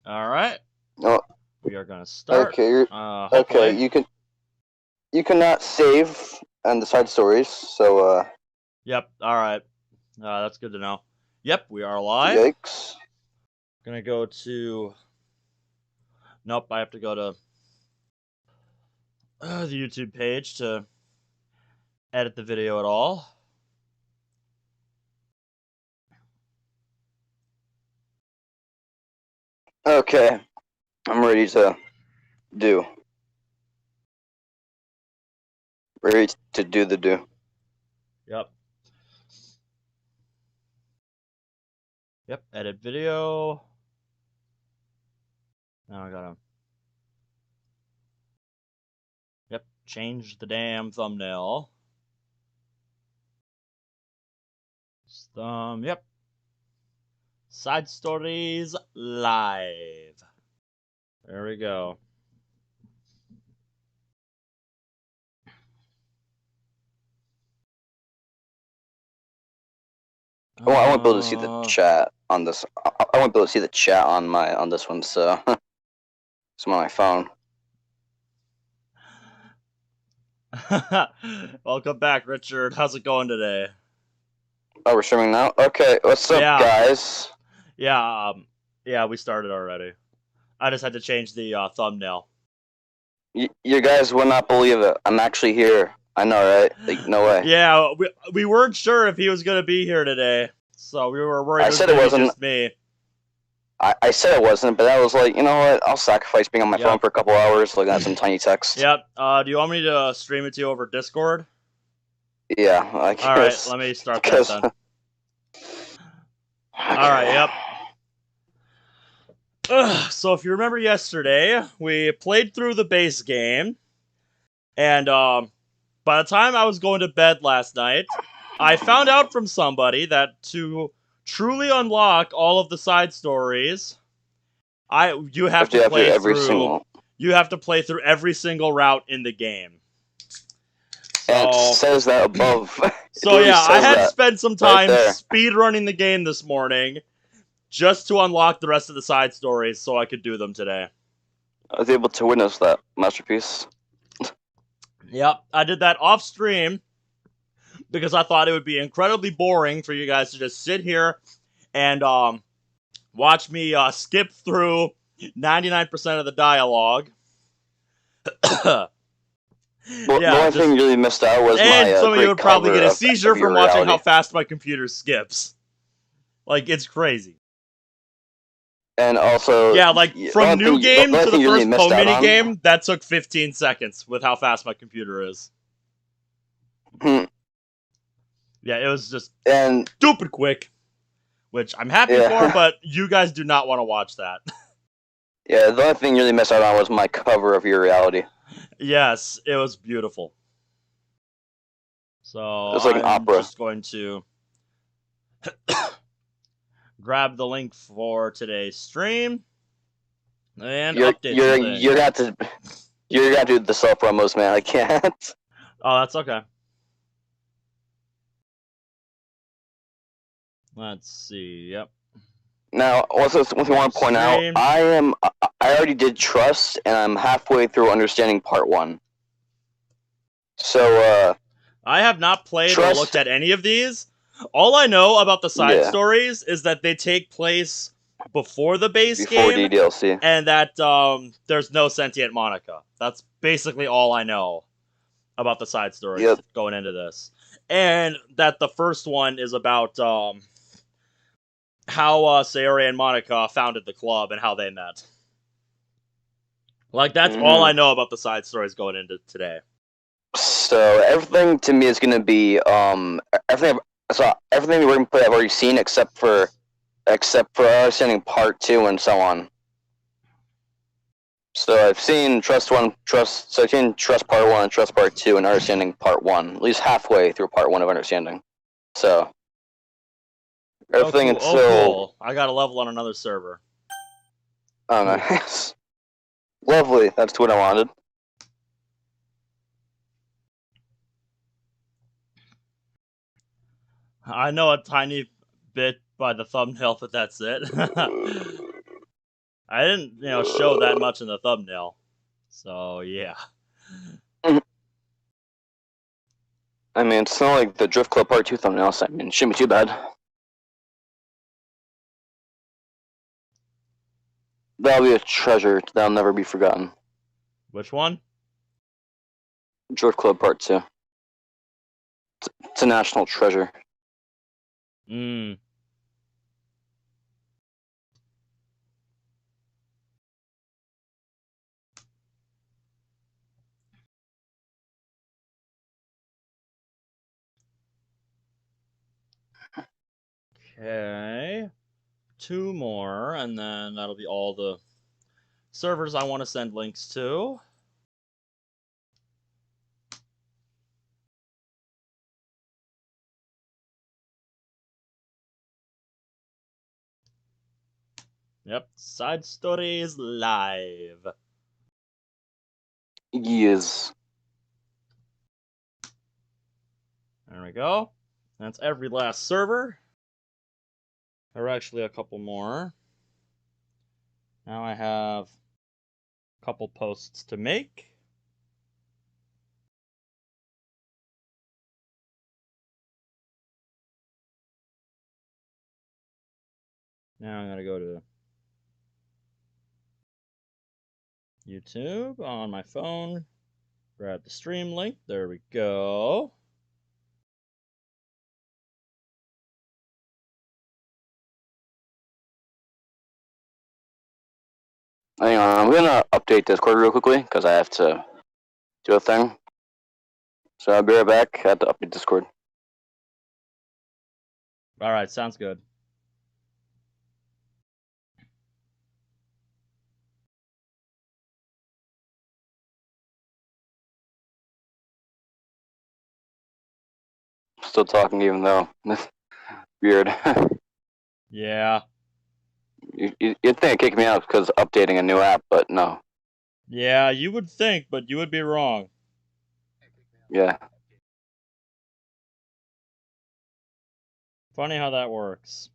All right. Oh, We are gonna start. okay. Hopefully. Okay, you cannot save and the side stories. So Yep. All right. That's good to know. Yep, we are live. yikes. Gonna go to. Nope, I have to go to the YouTube page to edit the video at all. Okay, I'm ready to do. Ready to do the do. Yep. Yep. Edit video. Now I gotta. Yep. Change the damn thumbnail. Yep. Side stories live. There we go. I won't be able to see the chat on this. I won't be able to see the chat on this one. So it's on my phone. Welcome back, Richard. How's it going today? Oh, we're streaming now. Okay, what's up, guys? Yeah, yeah, we started already. I just had to change the thumbnail. You guys will not believe it. I'm actually here. I know, right? Like, no way. Yeah, we weren't sure if he was gonna be here today, so we were worried it was just me. I said it wasn't, but I was like, you know what? I'll sacrifice being on my phone for a couple hours looking at some tiny text. Yep. Do you want me to stream it to you over Discord? Yeah, I guess. All right, let me start that then. Okay. All right, yep. So if you remember yesterday, we played through the base game, and by the time I was going to bed last night, I found out from somebody that to truly unlock all of the side stories, you have to play through every single route in the game. And it says that above. So yeah, I had to spend some time speed running the game this morning just to unlock the rest of the side stories so I could do them today. I was able to witness that masterpiece. Yep, I did that off stream because I thought it would be incredibly boring for you guys to just sit here and watch me skip through 99% of the dialogue. The only thing you really missed out was and some of you would probably get a seizure from watching how fast my computer skips. Like, it's crazy. And also, yeah, like from new game to the first Poe mini game, that took 15 seconds with how fast my computer is. Yeah, it was just stupid quick, which I'm happy for, but you guys do not want to watch that. Yeah, the only thing you really missed out on was my cover of your reality. Yes, it was beautiful. So it's like an opera. I'm just going to grab the link for today's stream and update something. You're gonna do the self promos, man. I can't. Oh, that's okay. Let's see. Yep. Now, also, one thing I want to point out, I already did Trust, and I'm halfway through understanding Part 1. So, I have not played or looked at any of these. All I know about the side stories is that they take place before the base game, DDLC, and that there's no sentient Monica. That's basically all I know about the side stories going into this, and that the first one is about how Sayori and Monica founded the club and how they met. Like, that's all I know about the side stories going into today. So everything to me is going to be everything we're going to play I've already seen except for understanding Part 2 and so on. So I've seen Trust Part 1 and Trust Part 2 and understanding Part 1, at least halfway through Part 1 of understanding. So everything until cool. I got a level on another server. Oh, nice. Lovely. That's what I wanted. I know a tiny bit by the thumbnail, but that's it. I didn't, show that much in the thumbnail. So, yeah. I mean, it's not like the Drift Club Part 2 thumbnail, so I mean, it shouldn't be too bad. That'll be a treasure that'll never be forgotten. Which one? Drift Club Part 2. It's a national treasure. Hmm. Okay. 2 more, and then that'll be all the servers I want to send links to. Yep, Side Stories live. Yes. There we go. That's every last server. There are actually a couple more. Now I have a couple posts to make. Now I'm going to go to YouTube on my phone. Grab the stream link. There we go. Hang on, I'm gonna update Discord real quickly because I have to do a thing. So I'll be right back. I have to update Discord. Alright, sounds good. Still talking even though weird. Yeah. You'd think it'd kick me out because updating a new app, but no. Yeah, you would think, but you would be wrong. Yeah. Funny how that works.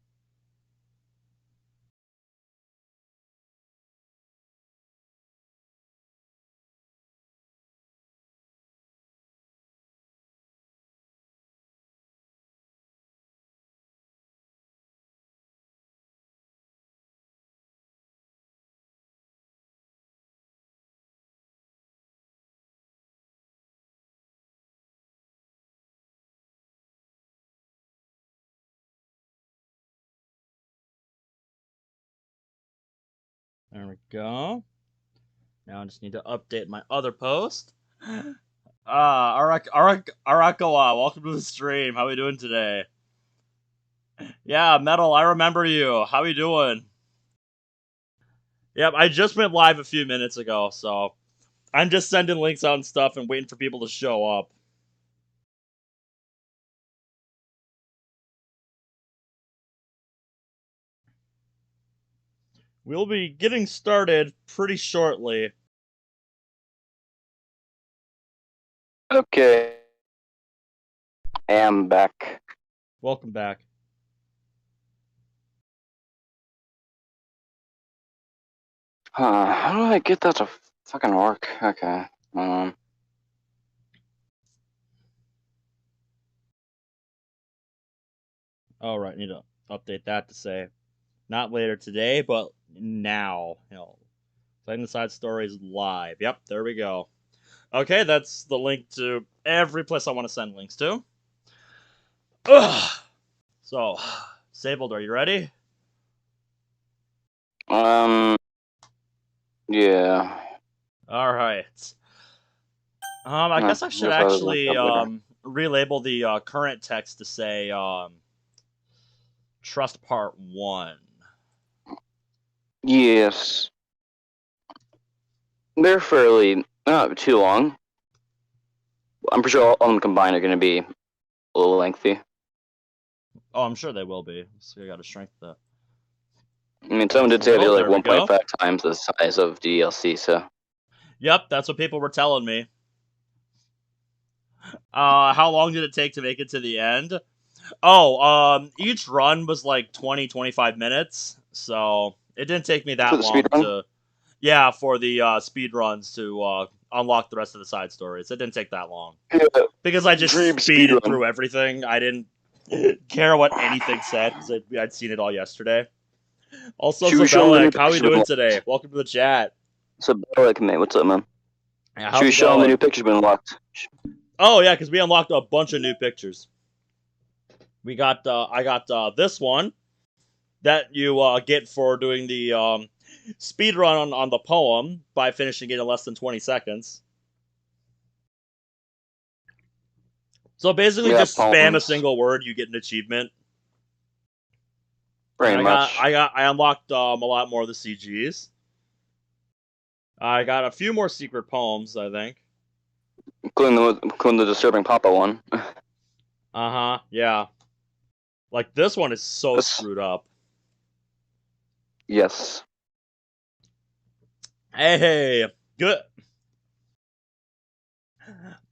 There we go. Now I just need to update my other post. Arakawa, welcome to the stream. How we doing today? Yeah, Metal, I remember you. How we doing? Yep, I just went live a few minutes ago, so I'm just sending links out and stuff and waiting for people to show up. We'll be getting started pretty shortly. Okay. I am back. Welcome back. How do I get that to fucking work? Okay. Alright, need to update that to say not later today, but now. Playing the Side Stories live. Yep, there we go. Okay, that's the link to every place I want to send links to. Ugh. So, Disabled, are you ready? Yeah. Alright. I guess I should actually relabel the current text to say Trust Part 1. Yes. They're fairly not too long. I'm pretty sure all of them combined are going to be a little lengthy. Oh, I'm sure they will be. So I gotta shrink the... I mean, someone did say they're like 1.5 times the size of DDLC, so... Yep, that's what people were telling me. How long did it take to make it to the end? Oh, each run was like 20-25 minutes, so It didn't take me that For the long speedrun? to, yeah, for the speed runs to unlock the rest of the side stories. It didn't take that long Yeah, because I just dream speeded speedrun. through everything. I didn't care what anything said because I'd seen it all yesterday. Also, Should we show them the new Zabelek, how are we pictures been doing unlocked? today? Welcome to the chat. So, like, man, what's up, man? Yeah, Should how's we it show them the going? new pictures been unlocked? Oh yeah, because we unlocked a bunch of new pictures. We got I got this one that you get for doing the speed run on the poem by finishing it in less than 20 seconds. So basically, We got just spam a poems, single word, you get an achievement. And pretty much. I unlocked a lot more of the CGs. I got a few more secret poems, I think. Including the disturbing Papa one. Yeah. Like this one is so This, screwed up. yes. Hey, good.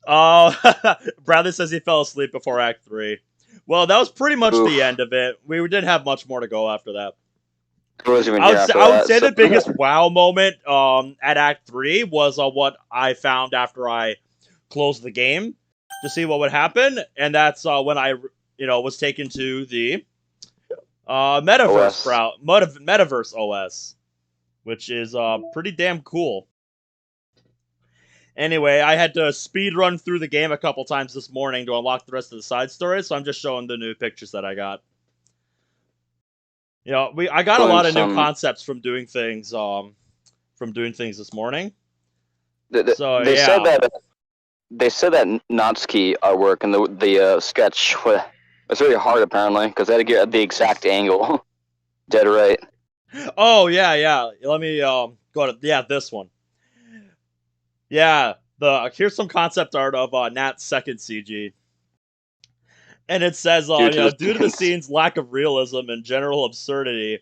Bradley says he fell asleep before Act 3. Well, that was pretty much Oof. the end of it. We didn't have much more to go after that. It wasn't even here after I would that. say So. the biggest wow moment at Act 3 was what I found after I closed the game to see what would happen, and that's when I was taken to the Metaverse OS, which is pretty damn cool. Anyway, I had to speed run through the game a couple times this morning to unlock the rest of the side stories, so I'm just showing the new pictures that I got. I got a lot of new concepts from doing things this morning. They said that Natsuki artwork and the sketch was really hard apparently because they had to get the exact angle, dead right. Oh yeah. Let me go to this one. Yeah, here's some concept art of Nat's second CG. And it says, due to the scene's lack of realism and general absurdity,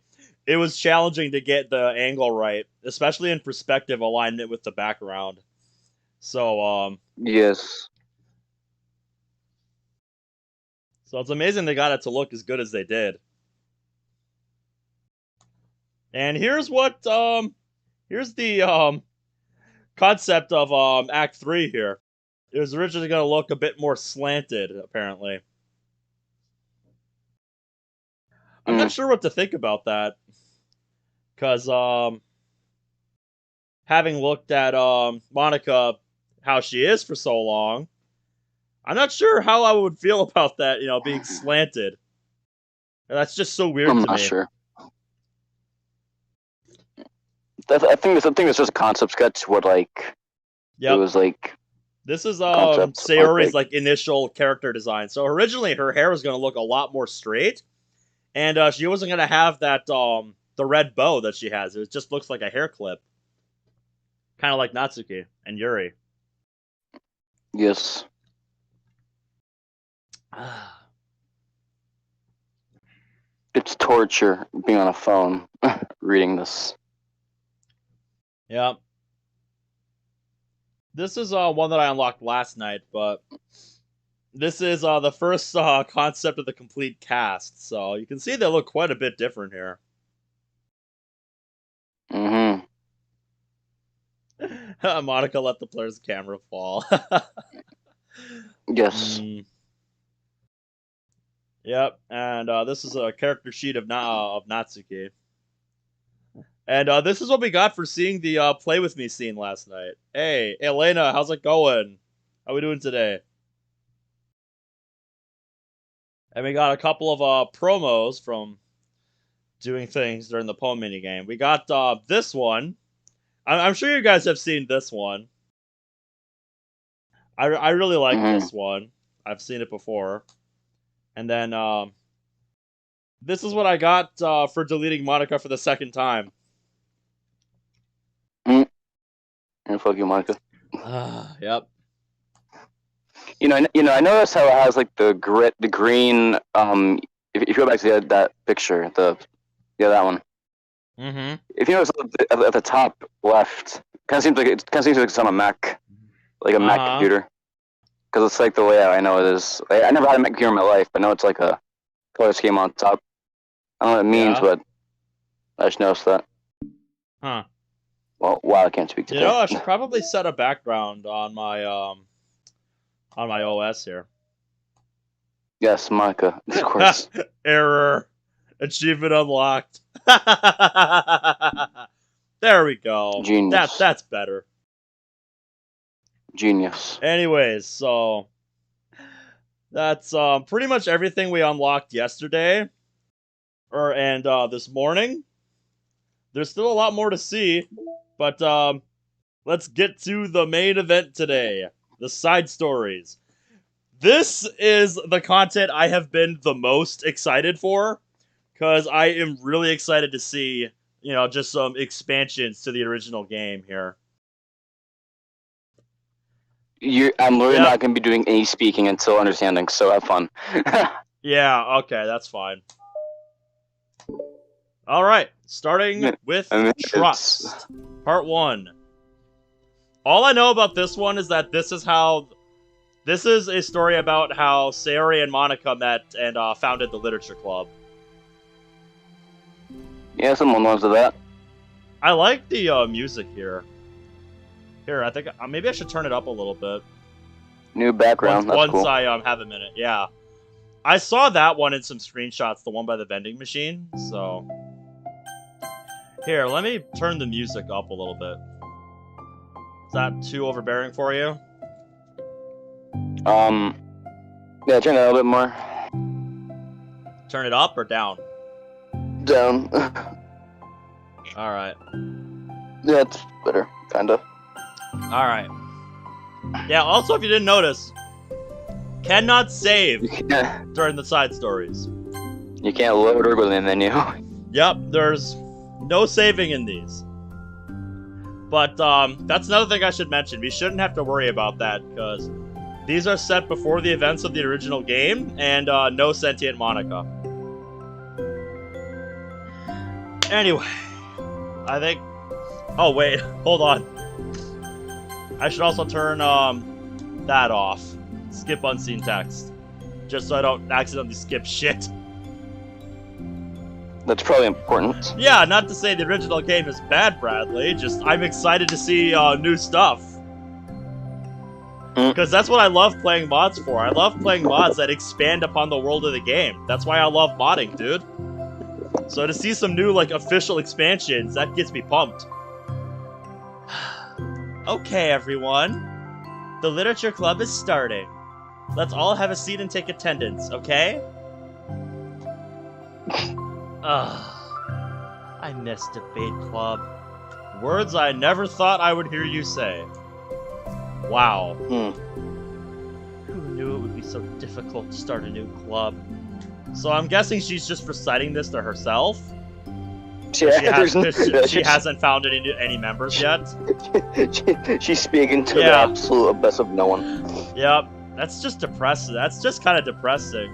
it was challenging to get the angle right, especially in perspective alignment with the background. So, yes. So it's amazing they got it to look as good as they did. And here's here's the concept of Act 3 here. It was originally going to look a bit more slanted, apparently. I'm not sure what to think about that. Because, having looked at Monica, how she is for so long, I'm not sure how I would feel about that, being slanted. That's just so weird to me. I'm not sure. I think it's just a concept sketch where, like, it was, like... This is Sayori's like initial character design. So originally her hair was going to look a lot more straight, and she wasn't going to have that the red bow that she has. It just looks like a hair clip, kind of like Natsuki and Yuri. Yes. It's torture being on a phone reading this. Yep. This is one that I unlocked last night, but this is the first concept of the complete cast. So you can see they look quite a bit different here. Mm-hmm. Monica let the player's camera fall. Yes. Yep, and this is a character sheet of Natsuki. And this is what we got for seeing the Play With Me scene last night. Hey, Elena, how's it going? How we doing today? And we got a couple of promos from doing things during the poem minigame. We got this one. I'm sure you guys have seen this one. I really like this one. I've seen it before. And then this is what I got for deleting Monica for the second time. And fuck you, Monica. Yep. I noticed how it has like the green. If you go back to that picture, that one. Mm-hmm. If you notice at the top left, kind of seems like it's on a Mac, like a Mac computer, because it's like the layout. I know it is. I never had a Mac computer in my life, but I know it's like a color scheme on top. I don't know what it means, but I just noticed that. Huh. Well, wow, I can't speak to You know, I should probably set a background on my OS here. Yes, Monica, of course. Error. Achievement unlocked. There we go. Genius. That's better. Genius. Anyways, so that's pretty much everything we unlocked yesterday, and this morning. There's still a lot more to see, but let's get to the main event today: the side stories. This is the content I have been the most excited for, because I am really excited to see, just some expansions to the original game here. I'm literally not going to be doing any speaking until understanding, so have fun. Yeah, okay, that's fine. Alright, starting with Trust, Part 1. All I know about this one is that this is a story about how Sayori and Monica met and founded the literature club. Yeah, someone loves that. I like the music here. Here, I think maybe I should turn it up a little bit. New background, that's cool. Once I have a minute, yeah. I saw that one in some screenshots, the one by the vending machine, so... Here, let me turn the music up a little bit. Is that too overbearing for you? Yeah, turn it a little bit more. Turn it up or down? Down. Alright. Yeah, it's better, kinda. Alright. Yeah, also, if you didn't notice, cannot save during the side stories. You can't load or go to the menu. Yep, there's no saving in these. But, that's another thing I should mention. We shouldn't have to worry about that, because these are set before the events of the original game, and, no sentient Monica. Anyway, I think... Oh, wait, hold on. I should also turn, that off. Skip unseen text. Just so I don't accidentally skip shit. That's probably important. Yeah, not to say the original game is bad, Bradley. Just, I'm excited to see, new stuff. Because that's what I love playing mods for. I love playing mods that expand upon the world of the game. That's why I love modding, dude. So to see some new, like, official expansions, that gets me pumped. Okay, everyone. The Literature Club is starting. Let's all have a seat and take attendance, okay? I miss Debate Club. Words I never thought I would hear you say. Wow. Who knew it would be so difficult to start a new club? So I'm guessing she's just reciting this to herself? Yeah, she hasn't found any members yet? She's speaking to the absolute abyss of no one. Yep. That's just depressing. That's just kind of depressing.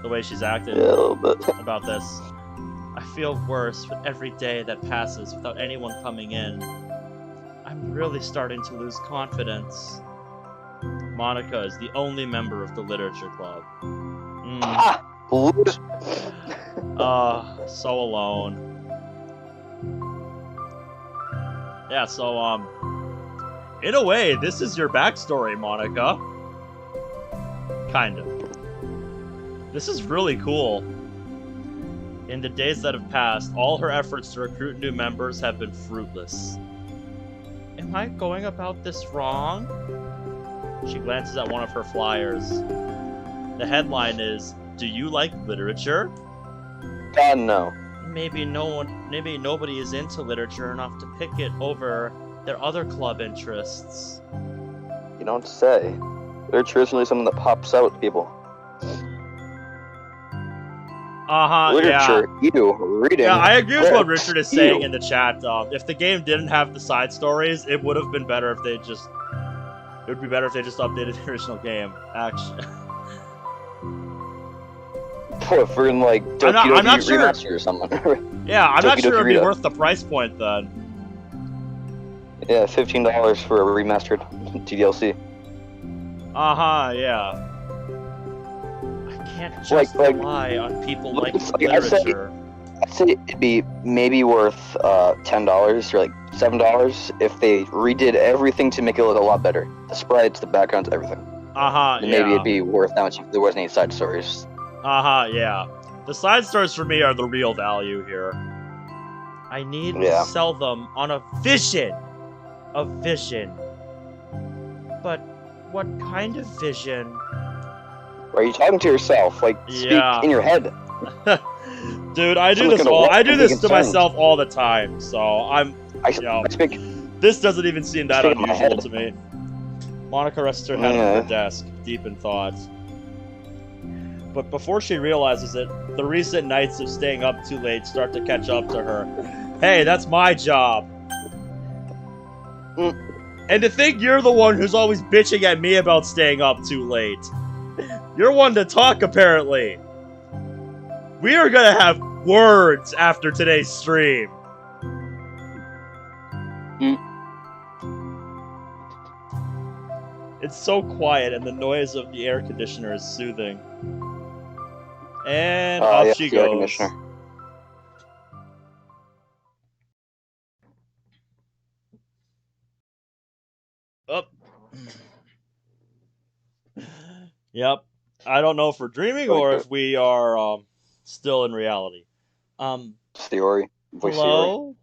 The way she's acting about this. I feel worse with every day that passes without anyone coming in. I'm really starting to lose confidence. Monica is the only member of the Literature Club. So alone. Yeah, so, in a way, this is your backstory, Monica. Kind of. This is really cool. In the days that have passed, all her efforts to recruit new members have been fruitless. Am I going about this wrong? She glances at one of her flyers. The headline is, "Do you like literature?" No. Maybe nobody is into literature enough to pick it over their other club interests. You don't say. Literature isn't really something that pops out with people. Literature, reading. Yeah, I agree with what Richard is saying in the chat. If the game didn't have the side stories, it would have been better if they just... It would be better if they just updated the original game, actually. If we're in, like, I'm not sure. Remaster or something. Yeah, I'm not sure it'd be worth the price point, then. Yeah, $15 for a remastered DDLC. Yeah. I can't just rely on people like literature. I'd say it'd be maybe worth $10 or like $7 if they redid everything to make it look a lot better. The sprites, the backgrounds, everything. Yeah. Maybe it'd be worth that much if there wasn't any side stories. Yeah. The side stories for me are the real value here. I need to sell them on a vision. A vision. But what kind of vision? Are you talking to yourself? Like, speak in your head. Dude, I do this to myself all the time, so this doesn't even seem that unusual to me. Monica rests her head on her desk, deep in thought. But before she realizes it, the recent nights of staying up too late start to catch up to her. Hey, that's my job. And to think you're the one who's always bitching at me about staying up too late. You're one to talk, apparently. We are gonna have words after today's stream. It's so quiet, and the noise of the air conditioner is soothing. And off she goes. Up. Yep. I don't know if we're dreaming or if we are still in reality. Theory. Hello?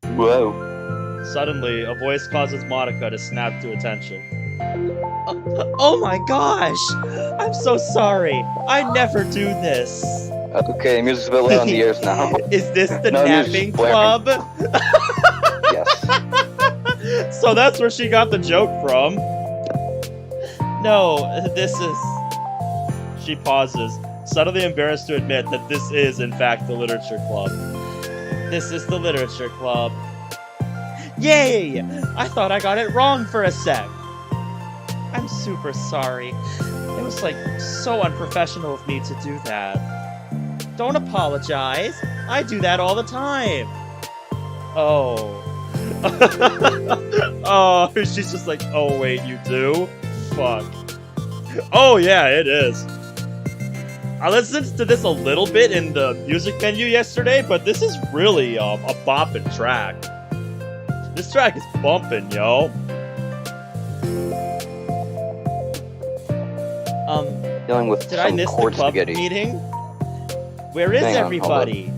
Whoa. Suddenly, a voice causes Monica to snap to attention. Oh my gosh! I'm so sorry. I never do this. Okay, music's a bit loud on the ears now. Is this the napping club? Yes. So that's where she got the joke from. No, this is... She pauses, suddenly embarrassed to admit that this is, in fact, the literature club. This is the literature club. Yay! I thought I got it wrong for a sec. I'm super sorry. It was, like, so unprofessional of me to do that. Don't apologize. I do that all the time. Oh. Oh, she's just like, oh wait, you do? Fuck. Oh yeah, it is. I listened to this a little bit in the music menu yesterday, but this is really a boppin' track. This track is bumpin', yo. Dealing with did I miss the club meeting? Where is everybody?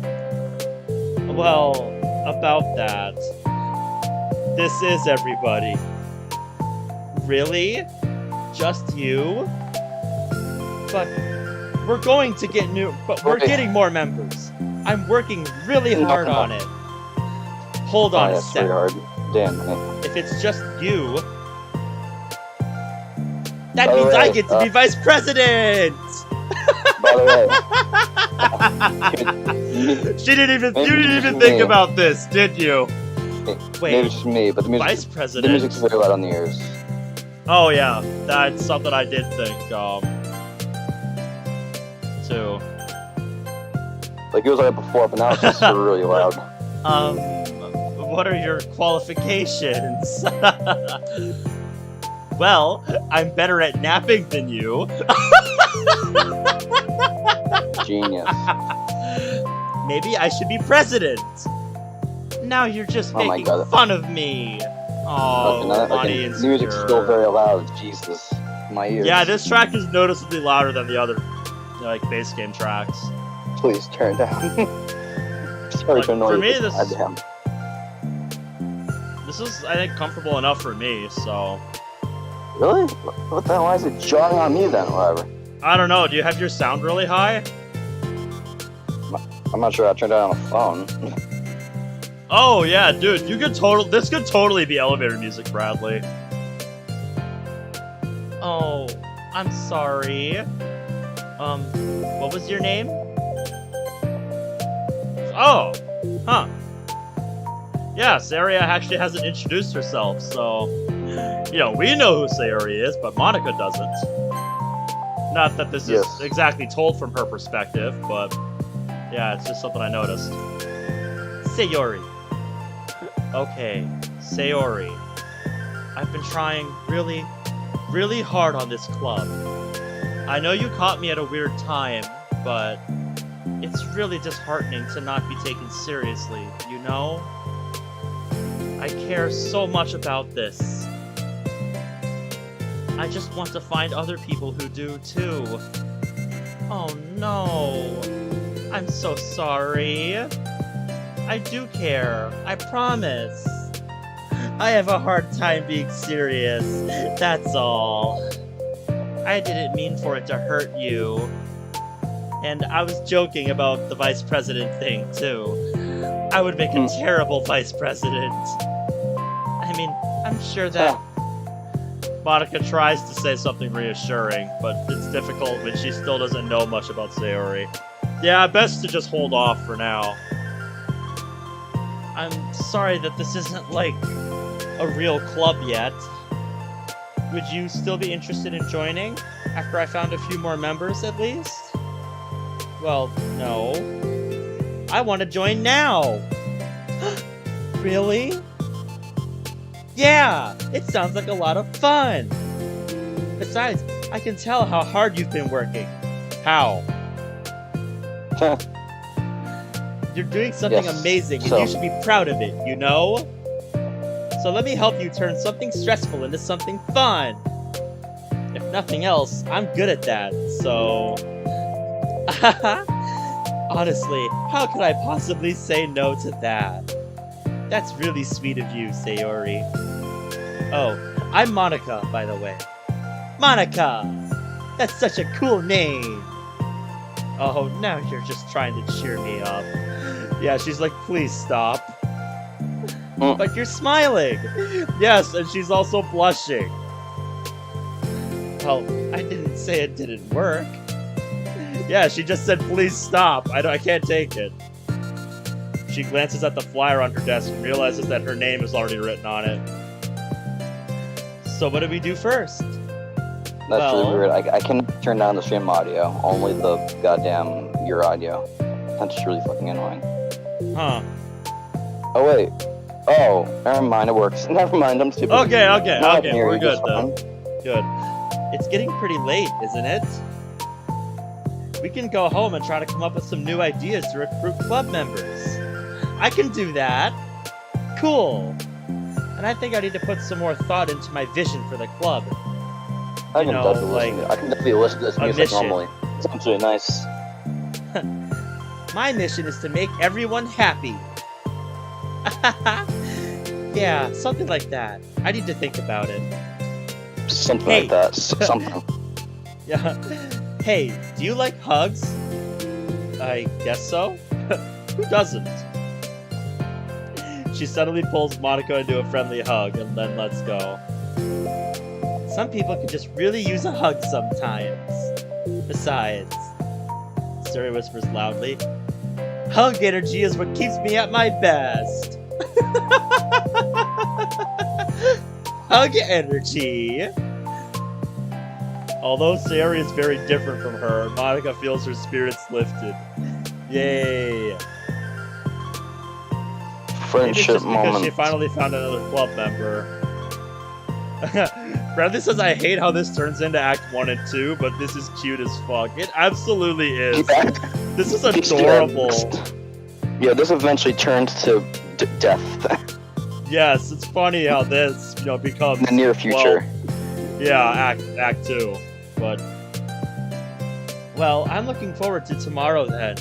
Well, about that. This is everybody. Really? Just you? But we're going to get we're getting more members. I'm working really hard on it. Hold on a sec. Damn. If it's just you, that means I get to be vice president! By the way, you didn't even think about this, did you? Wait, maybe it's just me, but the music, vice president? The music's very loud on the ears. Oh yeah, that's something I did think, too. Like, it was like before, but now it's just really loud. What are your qualifications? Well, I'm better at napping than you. Genius. Maybe I should be president. Now you're just making fun of me. Oh, Bonnie the music's still very loud. Jesus, my ears. Yeah, this track is noticeably louder than the other, like, base game tracks. Please turn it down. Sorry to annoy for me, you. This is, I think, comfortable enough for me. So. Really? What the hell? Why is it jarring on me then? Whatever. I don't know. Do you have your sound really high? I'm not sure. I turned it on a phone. Oh yeah, dude, this could totally be elevator music, Bradley. Oh, I'm sorry. What was your name? Oh, huh. Yeah, Saria actually hasn't introduced herself, so, you know, we know who Sayori is, but Monica doesn't. Not that this is exactly told from her perspective, but yeah, it's just something I noticed. Sayori. Okay, Sayori. I've been trying really hard on this club. I know you caught me at a weird time, but it's really disheartening to not be taken seriously, you know? I care so much about this. I just want to find other people who do too. Oh no. I'm so sorry. I do care. I promise. I have a hard time being serious. That's all. I didn't mean for it to hurt you. And I was joking about the vice president thing too. I would make a terrible vice president. I mean, I'm sure that Monica tries to say something reassuring, but it's difficult when she still doesn't know much about Sayori. Yeah, best to just hold off for now. I'm sorry that this isn't, like, a real club yet. Would you still be interested in joining? After I found a few more members, at least? Well, no. I want to join now! Really? Yeah! It sounds like a lot of fun! Besides, I can tell how hard you've been working. How? You're doing something amazing, and you should be proud of it, you know? So let me help you turn something stressful into something fun! If nothing else, I'm good at that, so... Honestly, how could I possibly say no to that? That's really sweet of you, Sayori. Oh, I'm Monica, by the way. Monica! That's such a cool name! Oh, now you're just trying to cheer me up. Yeah, she's like, please stop. But you're smiling! Yes, and she's also blushing. Well, I didn't say it didn't work. Yeah, she just said, please stop. I can't take it. She glances at the flyer on her desk and realizes that her name is already written on it. So what do we do first? That's really weird. I can turn down the stream audio. Only the goddamn your audio. That's just really fucking annoying. Huh. Oh, wait. Oh, never mind. It works. Never mind. I'm stupid. Okay. We're good, then. Good. It's getting pretty late, isn't it? We can go home and try to come up with some new ideas to recruit club members. I can do that. Cool. And I think I need to put some more thought into my vision for the club. I can definitely listen to this music normally. It sounds really nice. My mission is to make everyone happy. Yeah, something like that. I need to think about it. Something like that. Something. Yeah. Hey, do you like hugs? I guess so. Who doesn't? She suddenly pulls Monica into a friendly hug and then lets go. Some people could just really use a hug sometimes. Besides, Suri whispers loudly, hug energy is what keeps me at my best. Hug energy. Although Sayori is very different from her, Monica feels her spirits lifted. Yay. Friendship moment. Because she finally found another club member. Bradley says, I hate how this turns into Act 1 and 2, but this is cute as fuck. It absolutely is. Yeah. This is adorable. Yeah, this eventually turns to death. Yes, it's funny how this, becomes... in the near future. Well, yeah, Act 2. But... well, I'm looking forward to tomorrow then.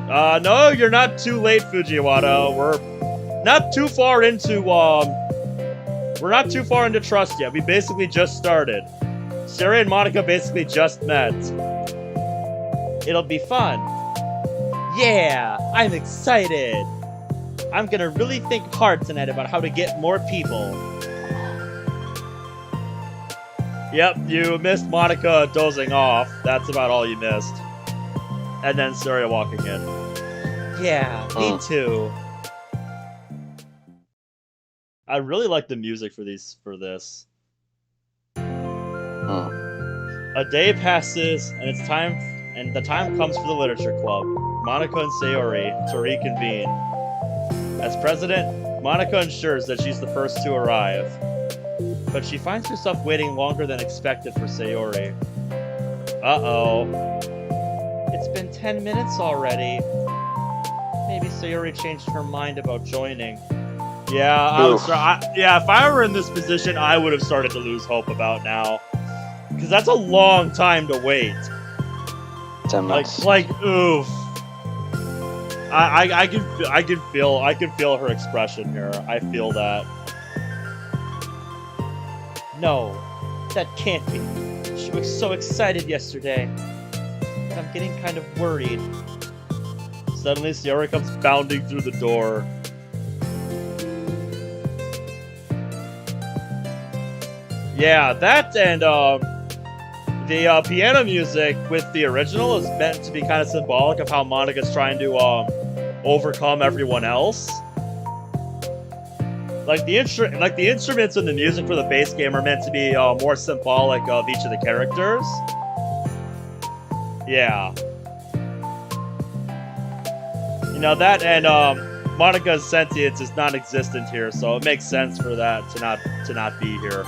No, you're not too late, Fujiwara. We're not too far into, we're not too far into Trust yet. We basically just started. Suri and Monica basically just met. It'll be fun. Yeah, I'm excited. I'm gonna really think hard tonight about how to get more people. Yep, you missed Monica dozing off. That's about all you missed. And then Suri walking in. Yeah, me too. I really like the music for this. A day passes, and the time comes for the literature club. Monica and Sayori to reconvene. As president, Monica ensures that she's the first to arrive, but she finds herself waiting longer than expected for Sayori. Uh-oh. It's been 10 minutes already. Maybe Sayori changed her mind about joining. Yeah, if I were in this position, I would have started to lose hope about now. Because that's a long time to wait. 10 minutes. Like, oof. I can feel her expression here. I feel that. No, that can't be. She was so excited yesterday. But I'm getting kind of worried. Suddenly, Sayori comes bounding through the door. Yeah, that and the piano music with the original is meant to be kind of symbolic of how Monika's trying to overcome everyone else. Like the instruments and the music for the base game are meant to be more symbolic of each of the characters. Yeah. You know, that and Monika's sentience is non-existent here, so it makes sense for that to not be here.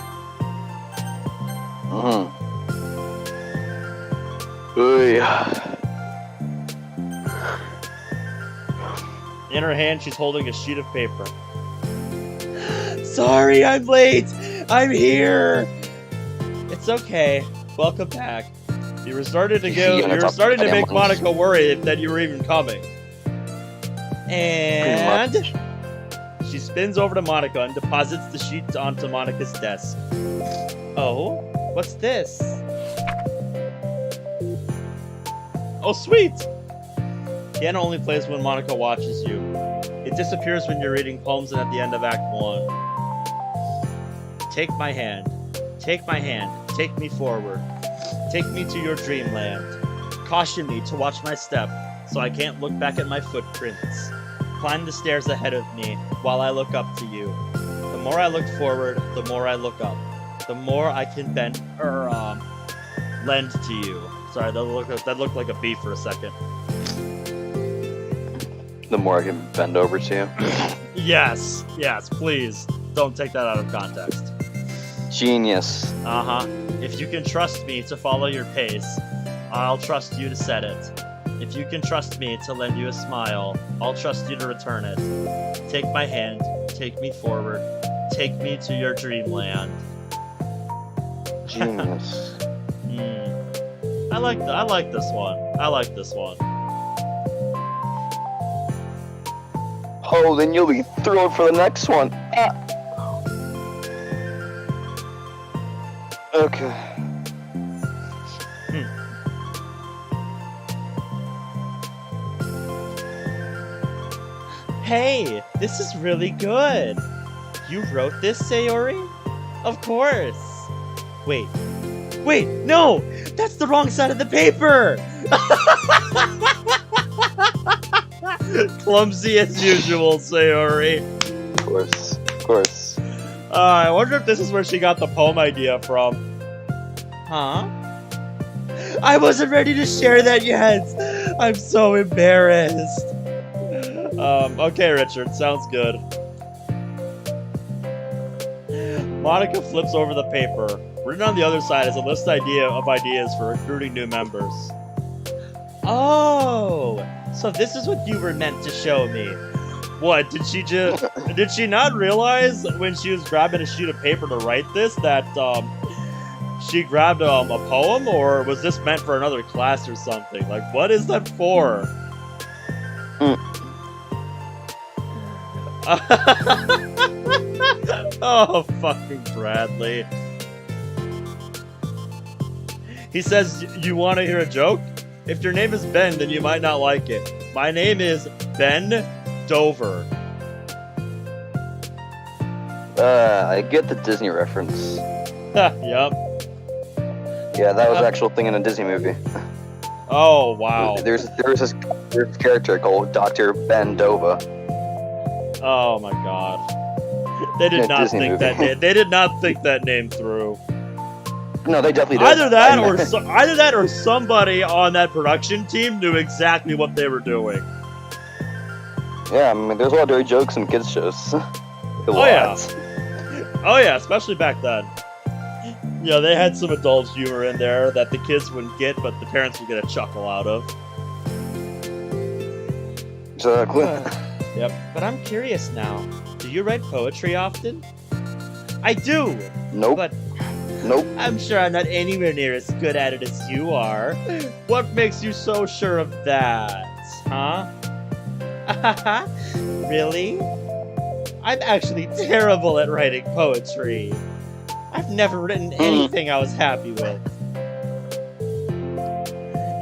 In her hand, she's holding a sheet of paper. Sorry, I'm late. I'm here. It's okay. Welcome back. You were starting to make Monika worry that you were even coming. And she spins over to Monika and deposits the sheet onto Monika's desk. Oh, what's this? Oh, sweet! Piano only plays when Monika watches you. It disappears when you're reading poems and at the end of Act 1. Take my hand. Take my hand. Take me forward. Take me to your dreamland. Caution me to watch my step, so I can't look back at my footprints. Climb the stairs ahead of me while I look up to you. The more I look forward, the more I look up. The more I can lend to you. Sorry, that looked like a B for a second. The more I can bend over to you. Yes, please. Don't take that out of context. Genius. If you can trust me to follow your pace, I'll trust you to set it. If you can trust me to lend you a smile, I'll trust you to return it. Take my hand, take me forward, take me to your dreamland. Genius. I like this one. I like this one. Oh, then you'll be thrilled for the next one. Okay. Hey, this is really good. You wrote this, Sayori? Of course. Wait, no! That's the wrong side of the paper! Clumsy as usual, Sayori. Of course. I wonder if this is where she got the poem idea from. Huh? I wasn't ready to share that yet! I'm so embarrassed. Okay, Richard, sounds good. Monika flips over the paper. Written on the other side is a list of ideas for recruiting new members. Oh, so this is what you were meant to show me. What, did she not realize when she was grabbing a sheet of paper to write this that, she grabbed, a poem, or was this meant for another class or something? Like, what is that for? Oh, fucking Bradley. He says, you want to hear a joke? If your name is Ben, then you might not like it. My name is Ben Dover. I get the Disney reference. Yup. Yeah, that was an actual thing in a Disney movie. Oh, wow. There's this character called Dr. Ben Dova. Oh my god. They did not think that name through. No, they definitely did. Either that or somebody on that production team knew exactly what they were doing. Yeah, I mean, there's a lot of dirty jokes in kids shows. Oh yeah, especially back then. Yeah, they had some adult humor in there that the kids wouldn't get, but the parents would get a chuckle out of. Exactly. Yep. But I'm curious now. Do you write poetry often? I do. Nope. But Nope. I'm sure I'm not anywhere near as good at it as you are. What makes you so sure of that? Huh? Really? I'm actually terrible at writing poetry. I've never written anything I was happy with.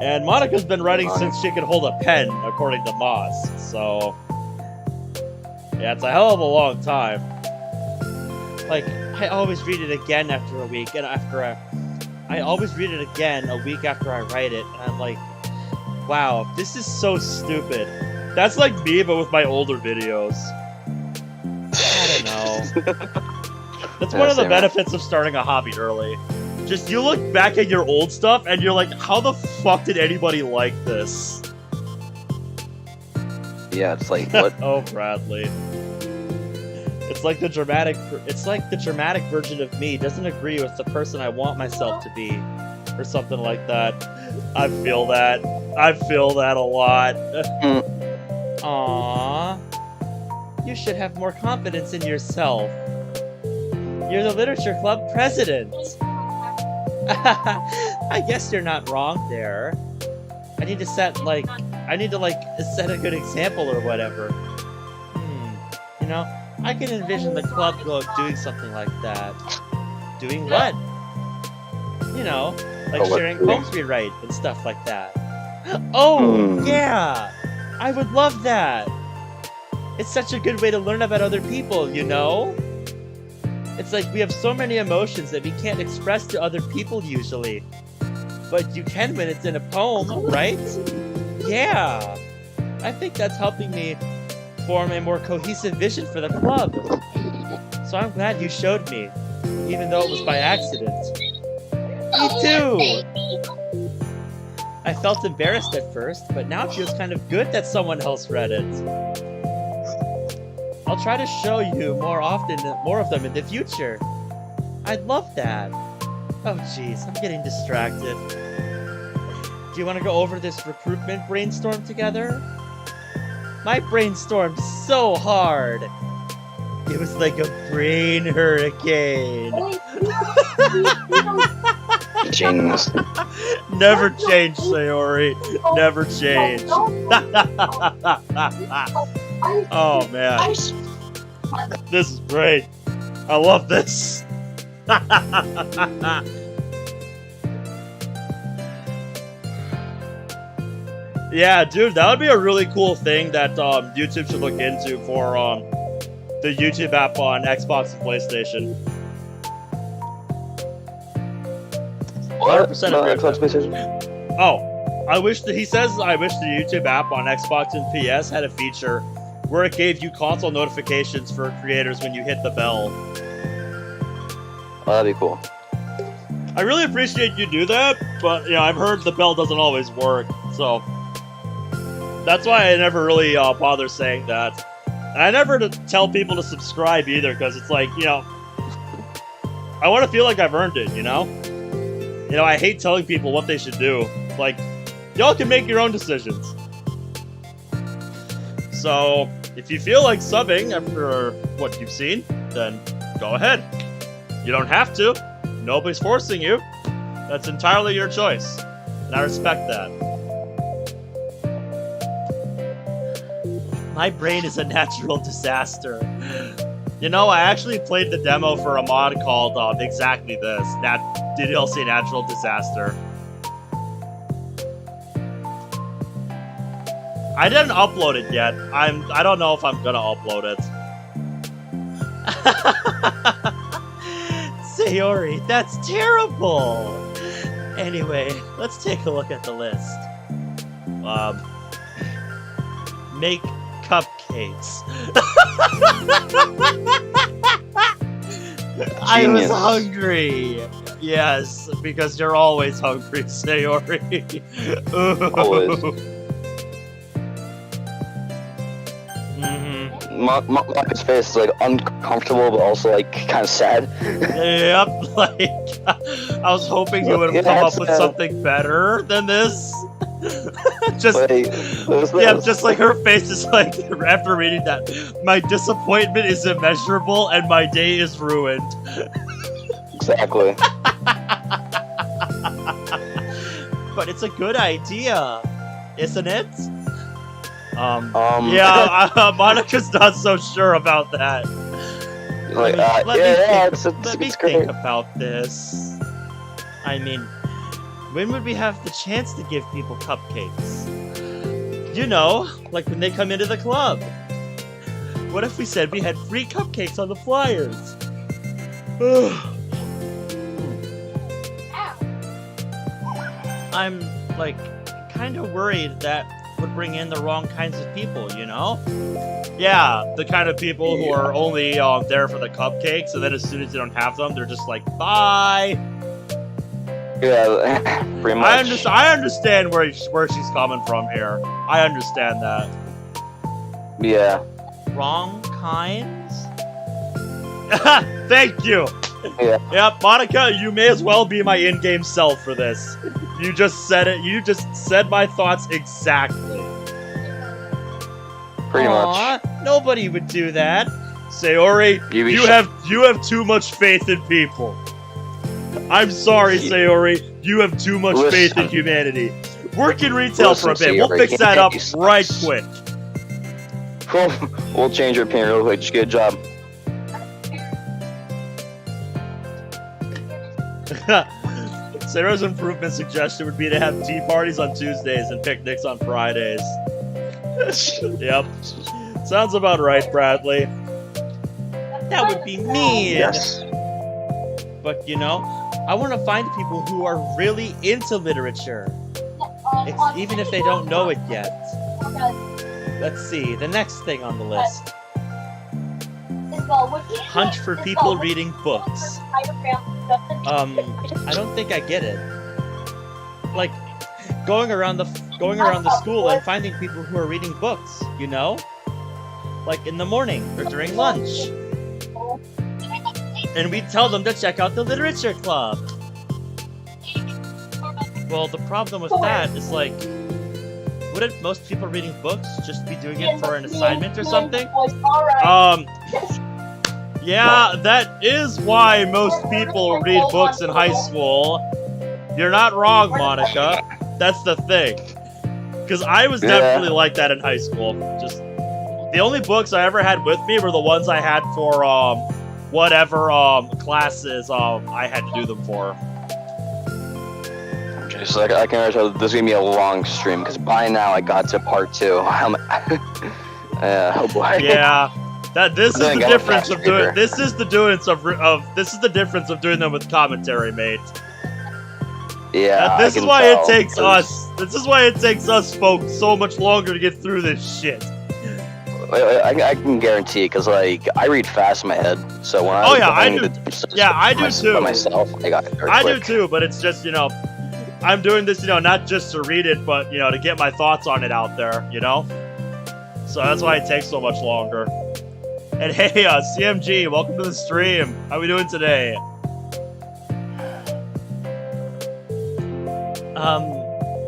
And Monica's been writing since she could hold a pen, according to Moss. So, yeah, it's a hell of a long time. Like, I always read it again after a week, and I always read it again a week after I write it, and I'm like, wow, this is so stupid. That's like me, but with my older videos. I don't know. That's one of the benefits of starting a hobby early. Just, you look back at your old stuff, and you're like, how the fuck did anybody like this? Yeah, it's like, what? Oh, Bradley. It's like the dramatic version of me doesn't agree with the person I want myself to be, or something like that. I feel that a lot. Aww. You should have more confidence in yourself. You're the literature club president. I guess you're not wrong there. I need to set a good example or whatever. You know, I can envision the club doing something like that. Doing what? You know, like sharing poems we write and stuff like that. Oh, yeah! I would love that! It's such a good way to learn about other people, you know? It's like we have so many emotions that we can't express to other people usually. But you can when it's in a poem, right? Yeah! I think that's helping me form a more cohesive vision for the club. So I'm glad you showed me, even though it was by accident. Me too! I felt embarrassed at first, but now it feels kind of good that someone else read it. I'll try to show you more of them in the future. I'd love that. Oh jeez, I'm getting distracted. Do you want to go over this recruitment brainstorm together? My brainstormed so hard. It was like a brain hurricane. Genius. Never change, Sayori. Never change. Oh man. This is great. I love this. Yeah, dude, that would be a really cool thing that YouTube should look into for the YouTube app on Xbox and PlayStation. 100% Xbox, PlayStation. Oh, I wish the YouTube app on Xbox and PS had a feature where it gave you console notifications for creators when you hit the bell. Oh, that'd be cool. I really appreciate you do that, but you know, I've heard the bell doesn't always work, so that's why I never really bother saying that. And I never tell people to subscribe either, because it's like, you know, I want to feel like I've earned it, you know? You know, I hate telling people what they should do. Like, y'all can make your own decisions. So, if you feel like subbing after what you've seen, then go ahead. You don't have to. Nobody's forcing you. That's entirely your choice. And I respect that. My brain is a natural disaster. You know, I actually played the demo for a mod called exactly this, DDLC Natural Disaster. I didn't upload it yet. I don't know if I'm gonna upload it. Sayori, that's terrible! Anyway, let's take a look at the list. Make cupcakes. I was hungry. Yes, because you're always hungry, Sayori. Always. Marcus' face is like uncomfortable, but also like kind of sad. Yep, like I was hoping you would have come up with something better than this. Just Wait, yeah, just like her face is like after reading that. My disappointment is immeasurable and my day is ruined. Exactly. But it's a good idea, isn't it? Yeah, Yeah, Monica's not so sure about that. like, Let me it's think great. about this. I mean, when would we have the chance to give people cupcakes? You know, like when they come into the club. What if we said we had free cupcakes on the flyers? I'm, like, kind of worried that would bring in the wrong kinds of people, you know? Yeah, the kind of people who are only there for the cupcakes, and then as soon as they don't have them, they're just like, bye! Yeah, pretty much. I understand where she's coming from here. I understand that. Yeah. Wrong kinds? Thank you! Yeah. Yep, Monica, you may as well be my in-game self for this. You just said it. You just said my thoughts exactly. Pretty Aw, much. nobody would do that. Sayori, you have too much faith in people. I'm sorry, Sayori. You have too much faith in humanity. Work in retail for a bit. We'll fix that up right quick. We'll change your opinion real quick. Just get a job. Sarah's improvement suggestion would be to have tea parties on Tuesdays and picnics on Fridays. Yep. Sounds about right, Bradley. That would be mean. Yes. But, you know, I want to find people who are really into literature. Even if they don't know it yet. Let's see, the next thing on the list. Hunt for people reading books. I don't think I get it. Like, going around the school and finding people who are reading books, you know? Like in the morning or during lunch. And we tell them to check out the literature club. Well, the problem with that is like, wouldn't most people reading books just be doing it for an assignment or something? Yeah, that is why most people read books in high school. You're not wrong, Monica. That's the thing. Because I was definitely like that in high school. Just the only books I ever had with me were the ones I had for whatever classes I had to do them for. Just like I can already tell this is gonna be a long stream because by now I got to part 2. Oh boy. Yeah. This is the difference of doing. This is the difference of doing them with commentary, mate. Yeah. This is why it takes us. This is why it takes us folks so much longer to get through this shit. I can guarantee because like I read fast in my head, so when I do too. By myself, I got it very quick. Do too, but it's just I'm doing this not just to read it, but to get my thoughts on it out there, So that's why it takes so much longer. And hey, CMG, welcome to the stream. How we doing today?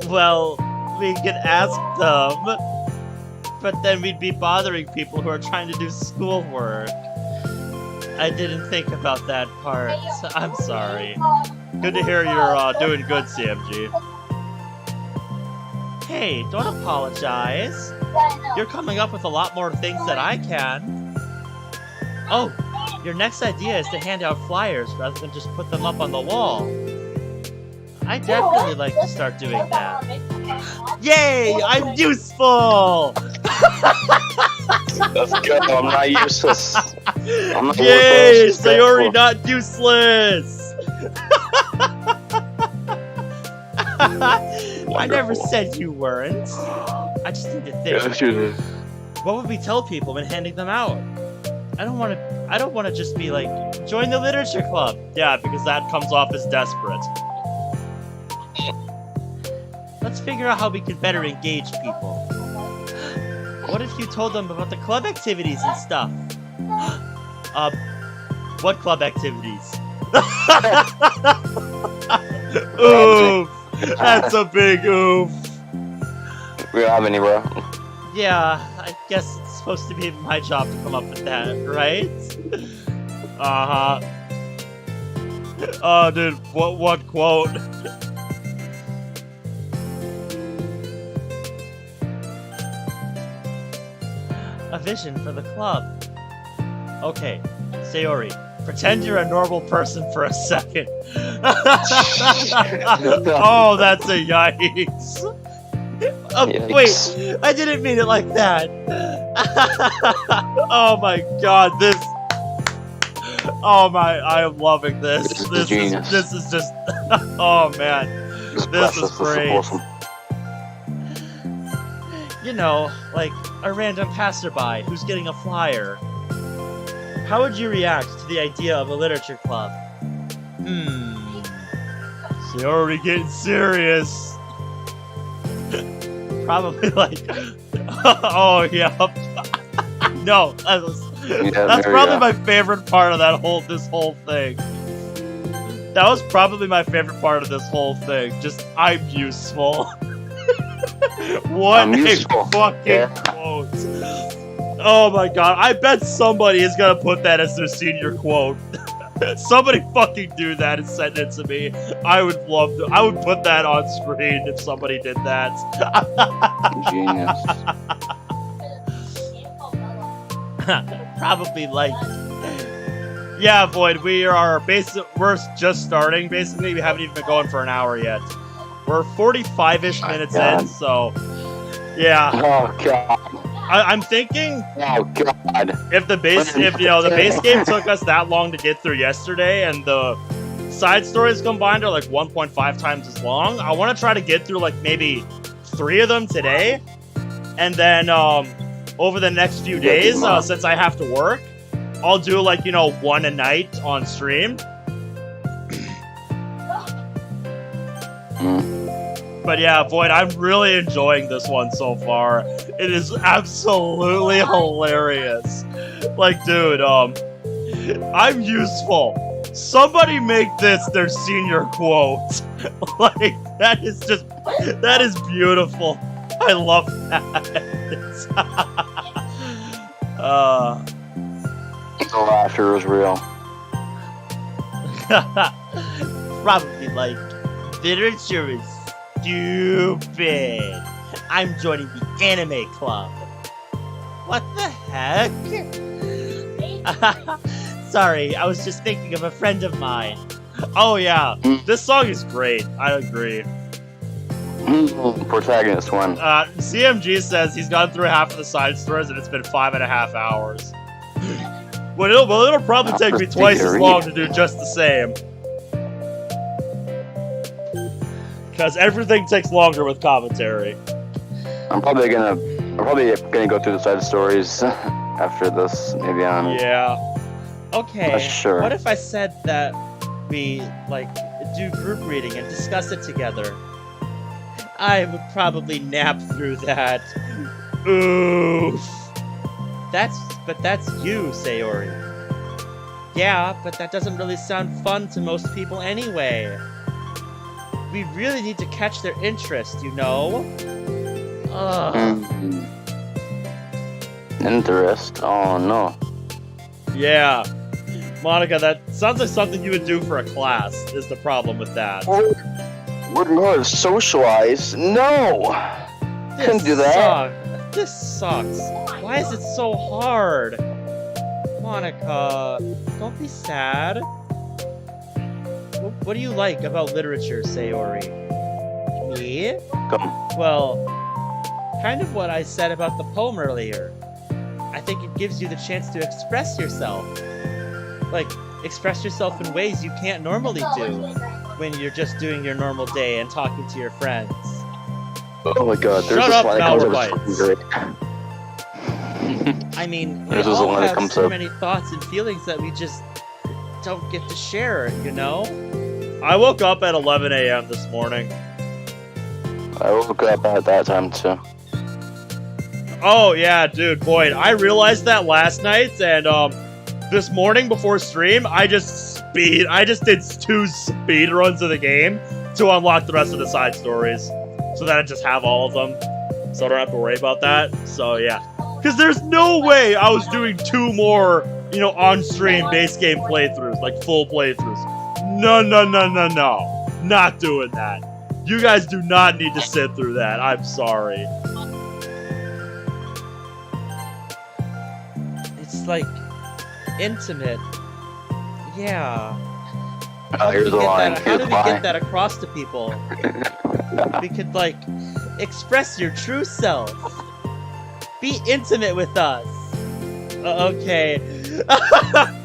Well, we could ask them, but then we'd be bothering people who are trying to do schoolwork. I didn't think about that part. I'm sorry. Good to hear you're doing good, CMG. Hey, don't apologize. You're coming up with a lot more things than I can. Oh, your next idea is to hand out flyers rather than just put them up on the wall. I definitely like to start doing that. Yay! I'm useful! Let's go, I'm not useless. I'm not Yay! Sayori not useless! I never said you weren't. I just need to think. What would we tell people when handing them out? I don't want to just be like, join the literature club. Yeah, because that comes off as desperate. Let's figure out how we can better engage people. What if you told them about the club activities and stuff? What club activities? Oof! That's a big oof. We don't have any, bro. Yeah, I guess it's supposed to be my job to come up with that, right? Uh-huh. Oh, dude, what quote? A vision for the club. Okay, Sayori, pretend you're a normal person for a second. Oh, that's a yikes. Oh, Yikes. wait, I didn't mean it like that. Oh my god, this... Oh my, I am loving this. This is just... Oh man, this is great. Awesome. You know, like a random passerby who's getting a flyer. How would you react to the idea of a literature club? So you're already getting serious. Probably like, oh yeah. No, that's probably my favorite part of this whole thing. That was probably my favorite part of this whole thing. Just, I'm useful. What a fucking quote. Oh my god, I bet somebody is gonna put that as their senior quote. Somebody fucking do that and send it to me. I would love to. I would put that on screen if somebody did that. Genius. Probably like... Yeah, Void, we're just starting, basically. We haven't even been going for an hour yet. We're 45-ish minutes in, so... Yeah. Oh, God. I'm thinking... Oh, God. If the base game took us that long to get through yesterday, and the side stories combined are like 1.5 times as long, I want to try to get through like maybe 3 of them today. And then, over the next few days, since I have to work, I'll do like, 1 a night on stream. But yeah, Void, I'm really enjoying this one so far. It is absolutely hilarious. Like, dude, I'm useful. Somebody make this their senior quote. Like, that is beautiful. I love that. The laughter is real. Probably like, literature is stupid. I'm joining the anime club. What the heck? Sorry, I was just thinking of a friend of mine. Oh yeah, this song is great. I agree. Protagonist one. CMG says he's gone through half of the side stories and it's been 5.5 hours. Well, it'll probably take me twice as long to do just the same. Because everything takes longer with commentary. I'm probably gonna go through the side stories after this, maybe on. Yeah. Okay. Sure. What if I said that we do group reading and discuss it together? I would probably nap through that. Oof. That's you, Sayori. Yeah, but that doesn't really sound fun to most people anyway. We really need to catch their interest, you know? Ugh. Interest? Oh no. Yeah. Monica, that sounds like something you would do for a class, is the problem with that. We're going to socialize? No! Couldn't do that. This sucks. Why is it so hard? Monica, don't be sad. What do you like about literature, Sayori? Me? Come. Well, kind of what I said about the poem earlier. I think it gives you the chance to express yourself. Like, express yourself in ways you can't normally do when you're just doing your normal day and talking to your friends. Oh my god, there's Shut this up, line that comes Malwarebytes. up. I mean, we There's this all line that have comes so up. many thoughts and feelings that we just don't get to share, you know? I woke up at 11 a.m. this morning. I woke up at that time too. Oh yeah, dude, Boyd, I realized that last night, and this morning before stream, I just did 2 speed runs of the game to unlock the rest of the side stories, so that I just have all of them. so I don't have to worry about that. So yeah, because there's no way I was doing 2 more, you know, on-stream base game playthroughs, like full playthroughs. No, not doing that. You guys do not need to sit through that. I'm sorry. It's like intimate. Yeah. Here's the line. How do we get that across to people? We could, like, express your true self. Be intimate with us. Okay.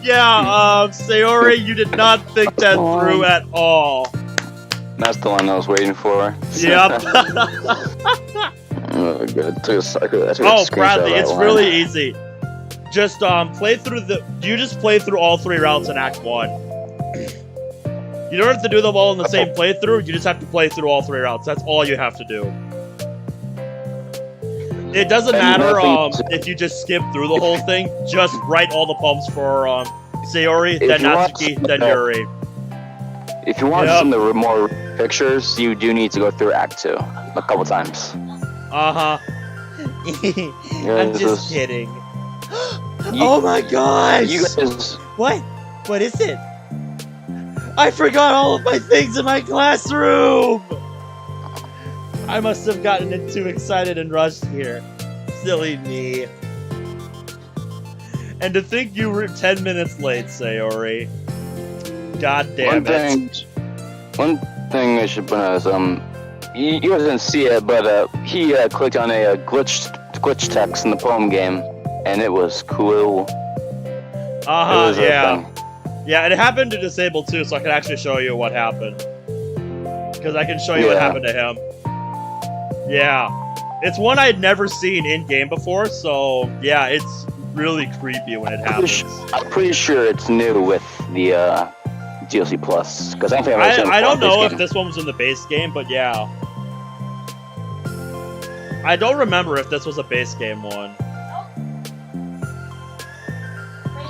Yeah, Sayori, you did not think that through at all. That's the one I was waiting for. Yep. Oh, good. Oh, Bradley, it's really easy. Just play through you just play through all 3 routes in Act 1. You don't have to do them all in the same playthrough, you just have to play through all 3 routes. That's all you have to do. It doesn't matter if you just skip through the whole thing, just write all the poems for Sayori, then Natsuki, then Yuri. If you want some of the more pictures, you do need to go through Act 2 a couple times. Uh-huh. I'm just kidding. Oh my gosh! You guys... What? What is it? I forgot all of my things in my classroom! I must have gotten too excited and rushed here. Silly me. And to think you were 10 minutes late, Sayori. God damn it. One thing I should point out is, you guys didn't see it, but he clicked on a glitch text in the poem game, and it was cool. Uh-huh, yeah. Yeah, it happened to Disable too, so I can actually show you what happened. Because I can show you what happened to him. Yeah. It's one I'd never seen in-game before, so yeah, it's really creepy when it happens. I'm pretty sure it's new with the DLC Plus. Because I don't know if this one was in the base game, but yeah. I don't remember if this was a base game one.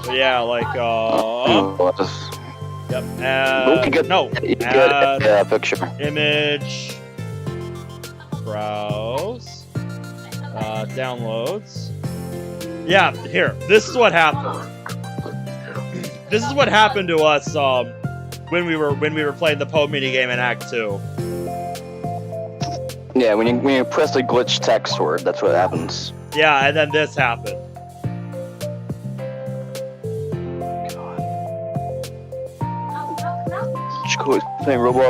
But yeah, like, yep, add picture. Image, browse, downloads. Yeah, here, this is what happened. This is what happened to us, when we were playing the Poe minigame in Act 2. Yeah, when you press the glitch text word, that's what happens. Yeah, and then this happened. Playing Roblox.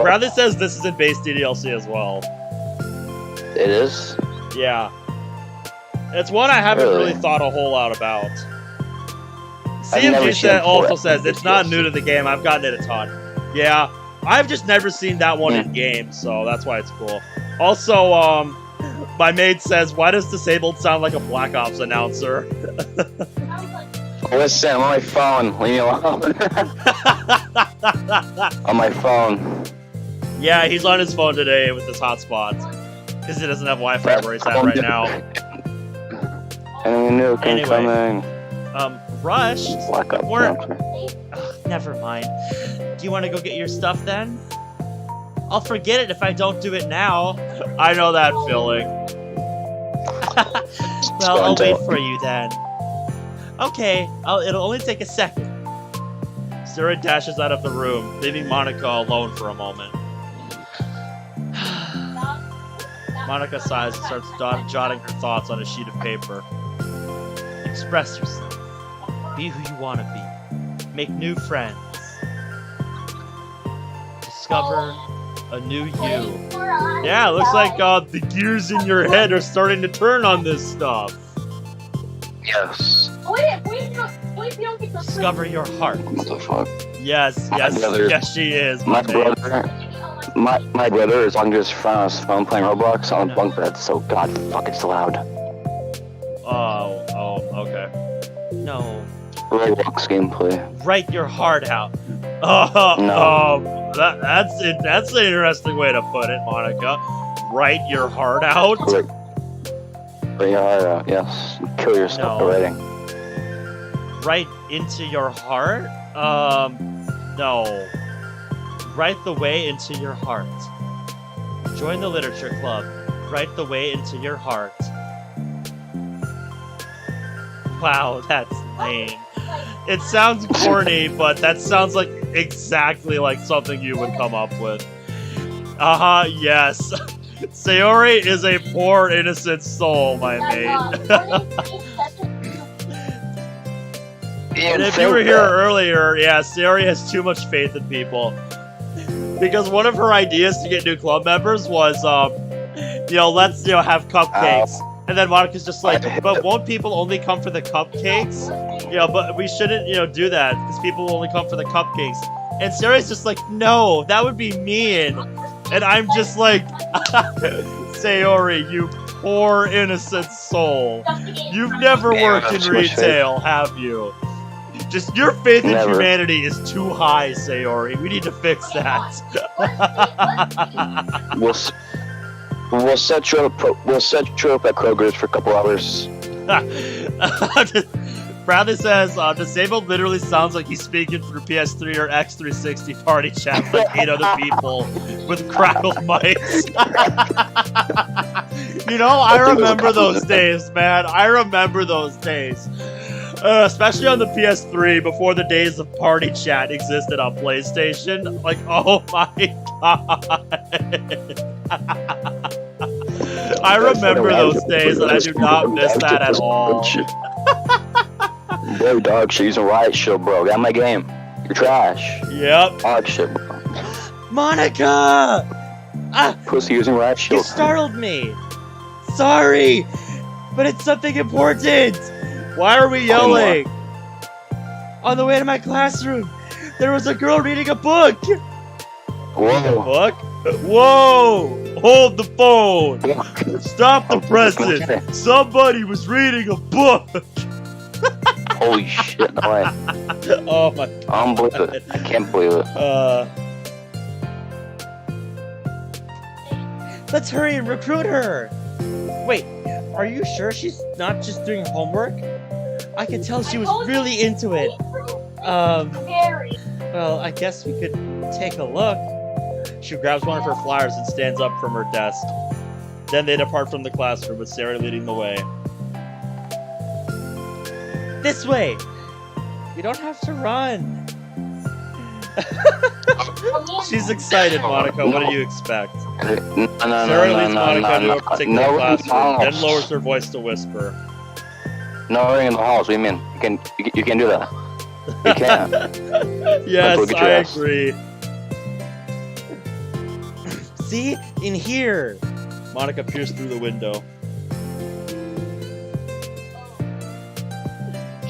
Bradley says this is in base DDLC as well. It is? Yeah. It's one I haven't really thought a whole lot about. CMG also says it's not new to the game. I've gotten it a ton. Yeah, I've just never seen that one in game, so that's why it's cool. Also, my maid says, "Why does Disabled sound like a Black Ops announcer?" Listen, I'm on my phone. Leave me alone. On my phone. Yeah, he's on his phone today with his hotspot. Because he doesn't have Wi-Fi where he's at right now. Enemy nuke incoming. Rushed? Black Ops announcer. Never mind. Do you want to go get your stuff then? I'll forget it if I don't do it now. I know that feeling. Well, I'll wait for you then. Okay, it'll only take a second. Sarah dashes out of the room, leaving Monica alone for a moment. Monica sighs and starts jotting her thoughts on a sheet of paper. Express yourself. Be who you want to be. Make new friends. Discover a new you. Yeah, it looks like the gears in your head are starting to turn on this stuff. Yes. Discover your heart. What the fuck? Yes, she is. My brother is on his phone playing Roblox on bunk bed, so God, fuck, it's loud. Oh, okay. No. Roblox gameplay. Write your heart out. That's an interesting way to put it, Monica. Write your heart out. Write your heart out. Yes. Kill yourself by writing. Write into your heart? No. Write the way into your heart. Join the literature club. right the way into your heart. Wow, that's lame. It sounds corny, but that sounds like exactly like something you would come up with. Yes. Sayori is a poor, innocent soul, my mate. And if you were here earlier, yeah, Sayori has too much faith in people. Because one of her ideas to get new club members was, let's, have cupcakes. And then Monica's just like, but won't people only come for the cupcakes? But we shouldn't, do that, because people will only come for the cupcakes. And Sayori's just like, no, that would be mean. And I'm just like, Sayori, you poor innocent soul. You've never worked in retail, have you? Just your faith in humanity is too high, Sayori. We need to fix that. We'll set you up at Kroger's for a couple hours. Bradley says, disabled literally sounds like he's speaking through PS3 or X360 party chat like 8 other people with crackled mics. I remember those days, man. I remember those days. Especially on the PS3 before the days of party chat existed on PlayStation. Like, oh my god. I remember those days and I do not miss that at all. Bro, dog shit, using riot shield, bro. Got my game. You're trash. Yep. Dog shit, bro. Monica! Pussy using riot shield. You startled me. Sorry, but it's something important. Why are we yelling? On the way to my classroom, there was a girl reading a book. Whoa. A book? Whoa! Hold the phone. Stop the presses. Somebody was reading a book. Holy shit, no way. Oh my god. I don't believe it. I can't believe it. Let's hurry and recruit her. Wait, are you sure she's not just doing homework? I can tell she was really into it. Well, I guess we could take a look. She grabs one of her flyers and stands up from her desk. Then they depart from the classroom with Sarah leading the way. This way! You don't have to run! She's excited, Monica. What do you expect? Sarah leads Monica to a particular classroom, then lowers her voice to whisper. No ring in the halls. What do you mean? You can do that. You can't. Yes, I agree. See? In here! Monica peers through the window.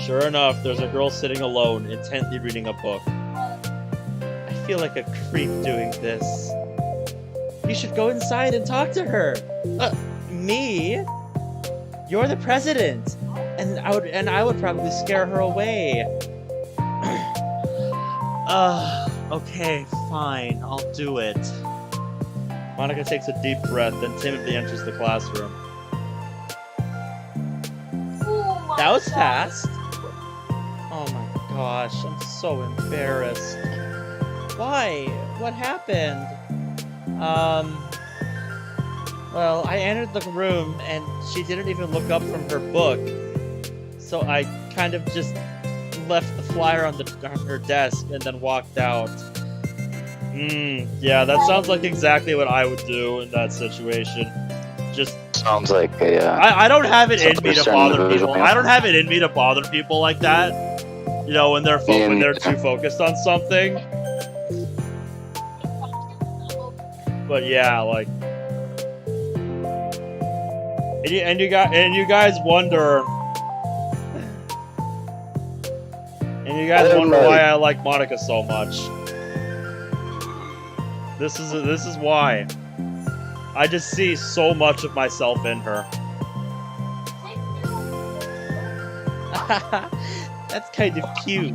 Sure enough, there's a girl sitting alone, intently reading a book. I feel like a creep doing this. You should go inside and talk to her. Me? You're the president, and I would probably scare her away. Okay, fine, I'll do it. Monica takes a deep breath, then timidly enters the classroom. That was fast. Oh my gosh, I'm so embarrassed. Why? What happened? Well, I entered the room and she didn't even look up from her book. So I kind of just left the flyer on her desk and then walked out. Yeah, that sounds like exactly what I would do in that situation. Just sounds like I don't have it in me to bother people. I don't have it in me to bother people like that. When they're too focused on something. But yeah, like, and you guys wonder why I like Monica so much. This is why. I just see so much of myself in her. That's kind of cute.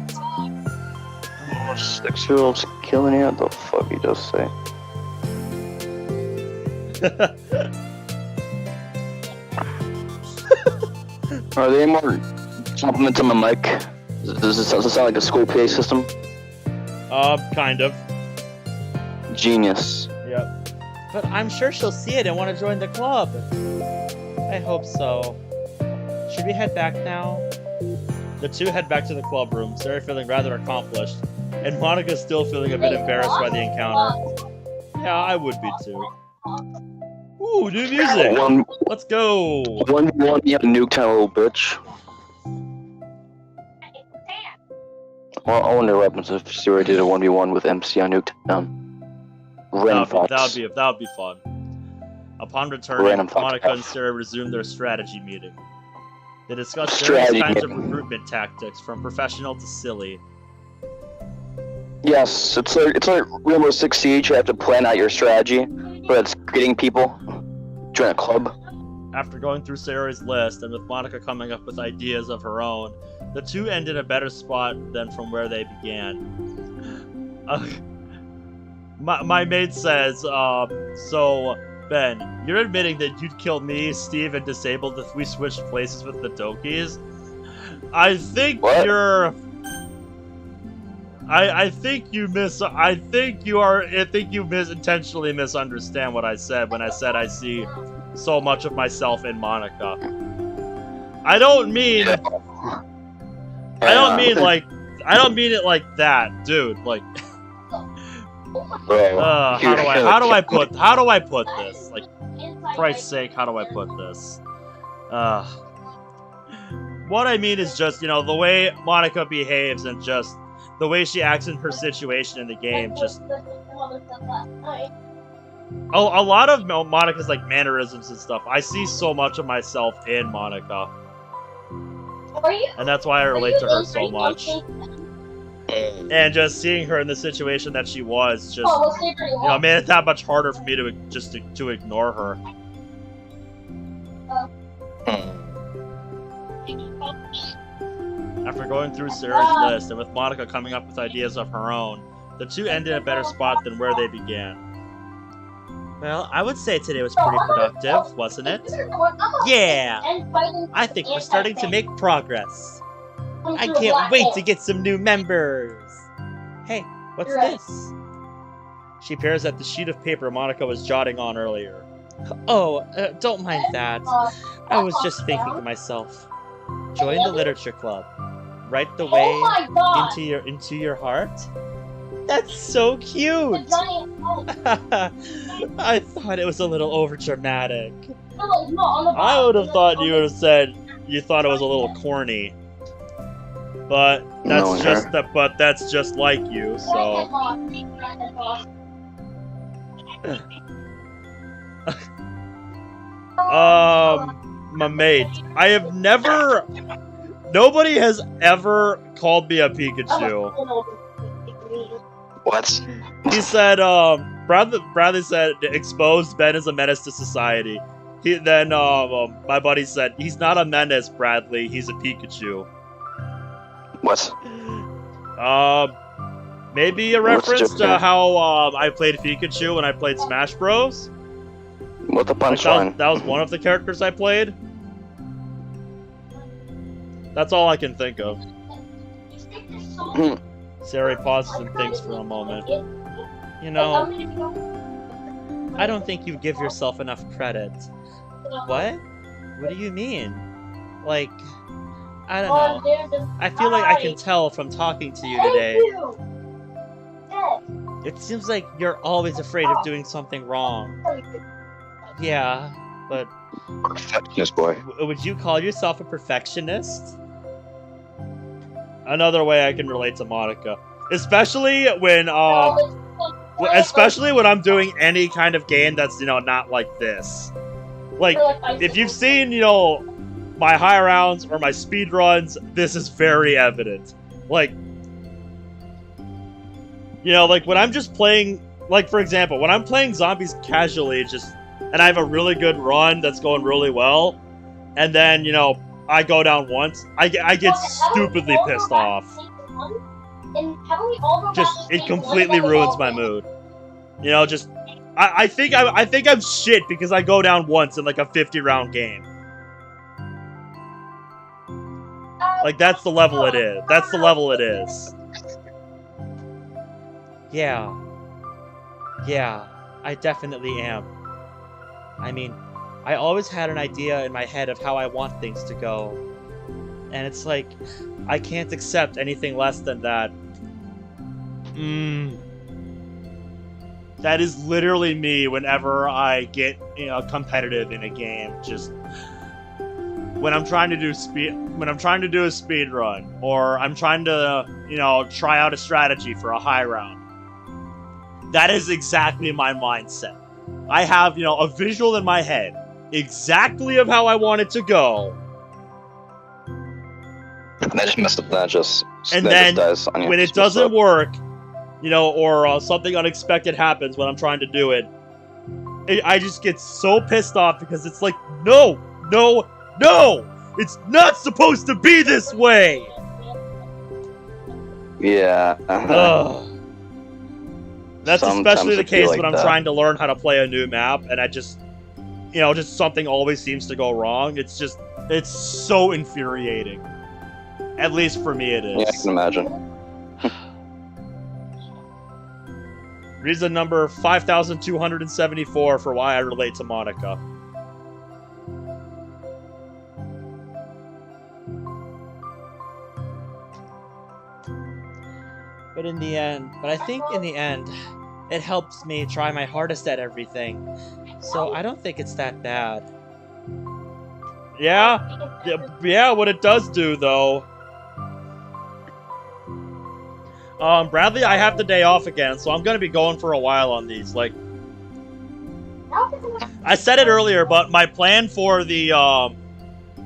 6-year-olds killing you? What the fuck you just say? Are there any more compliments on my mic? Does it sound like a school PA system? Kind of. Genius. Yep. But I'm sure she'll see it and want to join the club. I hope so. Should we head back now? The two head back to the club room, Sarah feeling rather accomplished, and Monica still feeling a bit embarrassed by the encounter. Yeah, I would be too. Ooh, new music! Let's go! 1v1, you Nuketown, little bitch. Well, I wonder what happens if Sarah did a 1v1 with MC on Nuketown. That would be fun. Upon returning, Random Monica Fox and Sarah resumed their strategy meeting. They discussed Strategy various kinds of meeting. recruitment tactics, from professional to silly. Yes, it's like Rainbow Six Siege. You have to plan out your strategy, but it's getting people join a club. After going through Sarah's list, and with Monica coming up with ideas of her own, the two ended in a better spot than from where they began. My mate says, so, Ben, you're admitting that you'd kill me, Steve, and Disabled if we switched places with the Dokis? I think What? you're... I think you intentionally misunderstand what I said when I said I see so much of myself in Monica. I don't mean it like that, dude. Like, Bro, how do I put this? Like, for Christ's sake, how do I put this? What I mean is just, the way Monica behaves and just the way she acts in her situation in the game, just a lot of Monica's like mannerisms and stuff. I see so much of myself in Monica, and that's why I relate to her so much. And just seeing her in the situation that she was, just made it that much harder for me to ignore her. After going through Sarah's list and with Monica coming up with ideas of her own, the two ended in a better spot than where they began. Well, I would say today was pretty productive, wasn't it? Yeah! I think we're starting to make progress. I can't wait to get some new members! Hey, what's this? She peers at the sheet of paper Monica was jotting on earlier. Oh, don't mind that. I was just thinking to myself. Join the literature club. Right the way into your heart. That's so cute. I thought it was a little overdramatic. I would have thought you would have said you thought it was a little corny. But that's just like you. So. My mate, nobody has ever called me a Pikachu. What? He said, Bradley said, exposed Ben is a menace to society. My buddy said, he's not a menace, Bradley, he's a Pikachu. What? Maybe a reference to how, I played Pikachu when I played Smash Bros? What the punchline? That was one of the characters I played. That's all I can think of. Sari pauses and thinks for a moment. I don't think you give yourself enough credit. What? What do you mean? Like, I don't know. I feel like I can tell from talking to you today. It seems like you're always afraid of doing something wrong. Yeah, but... Perfectionist boy. Would you call yourself a perfectionist? Another way I can relate to Monica. Especially when I'm doing any kind of game that's, not like this. Like, if you've seen, my high rounds or my speed runs, this is very evident. Like, like when I'm just playing, like for example, when I'm playing zombies casually, and I have a really good run that's going really well, and then, I go down once, I get stupidly pissed off. It completely ruins my mood. I think I'm shit because I go down once in like a 50-round game. Like, that's the level it is. That's the level it is. Yeah. I definitely am. I mean, I always had an idea in my head of how I want things to go. And it's like, I can't accept anything less than that. That is literally me whenever I get, competitive in a game. Just when I'm trying to do a speed run, or I'm trying to, try out a strategy for a high round. That is exactly my mindset. I have, a visual in my head, exactly of how I want it to go. And I just messed up. That just dies on you. When it doesn't work, or something unexpected happens when I'm trying to do it, I just get so pissed off because it's like, no! It's not supposed to be this way! Yeah. That's Sometimes especially the I feel case like when I'm that. trying to learn how to play a new map, and I just, just something always seems to go wrong. It's so infuriating. At least for me it is. Yeah, I can imagine. Reason number 5,274 for why I relate to Monica. But I think in the end, it helps me try my hardest at everything. So I don't think it's that bad. Yeah, what it does do, though. Bradley, I have the day off again, so I'm gonna be going for a while on these. Like, I said it earlier, but my plan for the,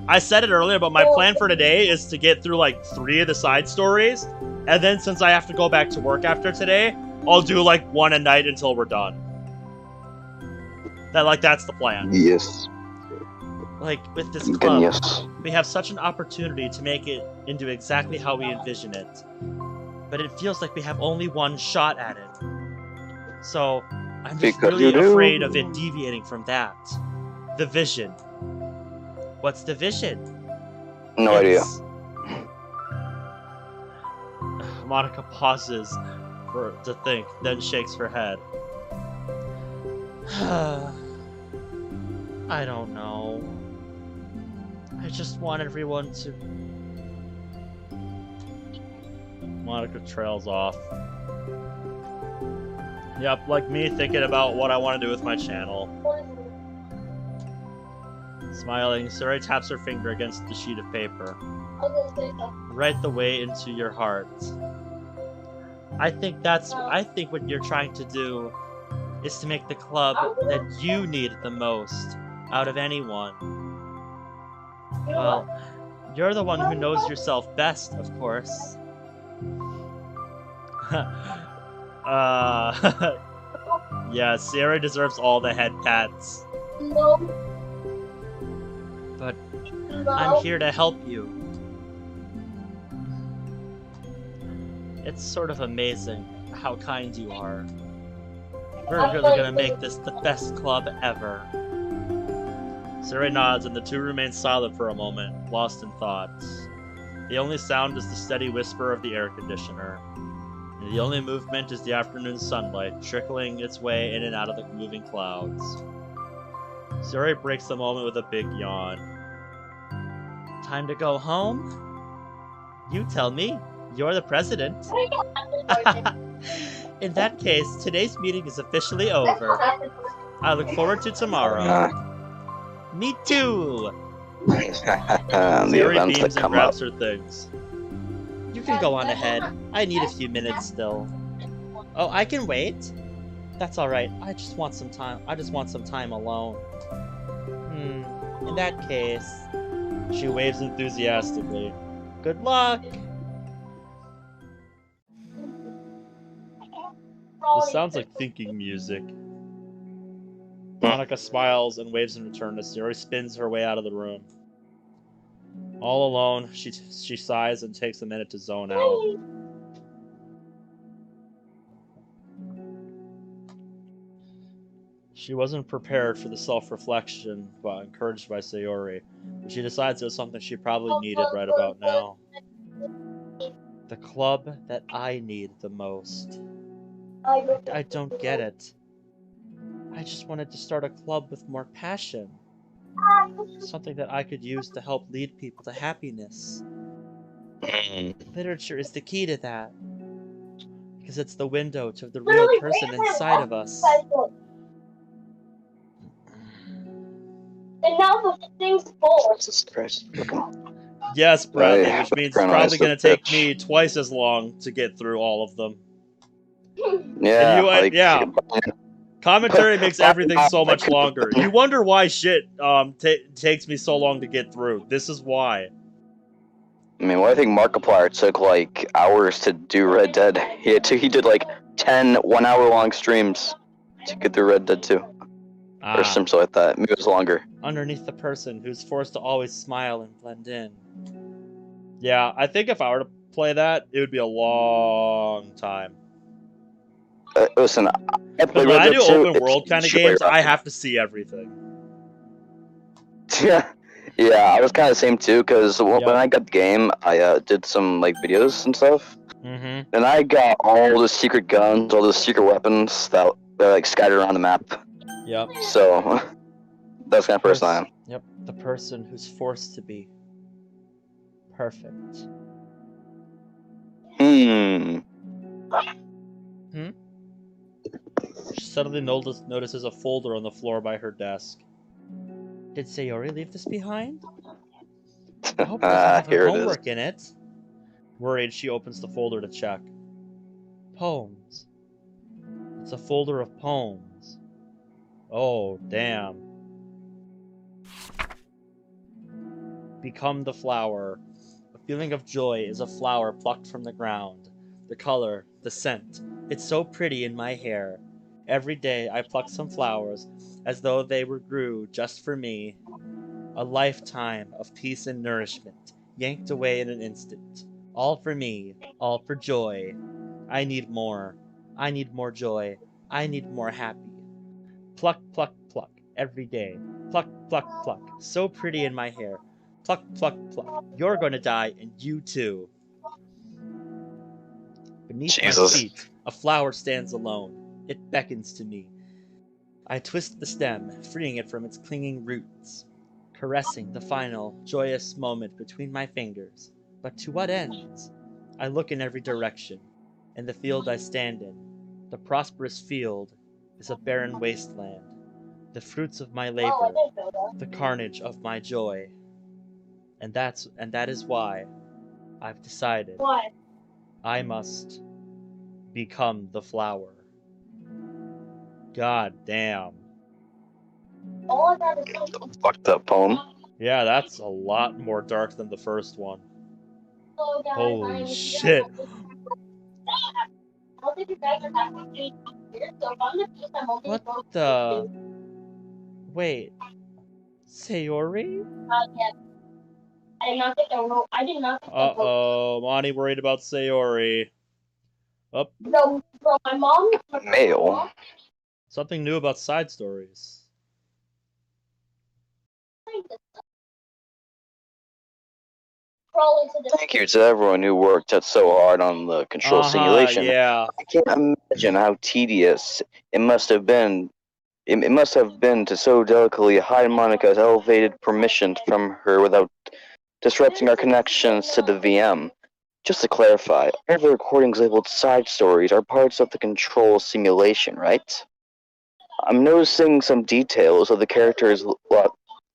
I said it earlier, but my plan for today is to get through, like, 3 of the side stories, and then since I have to go back to work after today, I'll do, like, 1 a night until we're done. That's the plan. Yes. Like, with this club, Yes. we have such an opportunity to make it into exactly how we envision it. But it feels like we have only one shot at it. So, I'm just really afraid of it deviating from that. The vision. What's the vision? No idea. Monica pauses to think, then shakes her head. I don't know. I just want everyone to... Monica trails off. Yep, like me thinking about what I want to do with my channel. Smiling, Suri taps her finger against the sheet of paper. Right the way into your heart. I think what you're trying to do is to make the club that you need the most out of anyone. Well, you're the one who knows yourself best, of course. Yeah, Sierra deserves all the head pats. But I'm here to help you. It's sort of amazing how kind you are. We're really gonna make this the best club ever. Suri nods and the two remain silent for a moment, lost in thoughts. The only sound is the steady whisper of the air conditioner. And the only movement is the afternoon sunlight, trickling its way in and out of the moving clouds. Suri breaks the moment with a big yawn. Time to go home? You tell me. You're the president. In that case, today's meeting is officially over. I look forward to tomorrow. Me too! Suri beams and grabs her things. You can go on ahead. I need a few minutes still. Oh, I can wait? That's alright. I just want some time alone. In that case... She waves enthusiastically. Good luck! This sounds like thinking music. Monica smiles and waves in return as Suri spins her way out of the room. All alone, she sighs and takes a minute to zone out. She wasn't prepared for the self-reflection, but encouraged by Sayori. But she decides it was something she probably needed right about now. The club that I need the most. I don't get it. I just wanted to start a club with more passion. Something that I could use to help lead people to happiness. Literature is the key to that. Because it's the window to the real person inside of us. And now the thing's full. Jesus Christ. Yes, Bradley, Hey, which means it's Colonel, probably I going to take bitch. me twice as long to get through all of them. Yeah, like, yeah. Commentary makes everything so much longer. You wonder why shit takes me so long to get through. This is why. I mean, I think Markiplier took like hours to do Red Dead. He did like 10 1-hour-long streams to get through Red Dead 2. Or something like that. Maybe it was longer. Underneath the person who's forced to always smile and blend in. Yeah, I think if I were to play that, it would be a long time. Listen, Because when I do open world kind of games, I have to see everything. Yeah, I was kind of the same too. Because when I got the game, I did some like videos and stuff, and I got all the secret guns, all the secret weapons that are like scattered around the map. Yep. So that's the kind of person I am. Yep, the person who's forced to be perfect. She suddenly notices a folder on the floor by her desk. Did Sayori leave this behind? I hope it doesn't have her homework in it. Worried, she opens the folder to check. Poems. It's a folder of poems. Oh, damn. Become the flower. A feeling of joy is a flower plucked from the ground. The color, the scent. It's so pretty in my hair. Every day I pluck some flowers as though they grew just for me. A lifetime of peace and nourishment, yanked away in an instant. All for me, all for joy. I need more. I need more joy. I need more happy. Pluck, pluck, pluck, every day. Pluck, pluck, pluck, so pretty in my hair. Pluck, pluck, pluck. You're gonna die, and you too. Beneath my feet, a flower stands alone. It beckons to me. I twist the stem, freeing it from its clinging roots, caressing the final, joyous moment between my fingers. But to what ends? I look in every direction, and the field I stand in, the prosperous field, is a barren wasteland. The fruits of my labor, the carnage of my joy. And that is why I've decided I must become the flower. God damn. Fucked up poem. Yeah, that's a lot more dark than the first one. Holy shit. What the? Wait. Sayori? I did not. Uh-oh, Monty worried about Sayori. Up. Bro, my mom. Male. Something new about side stories. Thank you to everyone who worked so hard on the control simulation. Yeah. I can't imagine how tedious it must have been. It must have been to so delicately hide Monica's elevated permissions from her without disrupting our connections to the VM. Just to clarify, all the recordings labeled side stories are parts of the control simulation, right? I'm noticing some details of the characters'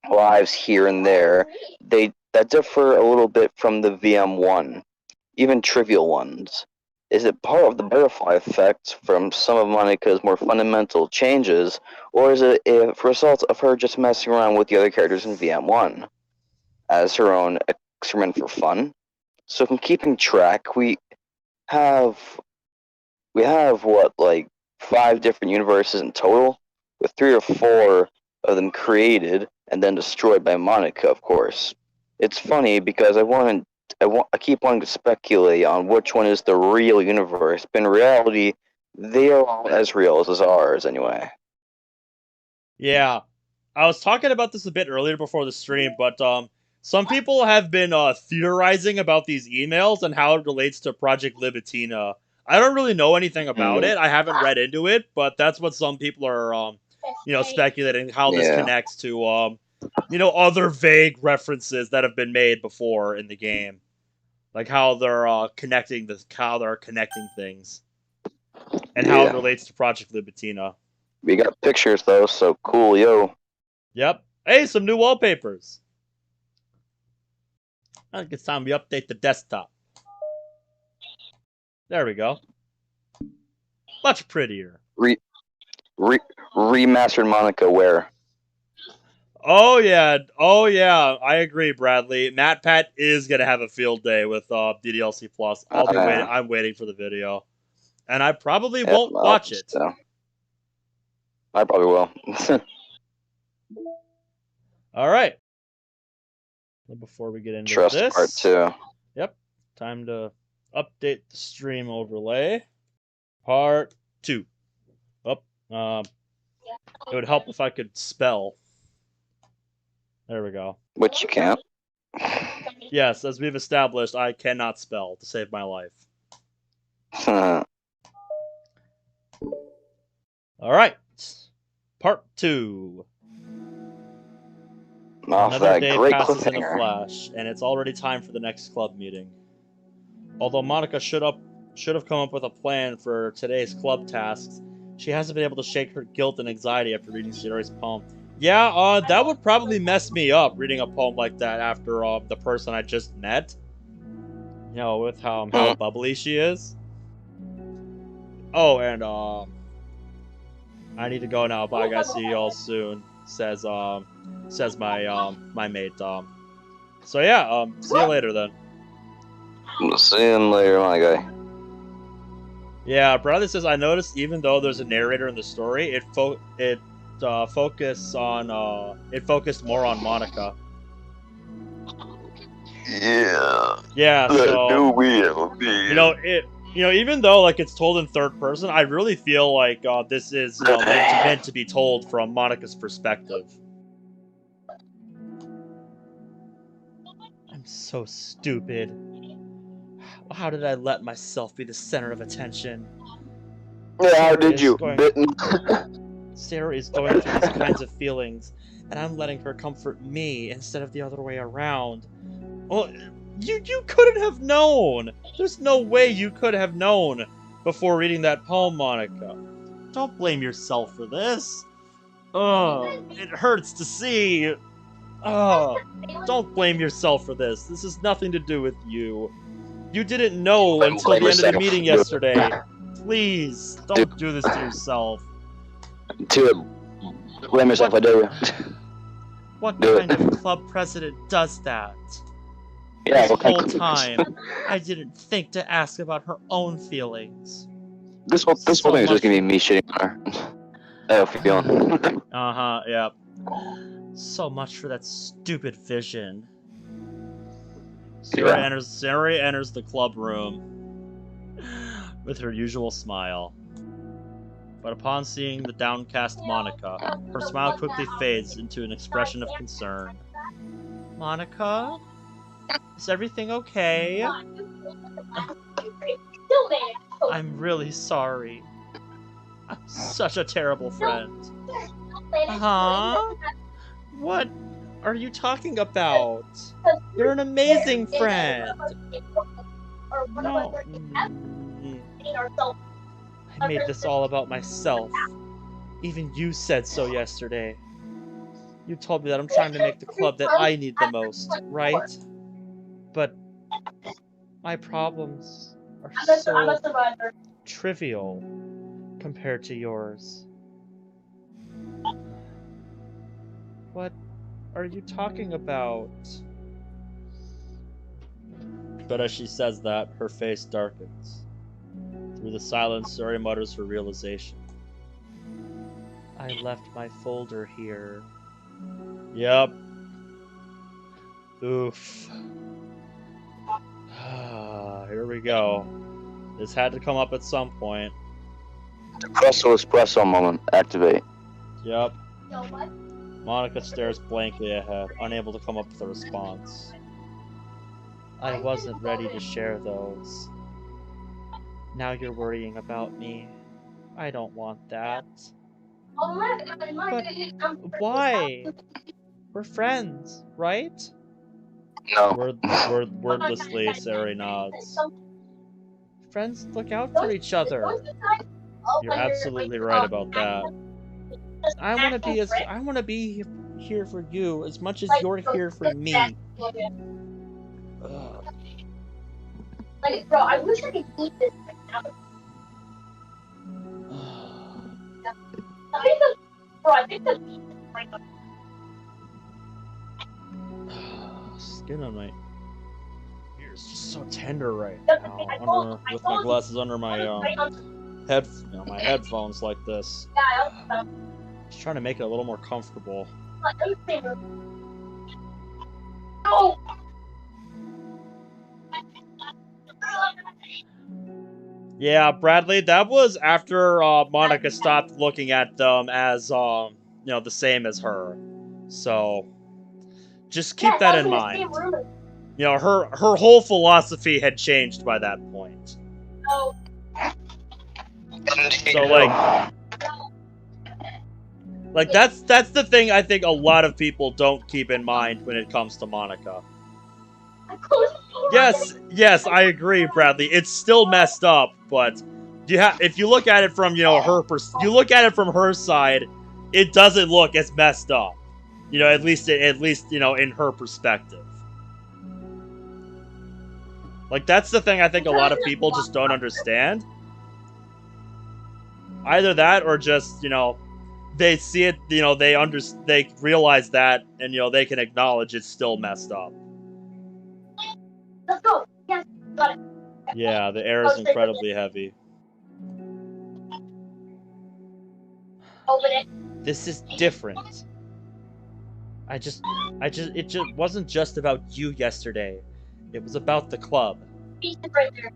lives here and there. That differ a little bit from the VM1, even trivial ones. Is it part of the butterfly effect from some of Monica's more fundamental changes, or is it a result of her just messing around with the other characters in VM1 as her own experiment for fun? So from keeping track, we have what, like 5 different universes in total, with 3 or 4 of them created and then destroyed by Monica, of course. It's funny because I keep wanting to speculate on which one is the real universe, but in reality, they are all as real as ours, anyway. Yeah. I was talking about this a bit earlier before the stream, but some people have been theorizing about these emails and how it relates to Project Libitina. I don't really know anything about it. I haven't read into it, but that's what some people are speculating how this Yeah. connects to other vague references that have been made before in the game, like how they're connecting things, and how it Yeah. relates to Project Libitina. We got pictures though, so cool, yo. Yep. Hey, some new wallpapers. I think it's time we update the desktop. There we go. Much prettier. Remastered Monica where? Oh yeah, I agree, Bradley. MatPat is gonna have a field day with DDLC Plus. I'm waiting for the video, and I probably won't watch it. So. I probably will. All right. Before we get into Trust this, Part 2. Yep, time to update the stream overlay. Part 2. It would help if I could spell. There we go. Which you can't. Yes, as we've established, I cannot spell to save my life. All right. Part 2. Another day passes in a flash, and it's already time for the next club meeting. Although Monica should have come up with a plan for today's club tasks, she hasn't been able to shake her guilt and anxiety after reading Shiori's poem. Yeah, that would probably mess me up, reading a poem like that after the person I just met. With how bubbly she is. Oh, and I need to go now, but I gotta see y'all soon. Says my mate. So yeah, see you later then. See you later, my guy. Yeah, Bradley says, I noticed even though there's a narrator in the story, it focused more on Monica. Yeah. Yeah, so even though it's told in third person, I really feel like this is meant to be told from Monica's perspective. I'm so stupid. How did I let myself be the center of attention? Yeah, how did you? Sarah is going through these kinds of feelings, and I'm letting her comfort me instead of the other way around. Well, you couldn't have known. There's no way you could have known before reading that poem, Monica. Don't blame yourself for this. It hurts to see. Don't blame yourself for this. This has nothing to do with you. You didn't know until the end of the meeting yesterday. Please, don't do this to yourself. Blame yourself, I dare you. What kind of club president does that? Yeah, this whole time, I didn't think to ask about her own feelings. This whole thing is just gonna be me shitting on her. I have a feeling. Yep. So much for that stupid vision. Sarah enters the club room with her usual smile. But upon seeing the downcast Monica, her smile quickly fades into an expression of concern. Monica? Is everything okay? I'm really sorry. I'm such a terrible friend. Huh? What are you talking about? You're an amazing friend. No. I made this all about myself. Even you said so yesterday. You told me that I'm trying to make the club that I need the most, right? But my problems are so trivial compared to yours. What are you talking about? But as she says that, her face darkens. Through the silence, Suri mutters her realization. I left my folder here. Yep. Oof. Here we go. This had to come up at some point. Espresso moment. Activate. Yep. Monica stares blankly ahead, unable to come up with a response. I wasn't ready to share those. Now you're worrying about me. I don't want that. But why? We're friends, right? No. Wordlessly, Sari nods. Friends look out for each other. You're absolutely right about that. I want to be here for you as much as you're here for me. Ugh. Like, bro, I wish I could eat this right now. I think the meat is right now. Skin on my ears just so tender right now. With my glasses under my my headphones like this. Just trying to make it a little more comfortable. No! Yeah, Bradley, that was after Monica stopped looking at them as the same as her. So just keep that in mind. You know, her whole philosophy had changed by that point. Oh. So like that's the thing I think a lot of people don't keep in mind when it comes to Monica. Yes, I agree, Bradley. It's still messed up, but if you look at it from from her side, it doesn't look as messed up. You know, at least in her perspective. Like that's the thing I think a lot of people just don't understand. Either that or just, they see it, they realize that and they can acknowledge it's still messed up. Let's go. Yes, got it. Yeah, the air is incredibly heavy. Open it. This is different. It just wasn't just about you yesterday. It was about the club. Piece is right there.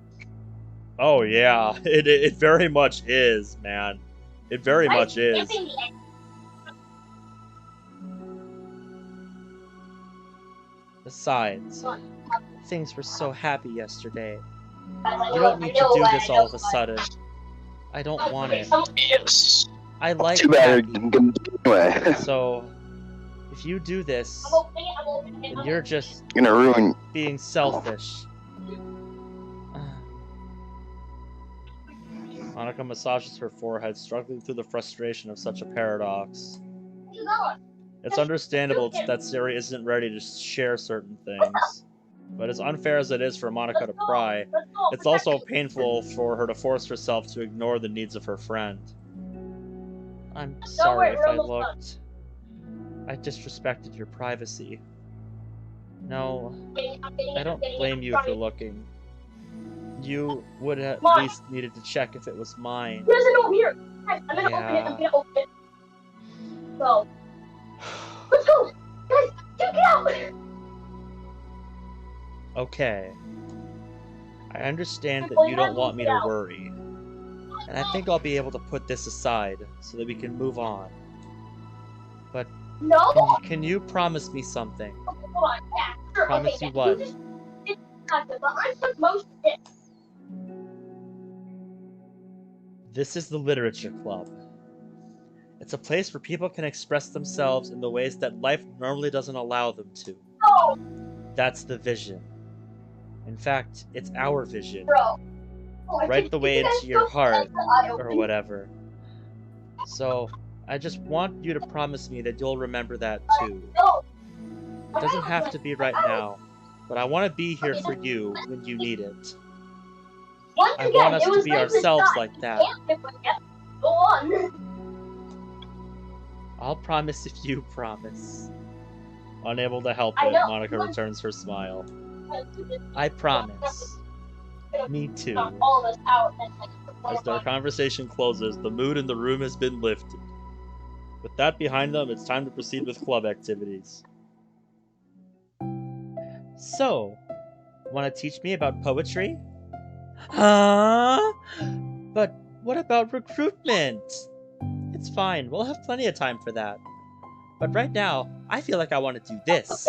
Oh yeah, it very much is, man. It very much is. Besides, things were so happy yesterday. You don't need to do this all of a sudden. I don't want it. Yes. I like Too bad. happy. Anyway, So, if you do this, I'm opening it. then you're just gonna ruin. being selfish. Monica massages her forehead, struggling through the frustration of such a paradox. It's understandable that Sari isn't ready to share certain things. But as unfair as it is for Monica to pry, it's also painful for her to force herself to ignore the needs of her friend. I'm sorry if I looked. I disrespected your privacy. No, I don't blame you for looking. You would at least needed to check if it was mine. There's an over here. Guys, I'm gonna open it. Go. Let's go. Guys, get out. Okay. I understand that you don't want me to worry. And I think I'll be able to put this aside so that we can move on. But No. can you promise me something? Hold on. Yeah, sure. Promise okay, you what? You just but I took most of it. This is the Literature Club. It's a place where people can express themselves in the ways that life normally doesn't allow them to. No, That's the vision. In fact, it's our vision. bro. Right the way into your heart, or what? whatever. So, I just want you to promise me that you'll remember that too. No. It doesn't have to be right now, but I want to be here for you when you need it. Once I again, want us it to was be like ourselves this like that. Go on. I'll promise if you promise. Unable to help I it, know. Monica returns her smile. I promise. Me too. All of us out and like, As their conversation closes, the mood in the room has been lifted. With that behind them, it's time to proceed with club activities. So, want to teach me about poetry? Huh? But what about recruitment? It's fine, we'll have plenty of time for that. But right now, I feel like I want to do this.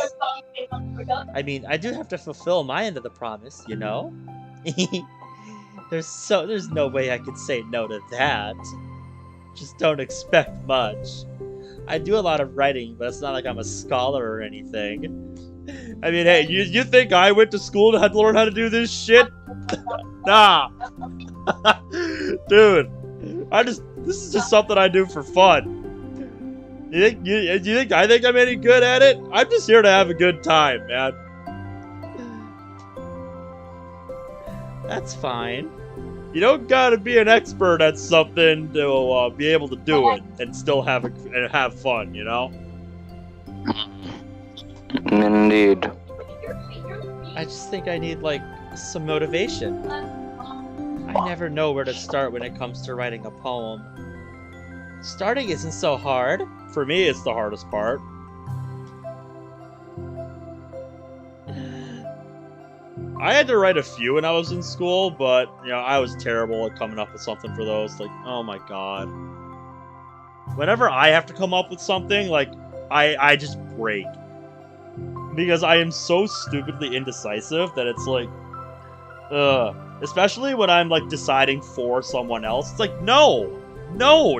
I mean, I do have to fulfill my end of the promise, you know? There's no way I could say no to that. Just don't expect much. I do a lot of writing, but it's not like I'm a scholar or anything. I mean, hey, you think I went to school to learn how to do this shit? Nah. Dude, this is just something I do for fun. You think I think I'm any good at it? I'm just here to have a good time, man. That's fine. You don't gotta be an expert at something to be able to do it and still have fun, you know? Indeed. I just think I need, like, some motivation. I never know where to start when it comes to writing a poem. Starting isn't so hard. For me, it's the hardest part. I had to write a few when I was in school, but, you know, I was terrible at coming up with something for those. Like, oh my god. Whenever I have to come up with something, like, I just break. Because I am so stupidly indecisive that it's like, especially when I'm, like, deciding for someone else. It's like, no,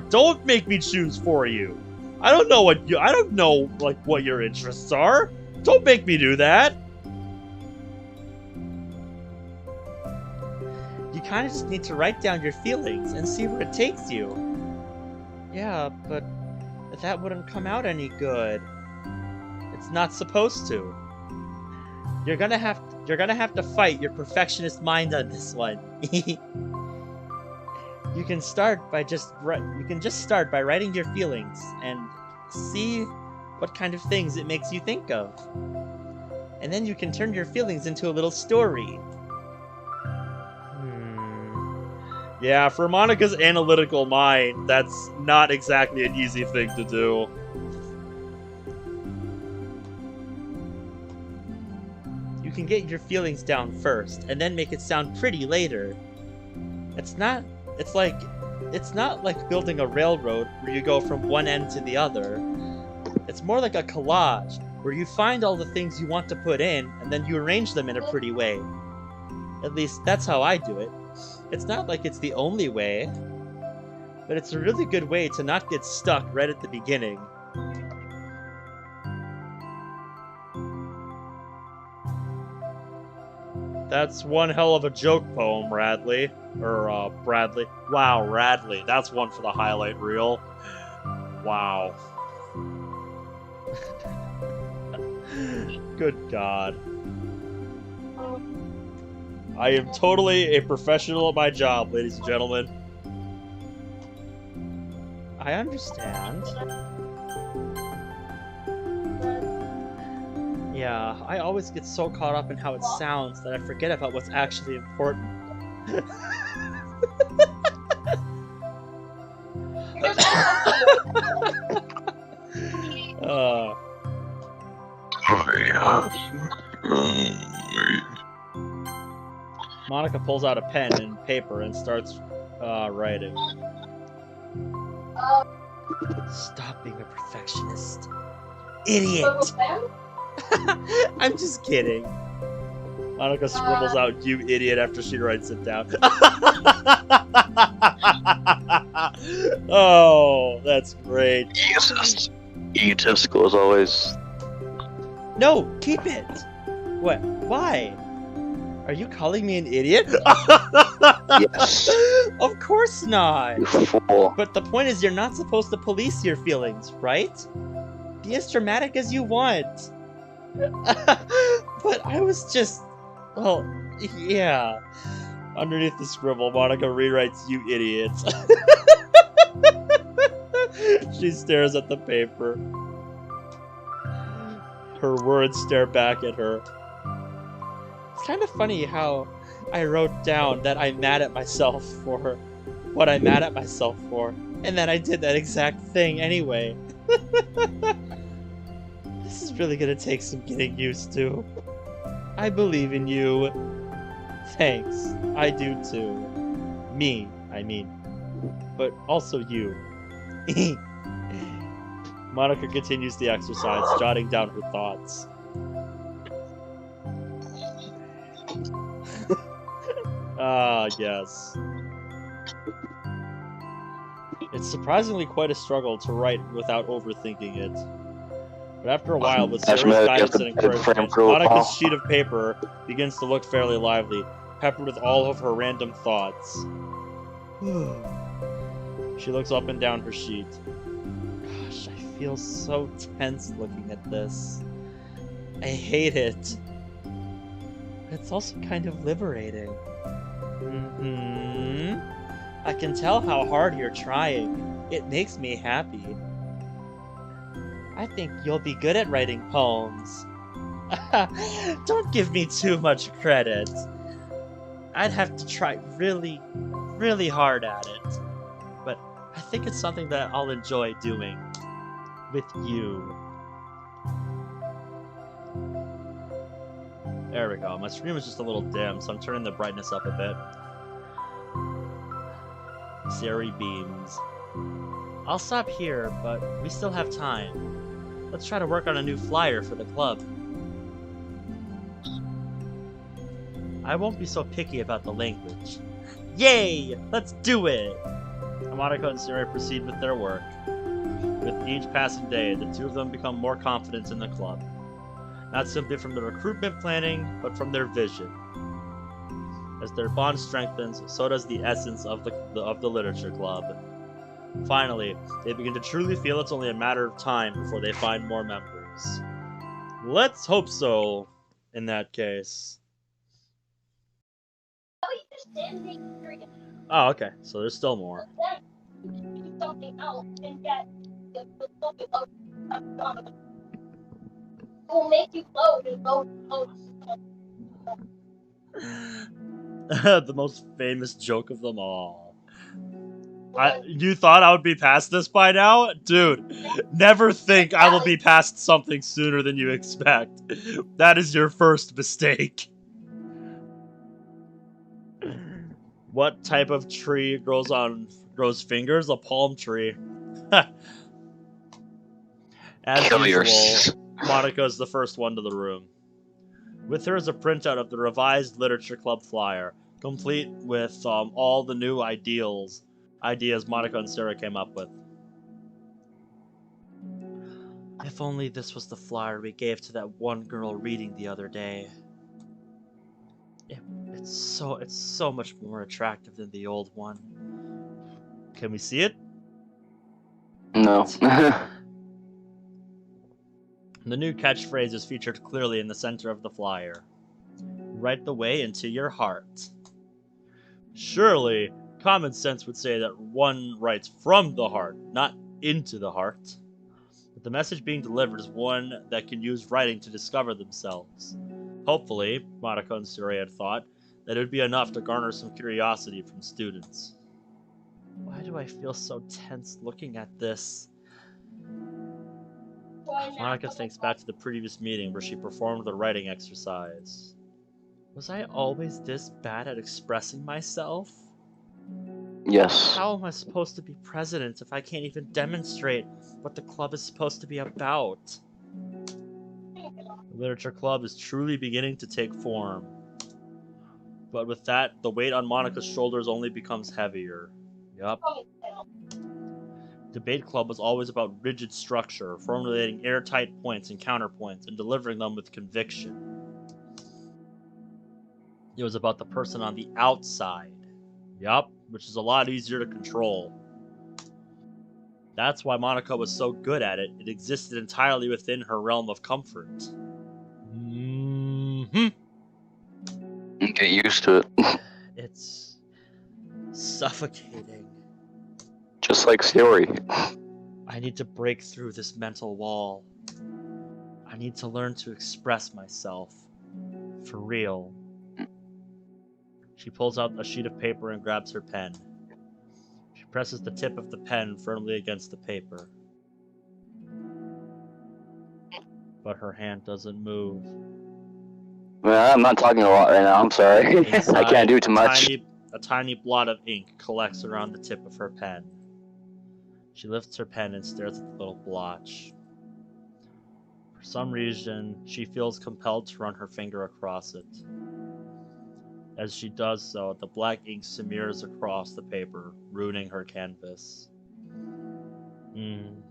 don't make me choose for you. I don't know, like, what your interests are. Don't make me do that. You kind of just need to write down your feelings and see where it takes you. Yeah, but that wouldn't come out any good. It's not supposed to. You're gonna have to fight your perfectionist mind on this one. You can just start by writing your feelings and see what kind of things it makes you think of. And then you can turn your feelings into a little story. Yeah, for Monica's analytical mind, that's not exactly an easy thing to do. You can get your feelings down first, and then make it sound pretty later. It's not like building a railroad where you go from one end to the other. It's more like a collage, where you find all the things you want to put in, and then you arrange them in a pretty way. At least, that's how I do it. It's not like it's the only way, but it's a really good way to not get stuck right at the beginning. That's one hell of a joke poem, Radley. Or, Bradley. Wow, Radley. That's one for the highlight reel. Wow. Good God. I am totally a professional at my job, ladies and gentlemen. I understand. Yeah, I always get so caught up in how it sounds that I forget about what's actually important. Monica pulls out a pen and paper and starts writing. Stop being a perfectionist. Idiot! I'm just kidding. Monica scribbles out, "You idiot," after she writes it down. Oh, that's great. Jesus. Egotistical as always. No, keep it! What? Why? Are you calling me an idiot? Yes. Of course not! You fool. But the point is, you're not supposed to police your feelings, right? Be as dramatic as you want. But I was just... Well, yeah. Underneath the scribble, Monica rewrites, "You idiot." She stares at the paper. Her words stare back at her. It's kind of funny how I wrote down that I'm mad at myself for what I'm mad at myself for, and then I did that exact thing anyway. This is really gonna take some getting used to. I believe in you. Thanks. I do too. Me, I mean. But also you. Monica continues the exercise, jotting down her thoughts. Ah, yes. It's surprisingly quite a struggle to write without overthinking it. But after a while, with That's Sarah's really guidance just and a frame encouragement, for a while. Monica's sheet of paper begins to look fairly lively, peppered with all of her random thoughts. She looks up and down her sheet. Gosh, I feel so tense looking at this. I hate it. But it's also kind of liberating. I can tell how hard you're trying. It makes me happy. I think you'll be good at writing poems. Don't give me too much credit. I'd have to try really, really hard at it. But I think it's something that I'll enjoy doing. With you. There we go. My screen was just a little dim, so I'm turning the brightness up a bit. Sari beams. I'll stop here, but we still have time. Let's try to work on a new flyer for the club. I won't be so picky about the language. Yay! Let's do it! Monica and Sari proceed with their work. With each passing day, the two of them become more confident in the club. Not simply from the recruitment planning, but from their vision. As their bond strengthens, so does the essence of the literature club. Finally, they begin to truly feel it's only a matter of time before they find more members. Let's hope so, in that case. Oh, okay, so there's still more. Something else and get something else. It will make you load and load and load. The most famous joke of them all. You thought I would be past this by now? Dude, never think I will be past something sooner than you expect. That is your first mistake. What type of tree grows fingers? A palm tree. As Kill usual, Monica is the first one to the room. With her is a printout of the revised Literature Club flyer, complete with all the new ideas Monica and Sarah came up with. If only this was the flyer we gave to that one girl reading the other day. It's so much more attractive than the old one. Can we see it? No. The new catchphrase is featured clearly in the center of the flyer. Write the way into your heart. Surely, common sense would say that one writes from the heart, not into the heart. But the message being delivered is one that can use writing to discover themselves. Hopefully, Monica and Suri had thought, that it would be enough to garner some curiosity from students. Why do I feel so tense looking at this? Monica thinks back to the previous meeting where she performed the writing exercise. Was I always this bad at expressing myself? Yes. How am I supposed to be president if I can't even demonstrate what the club is supposed to be about? The Literature Club is truly beginning to take form. But with that, the weight on Monica's shoulders only becomes heavier. Yup. Debate Club was always about rigid structure, formulating airtight points and counterpoints, and delivering them with conviction. It was about the person on the outside. Yup, which is a lot easier to control. That's why Monica was so good at it. It existed entirely within her realm of comfort. Get used to it. It's suffocating. Just like Siri. I need to break through this mental wall. I need to learn to express myself. For real. She pulls out a sheet of paper and grabs her pen. She presses the tip of the pen firmly against the paper. But her hand doesn't move. Well, I'm not talking a lot right now, I'm sorry. I can't do too much. A tiny blot of ink collects around the tip of her pen. She lifts her pen and stares at the little blotch. For some reason, she feels compelled to run her finger across it. As she does so, the black ink smears across the paper, ruining her canvas. Mm.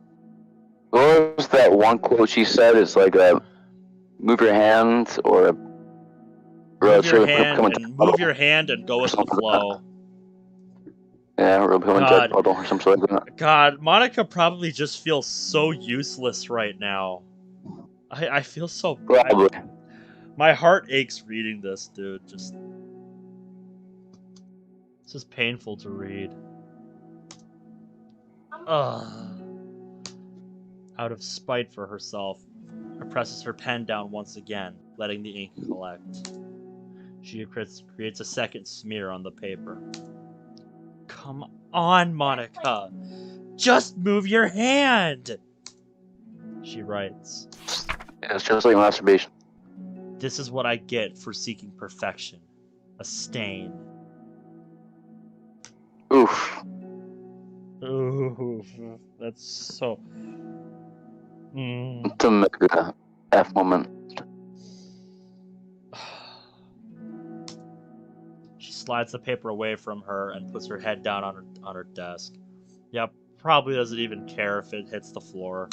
What was that one quote she said? It's like move your hand or Move your hand and go with the flow. Yeah, or become a jet puddle or some sort of that. God, Monica probably just feels so useless right now. I feel so... Probably. My heart aches reading this, dude. It's just painful to read. Ugh. Out of spite for herself, her presses her pen down once again, letting the ink collect. She creates a second smear on the paper. Come on, Monica! Just move your hand! She writes. It's just like masturbation. This is what I get for seeking perfection. A stain. Oof. Ooh, that's so... It's a mega F moment. She slides the paper away from her and puts her head down on her desk. Yep, probably doesn't even care if it hits the floor.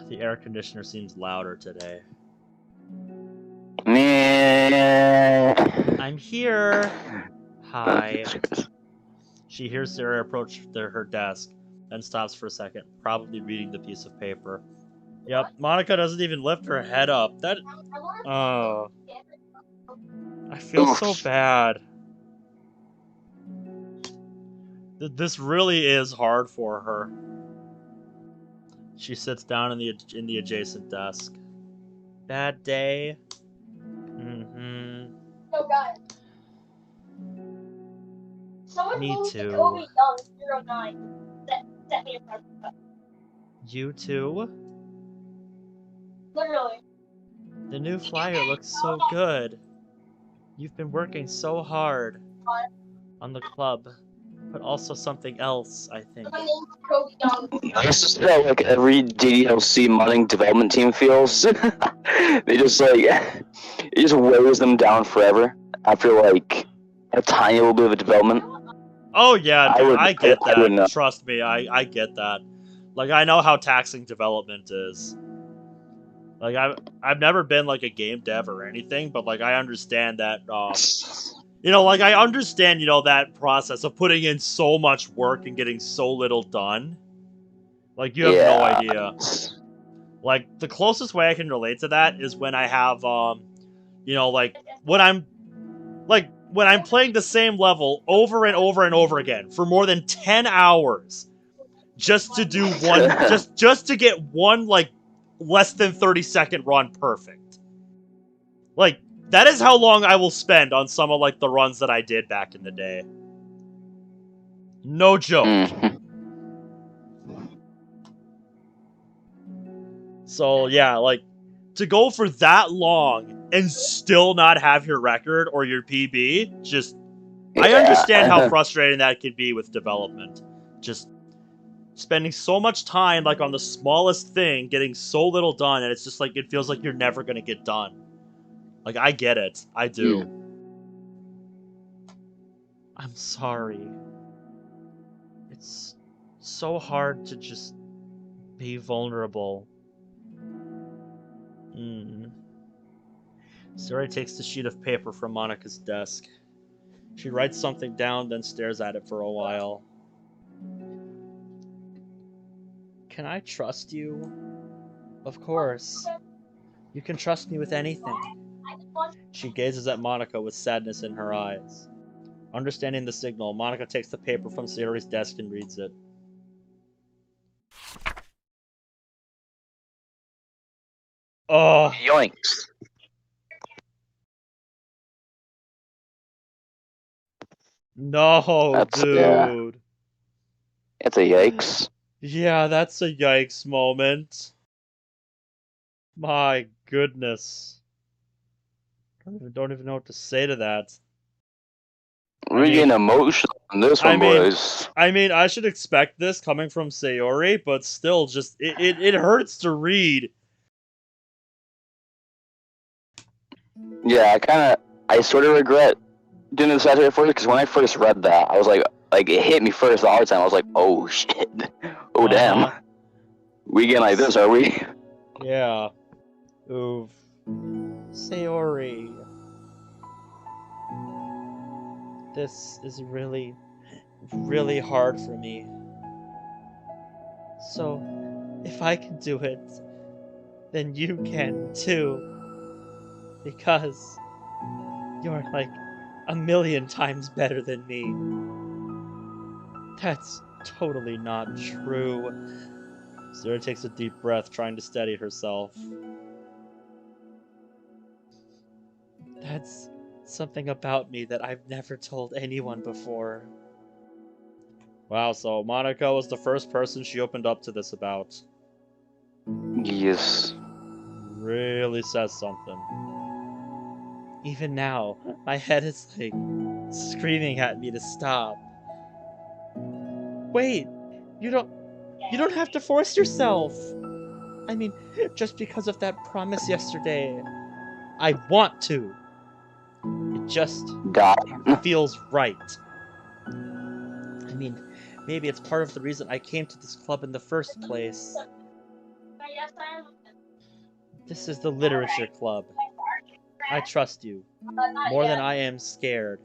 The air conditioner seems louder today. I'm here. Hi. She hears Sarah approach her desk, then stops for a second, probably reading the piece of paper. Yep, Monica doesn't even lift her head up. That... Oh. I feel so bad. This really is hard for her. She sits down in the adjacent desk. Bad day? Mm-hmm. Oh, God. Someone Me told too. Kobe Young 09. Set me a present. You too? Literally. The new flyer looks so good. You've been working so hard on the club, but also something else, I think. My name's Kobe Young. This is how like every DDLC modding development team feels. They just like it just wears them down forever after like a tiny little bit of a development. Oh yeah, dude, I get I would that. know. Trust me, I get that. Like, I know how taxing development is. Like, I've never been like a game dev or anything, but like I understand that. You know, like I understand, you know, that process of putting in so much work and getting so little done. Like, you have no idea. Like, the closest way I can relate to that is when I have, you know, like when I'm playing the same level over and over and over again for more than 10 hours just to do one, just to get one, like, less than 30-second run perfect. Like, that is how long I will spend on some of, like, the runs that I did back in the day. No joke. So, yeah, like, to go for that long and still not have your record or your PB, just... I understand how frustrating that can be with development. Just spending so much time, like, on the smallest thing, getting so little done, and it's just like, it feels like you're never gonna get done. Like, I get it. I do. I'm sorry. It's so hard to just be vulnerable. Sarah takes the sheet of paper from Monica's desk. She writes something down, then stares at it for a while. Can I trust you? Of course. You can trust me with anything. She gazes at Monica with sadness in her eyes. Understanding the signal, Monica takes the paper from Sayori's desk and reads it. Oh. Yoinks. No, dude. It's a yikes. Yeah, that's a yikes moment. My goodness. Don't even know what to say to that. We're getting emotional on this one, boys. I mean, I should expect this coming from Sayori, but still, just it hurts to read. Yeah, I sort of regret didn't it saturate for you? Because when I first read that, I was like it hit me first the hard time. I was like, oh shit, oh damn, we getting like this, are we? Yeah. Oof. Sayori. This is really, really hard for me. So, if I can do it, then you can too. Because you're like a million times better than me. That's totally not true. Sarah takes a deep breath, trying to steady herself. That's something about me that I've never told anyone before. Wow, so Monica was the first person she opened up to this about. Yes. Really says something. Even now, my head is like screaming at me to stop. Wait, you don't have to force yourself. I mean, just because of that promise yesterday, I want to. It just God. feels right. I mean, maybe it's part of the reason I came to this club in the first place. This is the literature club. I trust you, more than I am scared.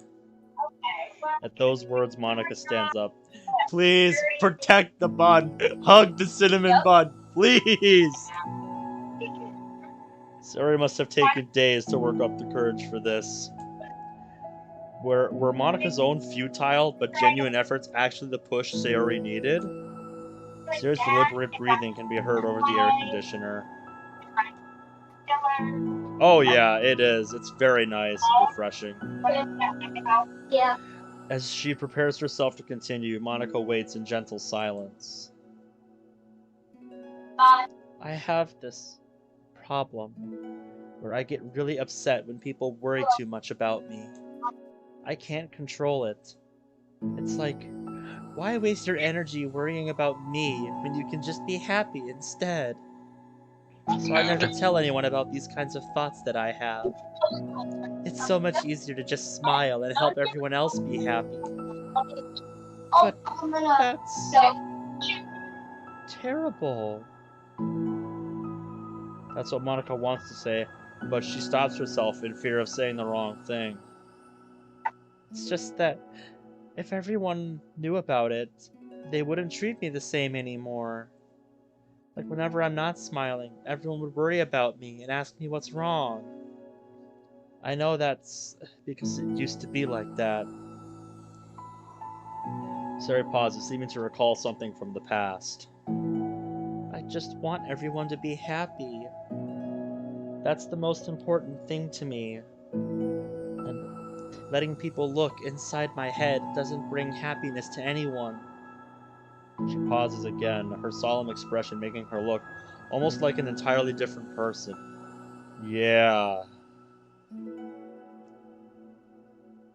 At those words, Monica stands up. Please, protect the bun. Hug the cinnamon bun, please. Sayori must have taken days to work up the courage for this. Were Monica's own futile but genuine efforts actually the push Sayori needed? Sayori's deliberate breathing can be heard over the air conditioner. Oh yeah, it is. It's very nice and refreshing. Yeah. As she prepares herself to continue, Monica waits in gentle silence. I have this problem where I get really upset when people worry too much about me. I can't control it. It's like, why waste your energy worrying about me when you can just be happy instead? So I never tell anyone about these kinds of thoughts that I have. It's so much easier to just smile and help everyone else be happy. But that's terrible. That's what Monica wants to say, but she stops herself in fear of saying the wrong thing. It's just that if everyone knew about it, they wouldn't treat me the same anymore. Like whenever I'm not smiling, everyone would worry about me and ask me what's wrong. I know that's because it used to be like that. Sari pauses, seeming to recall something from the past. I just want everyone to be happy. That's the most important thing to me. And letting people look inside my head doesn't bring happiness to anyone. She pauses again, her solemn expression making her look almost like an entirely different person. Yeah.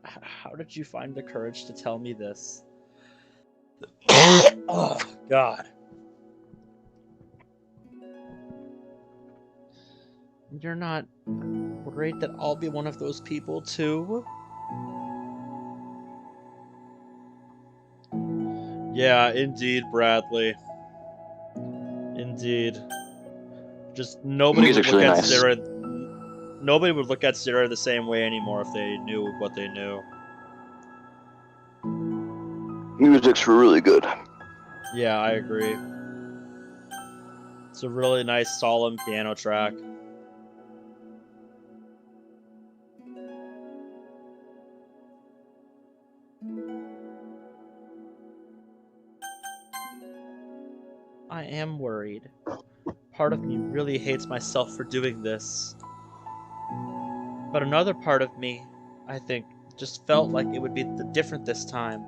How did you find the courage to tell me this? Oh, God. You're not worried that I'll be one of those people too? Yeah, indeed, Bradley. Indeed. Just nobody would look at Sarah. Nobody would look at Sarah the same way anymore if they knew what they knew. Music's really good. Yeah, I agree. It's a really nice, solemn piano track. I am worried. Part of me really hates myself for doing this. But another part of me, I think, just felt like it would be different this time.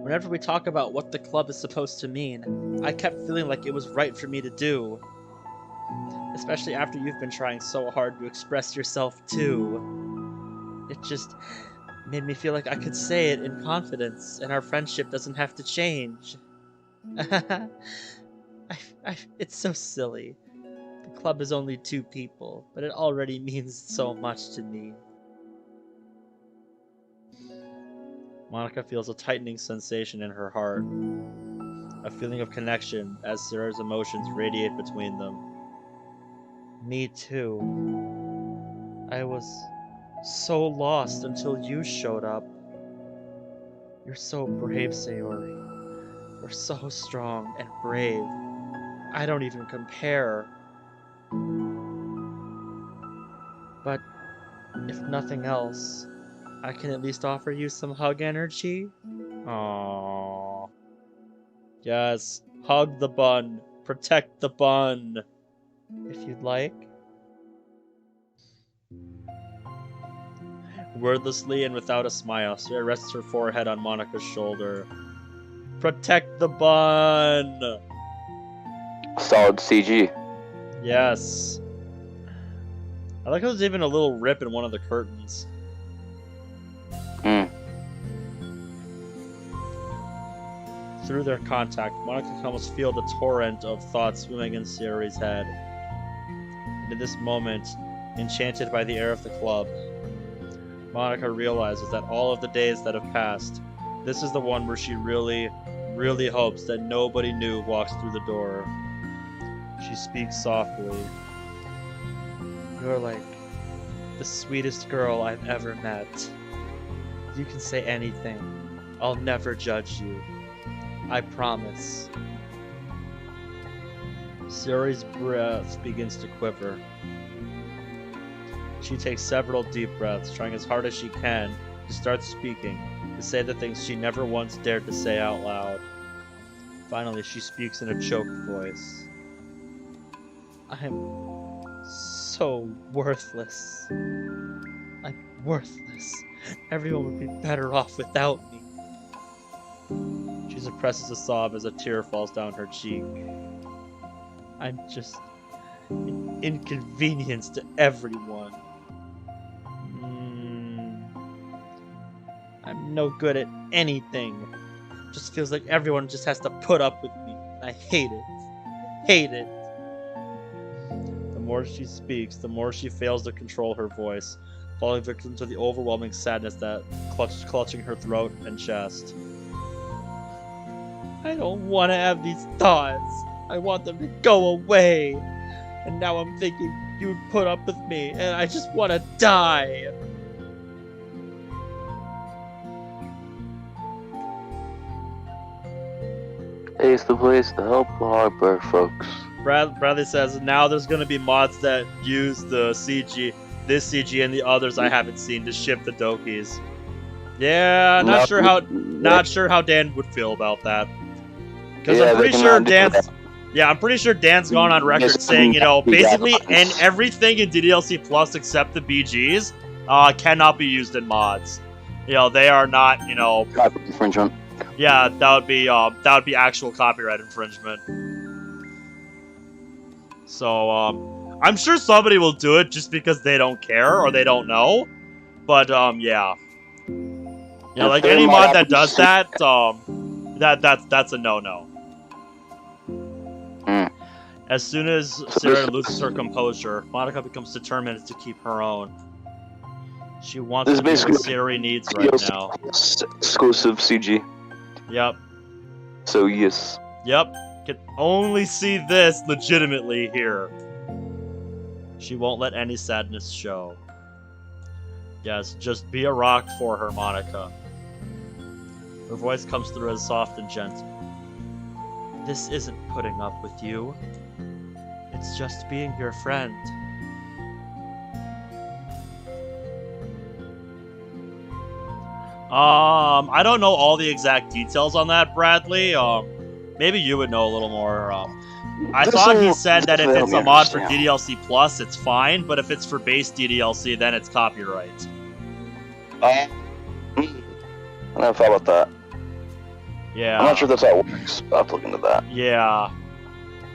Whenever we talk about what the club is supposed to mean, I kept feeling like it was right for me to do. Especially after you've been trying so hard to express yourself too. It just made me feel like I could say it in confidence, and our friendship doesn't have to change. It's so silly. The club is only 2 people, but it already means so much to me. Monica feels a tightening sensation in her heart. A feeling of connection as Sarah's emotions radiate between them. Me too. I was so lost until you showed up. You're so brave, Sayori. You're so strong and brave. I don't even compare. But if nothing else, I can at least offer you some hug energy. Aww. Yes, hug the bun. Protect the bun. If you'd like. Wordlessly and without a smile, Sarah rests her forehead on Monica's shoulder. Protect the bun! Solid CG. Yes. I like how there's even a little rip in one of the curtains. Through their contact, Monica can almost feel the torrent of thoughts swimming in Sayori's head. And in this moment, enchanted by the air of the club, Monica realizes that all of the days that have passed, this is the one where she really, really hopes that nobody new walks through the door. She speaks softly. You're like the sweetest girl I've ever met. You can say anything. I'll never judge you. I promise. Sayori's breath begins to quiver. She takes several deep breaths, trying as hard as she can to start speaking, to say the things she never once dared to say out loud. Finally, she speaks in a choked voice. I'm so worthless. I'm worthless. Everyone would be better off without me. She suppresses a sob as a tear falls down her cheek. I'm just an inconvenience to everyone. I'm no good at anything. Just feels like everyone just has to put up with me. I hate it. Hate it. The more she speaks, the more she fails to control her voice, falling victim to the overwhelming sadness that clutching her throat and chest. I don't want to have these thoughts. I want them to go away. And now I'm thinking you would put up with me, and I just want to die. It's the place to help the harbor folks. Bradley says now there's going to be mods that use the CG, this CG and the others I haven't seen to ship the Dokis. Yeah, not sure how Dan would feel about that. Because I'm pretty sure Dan's gone on record saying, you know, basically and everything in DDLC Plus except the BGs cannot be used in mods. You know, they are not, you know, Copyright infringement. Yeah, that would be actual copyright infringement. So I'm sure somebody will do it just because they don't care or they don't know. But yeah. You know, like any mod that does that, that's a no-no. As soon as Sarah loses her composure, Monica becomes determined to keep her own. She wants to do what Sayori needs right now. Exclusive CG. Yep. So yes. Yep. Can only see this legitimately here. She won't let any sadness show. Yes, just be a rock for her, Monica. Her voice comes through as soft and gentle. This isn't putting up with you. It's just being your friend. I don't know all the exact details on that, Bradley. Maybe you would know a little more. I thought he said that if it's a mod for DDLC Plus, it's fine, but if it's for base DDLC, then it's copyright. I never thought about that. Yeah. I'm not sure that's how it works. I'll have to look into that. Yeah.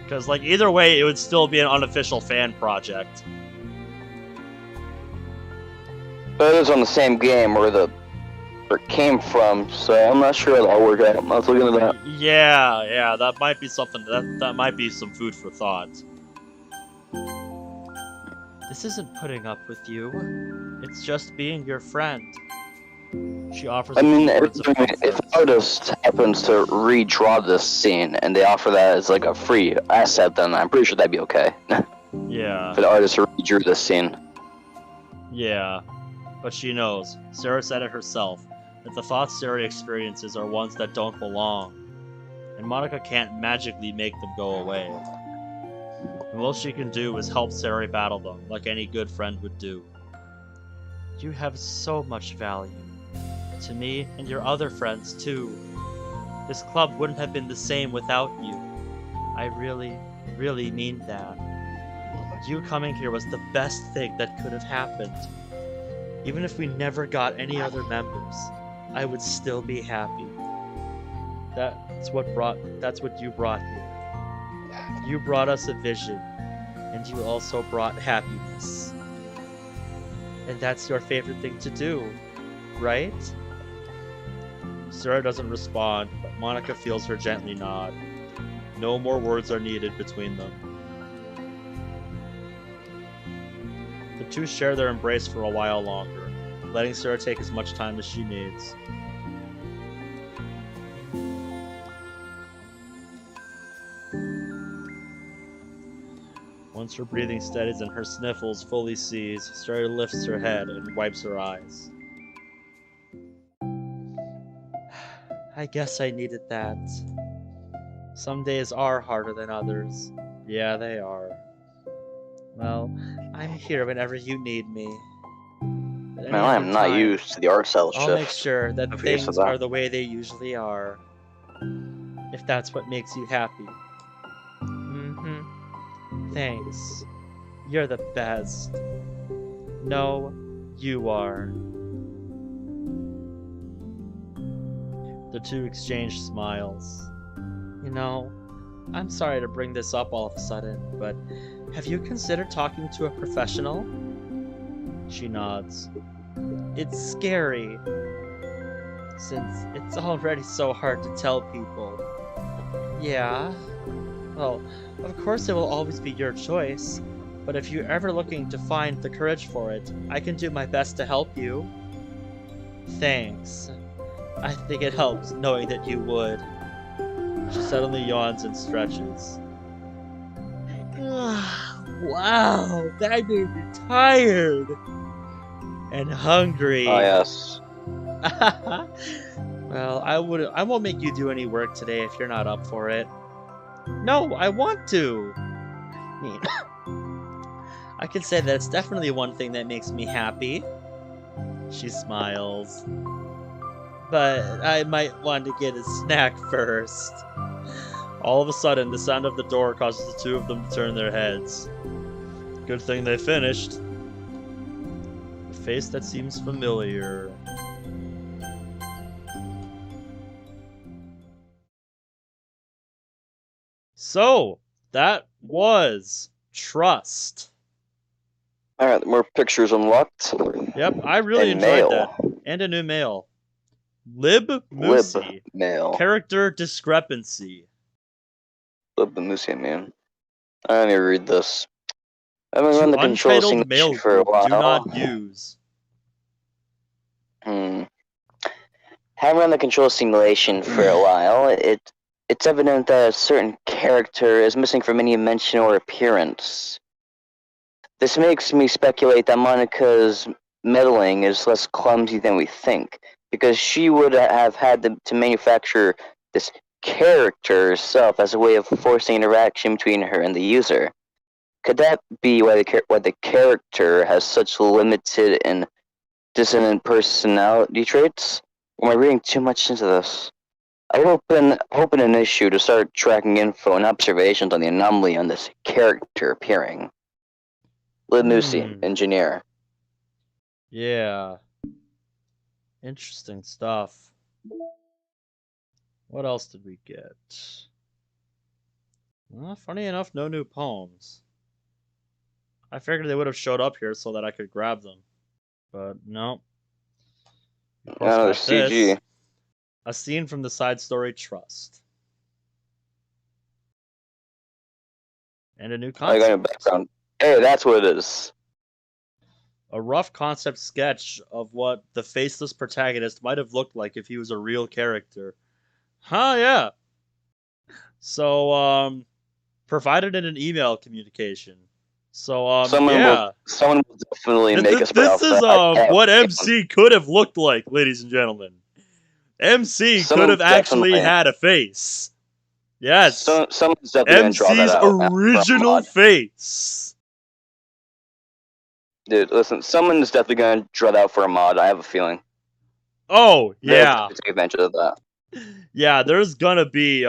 Because, like, either way, it would still be an unofficial fan project. But it is on the same game where it came from, so I'm not sure how that'll work out. I'll have to look into that. Yeah, that might be something, that might be some food for thought. This isn't putting up with you. It's just being your friend. She offers I a mean, few words of if comfort. an artist happens to redraw this scene and they offer that as like a free asset, then I'm pretty sure that'd be okay. Yeah. For the artist who redrew this scene. Yeah. But she knows, Sarah said it herself, that the thoughts Sarah experiences are ones that don't belong. And Monica can't magically make them go away. And all she can do is help Sarah battle them, like any good friend would do. You have so much value. To me and your other friends, too. This club wouldn't have been the same without you. I really, really mean that. You coming here was the best thing that could have happened. Even if we never got any other members, I would still be happy. That's what you brought here. You brought us a vision, and you also brought happiness. And that's your favorite thing to do, right? Sarah doesn't respond, but Monica feels her gently nod. No more words are needed between them. The two share their embrace for a while longer, letting Sarah take as much time as she needs. Once her breathing steadies and her sniffles fully cease, Sarah lifts her head and wipes her eyes. I guess I needed that. Some days are harder than others. Yeah, they are. Well, I'm here whenever you need me. But any Man, I other am not time, used to the art cell I'll shift. make sure that I forget things that. are the way they usually are. If that's what makes you happy. Thanks. You're the best. No, you are. The two exchange smiles. You know, I'm sorry to bring this up all of a sudden, but have you considered talking to a professional? She nods. It's scary, since it's already so hard to tell people. Yeah. Well, of course it will always be your choice, but if you're ever looking to find the courage for it, I can do my best to help you. Thanks. I think it helps knowing that you would. She suddenly yawns and stretches. Wow, that made me tired and hungry. Oh yes. Well, I won't make you do any work today if you're not up for it. No, I want to. I mean, I can say that it's definitely one thing that makes me happy. She smiles. But I might want to get a snack first. All of a sudden, the sound of the door causes the two of them to turn their heads. Good thing they finished. A face that seems familiar. So, that was Trust. Alright, more pictures unlocked. Yep, I really And enjoyed mail. that. And a new mail. Lib Moosey. Mail. Character discrepancy. Lib the Moosey, man. I need to read this. I've been To running the control untitled mail simulation for a group, while. do not use. Having run the control simulation for a while, it's evident that a certain character is missing from any mention or appearance. This makes me speculate that Monica's meddling is less clumsy than we think, because she would have had to manufacture this character herself as a way of forcing interaction between her and the user. Could that be why the character has such limited and dissonant personality traits? Or am I reading too much into this? I open an issue to start tracking info and observations on the anomaly on this character appearing. Lib Moosey, engineer. Yeah. Interesting stuff. What else did we get? Well, funny enough, no new poems. I figured they would have showed up here so that I could grab them. But no. We both Another got CG. this. A scene from the side story Trust. And a new I got a concept. background. Hey, that's what it is. A rough concept sketch of what the faceless protagonist might have looked like if he was a real character. Huh, yeah. So, provided in an email communication. So, Someone will definitely make us. This is what MC could have looked like, ladies and gentlemen. MC could have actually had a face. Yes. Someone's definitely gonna draw that MC's out original face. Dude, listen, someone's definitely gonna draw that out for a mod. I have a feeling. Oh yeah. Take advantage of that. Yeah, there's gonna be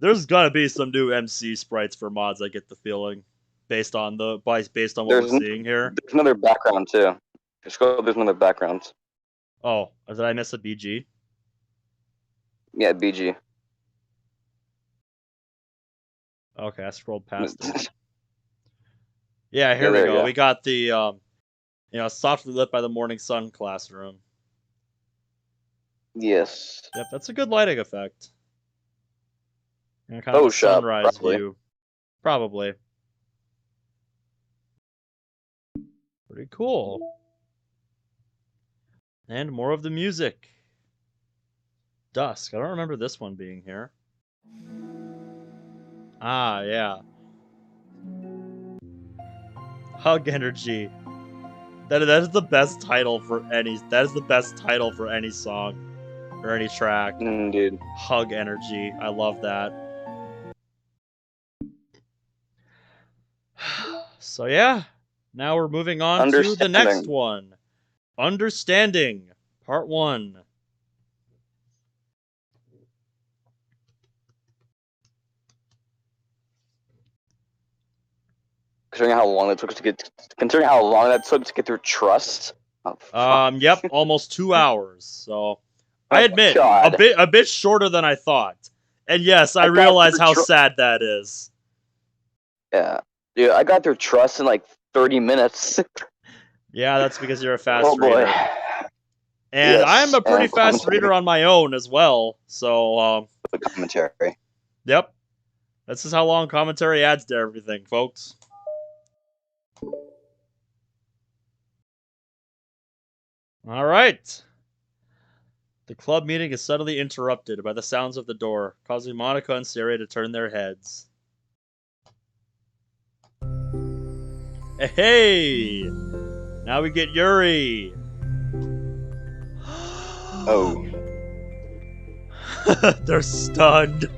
there's gonna be some new MC sprites for mods. I get the feeling, based on what we're seeing here. There's another background too. There's another background. Oh, did I miss a BG? Yeah, BG. Okay, I scrolled past it. Yeah, here we there go. you go. We got the softly lit by the morning sun classroom. Yes. Yep, that's a good lighting effect. And kind of a shut up, sunrise probably. view. Probably. Pretty cool. And more of the music. Dusk. I don't remember this one being here. Ah, yeah. Hug Energy. That is the best title for any. That is the best title for any song or any track. Dude. Hug Energy. I love that. So yeah, now we're moving on to the next one. Understanding, Part 1. Considering how long that took to get through trust. Yep, almost 2 hours. So I admit, God. a bit shorter than I thought. And yes, I realize how sad that is. Yeah. Dude, I got through trust in like 30 minutes. Yeah, that's because you're a fast Oh boy. reader. And Yes, I'm a pretty and fast commentary. reader on my own as well. So, The commentary. yep. This is how long commentary adds to everything, folks. All right. The club meeting is suddenly interrupted by the sounds of the door, causing Monica and Sarah to turn their heads. Hey! Now we get Yuri! Oh. They're stunned.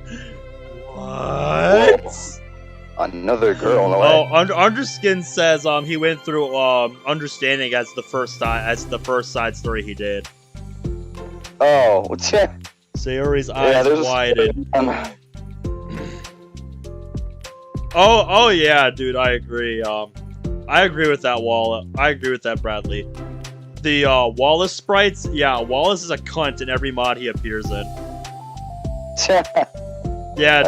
What? Another girl, no way. Oh, Underskin says he went through understanding as the first side story he did. Oh, Sayori's eyes there's widened. Oh yeah, dude, I agree. I agree with that, I agree with that, Bradley. The Wallace sprites, yeah, Wallace is a cunt in every mod he appears in. Yeah,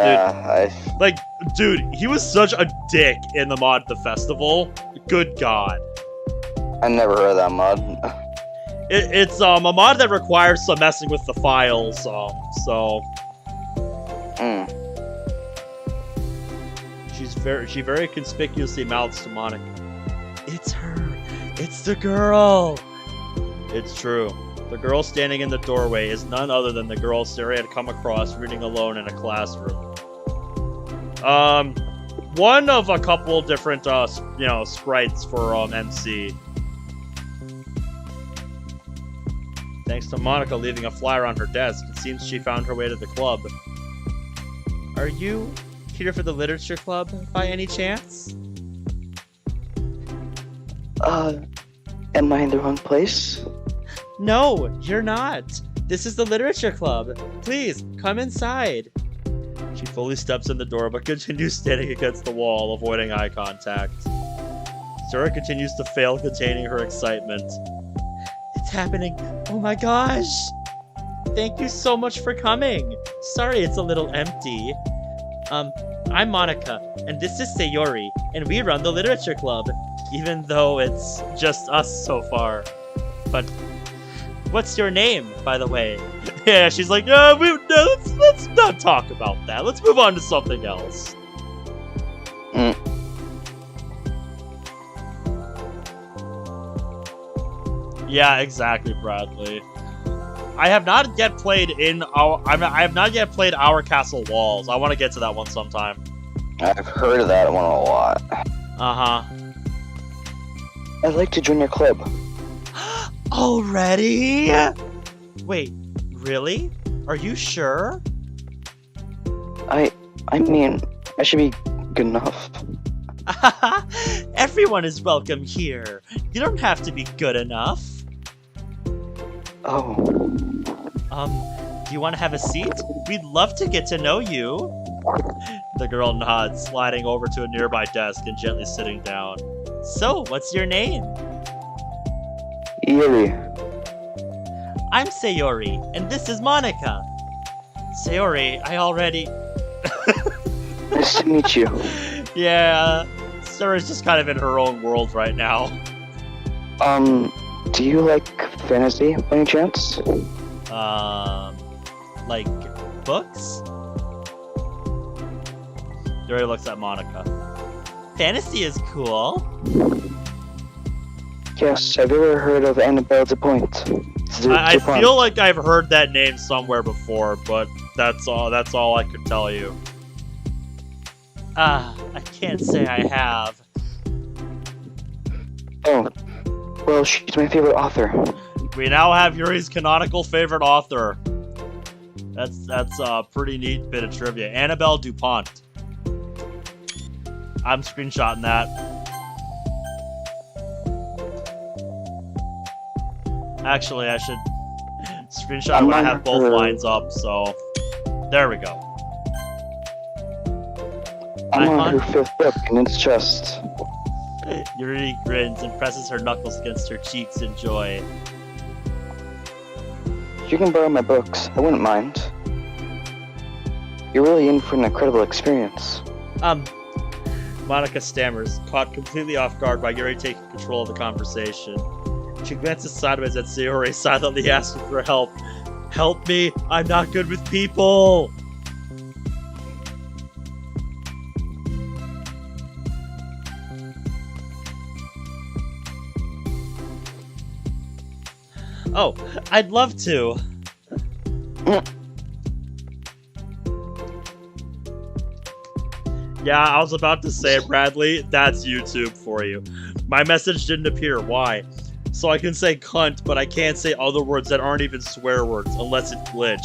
dude. Dude, he was such a dick in the mod The Festival. Good God. I never heard of that mod. It's a mod that requires some messing with the files, so she very conspicuously mouths to Monica. It's her. It's the girl. It's true. The girl standing in the doorway is none other than the girl Sarah had come across reading alone in a classroom. One of a couple different sprites for MC. Thanks to Monica leaving a flyer on her desk, it seems she found her way to the club. Are you here for the literature club by any chance? Am I in the wrong place? No, you're not. This is the literature club. Please, come inside. She fully steps in the door, but continues standing against the wall, avoiding eye contact. Sarah continues to fail containing her excitement. It's happening. Oh my gosh. Thank you so much for coming. Sorry it's a little empty. I'm Monica, and this is Sayori, and we run the literature club, even though it's just us so far. But what's your name, by the way? Yeah, she's like, let's not talk about that. Let's move on to something else. Yeah, exactly, Bradley. I have not yet played I have not yet played Our Castle Walls. I want to get to that one sometime. I've heard of that one a lot. Uh-huh. I'd like to join your club. Already? Wait, really? Are you sure? I mean, I should be good enough. Everyone is welcome here. You don't have to be good enough. Oh, Do you want to have a seat? We'd love to get to know you. The girl nods, sliding over to a nearby desk and gently sitting down. So, what's your name? Yuri. I'm Sayori, and this is Monica. Sayori, I already... Nice to meet you. Yeah, Sarah's just kind of in her own world right now. Do you like fantasy by any chance? Like, books? Yuri looks at Monica. Fantasy is cool. Yes, have you ever heard of Annabelle DuPont? I feel like I've heard that name somewhere before, but that's all I could tell you. I can't say I have. Oh, well, she's my favorite author. We now have Yuri's canonical favorite author. That's a pretty neat bit of trivia. Annabelle DuPont. I'm screenshotting that. Actually, I should screenshot it when I have both lines up, so there we go. I'm on her 5th book, and it's just... Yuri grins and presses her knuckles against her cheeks in joy. You can borrow my books, I wouldn't mind. You're really in for an incredible experience. Monica stammers, caught completely off guard by Yuri taking control of the conversation. She glances sideways at Sayori, silently asking for help. Help me! I'm not good with people! Oh, I'd love to. Yeah, I was about to say, Bradley, that's YouTube for you. My message didn't appear. Why? So I can say cunt, but I can't say other words that aren't even swear words unless it glitched.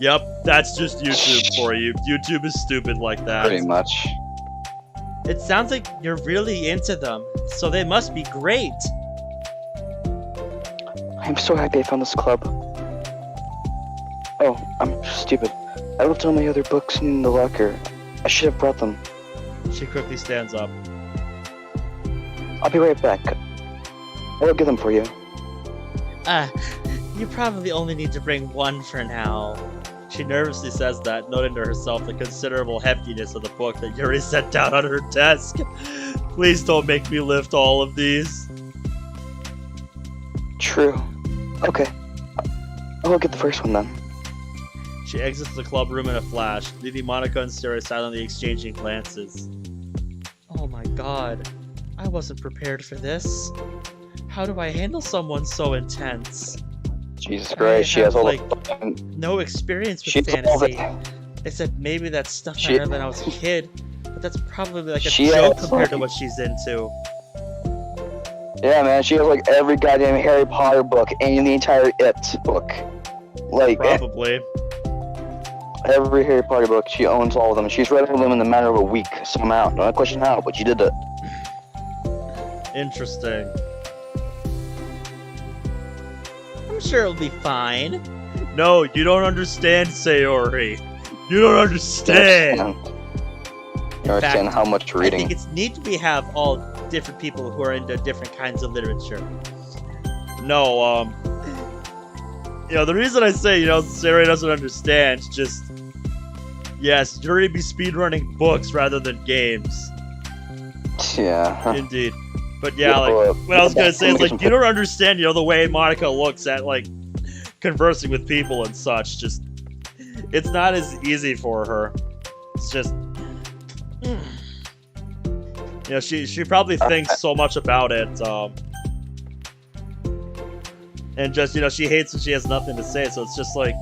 Yep, that's just YouTube for you. YouTube is stupid like that. Pretty much. It sounds like you're really into them, so they must be great. I'm so happy I found this club. Oh, I'm stupid. I left all my other books in the locker. I should have brought them. She quickly stands up. I'll be right back. I'll get them for you. You probably only need to bring one for now. She nervously says that, noting to herself the considerable heftiness of the book that Yuri set down on her desk. Please don't make me lift all of these. True. Okay. I'll get the first one then. She exits the club room in a flash, leaving Monica and Sarah silently exchanging glances. Oh my god. I wasn't prepared for this. How do I handle someone so intense? Jesus Christ, she has all like, the... No experience with She has all fantasy. the... Except maybe that's stuff She- I read when I was a kid. But that's probably like a She joke has, compared to like- what she's into. Yeah, man, she has like every goddamn Harry Potter book and the entire It book. Like, Probably. every Harry Potter book, she owns all of them. She's read all of them in the matter of a week, somehow. No question how, but she did it. Interesting. I'm sure it'll be fine. No, you don't understand, Sayori. You don't understand. You understand how much I reading. think it's neat we have all different people who are into different kinds of literature. No, the reason I say, Sayori doesn't understand, just, yes, Yuri be speedrunning books rather than games. Yeah. Indeed. But yeah, like, what I was gonna say is, like, you don't understand, the way Monica looks at, like, conversing with people and such, just, it's not as easy for her. It's just, she probably thinks so much about it, And just, you know, she hates when she has nothing to say, so it's just like...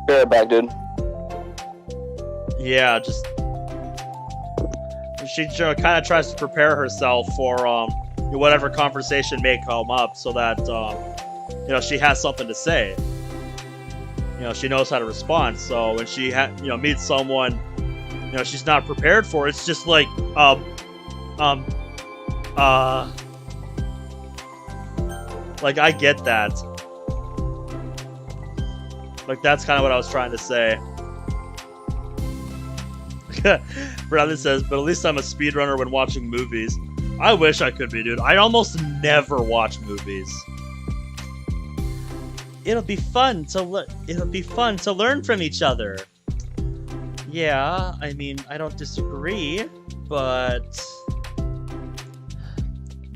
Be right back, dude. Yeah, just... She kind of tries to prepare herself for whatever conversation may come up so that, you know, she has something to say. You know, she knows how to respond, so when she, you know, meets someone, you know, she's not prepared for, it's just like, like, I get that. Like, that's kind of what I was trying to say. Bradley says, but at least I'm a speedrunner when watching movies. I wish I could be, dude. I almost never watch movies. It'll be fun to learn from each other. Yeah, I mean, I don't disagree, but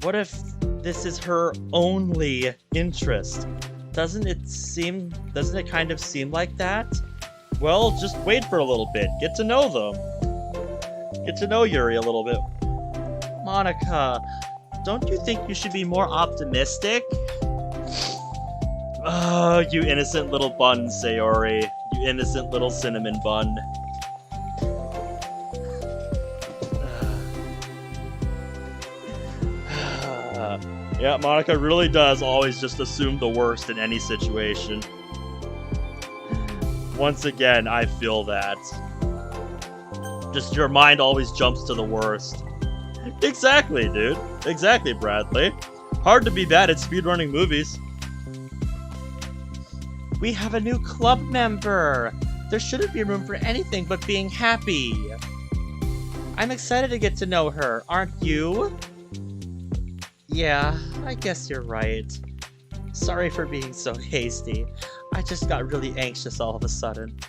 what if this is her only interest? Doesn't it kind of seem like that? Well, just wait for a little bit. Get to know them. Get to know Yuri a little bit. Monica, don't you think you should be more optimistic? Oh, you innocent little bun, Sayori. You innocent little cinnamon bun. Yeah, Monica really does always just assume the worst in any situation. Once again, I feel that. Just your mind always jumps to the worst. Exactly, dude. Exactly, Bradley. Hard to be bad at speedrunning movies. We have a new club member. There shouldn't be room for anything but being happy. I'm excited to get to know her, aren't you? Yeah, I guess you're right. Sorry for being so hasty. I just got really anxious all of a sudden.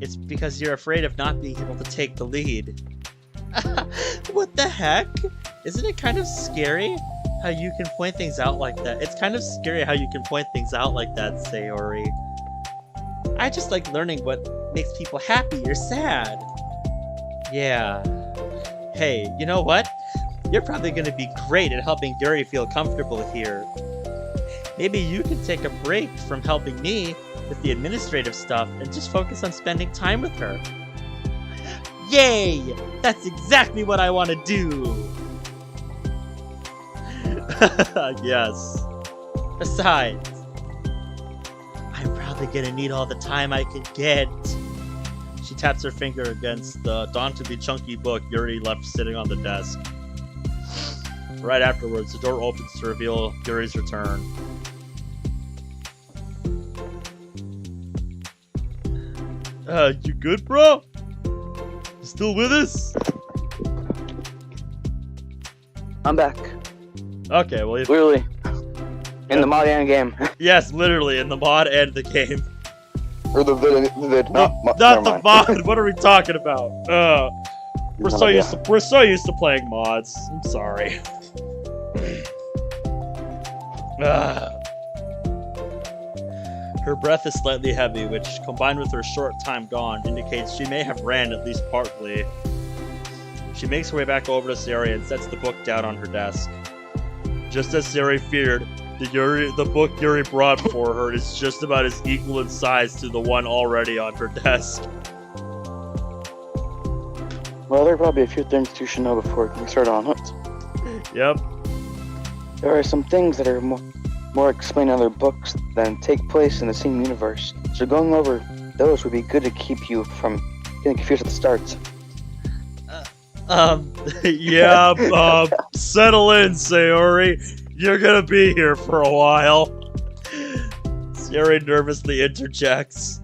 It's because you're afraid of not being able to take the lead. What the heck? Isn't it kind of scary how you can point things out like that? It's kind of scary how you can point things out like that, Sayori. I just like learning what makes people happy or sad. Yeah. Hey, you know what? You're probably going to be great at helping Yuri feel comfortable here. Maybe you can take a break from helping me with the administrative stuff and just focus on spending time with her. Yay! That's exactly what I want to do! Yes. Besides, I'm probably gonna need all the time I can get. She taps her finger against the dauntingly chunky book Yuri left sitting on the desk. Right afterwards, the door opens to reveal Yuri's return. You good, bro? You still with us? I'm back. Okay, well, Literally. In the mod and game. yes, literally in the mod and the game. Or the Not the mod. What are we talking about? We're so used to playing mods. I'm sorry. Her breath is slightly heavy, which, combined with her short time gone, indicates she may have ran at least partly. She makes her way back over to Sayori and sets the book down on her desk. Just as Sayori feared, the book Yuri brought for her is just about as equal in size to the one already on her desk. Well, there are probably a few things you should know before we start on it. Yep. There are some things that are more explained in other books than take place in the same universe. So going over those would be good to keep you from getting confused at the start. Yeah, settle in, Sayori. You're gonna be here for a while. Sayori nervously interjects.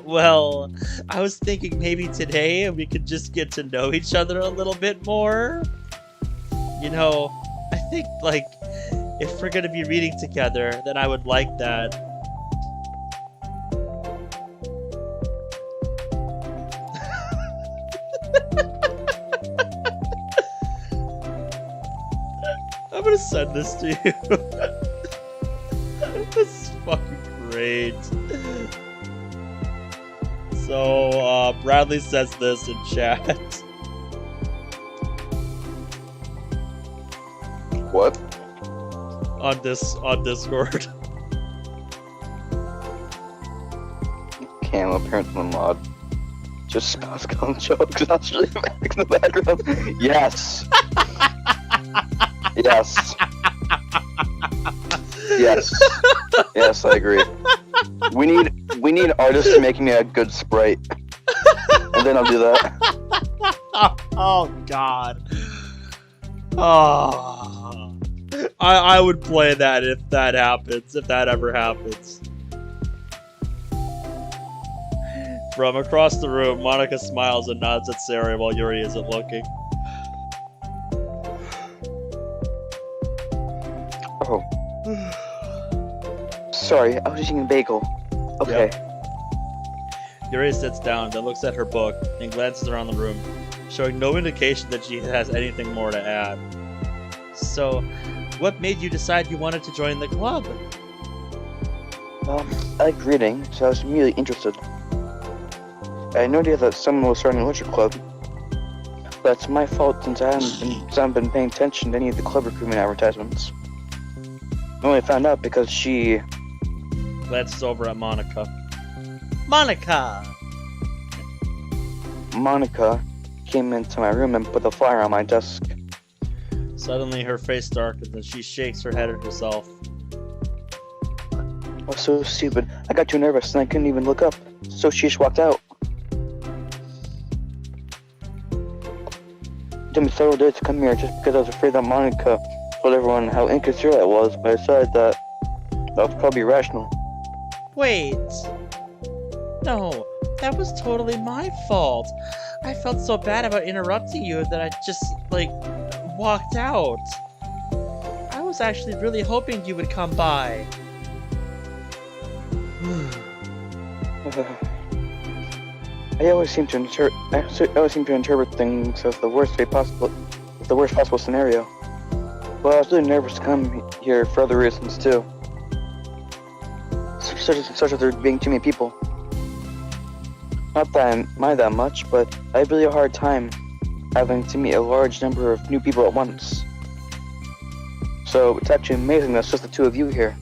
Well, I was thinking maybe today we could just get to know each other a little bit more. You know, I think, like, if we're gonna be reading together, then I would like that. I'm gonna send this to you. This is fucking great. So, Bradley says this in chat. What? On Discord. Cam apparently the mod. Just spouse calling jokes. Actually, back in the background. Yes. Yes. Yes. Yes, I agree. We need artists making me a good sprite, and then I'll do that. Oh God. Oh. I would play that if that happens. If that ever happens. From across the room, Monica smiles and nods at Sarah while Yuri isn't looking. Oh. Sorry, I was eating a bagel. Okay. Yuri sits down, then looks at her book, and glances around the room, showing no indication that she has anything more to add. So, what made you decide you wanted to join the club? I like reading, so I was immediately interested. I had no idea that someone was starting a literature club. That's my fault since I haven't been paying attention to any of the club recruitment advertisements. I only found out because she... Glances over at Monica. Monica! Monica came into my room and put the flyer on my desk. Suddenly, her face darkens and she shakes her head at herself. I was so stupid. I got too nervous and I couldn't even look up. So she just walked out. It took me several days to come here just because I was afraid that Monica told everyone how inconsiderate I was, but I decided that was probably irrational. Wait. No, that was totally my fault. I felt so bad about interrupting you that I just, walked out. I was actually really hoping you would come by. I always seem to interpret things as the worst possible scenario. Well, I was really nervous to come here for other reasons too. Such as there being too many people. Not that I mind that much, but I have really a hard time having to meet a large number of new people at once. So it's actually amazing that's just the two of you here.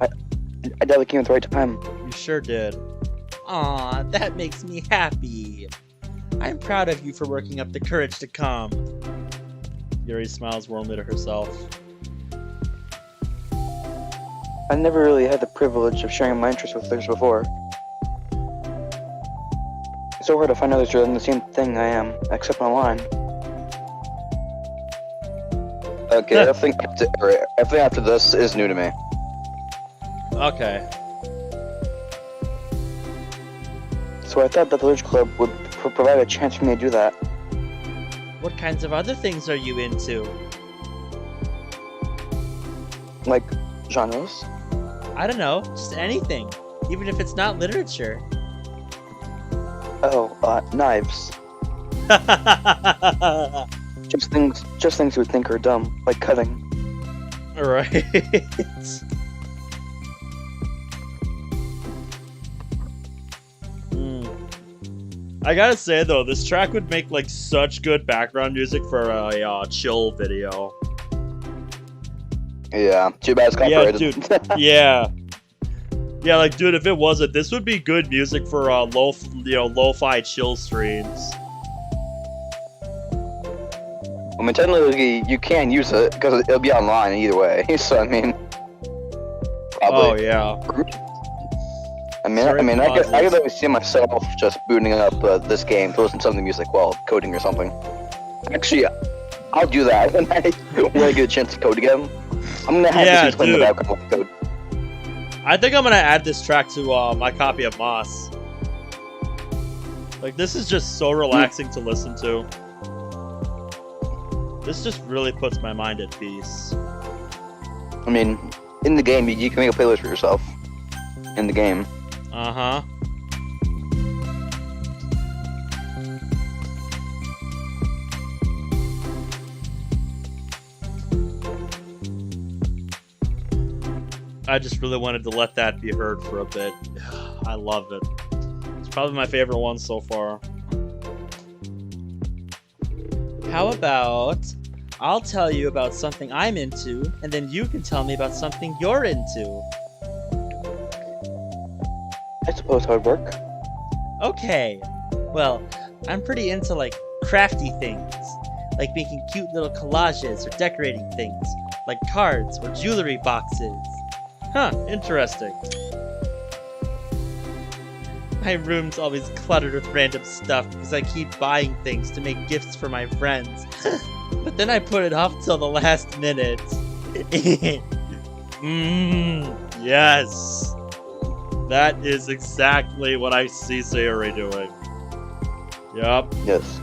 I definitely came at the right time. You sure did. Aw, that makes me happy. I'm proud of you for working up the courage to come. Yuri smiles warmly to herself. I never really had the privilege of sharing my interests with others before. It's so hard to find others who are doing the same thing I am, except online. Okay, everything after this is new to me. Okay. So I thought that the Literature Club would provide a chance for me to do that. What kinds of other things are you into? Like, genres? I don't know, just anything. Even if it's not literature. Oh, knives. Just things you would think are dumb, like cutting. Right. I gotta say though, this track would make such good background music for a chill video. Yeah, too bad it's copyrighted. Yeah, dude. Yeah. Yeah, dude, if it wasn't, this would be good music for lo-fi chill streams. I mean, technically, you can use it because it'll be online either way. So I mean, probably. Oh yeah. I could always see myself just booting up this game to listen to some of the music while coding or something. Actually, I'll do that when I get a chance to code again. I'm gonna have this explain the outcome of the code. I think I'm gonna add this track to my copy of Moss. This is just so relaxing to listen to. This just really puts my mind at peace. I mean, in the game, you can make a playlist for yourself. In the game. Uh-huh. I just really wanted to let that be heard for a bit. I love it. It's probably my favorite one so far. How about I'll tell you about something I'm into, and then you can tell me about something you're into. I suppose that would work. Okay. Well, I'm pretty into like crafty things, like making cute little collages or decorating things, like cards or jewelry boxes. Huh, interesting. My room's always cluttered with random stuff because I keep buying things to make gifts for my friends. But then I put it off till the last minute. Yes. That is exactly what I see Sayori doing. Yup, Yes.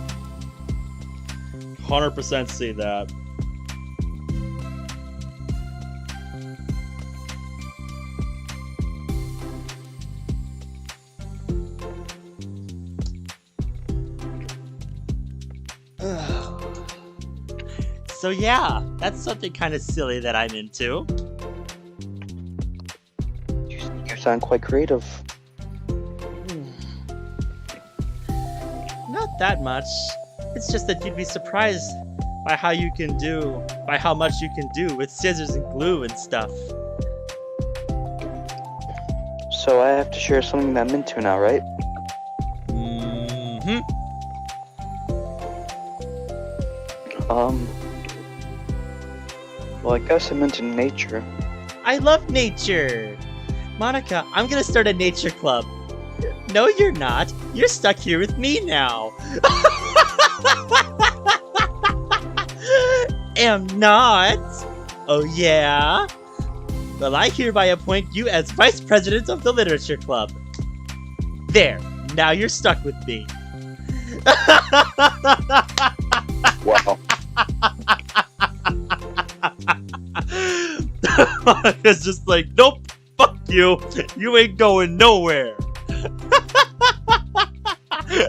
100% see that. So yeah, that's something kind of silly that I'm into. You sound quite creative. Not that much. It's just that you'd be surprised by how much you can do with scissors and glue and stuff. So I have to share something that I'm into now, right? Mm-hmm. Well, I guess I'm into nature. I love nature! Monica, I'm gonna start a nature club. No, you're not. You're stuck here with me now. Am not. Oh, yeah? Well, I hereby appoint you as vice president of the literature club. There. Now you're stuck with me. Wow. It's just like, nope, fuck you. You ain't going nowhere.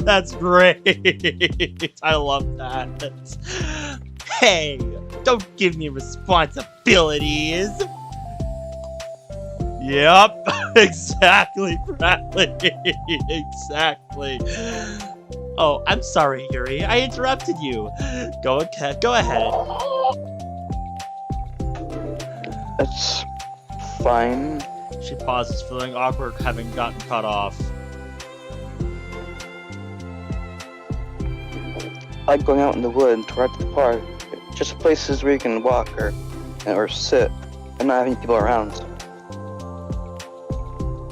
That's great. I love that. Hey, don't give me responsibilities. Yep, exactly, Bradley. Exactly. Oh, I'm sorry, Yuri. I interrupted you. Go ahead. That's fine. She pauses, feeling awkward having gotten cut off. I like going out in the woods to ride to the park. Just places where you can walk or sit and not having people around.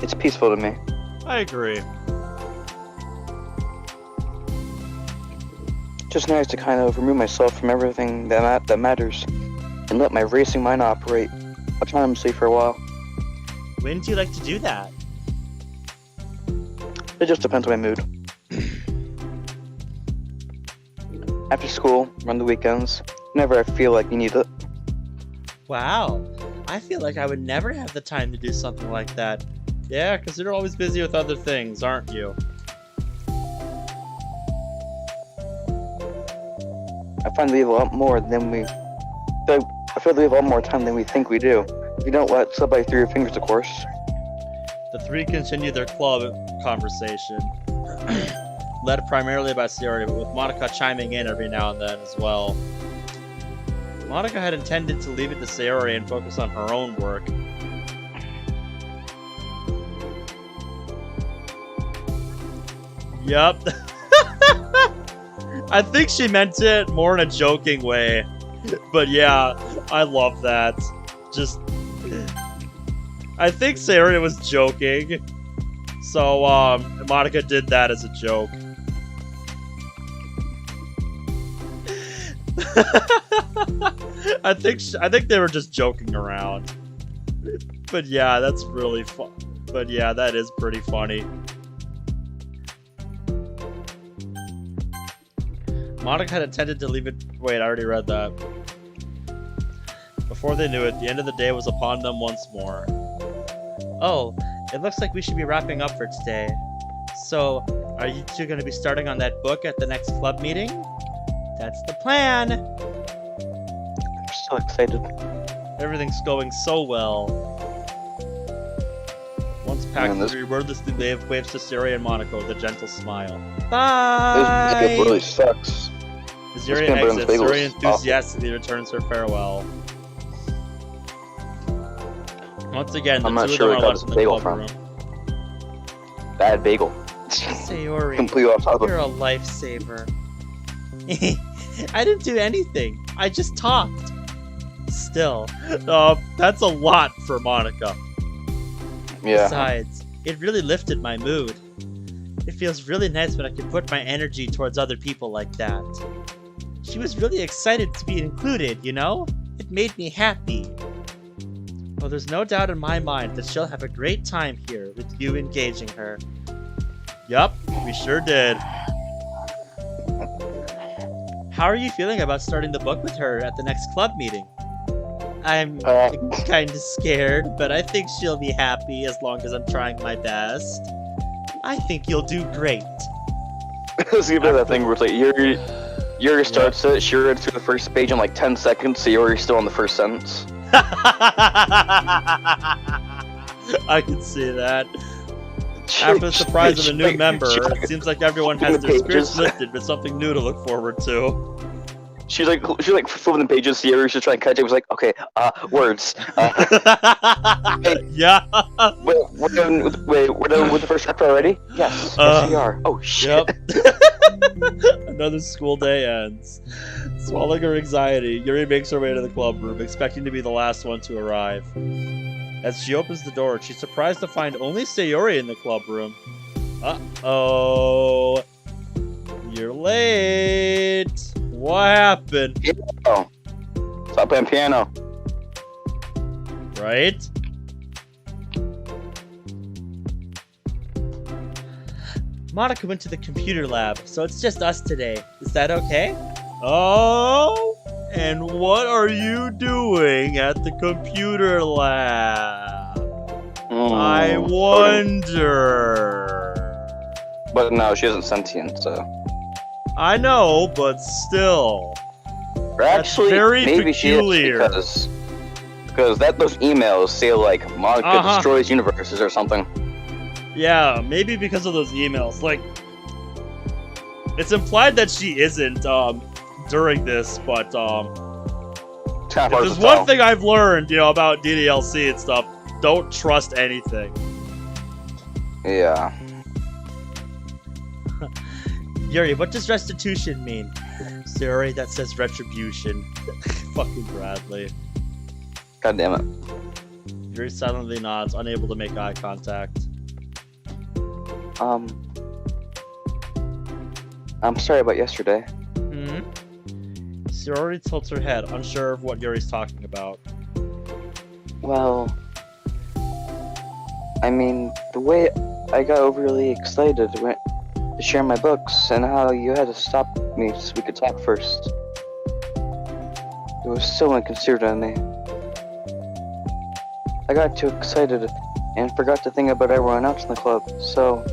It's peaceful to me. I agree. Just nice to kind of remove myself from everything that matters and let my racing mind operate autonomously for a while. When do you like to do that? It just depends on my mood. After school, on the weekends, whenever I feel like you need it. Wow. I feel like I would never have the time to do something like that. Yeah, because you're always busy with other things, aren't you? I find we have a lot more than we... I feel we have a lot more time than we think we do. If you don't let it slip by through your fingers, of course. The three continue their club conversation, led primarily by Sayori, but with Monica chiming in every now and then as well. Monica had intended to leave it to Sayori and focus on her own work. Yup. I think she meant it more in a joking way. But yeah, I love that. Just... I think Sayori was joking. So, Monica did that as a joke. I think they were just joking around. But yeah, that's really fun. But yeah, that is pretty funny. Monica had intended to leave it... Wait, I already read that. Before they knew it, the end of the day was upon them once more. Oh, it looks like we should be wrapping up for today. So, are you two going to be starting on that book at the next club meeting? That's the plan. I'm so excited. Everything's going so well. Once packed, Man, this- we wordlessly waves to Sayori and Monica with a gentle smile. This Bye! makeup really sucks. Azurian peanut butter and exits. bagels. Azurian enthusiastically returns her farewell. Once again, the I'm not two sure of them where are it got left in the this bagel club from. room. Bad bagel. Sayori, Completely off topic. you're a lifesaver. I didn't do anything. I just talked. Still, That's a lot for Monica. Yeah. besides, it really lifted my mood. It feels really nice when I can put my energy towards other people like that. She was really excited to be included, you know? It made me happy. Well, there's no doubt in my mind that she'll have a great time here with you engaging her. Yup, we sure did. How are you feeling about starting the book with her at the next club meeting? I'm Uh, kind of scared, but I think she'll be happy as long as I'm trying my best. I think you'll do great. It's gonna be that thing where it's like Yuri starts it, she reads through the first page in like 10 seconds, so Yuri's still on the first sentence. I can see that. After the surprise of a new member, it seems like everyone has their spirits lifted with something new to look forward to. She's like flipping the pages, so Yuri's just trying to catch it. It was like, okay, words. Yeah. We're done with the first chapter already? Yes, yes we are. Oh shit. Yep. Another school day ends. Swallowing her anxiety, Yuri makes her way to the club room, expecting to be the last one to arrive. As she opens the door, she's surprised to find only Sayori in the club room. Uh-oh. You're late. What happened? Oh. Stop playing piano. Right? Monica went to the computer lab, so it's just us today. Is that okay? Oh? And what are you doing at the computer lab? I wonder. But no, she isn't sentient, so. I know, but still. Or actually, very maybe peculiar. she is because those emails say like Monica destroys universes or something. Yeah, maybe because of those emails. Like, it's implied that she isn't during this, but It's kind of hard there's to one tell. thing I've learned, about DDLC and stuff. Don't trust anything. Yeah. Yuri, what does restitution mean? Sorry, that says retribution. Fucking Bradley. God damn it. Yuri silently nods, unable to make eye contact. I'm sorry about yesterday. Hmm? Sorori tilts her head, unsure of what Yuri's talking about. Well, I mean, the way I got overly excited to share my books and how you had to stop me so we could talk first. It was so inconsiderate of me. I got too excited and forgot to think about everyone else in the club, so...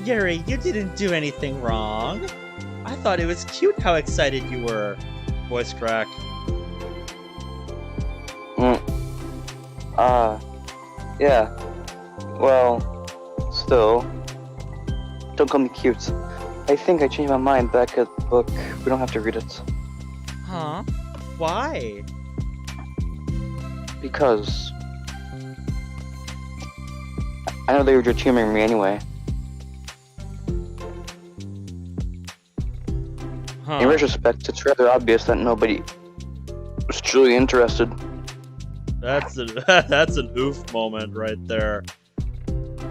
Yuri, you didn't do anything wrong. I thought it was cute how excited you were. Voice crack. Yeah. Well, still. Don't call me cute. I think I changed my mind back at the book. We don't have to read it. Huh? Why? Because... I know they were just humoring me anyway. In retrospect, it's rather obvious that nobody was truly interested. That's an oof moment right there.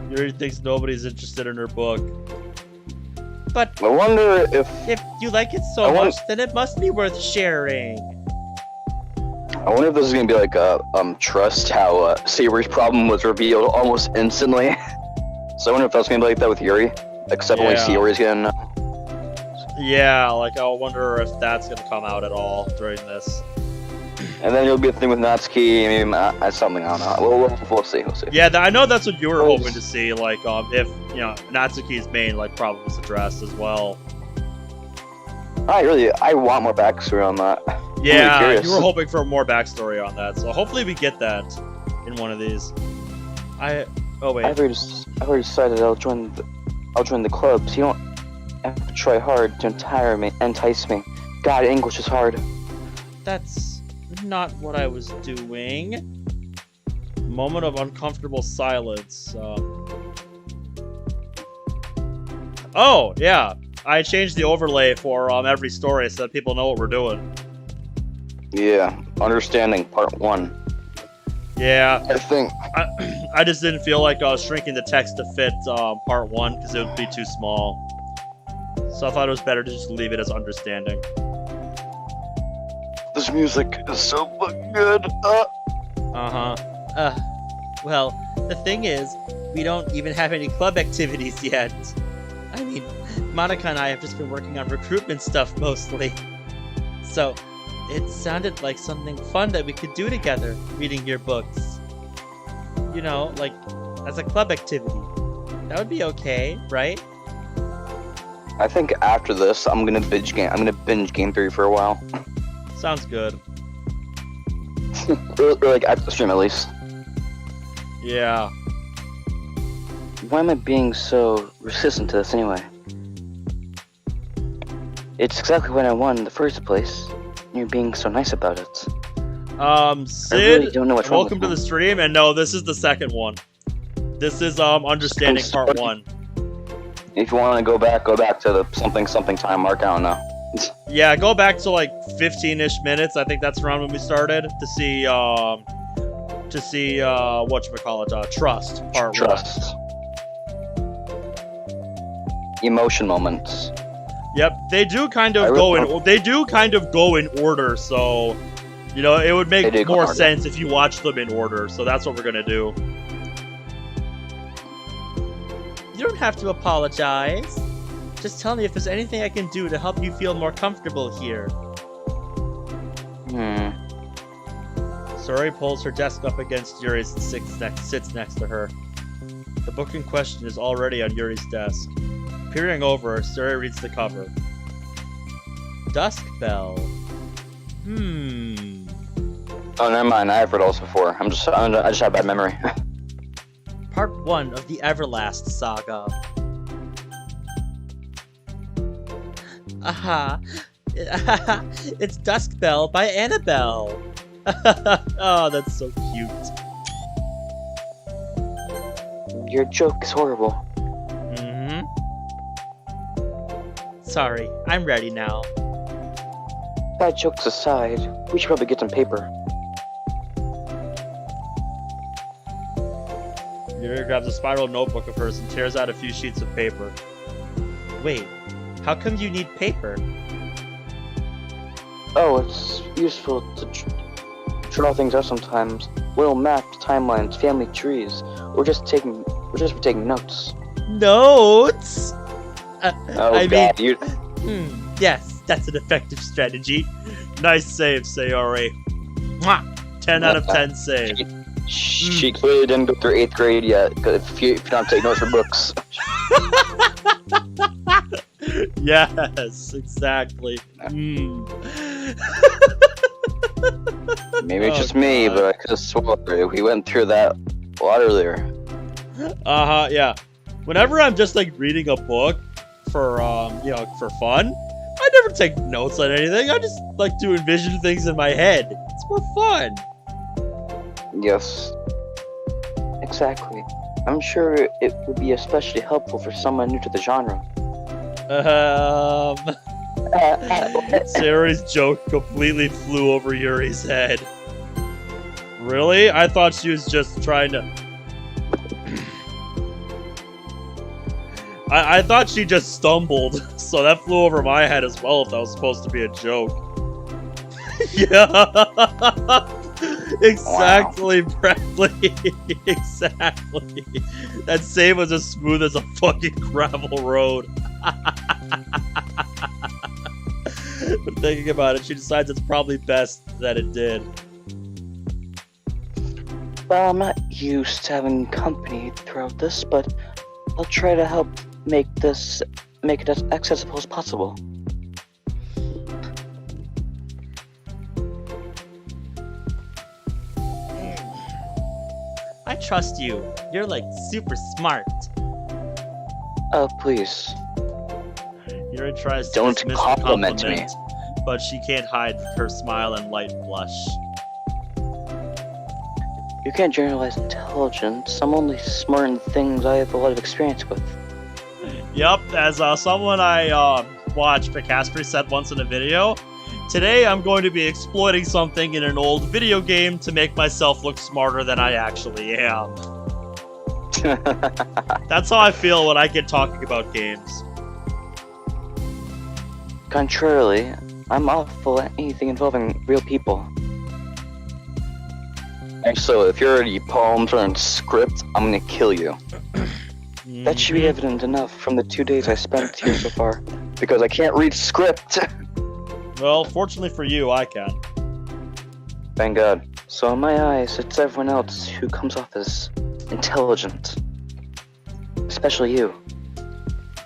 Yuri thinks nobody's interested in her book. But I wonder if you like it so I want- much, then it must be worth sharing. this is gonna be like trust. How Sayori's problem was revealed almost instantly. So I wonder if that's gonna be like that with Yuri, except only Yeah. Sayori's gonna know. Yeah, like I wonder if that's gonna come out at all during this. And then it'll be a thing with Natsuki, maybe something. I don't know. We'll see. We'll see. Yeah, I know that's what you were Oh. hoping to see. Like, if Natsuki's main problem was addressed as well. I want more backstory on that. I'm really Yeah, curious. you were hoping for more backstory on that, so hopefully we get that in one of these. Oh wait. I've already decided I'll join the club. So you have to try hard to entice me. God, English is hard. That's not what I was doing. Moment of uncomfortable silence. Oh, yeah. I changed the overlay for every story so that people know what we're doing. Yeah, understanding part 1. Yeah. I think. I just didn't feel like shrinking the text to fit part 1 because it would be too small. So I thought it was better to just leave it as understanding. This music is so fucking good. Well, the thing is, we don't even have any club activities yet. I mean, Monica and I have just been working on recruitment stuff mostly. So, it sounded like something fun that we could do together, reading your books. You know, like, as a club activity. That would be okay, right? I think after this, I'm gonna binge game theory for a while. Sounds good. or like after the stream at least. Yeah. Why am I being so resistant to this anyway? It's exactly what I want in the first place. You're being so nice about it. Sid, I really don't know what's wrong welcome to with the me. stream, and no, this is the second one. This is understanding part 1. If you want to go back to the something time mark. I don't know. Yeah, go back to like 15-ish minutes. I think that's around when we started to see whatchamacallit, Trust part 1. Trust. Emotion moments. Yep, they do kind of go in order, so you know, it would They make do go in more order. sense if you watch them in order. So that's what we're gonna do. You don't have to apologize. Just tell me if there's anything I can do to help you feel more comfortable here. Suri pulls her desk up against Yuri's and sits next to her. The book in question is already on Yuri's desk. Peering over, Suri reads the cover. Dusk Bell. Oh, never mind. I have read all this before. I just have bad memory. Part 1 of the Everlast Saga. Aha! It's Dusk Bell by Annabelle! Oh, that's so cute. Your joke is horrible. Sorry, I'm ready now. Bad jokes aside, we should probably get some paper. Yuri grabs a spiral notebook of hers and tears out a few sheets of paper. Wait, how come you need paper? Oh, it's useful to draw things out sometimes. Little maps, timelines, family trees, or just for taking notes. Notes? Oh I god, mean, yes, that's an effective strategy. Nice save, Sayori. Mwah! 10 out of 10 save. She clearly didn't go through 8th grade yet, because if you don't take notes for books. Yes, exactly. Maybe it's Oh, just me, God. but I could have sworn we went through that a lot earlier. Yeah. Whenever I'm just like reading a book for for fun, I never take notes on anything. I just like to envision things in my head. It's more fun. Yes. Exactly. I'm sure it would be especially helpful for someone new to the genre. Sarah's joke completely flew over Yuri's head. Really? I thought she was just trying to... I thought she just stumbled, so that flew over my head as well if that was supposed to be a joke. Yeah! Exactly, wow. Bradley. Exactly. That save was as smooth as a fucking gravel road. But thinking about it, she decides it's probably best that it did. Well, I'm not used to having company throughout this, but I'll try to help make it as accessible as possible. I trust you. You're like super smart. Oh, please. Yuri tries to Don't dismiss the compliment me. compliment, but she can't hide her smile and light blush. You can't generalize intelligence. I'm only smart in things I have a lot of experience with. Yep, as someone I watched Picastri said once in a video, today I'm going to be exploiting something in an old video game to make myself look smarter than I actually am. That's how I feel when I get talking about games. Contrarily, I'm awful at anything involving real people. And so, if you're already poems or in script, I'm gonna kill you. That should be evident enough from the 2 days I spent here so far. Because I can't read script! Well, fortunately for you, I can. Thank God. So in my eyes, it's everyone else who comes off as intelligent. Especially you.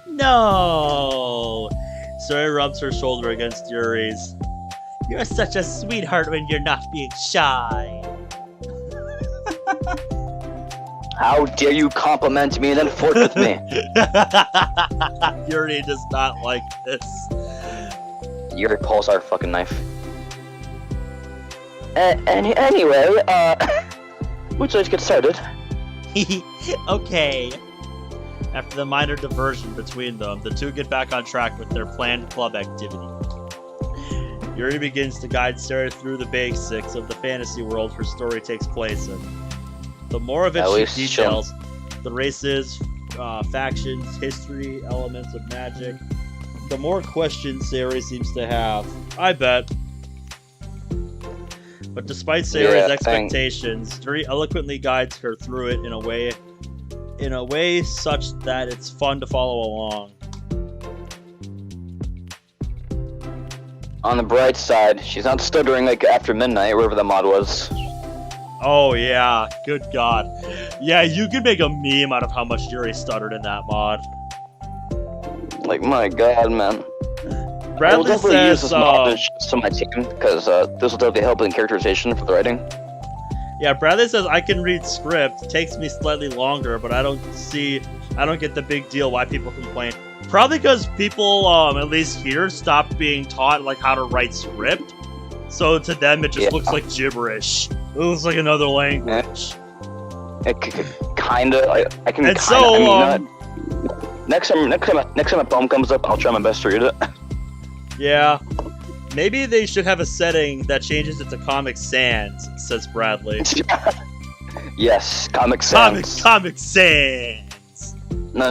No! Suri rubs her shoulder against Yuri's. You're such a sweetheart when you're not being shy. How dare you compliment me and then flirt with me? Yuri does not like this. Yuri pulls our fucking knife. Anyway, would you like to get started? Okay. After the minor diversion between them, the two get back on track with their planned club activity. Yuri begins to guide Sarah through the basics of the fantasy world her story takes place in. The more of it she details, the races, factions, history, elements of magic, the more questions Sayori seems to have. I bet. But despite Sayori's expectations, Yuri eloquently guides her through it in a way such that it's fun to follow along. On the bright side, she's not stuttering like after midnight, wherever the mod was. Oh yeah, good god. Yeah, you could make a meme out of how much Yuri stuttered in that mod. Like, my god, man. Bradley I'll definitely use says, this mod to my team, because this will definitely help in characterization for the writing. yeah, Bradley says, I can read script, takes me slightly longer, but I don't get the big deal why people complain. Probably because people, at least here, stopped being taught, like, how to write script. So to them, it just looks like gibberish. It looks like another language. Kinda, I can. And kinda, so, I mean, next time a poem comes up, I'll try my best to read it. Yeah. Maybe they should have a setting that changes it to Comic Sans, says Bradley. Yes, Comic Sans. Comic Sans! No,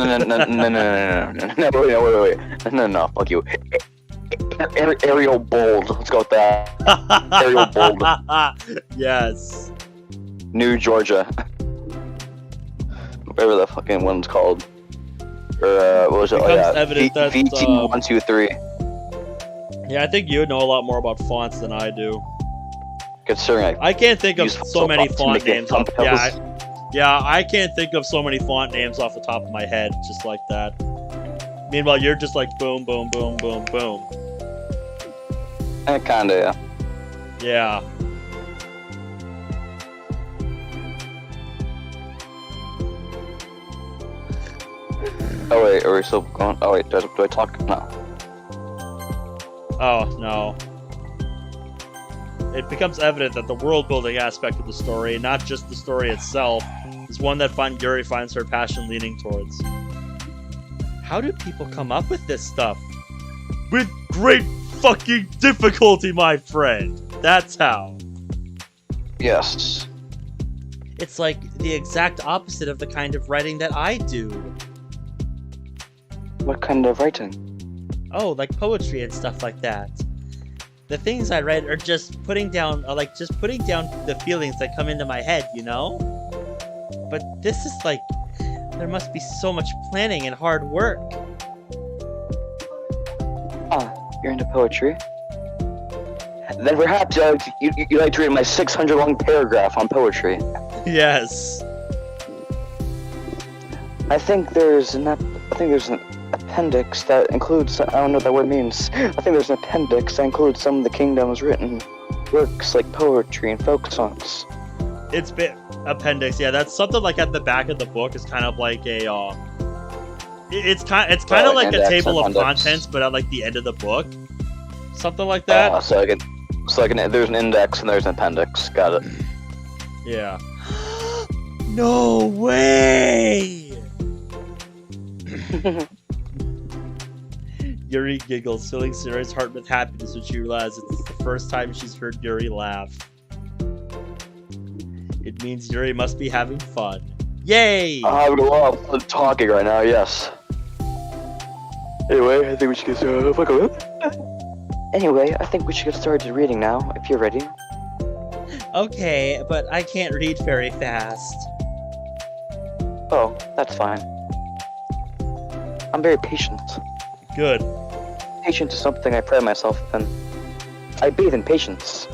wait. No, fuck you. Arial Bold. Let's go with that. Arial Bold. Yes. New Georgia. Whatever the fucking one's called. Or, what was it? Evident that, VT123. Yeah, I think you know a lot more about fonts than I do. Considering I can't think of so many font names. I can't think of so many font names off the top of my head, just like that. Meanwhile, you're just like boom, boom, boom, boom, boom. Kinda, yeah. Yeah. Oh wait, are we still going? Oh wait, do I talk? No. Oh, no. It becomes evident that the world-building aspect of the story, not just the story itself, is one that Yuri finds her passion leaning towards. How do people come up with this stuff? With great fucking difficulty, my friend! That's how. Yes. It's like the exact opposite of the kind of writing that I do. What kind of writing? Oh, like poetry and stuff like that. The things I write are just putting down the feelings that come into my head, you know? But this is like, there must be so much planning and hard work. Ah, you're into poetry? Then perhaps you'd like to read my 600-long paragraph on poetry. Yes. I think there's an appendix that includes, I don't know what that word means. I think there's an appendix that includes some of the kingdom's written works like poetry and folk songs. It's appendix, yeah, that's something like at the back of the book is kind of like a It's kind of like a index table and of appendix. contents, but at like the end of the book, something like that. There's an index and there's an appendix. Got it. Yeah. No way! Yuri giggles, filling Sarah's heart with happiness when she realizes it's the first time she's heard Yuri laugh. It means Yuri must be having fun. Yay! I'm having a lot of fun talking right now, yes. Anyway, I think we should get started. Anyway, I think we should get started reading now, if you're ready. Okay, but I can't read very fast. Oh, that's fine. I'm very patient. Good. Patience is something I pride myself in. I bathe in patience.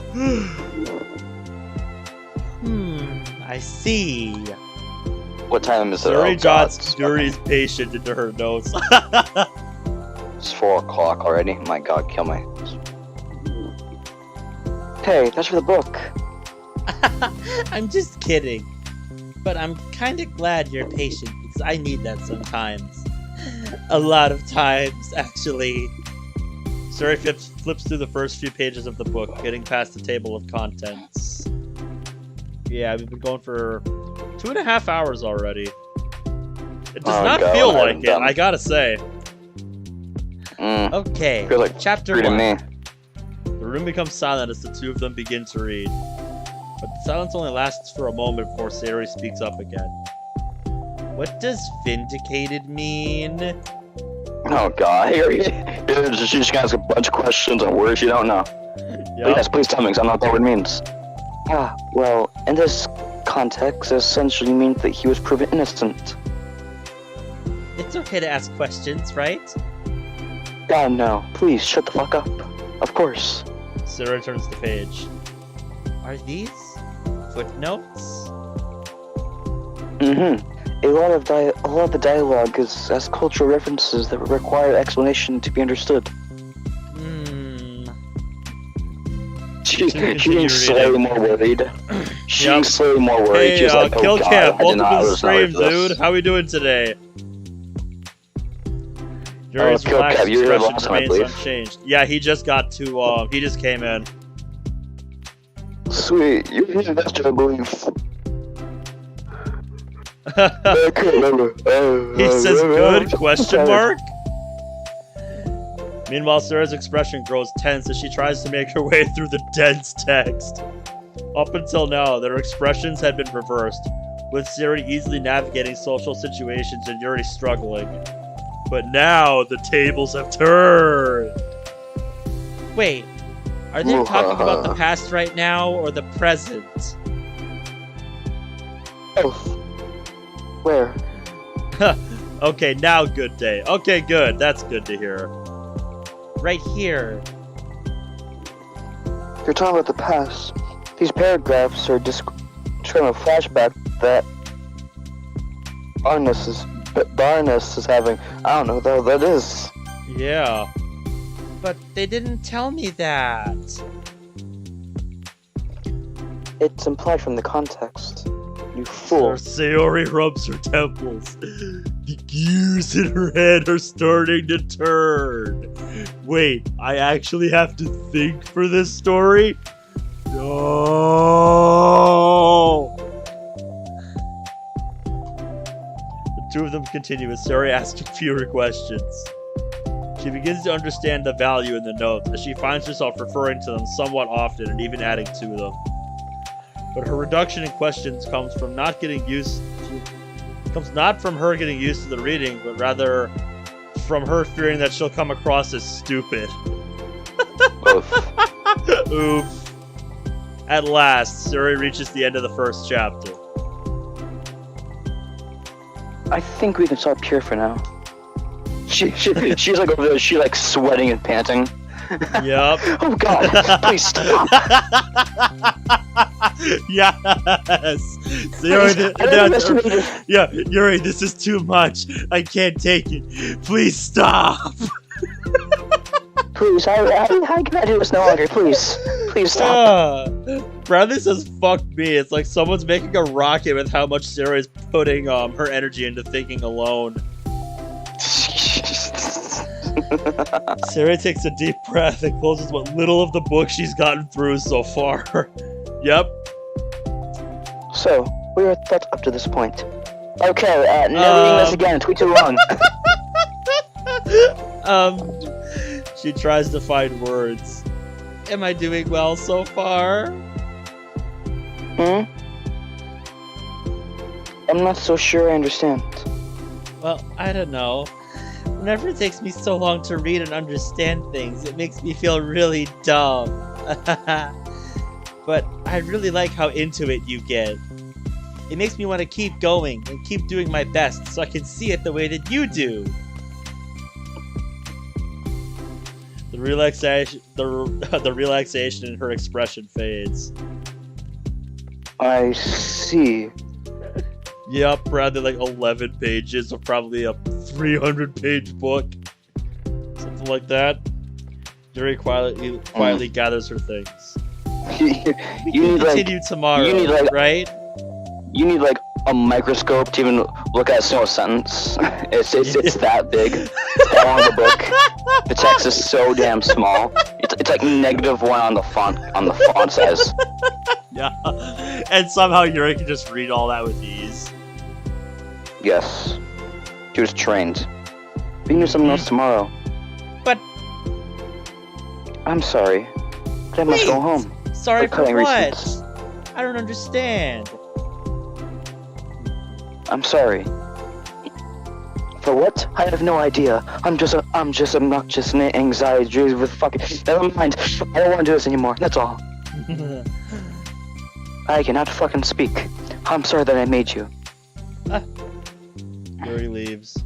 I see. What time is it? Yuri Oh, jots God. Yuri's patient into her notes. It's 4 o'clock already. My God, kill me. Hey, that's for the book. I'm just kidding. But I'm kind of glad you're patient, because I need that sometimes. A lot of times, actually. Suri flips through the first few pages of the book, getting past the table of contents. Yeah, we've been going for 2.5 hours already. It does not God, feel I like haven't it, done- I gotta say. Okay, Feels like chapter reading 1. me. The room becomes silent as the two of them begin to read. But the silence only lasts for a moment before Sayori speaks up again. What does vindicated mean? Oh God, she's just gonna ask a bunch of questions on words you don't know. Yeah. Yes, please tell me, because I don't know what that word means. Ah, well, in this context, it essentially means that he was proven innocent. It's okay to ask questions, right? God, no. Please, shut the fuck up. Of course. Sayori turns the page. Are these footnotes? Mm-hmm. A lot of the dialogue has cultural references that require explanation to be understood. She's Continue slightly more worried. She's slightly more worried. Hey, She's like, oh Kill God, Camp, I did welcome not to the was not ready stream, for this. dude. How we doing today? Yuri's Kill relaxed Camp, you were here expression last time, I remains believe. unchanged. Yeah, he just got to, he just came in. Sweet, you're here next year, I believe. I can't remember. He says good, question mark? Meanwhile, Sarah's expression grows tense as she tries to make her way through the dense text. Up until now, their expressions had been reversed, with Sarah easily navigating social situations and Yuri struggling. But now, the tables have turned! Wait, are they talking about the past right now or the present? Both. Where? Okay, now good day. Okay, good. That's good to hear. Right here. You're talking about the past. These paragraphs are describing a flashback that Barnes is having. I don't know what the hell that is. Yeah. But they didn't tell me that. It's implied from the context. You fool. Sayori rubs her temples. The gears in her head are starting to turn. Wait, I actually have to think for this story? No! The two of them continue as Sayori asks fewer questions. She begins to understand the value in the notes as she finds herself referring to them somewhat often and even adding to them. But her reduction in questions comes not from her getting used to the reading, but rather from her fearing that she'll come across as stupid. Both. Oof. At last, Sayori reaches the end of the first chapter. I think we can stop here for now. She's like over there, she's like sweating and panting. Yup. Oh God, please stop. Yes! Sayori, yeah, Yuri, this is too much. I can't take it. Please stop! Please, how can I do this no longer? Please stop. Bradley says, fuck me. It's like someone's making a rocket with how much Sarah is putting her energy into thinking alone. Sarah takes a deep breath and closes what little of the book she's gotten through so far. Yep. So, we are thought up to this point. Okay, no reading this again, it's way too long. She tries to find words. Am I doing well so far? I'm not so sure I understand. Well, I don't know. Whenever it takes me so long to read and understand things, it makes me feel really dumb. But I really like how into it you get. It makes me want to keep going and keep doing my best so I can see it the way that you do. The relaxation in her expression fades. I see. Yep, probably like 11 pages of probably a 300-page book. Something like that. Yuri quietly gathers her things. You need Continue tomorrow, you need, like, right? You need like a microscope to even look at a single sentence. It's that big. It's that long of a book. The text is so damn small. It's like -1 on the font size. Yeah. And somehow Yuri can just read all that with ease. Yes. She was trained. We can do something else tomorrow. But I'm sorry. But I must go home. Sorry for cutting what? receipts. I don't understand. I'm sorry. For what? I have no idea. I'm just obnoxious and anxiety with fucking. Never mind. I don't want to do this anymore. That's all. I cannot fucking speak. I'm sorry that I made you. Yuri leaves.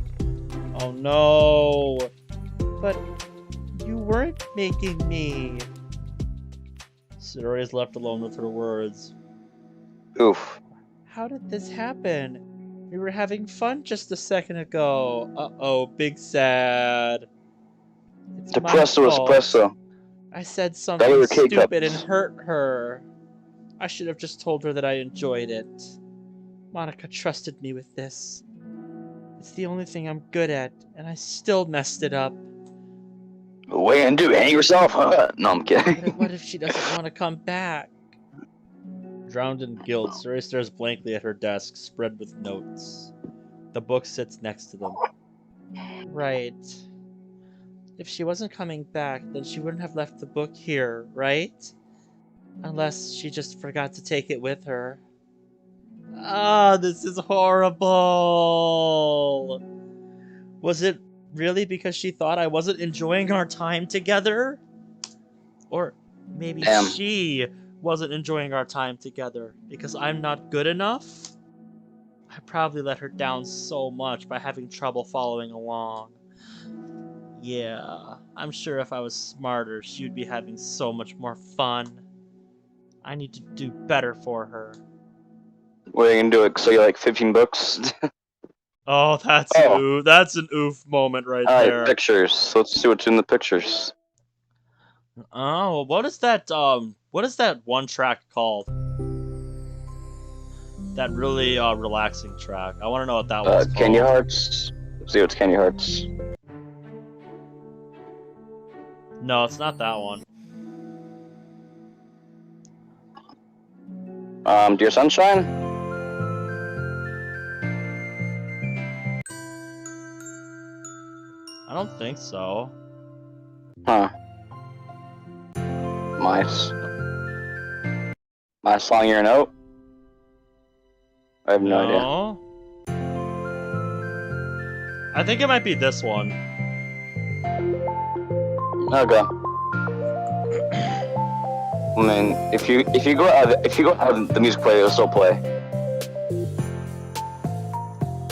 Oh no! But you weren't making me. Sayori is left alone with her words. Oof. How did this happen? We were having fun just a second ago. Uh-oh, big sad. It's my Depresso fault. espresso. I said That something was K-cups. stupid and hurt her. I should have just told her that I enjoyed it. Monica trusted me with this. It's the only thing I'm good at, and I still messed it up. What are you gonna do? Hang yourself? No, I'm kidding. What if she doesn't want to come back? Drowned in guilt, Suri stares blankly at her desk, spread with notes. The book sits next to them. Right. If she wasn't coming back, then she wouldn't have left the book here, right? Unless she just forgot to take it with her. Ah, this is horrible! Was it really because she thought I wasn't enjoying our time together? Or maybe she wasn't enjoying our time together because I'm not good enough? I probably let her down so much by having trouble following along. Yeah, I'm sure if I was smarter, she'd be having so much more fun. I need to do better for her. What are you gonna do? So you like 15 books? Oh, that's an oof moment right there. Alright, pictures. So let's see what's in the pictures. Oh, what is that one track called? That really relaxing track. I want to know what that was called. Candy Hearts. Let's see what's Candy Hearts. No, it's not that one. Dear Sunshine? I don't think so. Huh. Mice. Mice Song Your Note? I have no idea. I think it might be this one. Okay. I mean, if you go out the music player, it'll still play.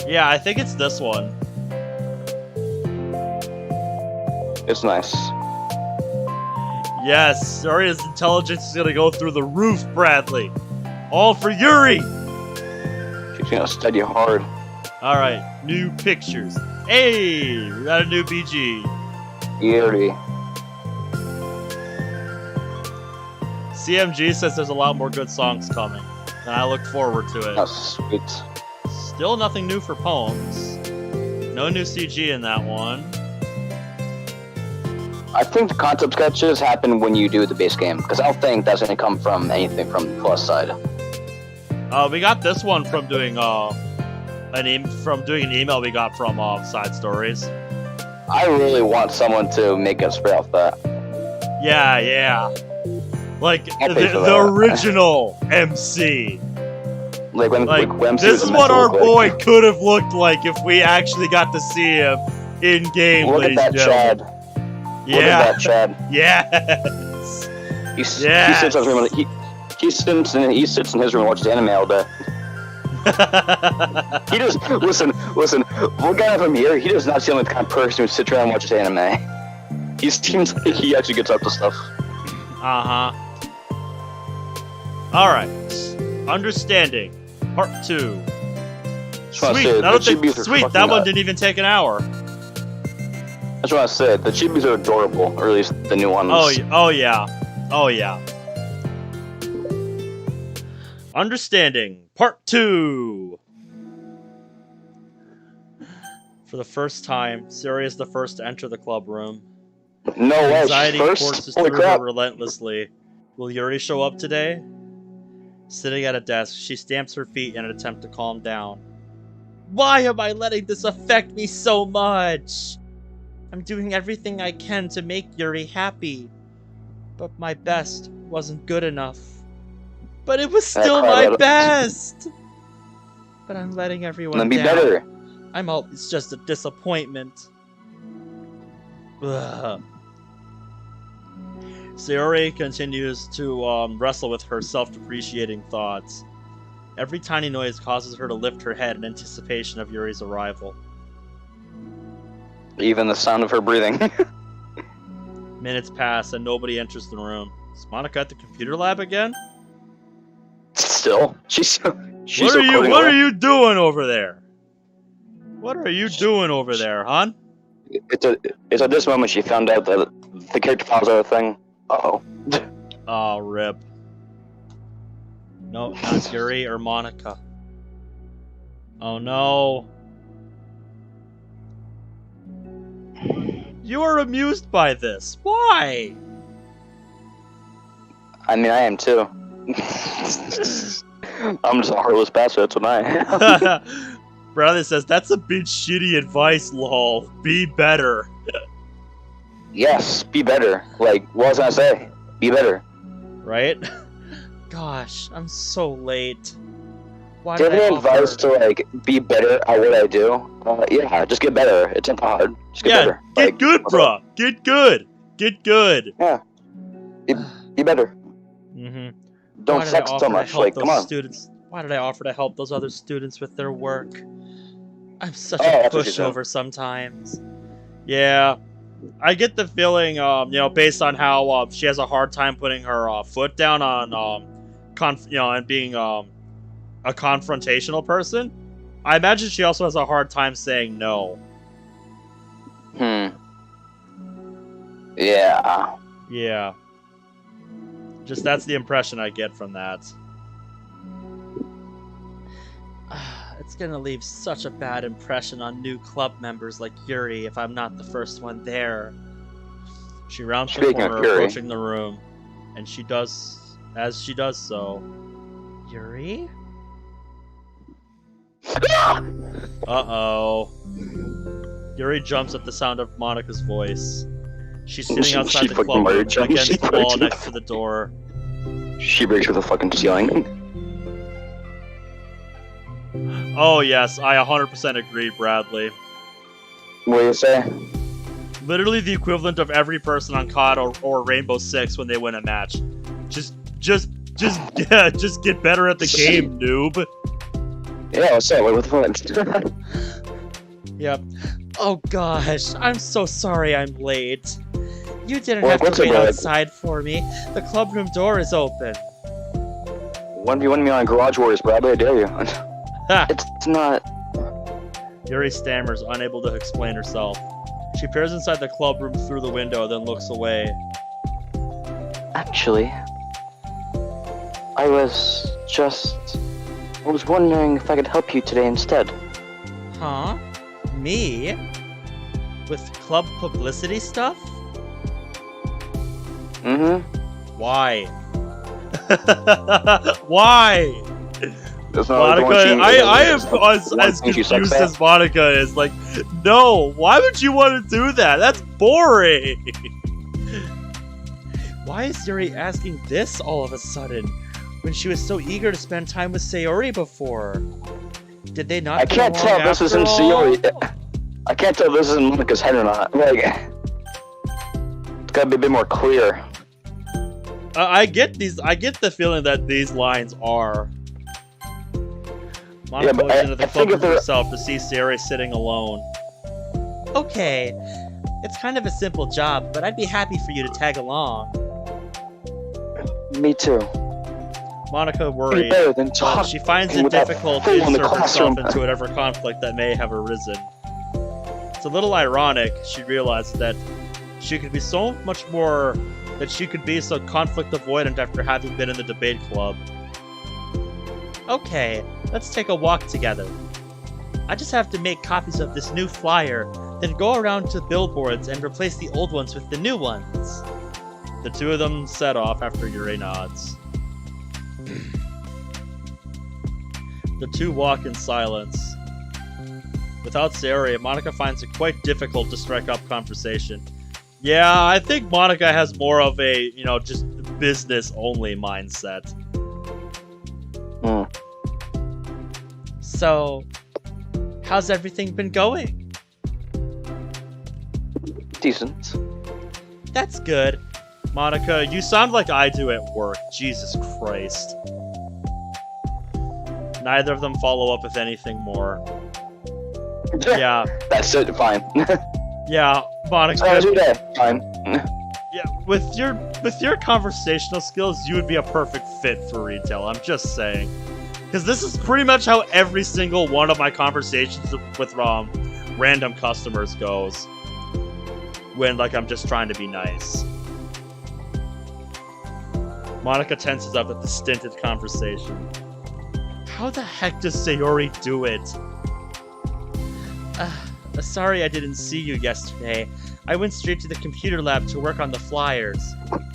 Yeah, I think it's this one. It's nice. Yes, Suri's intelligence is gonna go through the roof, Bradley. All for Yuri! She's gonna study hard. Alright, new pictures. Hey, we got a new BG. Yuri. CMG says there's a lot more good songs coming, and I look forward to it. That's sweet. Still nothing new for poems. No new CG in that one. I think the concept sketches happen when you do the base game, because I don't think that's going to come from anything from the plus side. We got this one from doing an email we got from Side Stories. I really want someone to make us spray off that. Yeah. Like I'll pay for the that. original MC. Like when MC This was is what meant to our look like. boy could have looked like if we actually got to see him in game, Look at ladies that and gentlemen. Chad. Yeah. Look at that Chad. Yes. He sits in his room. He sits in his room and watches anime all day. He just listen. We'll get from here. He does not seem like the kind of person who sits around and watches anime. He seems like he actually gets up to stuff. Alright. Understanding. Part 2. Sweet, that one didn't even take an hour. I just want to say, the chibis are adorable, or at least the new ones. Oh yeah. Understanding. Part 2. For the first time, Siri is the first to enter the club room. No way, Anxiety first? courses Holy through crap. her relentlessly. Will Yuri show up today? Sitting at a desk, she stamps her feet in an attempt to calm down. Why am I letting this affect me so much? I'm doing everything I can to make Yuri happy. But my best wasn't good enough. But it was still my best! But I'm letting everyone Then be down. better. It's just a disappointment. Ugh. Sayori continues to wrestle with her self-depreciating thoughts. Every tiny noise causes her to lift her head in anticipation of Yuri's arrival. Even the sound of her breathing. Minutes pass and nobody enters the room. Is Monica at the computer lab again? Still, she's What are you doing over there? What are you doing over there, hon? It's at this moment she found out that the character files are a thing. Uh-oh. Oh, rip. No, not Yuri or Monica. Oh no. You are amused by this. Why? I mean, I am too. I'm just a heartless bastard, that's what I am. Bradley says, that's a bit shitty advice, lol. Be better. Yes, be better. Like, what was I say? Be better. Right? Gosh, I'm so late. Why Do you did have I any advice offer... to, like, be better at what I do? Yeah, just get better. It's not hard. Just get better. Get Like, good, bruh. Get good. Get good. Yeah. Be better. Mm-hmm. Don't flex so much. Like, come on. Why did I offer to help those other students with their work? I'm such a that's what she said. pushover sometimes. Yeah. I get the feeling, based on how she has a hard time putting her foot down on, and being a confrontational person. I imagine she also has a hard time saying no. Yeah. Yeah. Just that's the impression I get from that. It's gonna leave such a bad impression on new club members like Yuri if I'm not the first one there. She rounds the Speaking of corner, Yuri. approaching the room, and as she does so, Yuri? Uh-oh. Yuri jumps at the sound of Monica's voice. She's sitting outside the club room against the wall next to the door. She breaks through the fucking ceiling. Oh yes, I 100% agree, Bradley. What do you say? Literally the equivalent of every person on COD or Rainbow Six when they win a match. Just get better at the game, noob. Yeah, what's up? What the fuck? Yep. Oh gosh, I'm so sorry I'm late. You didn't Well, have what's to wait up, Brad? outside for me. The club room door is open. 1v1 me on Garage Wars, Bradley, I dare you. Ha! It's not... Yuri stammers, unable to explain herself. She peers inside the club room through the window, then looks away. Actually... I was wondering if I could help you today instead. Huh? Me? With club publicity stuff? Mm-hmm. Why? Why? That's not Monica, I am as think you suck confused fat. as Monica is. Like, no, why would you want to do that? That's boring. Why is Yuri asking this all of a sudden, when she was so eager to spend time with Sayori before? Did they not? I can't get tell along if this after isn't all? Sayori. I can't tell if this is in Monica's head or not. Like, it's gotta be a bit more clear. I get the feeling that these lines are. Monica but went into the I think club if with they're- herself to see Sayori sitting alone. Okay, it's kind of a simple job, but I'd be happy for you to tag along. Me too. Monica Be worried. better than But talking. she finds it with that difficult fool to in the insert herself classroom. into whatever conflict that may have arisen. It's a little ironic, she realized, that she could be so conflict avoidant after having been in the debate club. Okay, let's take a walk together. I just have to make copies of this new flyer, then go around to billboards and replace the old ones with the new ones. The two of them set off after Yuri nods. The two walk in silence. Without Sayori, Monica finds it quite difficult to strike up conversation. Yeah, I think Monica has more of a, just business-only mindset. So, how's everything been going? Decent. That's good. Monica, you sound like I do at work. Jesus Christ. Neither of them follow up with anything more. Yeah, That's it. Fine. yeah, Monica. How's your day? Fine. Yeah, with your conversational skills, you would be a perfect fit for retail. I'm just saying, because this is pretty much how every single one of my conversations with random customers goes. When I'm just trying to be nice. Monica tenses up at the stinted conversation. How the heck does Sayori do it? Sorry I didn't see you yesterday. I went straight to the computer lab to work on the flyers.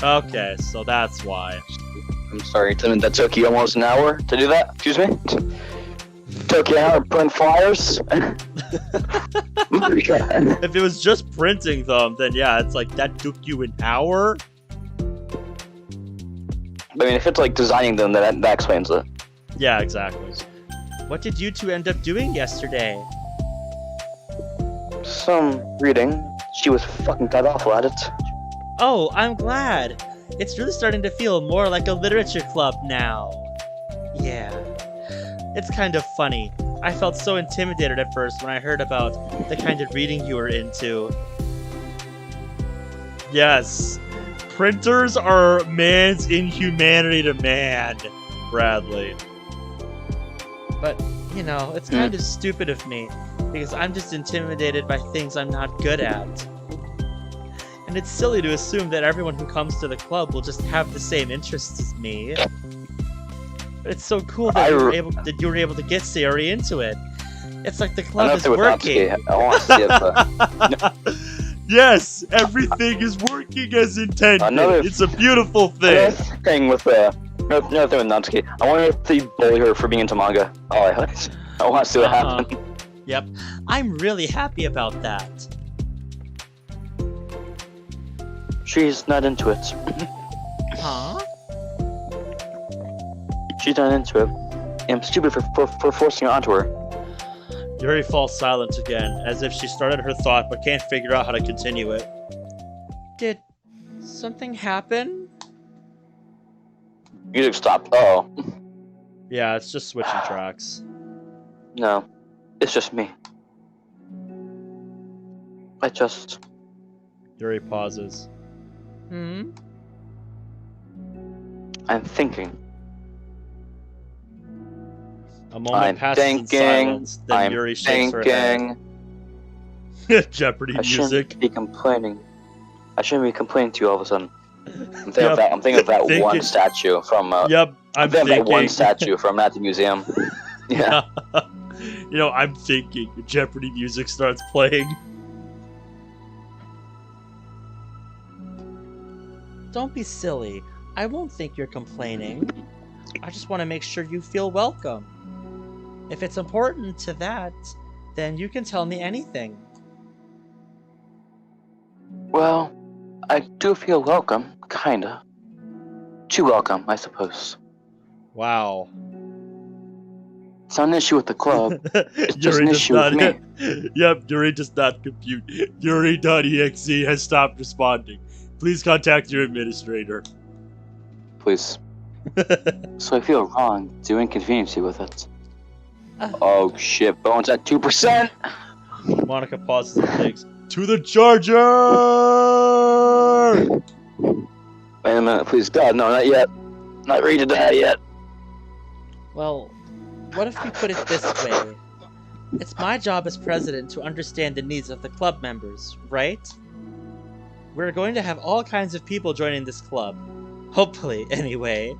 Okay, so that's why. I'm sorry, Tim. That took you almost an hour to do that. Excuse me. Took you an hour to print flyers. If it was just printing them, then yeah, it's like that took you an hour. I mean, if it's designing them, then that explains it. Yeah, exactly. What did you two end up doing yesterday? Some reading. She was fucking god awful at it. Oh, I'm glad. It's really starting to feel more like a literature club now. Yeah. It's kind of funny. I felt so intimidated at first when I heard about the kind of reading you were into. Yes. Printers are man's inhumanity to man, Bradley. But, it's kind of stupid of me, because I'm just intimidated by things I'm not good at. And it's silly to assume that everyone who comes to the club will just have the same interests as me. But it's so cool that you were able to get Sayori into it. It's like the club is working. I want to see it, but... Yes, everything is working as intended. It's a beautiful thing. Another thing with Natsuki. I wonder if they bully her for being into manga. Oh, I want to see what happens. Yep, I'm really happy about that. She's not into it. Huh? She's not into it. I'm stupid for forcing it onto her. Yuri falls silent again, as if she started her thought but can't figure out how to continue it. Did something happen? Music stopped. Oh. Yeah, it's just switching tracks. No. It's just me. Yuri pauses. Hmm? I'm thinking. A moment passes in silence, then Yuri shakes her head. Jeopardy I music. shouldn't be complaining. I shouldn't be complaining to you all of a sudden. I'm thinking of that one statue from. Yep, I'm thinking of that one statue from at the museum. Yeah. I'm thinking. Jeopardy music starts playing. Don't be silly. I won't think you're complaining. I just want to make sure you feel welcome. If it's important to that, then you can tell me anything. Well, I do feel welcome, kinda. Too welcome, I suppose. Wow. It's not an issue with the club. It's just an does issue with me. Yep, Yuri does not compute. Yuri.exe has stopped responding. Please contact your administrator. Please. So I feel wrong to inconvenience you with it. Oh shit, Bones at 2%! Monica pauses and thinks, to the charger! Wait a minute, please. God, no, not yet. Not ready to die yet. Well, what if we put it this way? It's my job as president to understand the needs of the club members, right? We're going to have all kinds of people joining this club. Hopefully, anyway.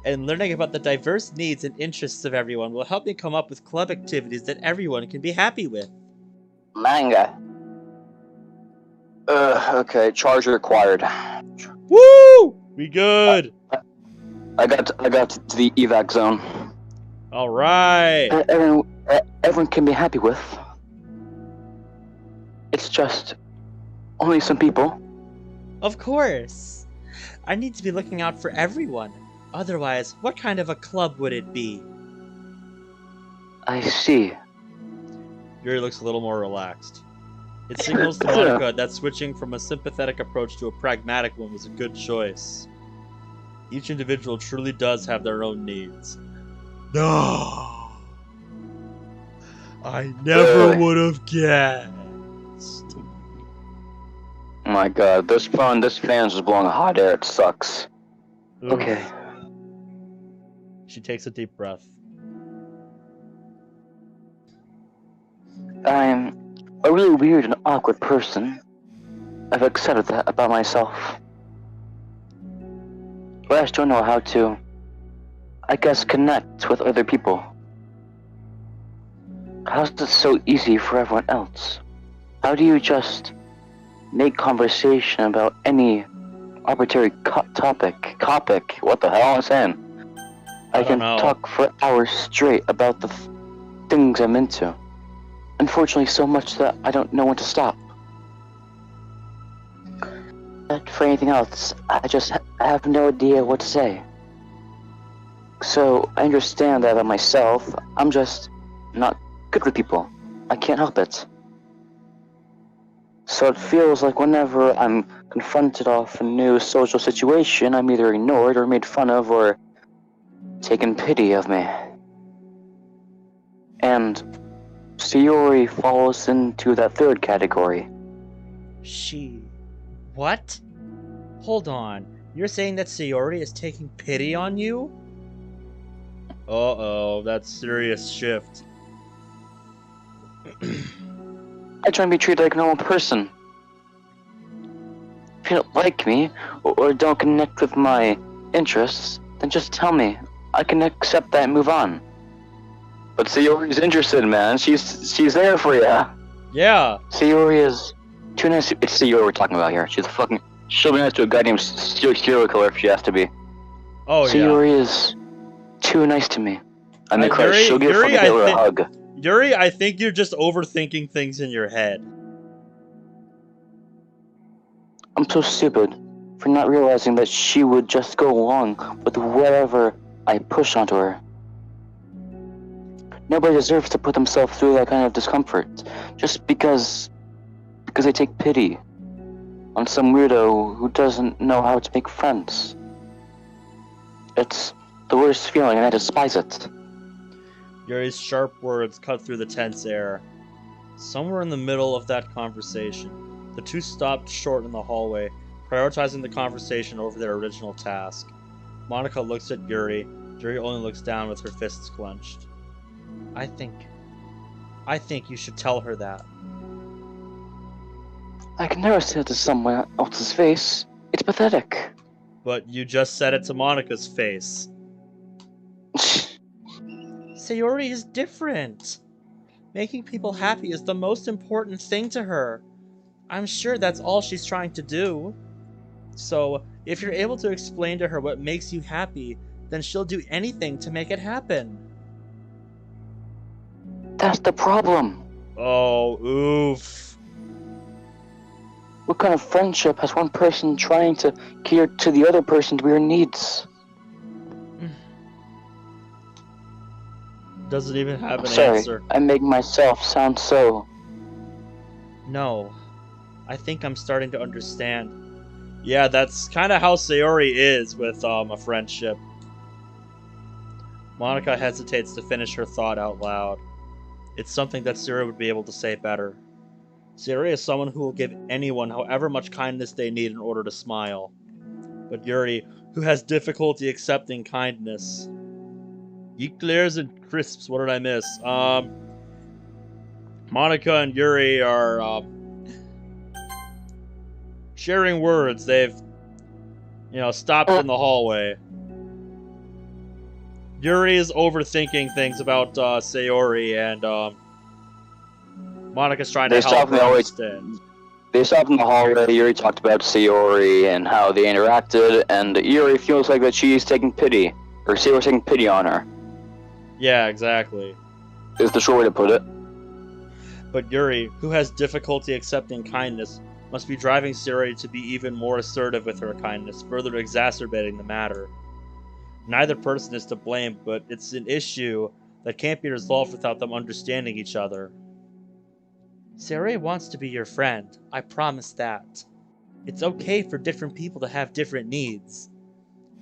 And learning about the diverse needs and interests of everyone will help me come up with club activities that everyone can be happy with. Manga. Okay, charger acquired. Woo! We good! I got to the evac zone. Alright! Everyone can be happy with. It's just only some people. Of course! I need to be looking out for everyone. Otherwise, what kind of a club would it be? I see. Yuri looks a little more relaxed. It signals to Monica that switching from a sympathetic approach to a pragmatic one was a good choice. Each individual truly does have their own needs. No! I never would have guessed. Oh my god, this fan's just blowing hot air, it sucks. Oof. Okay. She takes a deep breath. I'm a really weird and awkward person. I've accepted that about myself. But I just don't know how to, I guess, connect with other people. How's it so easy for everyone else? How do you just make conversation about any arbitrary topic? What the hell am I saying? I can know. talk for hours straight about the things I'm into. Unfortunately, so much that I don't know when to stop. But for anything else, I have no idea what to say. So I understand that about myself. I'm just not good with people. I can't help it. So it feels like whenever I'm confronted off a new social situation, I'm either ignored or made fun of or taken pity of me. And Sayori falls into that third category. She... What? Hold on. You're saying that Sayori is taking pity on you? Uh-oh, that's serious shift. I try and be treated like a normal person. If you don't like me, or don't connect with my interests, then just tell me. I can accept that and move on. But Sayori's interested, man. She's there for ya. Yeah. Sayori is too nice. It's Sayori we're talking about here. She'll be nice to a guy named serial killer if she has to be. Oh, Sayori is too nice to me. I mean, Christ, Yuri- she'll give Yuri, fucking Hitler a hug. yeah. Yuri, I think you're just overthinking things in your head. I'm so stupid for not realizing that she would just go along with whatever I push onto her. Nobody deserves to put themselves through that kind of discomfort just because they take pity on some weirdo who doesn't know how to make friends. It's the worst feeling, and I despise it. Yuri's sharp words cut through the tense air. Somewhere in the middle of that conversation, the two stopped short in the hallway, prioritizing the conversation over their original task. Monica looks at Yuri. Yuri only looks down with her fists clenched. I think you should tell her that. I can never say it to someone else's face. It's pathetic. But you just said it to Monica's face. Sayori is different. Making people happy is the most important thing to her. I'm sure that's all she's trying to do. So, if you're able to explain to her what makes you happy, then she'll do anything to make it happen. That's the problem. Oh, oof. What kind of friendship has one person trying to cater to the other person's weird needs? Doesn't even have an Sorry, answer. I make myself sound so... No. I think I'm starting to understand. Yeah, that's kind of how Sayori is with a friendship. Monica hesitates to finish her thought out loud. It's something that Sayori would be able to say better. Sayori is someone who will give anyone however much kindness they need in order to smile. But Yuri, who has difficulty accepting kindness. Eclairs and crisps, what did I miss? Monica and Yuri are sharing words. They've, stopped in the hallway. Yuri is overthinking things about Sayori, and Monica's trying to help her understand. They stopped in the hallway. Yuri talked about Sayori and how they interacted, and Yuri feels like that she's taking pity, or Sayori's taking pity on her. Yeah, exactly. Is the short way to put it. But Yuri, who has difficulty accepting kindness, must be driving Sayori to be even more assertive with her kindness, further exacerbating the matter. Neither person is to blame, but it's an issue that can't be resolved without them understanding each other. Sayori wants to be your friend, I promise that. It's okay for different people to have different needs.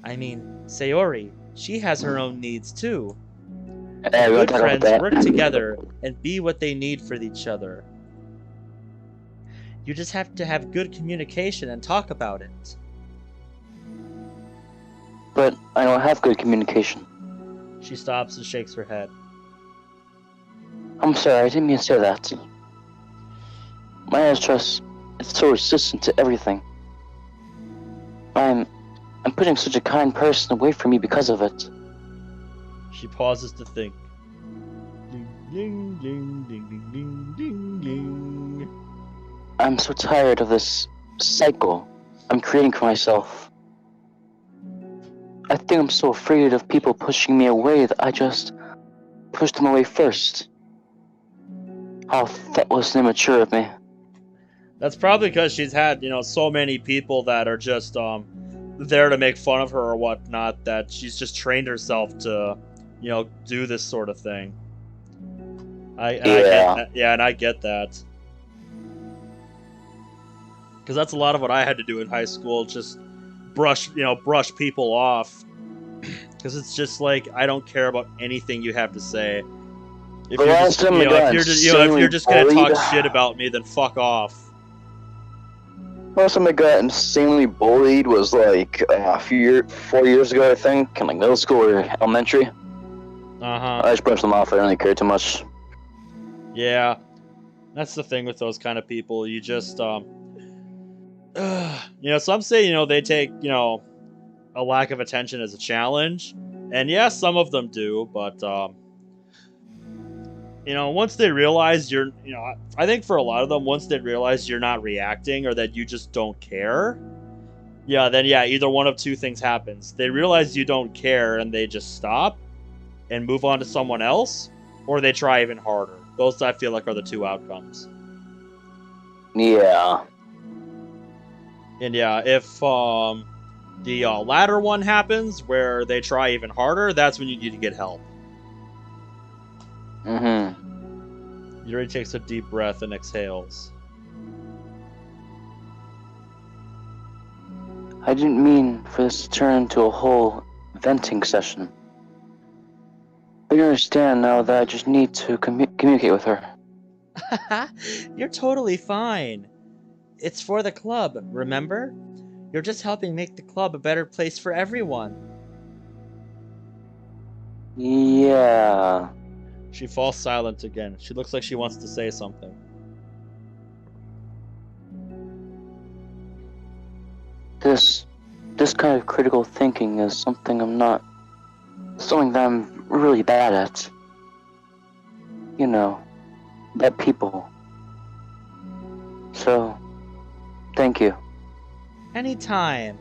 I mean, Sayori, she has her own needs too. Good friends work together and be what they need for each other. You just have to have good communication and talk about it. But I don't have good communication. She stops and shakes her head. I'm sorry, I didn't mean to say that. My head is just, it's so resistant to everything. I'm putting such a kind person away from me because of it. She pauses to think. Ding, ding, ding, ding, ding, ding, ding, ding. I'm so tired of this cycle I'm creating for myself. I think I'm so afraid of people pushing me away that I just push them away first. How thoughtless and immature of me. That's probably because she's had, so many people that are just there to make fun of her or whatnot, that she's just trained herself to, do this sort of thing. I get that. Because that's a lot of what I had to do in high school, just brush people off. Because it's just like, I don't care about anything you have to say. If you're just gonna talk shit about me, then fuck off. Last time I got insanely bullied was like 4 years ago, I think, in like middle school or elementary. I just brushed them off. I don't really care too much. Yeah, that's the thing with those kind of people. You just some say they take a lack of attention as a challenge, and yeah, some of them do, but once they realize you're, I think for a lot of them, once they realize you're not reacting or that you just don't care, then either one of two things happens. They realize you don't care and they just stop and move on to someone else, or they try even harder. Those, I feel like, are the two outcomes. Yeah. And if the latter one happens, where they try even harder, that's when you need to get help. Yuri takes a deep breath and exhales. I didn't mean for this to turn into a whole venting session. But you understand now that I just need to communicate with her. You're totally fine. It's for the club, remember? You're just helping make the club a better place for everyone. Yeah. She falls silent again. She looks like she wants to say something. This kind of critical thinking is something that I'm really bad at. Bad people. So, thank you. Anytime.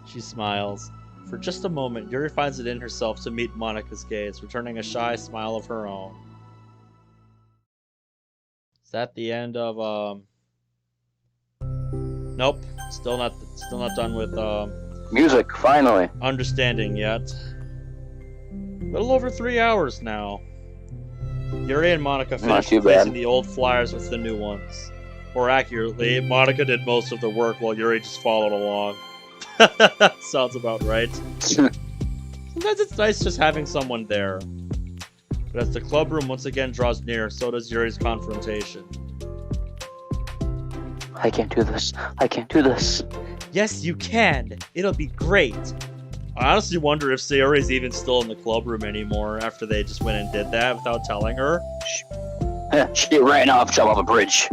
She smiles. For just a moment, Yuri finds it in herself to meet Monika's gaze, returning a shy smile of her own. Is that the end of Nope. Still not done with Music, finally. understanding yet. Little over 3 hours now. Yuri and Monika Not finished too replacing bad. the old flyers with the new ones. Or accurately, Monika did most of the work while Yuri just followed along. Sounds about right. Sometimes it's nice just having someone there. But as the club room once again draws near, so does Yuri's confrontation. I can't do this. I can't do this. Yes, you can! It'll be great! I honestly wonder if Sayori's even still in the club room anymore after they just went and did that without telling her. She ran off, jump off a bridge.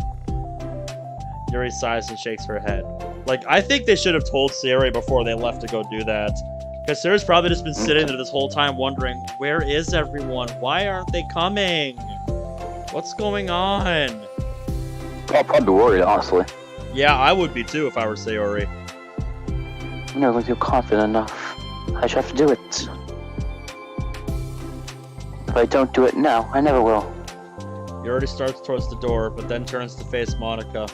Yuri sighs and shakes her head. Like, I think they should have told Sayori before they left to go do that. Because Sayori's probably just been sitting there this whole time wondering, where is everyone? Why aren't they coming? What's going on? I'll probably be worried, honestly. Yeah, I would be too if I were Sayori. I'm never going to feel confident enough. I should have to do it. If I don't do it now, I never will. Yuri starts towards the door, but then turns to face Monika.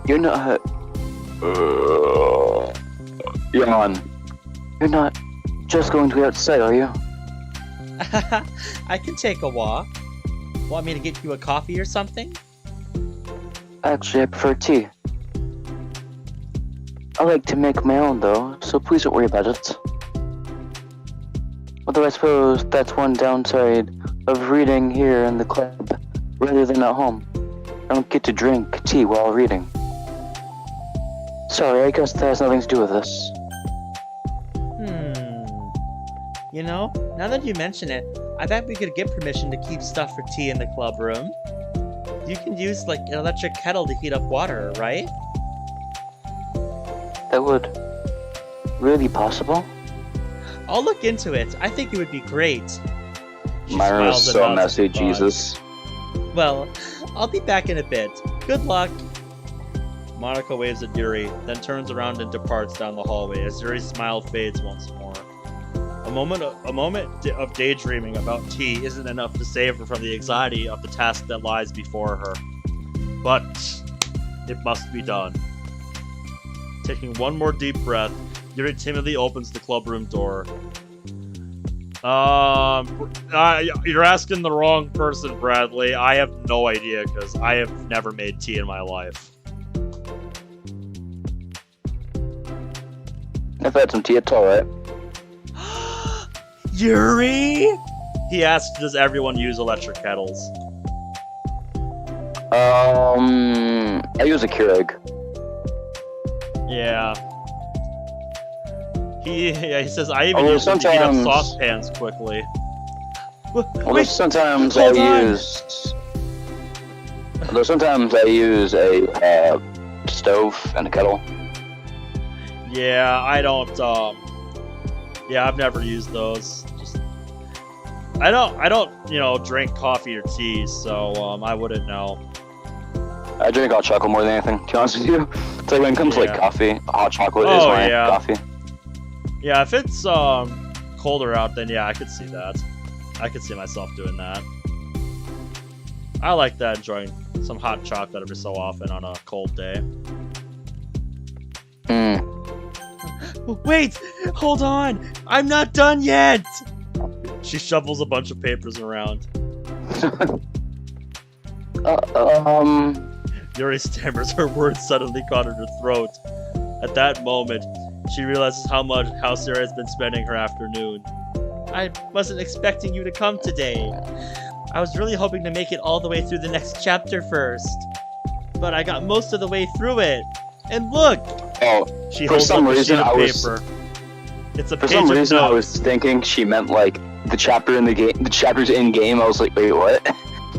You're not... Yawn. You're not just going to be outside, are you? I can take a walk. Want me to get you a coffee or something? Actually, I prefer tea. I like to make my own, though, so please don't worry about it. Although I suppose that's one downside of reading here in the club rather than at home. I don't get to drink tea while reading. Sorry, I guess that has nothing to do with this. You know, now that you mention it, I bet we could get permission to keep stuff for tea in the club room. You can use, like, an electric kettle to heat up water, right? That would really be possible? I'll look into it. I think it would be great. She My room is smiles and so nods messy, at the thought. Jesus. Well, I'll be back in a bit. Good luck. Monika waves at Yuri, then turns around and departs down the hallway as Yuri's smile fades once more. A moment of daydreaming about tea isn't enough to save her from the anxiety of the task that lies before her. But it must be done. Taking one more deep breath, Yuri timidly opens the club room door. You're asking the wrong person, Bradley. I have no idea because I have never made tea in my life. I've had some tea, it's alright. Yuri? He asked, does everyone use electric kettles? I use a Keurig. Yeah. He says, I even Although use it to heat up sometimes- saucepans quickly. Although sometimes hold on. I use a stove and a kettle. Yeah, I don't, yeah, I've never used those. I don't, drink coffee or tea, so, I wouldn't know. I drink hot chocolate more than anything, to be honest with you. It's like when it comes to like Yeah. coffee, hot chocolate is Oh, my yeah. coffee. Yeah, if it's, colder out, then yeah, I could see that. I could see myself doing that. I like that, enjoying some hot chocolate every so often on a cold day. Wait! Hold on! I'm not done yet! She shovels a bunch of papers around. Yuri stammers, her words suddenly caught in her throat. At that moment, she realizes how Sarah has been spending her afternoon. I wasn't expecting you to come today. I was really hoping to make it all the way through the next chapter first. But I got most of the way through it. And look! Oh, She For holds some up a sheet reason, of I was- paper. It's a for page some of reason I was notes. thinking she meant like the chapter in the game, the chapters in game. I was like, wait, what?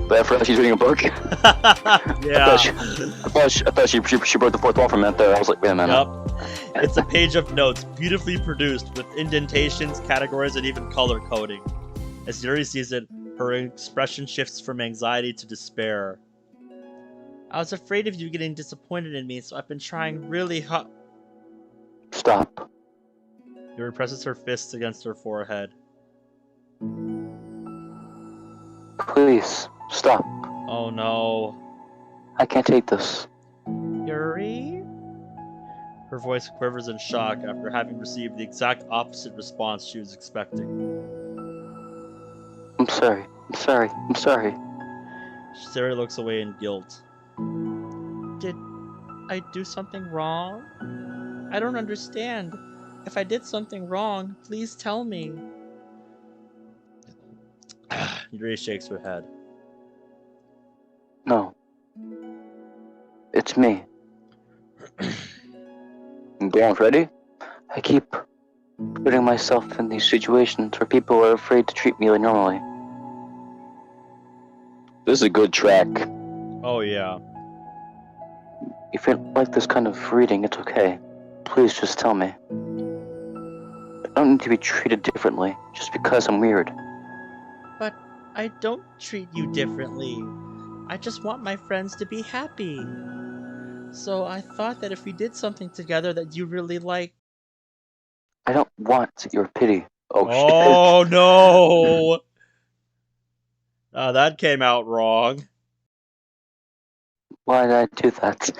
But I forgot she's reading a book. Yeah. I thought she broke the fourth wall for a minute there. I was like, wait a minute. Yup. It's a page of notes, beautifully produced, with indentations, categories, and even color coding. As Yuri sees it, her expression shifts from anxiety to despair. I was afraid of you getting disappointed in me, so I've been trying really hard. Stop. Yuri presses her fists against her forehead. Please, stop. Oh no. I can't take this. Yuri? Her voice quivers in shock after having received the exact opposite response she was expecting. I'm sorry. I'm sorry. I'm sorry. Sari looks away in guilt. Did I do something wrong? I don't understand. If I did something wrong, please tell me. Yuri shakes her head. No. It's me. I'm going, Freddy. I keep putting myself in these situations where people are afraid to treat me like normally. This is a good track. Oh yeah. If you don't like this kind of reading, it's okay. Please just tell me. I don't need to be treated differently just because I'm weird. But I don't treat you differently. I just want my friends to be happy. So I thought that if we did something together that you really like... I don't want your pity. Oh no! That came out wrong. Why did I do that?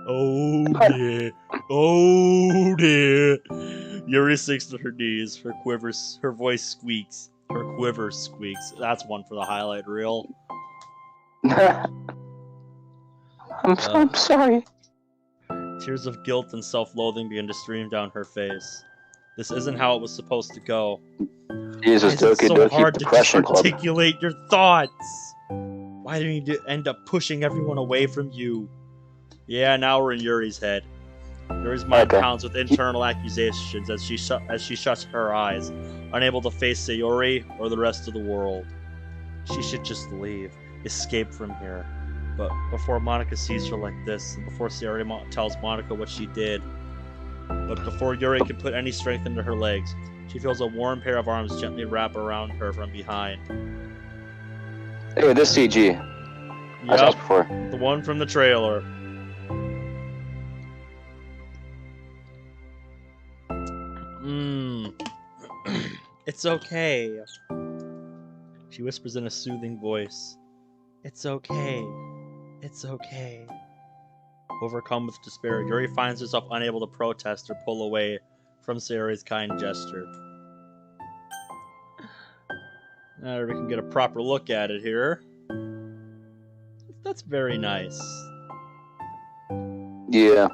Oh dear. Oh dear. Yuri sinks to her knees. Her voice squeaks. Her quiver squeaks. That's one for the highlight reel. I'm sorry. Tears of guilt and self-loathing begin to stream down her face. This isn't how it was supposed to go. Jesus, Why is it Doki so Doki hard to just Depression Club. articulate your thoughts? Why do you need to end up pushing everyone away from you? Yeah, now we're in Yuri's head. Yuri's mind pounds with internal accusations as she shuts her eyes, unable to face Sayori or the rest of the world. She should just leave, escape from here. But before Monica sees her like this, and before Sayori tells Monica what she did, but before Yuri can put any strength into her legs, she feels a warm pair of arms gently wrap around her from behind. Hey, this CG. I saw this before. The one from the trailer. It's okay. She whispers in a soothing voice. It's okay. It's okay. Overcome with despair, Yuri finds herself unable to protest or pull away from Sayori's kind gesture. Now we can get a proper look at it here. That's very nice. Yeah.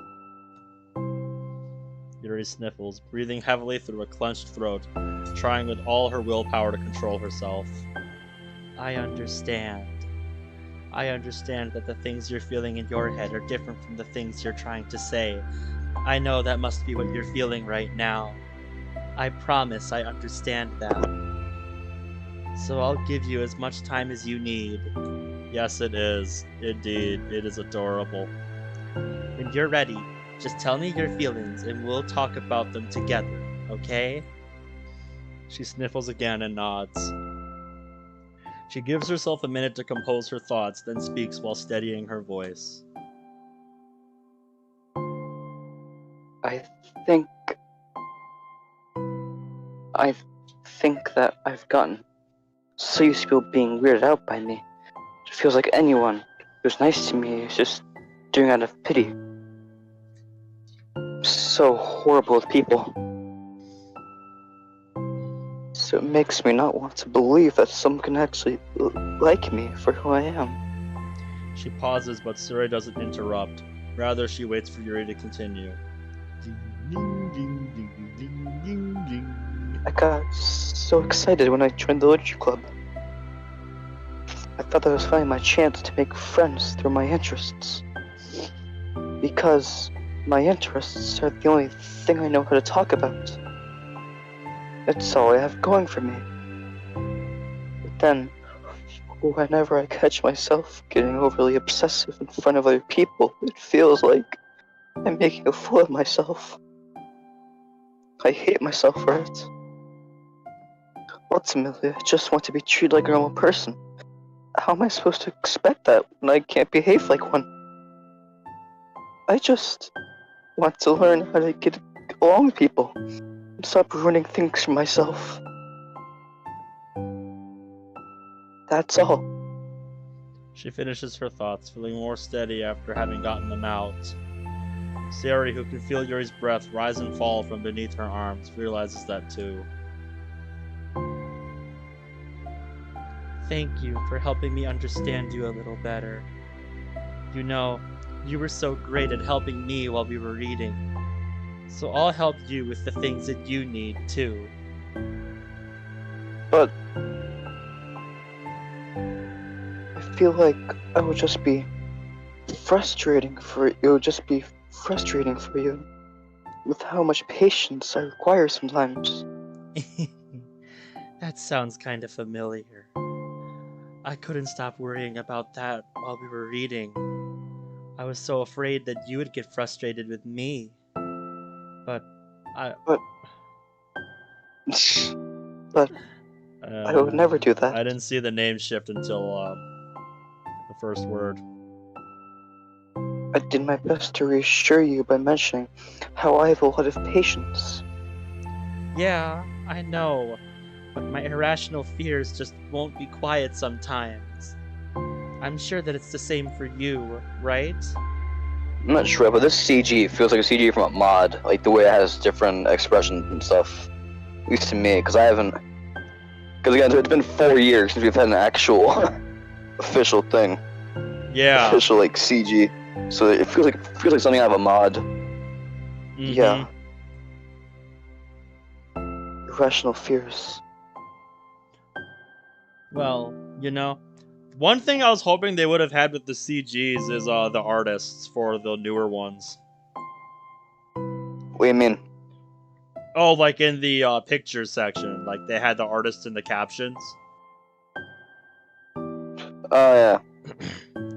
Yuri sniffles, breathing heavily through a clenched throat, trying with all her willpower to control herself. I understand. I understand that the things you're feeling in your head are different from the things you're trying to say. I know that must be what you're feeling right now. I promise I understand that. So I'll give you as much time as you need. Yes, it is. Indeed, it is adorable. When you're ready, just tell me your feelings and we'll talk about them together, okay? She sniffles again and nods. She gives herself a minute to compose her thoughts, then speaks while steadying her voice. I think that I've gotten so used to people being weirded out by me. It feels like anyone who's nice to me is just doing out of pity. I'm so horrible with people. So it makes me not want to believe that someone can actually like me for who I am. She pauses, but Suri doesn't interrupt. Rather, she waits for Yuri to continue. I got so excited when I joined the literature club. I thought that I was finding my chance to make friends through my interests. Because my interests are the only thing I know how to talk about. It's all I have going for me. But then, whenever I catch myself getting overly obsessive in front of other people, it feels like I'm making a fool of myself. I hate myself for it. Ultimately, I just want to be treated like a normal person. How am I supposed to expect that when I can't behave like one? I just want to learn how to get along with people and stop ruining things for myself. That's all. She finishes her thoughts, feeling more steady after having gotten them out. Sayori, who can feel Yuri's breath rise and fall from beneath her arms, realizes that too. Thank you for helping me understand you a little better. You know, you were so great at helping me while we were reading. So I'll help you with the things that you need, too. But I feel like I would just be frustrating for it would just be frustrating for you with how much patience I require sometimes. That sounds kind of familiar. I couldn't stop worrying about that while we were reading. I was so afraid that you would get frustrated with me. But I would never do that. I didn't see the name shift until the first word. I did my best to reassure you by mentioning how I have a lot of patience. yeah, I know. But my irrational fears just won't be quiet sometimes. I'm sure that it's the same for you, right? I'm not sure, but this CG feels like a CG from a mod. Like the way it has different expressions and stuff. At least to me, because I haven't. Because again, it's been 4 years since we've had an actual official thing. Yeah. Official like CG. So it feels like something out of a mod. Yeah. Irrational fears. Well, you know, one thing I was hoping they would have had with the CGs is the artists for the newer ones. What do you mean? Oh, like in the pictures section, like they had the artists in the captions. Oh yeah.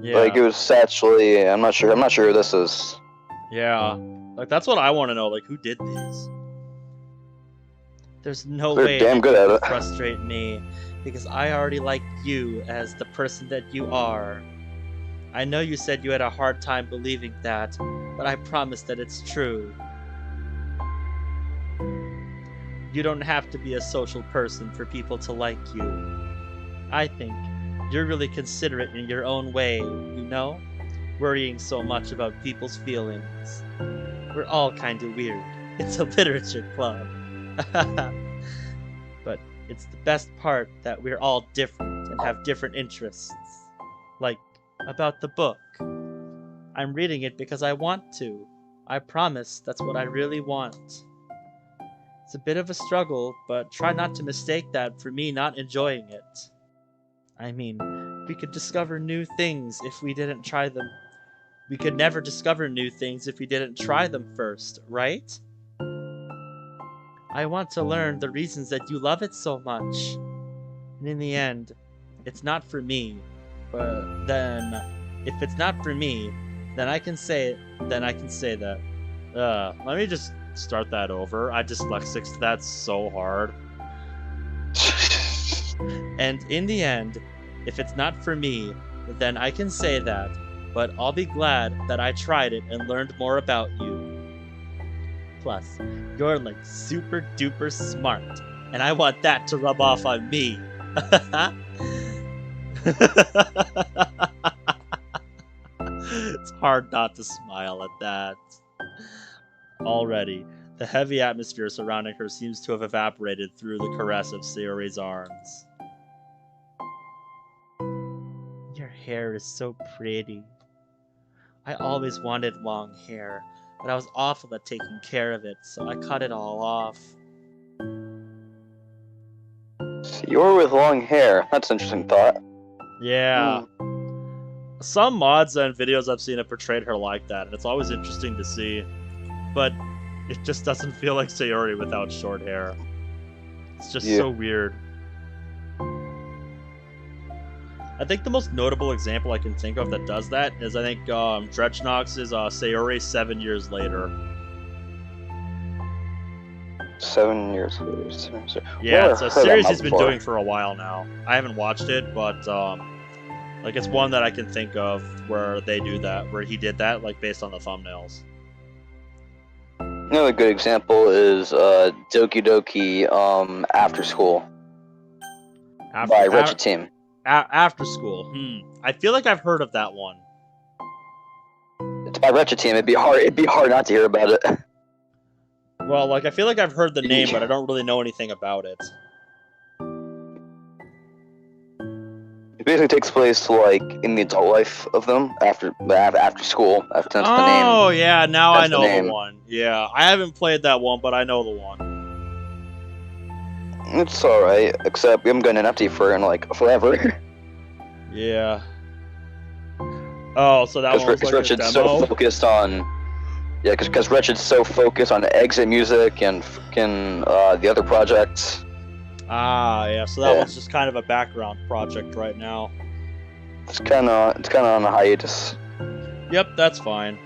Yeah. Like it was actually. I'm not sure who this is. Yeah. Like that's what I want to know. Like who did these? There's no They're way damn that good you at can it. frustrate me, because I already like you as the person that you are. I know you said you had a hard time believing that, but I promise that it's true. You don't have to be a social person for people to like you. I think you're really considerate in your own way, you know? Worrying so much about people's feelings. We're all kind of weird. It's a literature club. But it's the best part that we're all different and have different interests. Like, about the book. I'm reading it because I want to. I promise that's what I really want. It's a bit of a struggle, but try not to mistake that for me not enjoying it. I mean, we could discover new things if we didn't try them. We could never discover new things if we didn't try them first, right? I want to learn the reasons that you love it so much. And in the end, it's not for me. But then, if it's not for me, then I can say that. Let me just start that over. I dyslexics that so hard. And in the end, if it's not for me, then I can say that. But I'll be glad that I tried it and learned more about you. Plus, you're like super duper smart, and I want that to rub off on me. It's hard not to smile at that. Already, the heavy atmosphere surrounding her seems to have evaporated through the caress of Sayori's arms. Your hair is so pretty. I always wanted long hair, but I was awful at taking care of it, so I cut it all off. You're with long hair. That's an interesting thought. Yeah. Some mods and videos I've seen have portrayed her like that, and it's always interesting to see. But it just doesn't feel like Sayori without short hair. It's just so weird. I think the most notable example I can think of that does that is I think Dredgenox's Sayori 7 years later. 7 years later. Yeah, it's a series he's been doing for a while now. I haven't watched it, but Like, it's one that I can think of where they do that, where he did that, like, based on the thumbnails. Another good example is Doki Doki After School by Wretched Team. After School. I feel like I've heard of that one. It's by Wretched Team. It'd be hard not to hear about it. Well, like, I feel like I've heard the name, but I don't really know anything about it. It basically takes place like in the adult life of them after school. That's the name. Oh yeah, now I That's the know name. the one. Yeah, I haven't played that one, but I know the one. It's alright, except we haven't gotten an update for it in like forever. Yeah. Oh, so that one's like a Wretched's demo? so focused on. Yeah, because Wretched's so focused on exit music and fucking the other projects. Ah, yeah. So that one's just kind of a background project right now. It's kind of on a hiatus. Yep, that's fine.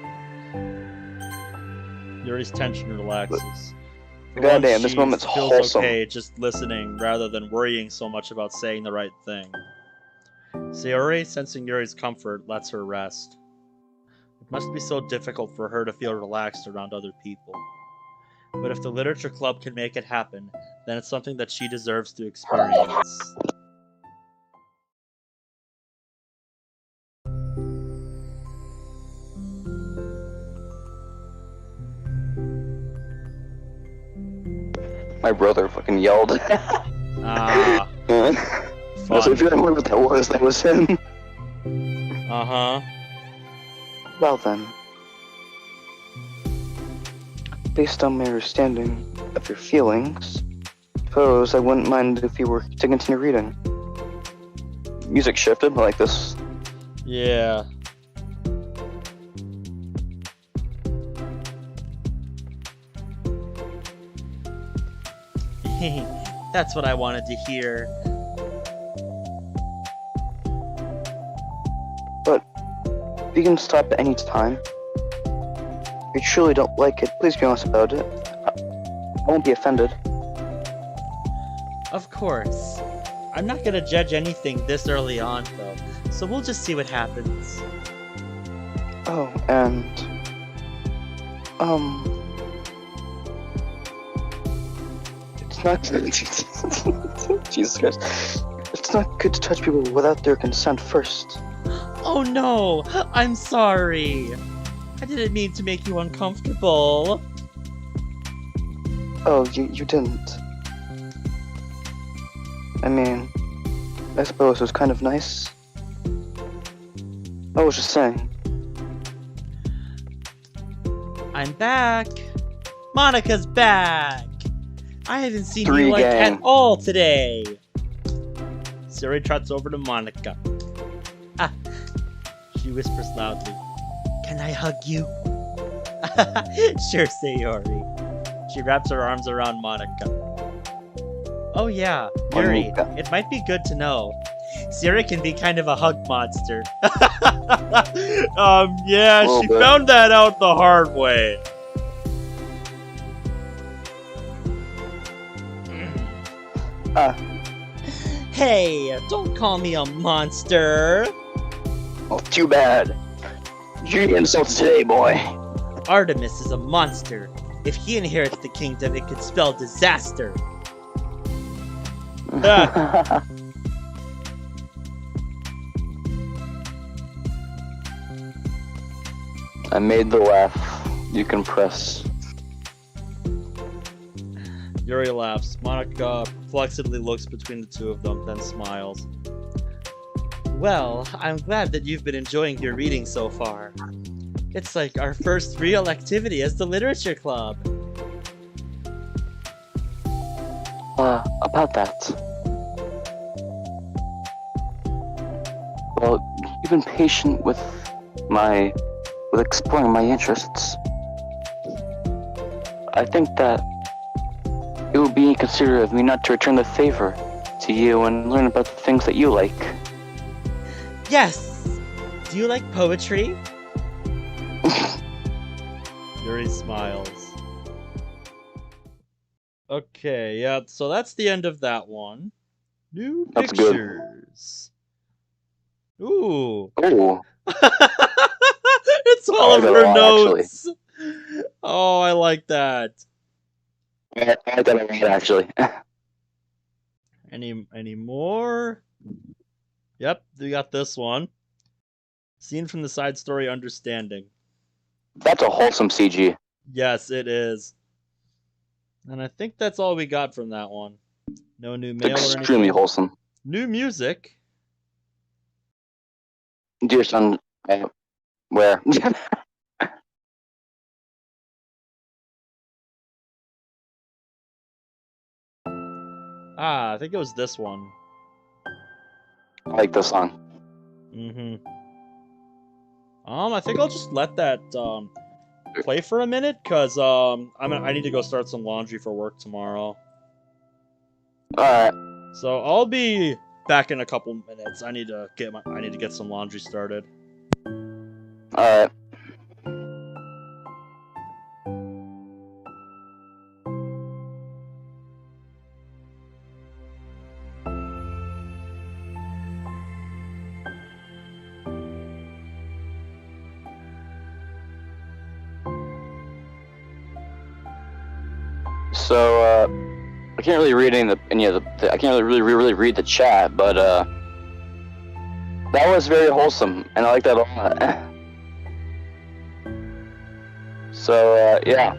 Yuri's tension relaxes. For Goddamn, once, this she moment's feels wholesome. okay just listening rather than worrying so much about saying the right thing. Sayori, sensing Yuri's comfort, lets her rest. It must be so difficult for her to feel relaxed around other people. But if the literature club can make it happen, then it's something that she deserves to experience. My brother fucking yelled. Ah, I was like, if you don't remember what that was him. uh-huh. Well then. Based on my understanding of your feelings, suppose I wouldn't mind if you were to continue reading. Music shifted like this. Yeah. That's what I wanted to hear. If you can stop at any time, if you truly don't like it, please be honest about it. I won't be offended. Of course. I'm not gonna judge anything this early on, though, so we'll just see what happens. Oh, and... It's not good. Jesus Christ. It's not good to touch people without their consent first. Oh no! I'm sorry! I didn't mean to make you uncomfortable. Oh, you didn't. I mean, I suppose it was kind of nice. I was just saying. I'm back! Monica's back! I haven't seen Three you like gang. at all today! Siri trots over to Monica. She whispers loudly. Can I hug you? Sure, Sayori. She wraps her arms around Monica. Oh yeah, Yuri, Monica. it might be good to know. Siri can be kind of a hug monster. Yeah, Little she bit. found that out the hard way. Hey, don't call me a monster. Oh, too bad. You get insulted today, boy. Artemis is a monster. If he inherits the kingdom, it could spell disaster. I made the laugh. You can press. Yuri laughs. Monica perplexedly looks between the two of them, then smiles. Well, I'm glad that you've been enjoying your reading so far. It's like our first real activity as the literature club. About that. Well, you've been patient with exploring my interests. I think that it would be inconsiderate of me not to return the favor to you and learn about the things that you like. Yes! Do you like poetry? Yuri smiles. Okay, yeah, so that's the end of that one. New That's good. pictures. Ooh. Ooh. It's all I of like that her a lot, actually. notes. Oh, I like that. I like that a lot, actually. Any more? Yep, we got this one. Scene from the side story Understanding. That's a wholesome CG. Yes, it is. And I think that's all we got from that one. No new mail or Extremely anything. wholesome. New music. Dear son, where? Ah, I think it was this one. I like this song. Mm-hmm. I think I'll just let that play for a minute, cause I need to go start some laundry for work tomorrow. Alright. So I'll be back in a couple minutes. I need to get some laundry started. Alright. So, I can't really read any of the I can't really read the chat, but that was very wholesome, and I like that a lot. So, yeah.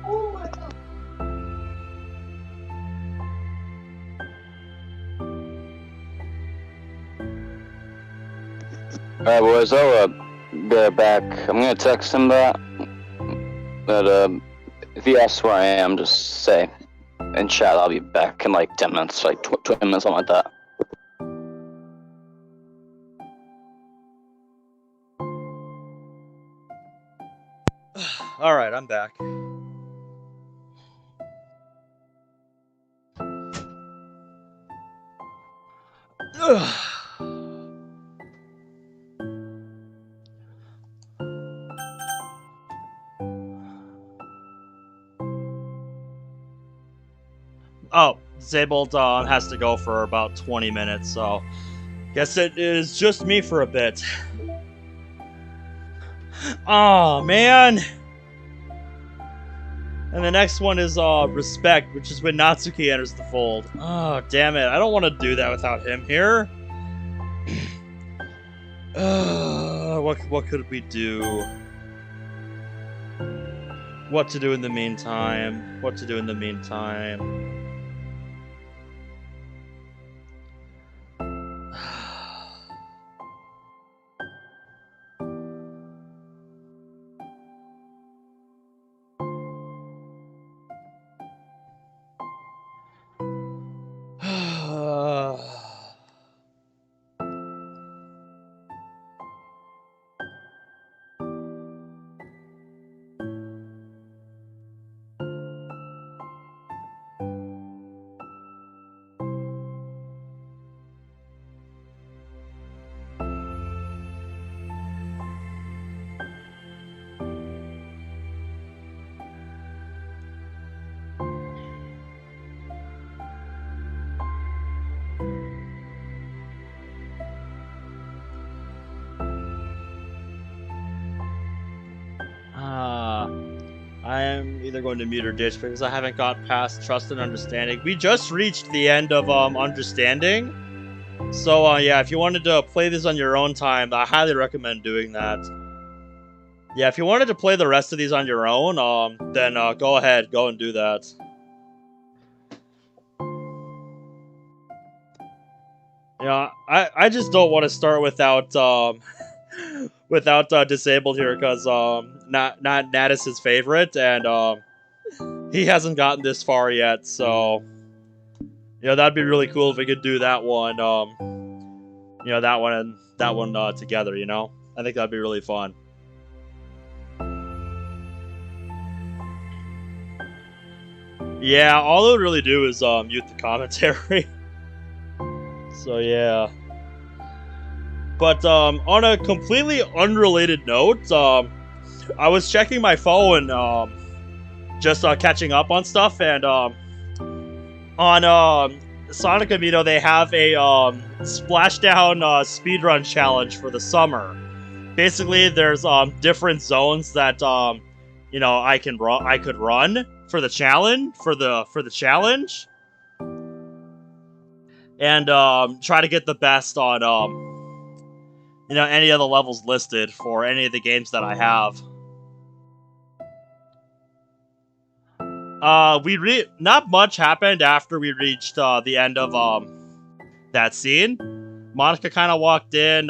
Oh my god. Alright, boys, I'll be back. I'm gonna text him that. But, if he asks where I am, just say in chat I'll be back in like 10 minutes, like 20 minutes, something like that. Alright, I'm back. Oh, Disabled has to go for about 20 minutes, so guess it is just me for a bit. Oh man. And the next one is Respect, which is when Natsuki enters the fold. Oh, damn it. I don't want to do that without him here. What could we do? What to do in the meantime? What to do in the meantime? I am either going to mute or ditch because I haven't got past trust and understanding. We just reached the end of understanding. So yeah, if you wanted to play this on your own time, I highly recommend doing that. Yeah, if you wanted to play the rest of these on your own, then go ahead, go and do that. Yeah, I just don't want to start without without disabled here because not Natus his favorite and he hasn't gotten this far yet, so you know that'd be really cool if we could do that one you know that one and that one together, you know? I think that'd be really fun. Yeah, all it would really do is mute the commentary. So yeah. But on a completely unrelated note, I was checking my phone, just catching up on stuff, and on Sonic Amino they have a splashdown speedrun challenge for the summer. Basically, there's different zones that you know I could run for the challenge and try to get the best on you know, any of the levels listed for any of the games that I have. Not much happened after we reached the end of that scene. Monica kind of walked in.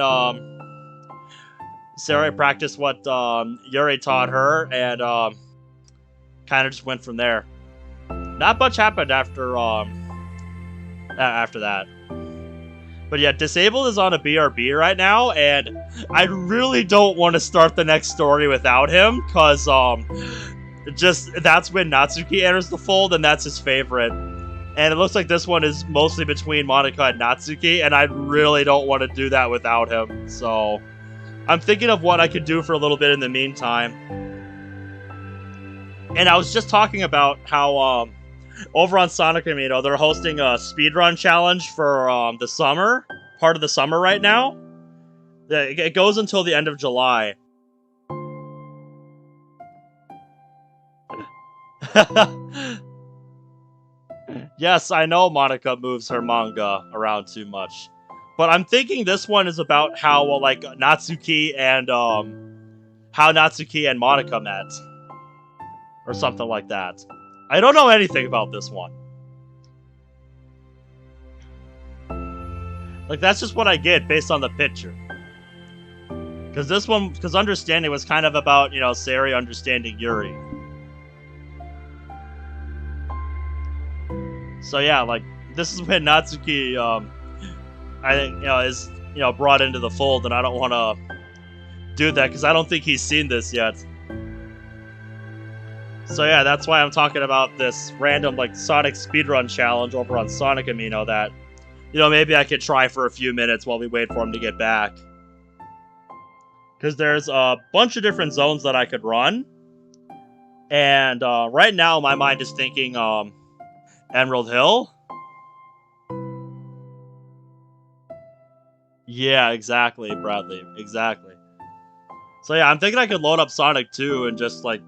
Sarah practiced what Yuri taught her, and kind of just went from there. Not much happened after that. But yeah, Disabled is on a BRB right now, and I really don't want to start the next story without him, because just that's when Natsuki enters the fold, and that's his favorite. And it looks like this one is mostly between Monica and Natsuki, and I really don't want to do that without him. So I'm thinking of what I could do for a little bit in the meantime. And I was just talking about how over on Sonic Amino, they're hosting a speedrun challenge for the summer, part of the summer right now. It goes until the end of July. Yes, I know Monica moves her manga around too much. But I'm thinking this one is about how, well, like, Natsuki and Monica met. Or something like that. I don't know anything about this one. Like, that's just what I get based on the picture. Because Understanding was kind of about, you know, Sari understanding Yuri. So yeah, like, this is when Natsuki, I think, you know, is, you know, brought into the fold, and I don't want to do that, because I don't think he's seen this yet. So yeah, that's why I'm talking about this random, like, Sonic speedrun challenge over on Sonic Amino that, you know, maybe I could try for a few minutes while we wait for him to get back. Because there's a bunch of different zones that I could run. And right now, my mind is thinking Emerald Hill. Yeah, exactly, Bradley. Exactly. So yeah, I'm thinking I could load up Sonic 2 and just, like,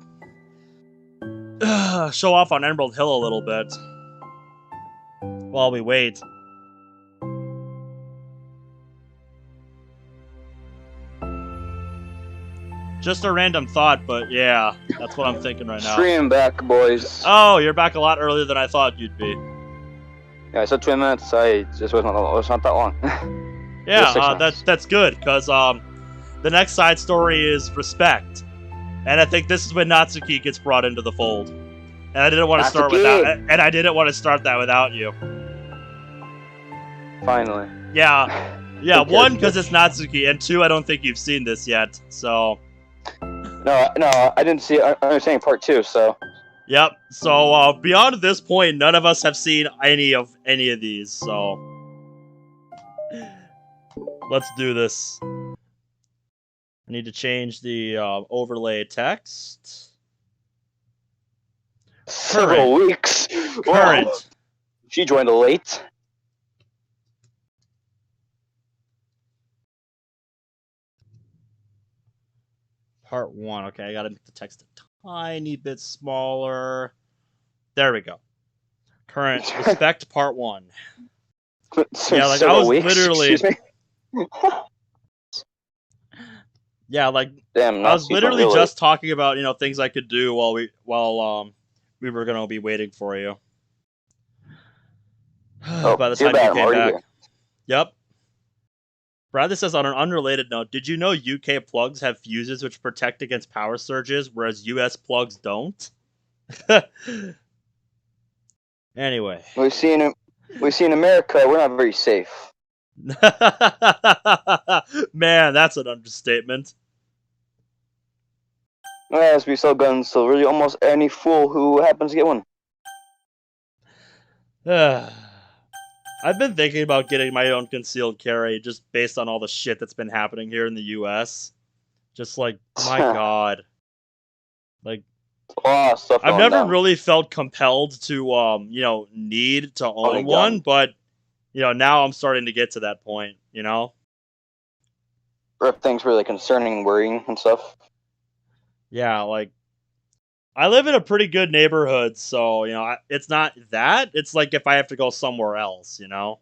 show off on Emerald Hill a little bit while we wait. Just a random thought, but yeah, that's what I'm thinking right now. Stream back, boys. Oh, you're back a lot earlier than I thought you'd be. Yeah, I said 20 minutes. I just wasn't that long. Yeah, that's good, because the next side story is Respect. And I think this is when Natsuki gets brought into the fold. And I didn't want to start that without you. Finally. Yeah. Yeah, Okay. 1, because it's Natsuki, and 2, I don't think you've seen this yet, so... No, I didn't see it. I'm understanding part 2, so... Yep, so beyond this point, none of us have seen any of these, so... Let's do this. I need to change the overlay text. Several weeks. Current. Wow. She joined late. Part 1. Okay, I gotta make the text tiny bit smaller. There we go. Current respect part 1. Yeah, like I was literally. Excuse me? Yeah, like Damn, I was literally really. just talking about things I could do while we were gonna be waiting for you. By the too time bad, you I'm came already back. here. Yep. Bradley says, on an unrelated note, did you know UK plugs have fuses which protect against power surges, whereas US plugs don't? Anyway. We see in America, we're not very safe. Man, that's an understatement. As we sell guns to really almost any fool who happens to get one. I've been thinking about getting my own concealed carry just based on all the shit that's been happening here in the US. Just like, my god. Like, Stuff I've going never down. really felt compelled to, need to own one, but, now I'm starting to get to that point, Or if things really concerning, worrying and stuff. Yeah, like, I live in a pretty good neighborhood, so, it's not that. It's like if I have to go somewhere else, Yeah.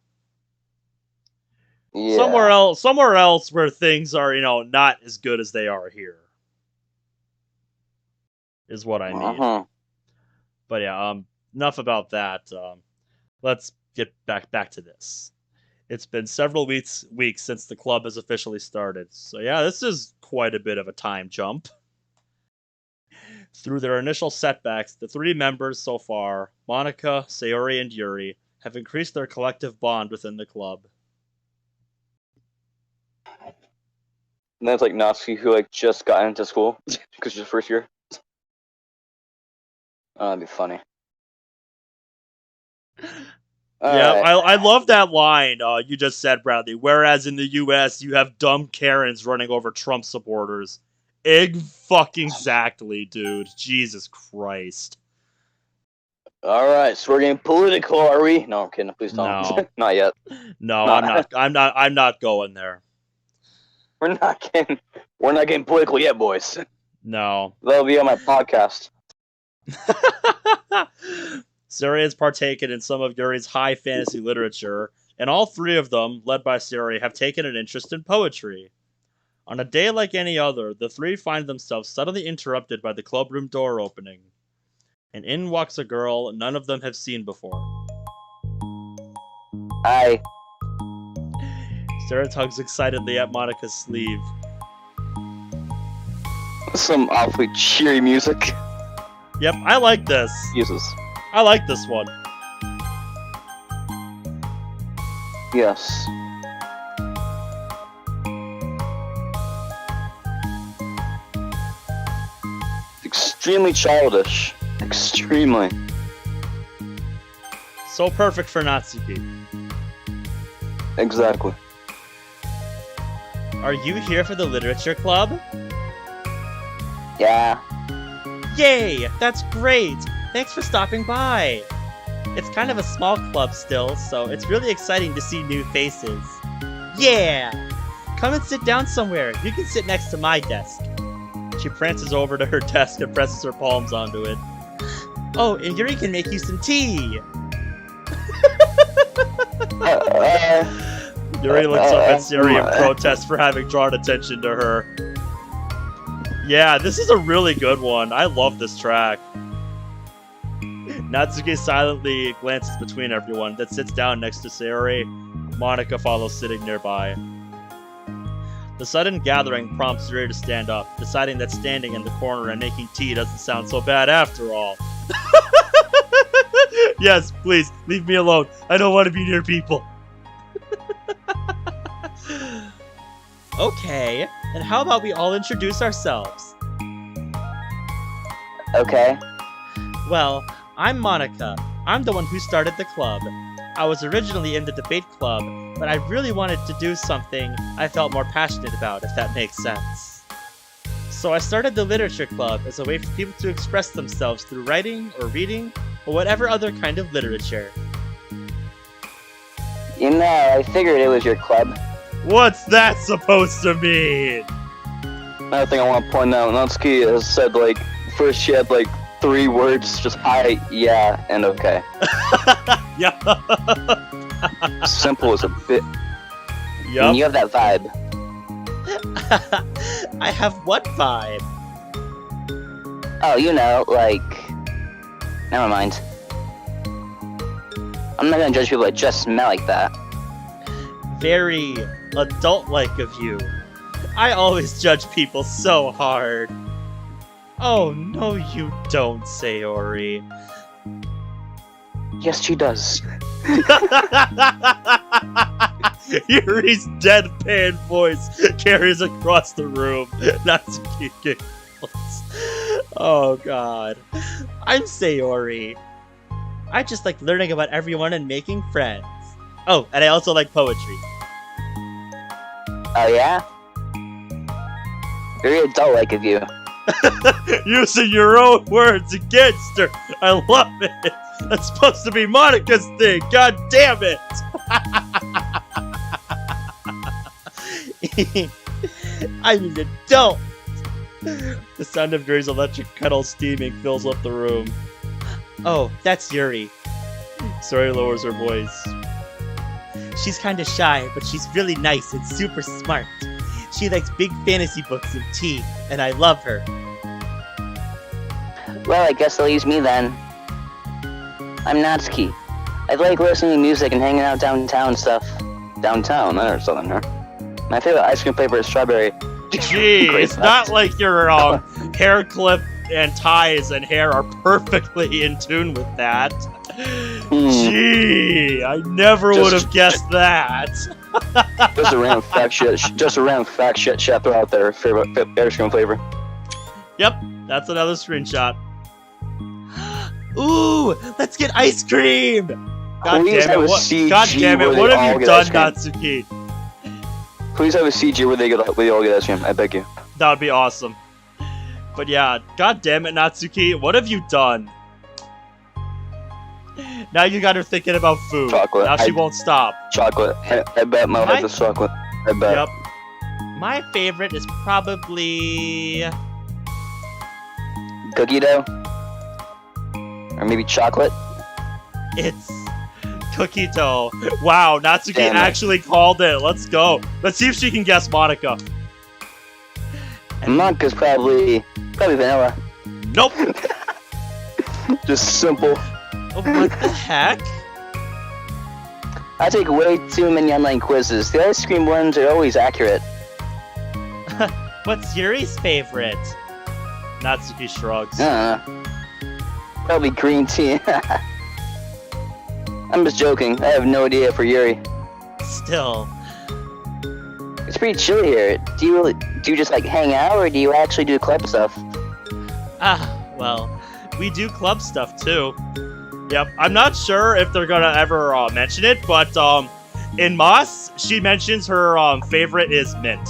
Somewhere else where things are, not as good as they are here. Is what I mean. But yeah, enough about that. Let's get back to this. It's been several weeks since the club has officially started. So yeah, this is quite a bit of a time jump. Through their initial setbacks, the 3 members so far, Monica, Sayori, and Yuri, have increased their collective bond within the club. And then it's like Natsuki, who just got into school because she's first year. That'd be funny. Yeah, I love that line you just said, Bradley. Whereas in the U.S., you have dumb Karens running over Trump supporters. Exactly, dude. Jesus Christ. All right, so we're getting political, are we? No, I'm kidding. Please don't. No. Not yet. No, I'm not going there. We're not getting political yet, boys. No. That'll be on my podcast. Siri has partaken in some of Yuri's high fantasy literature, and all 3 of them, led by Siri, have taken an interest in poetry. On a day like any other, the 3 find themselves suddenly interrupted by the clubroom door opening. And in walks a girl none of them have seen before. Hi. Sarah tugs excitedly at Monica's sleeve. Some awfully cheery music. Yep, I like this. Jesus. I like this one. Yes. Extremely childish. Extremely. So perfect for Natsuki. Exactly. Are you here for the literature club? Yeah. Yay! That's great! Thanks for stopping by! It's kind of a small club still, so it's really exciting to see new faces. Yeah! Come and sit down somewhere. You can sit next to my desk. She prances over to her desk and presses her palms onto it. Oh, and Yuri can make you some tea! Yuri looks up at Siri in protest for having drawn attention to her. Yeah, this is a really good one. I love this track. Natsuki silently glances between everyone, then sits down next to Sayori. Monica follows sitting nearby. The sudden gathering prompts Yuri to stand up, deciding that standing in the corner and making tea doesn't sound so bad after all. Yes, please, leave me alone. I don't want to be near people. Okay, then how about we all introduce ourselves? Okay. Well, I'm Monica. I'm the one who started the club. I was originally in the debate club, but I really wanted to do something I felt more passionate about, if that makes sense. So I started the literature club as a way for people to express themselves through writing or reading or whatever other kind of literature. You know, I figured it was your club. What's that supposed to mean? Another thing I want to point out, Natsuki has said, first she had like 3 words, just hi, yeah, and okay. Yeah. Simple as a bit. Yep. And you have that vibe. I have what vibe? Oh, you know, like... Never mind. I'm not gonna judge people that just smell like that. Very adult-like of you. I always judge people so hard. Oh, no you don't, Sayori. Yes, she does. Yuri's deadpan voice carries across the room. Natsuki giggles. Oh god. I'm Sayori. I just like learning about everyone and making friends. Oh, and I also like poetry. Oh, yeah? Very adult-like of you. Using your own words against her. I love it. That's supposed to be Monica's thing. God damn it. I'm an adult! The sound of Yuri's electric kettle steaming fills up the room. Oh, that's Yuri. Sorry, lowers her voice. She's kinda shy, but she's really nice and super smart. She likes big fantasy books and tea, and I love her. Well, I guess that leaves me then. I'm Natsuki. I like listening to music and hanging out downtown and stuff. Downtown? I never saw that there. My favorite ice cream flavor is strawberry. Gee, it's not like your hair clip and ties and hair are perfectly in tune with that. Gee, I never would have guessed that. Just a random fact shit. Just a random fact shit. Should throw out there. Favorite ice cream flavor. Yep, that's another screenshot. Ooh, let's get ice cream! God damn it! What have you done, Natsuki? Please have a CG where they all get ice cream. I beg you. That would be awesome. But yeah, god damn it, Natsuki, what have you done? Now you got her thinking about food. Chocolate. Now she won't stop. Chocolate. I bet my life is chocolate. I bet. Yep. My favorite is probably... Cookie dough? Or maybe chocolate? It's... Cookie dough. Wow, Natsuki actually called it. Let's go. Let's see if she can guess Monica. Monica's probably vanilla. Nope. Just simple. Oh, what the heck? I take way too many online quizzes. The ice cream ones are always accurate. What's Yuri's favorite? Natsuki shrugs. Probably green tea. I'm just joking. I have no idea for Yuri. Still. It's pretty chill here. Do you just like hang out, or do you actually do club stuff? Well, We do club stuff too. Yep, I'm not sure if they're gonna ever mention it, but in Moss, she mentions her favorite is mint.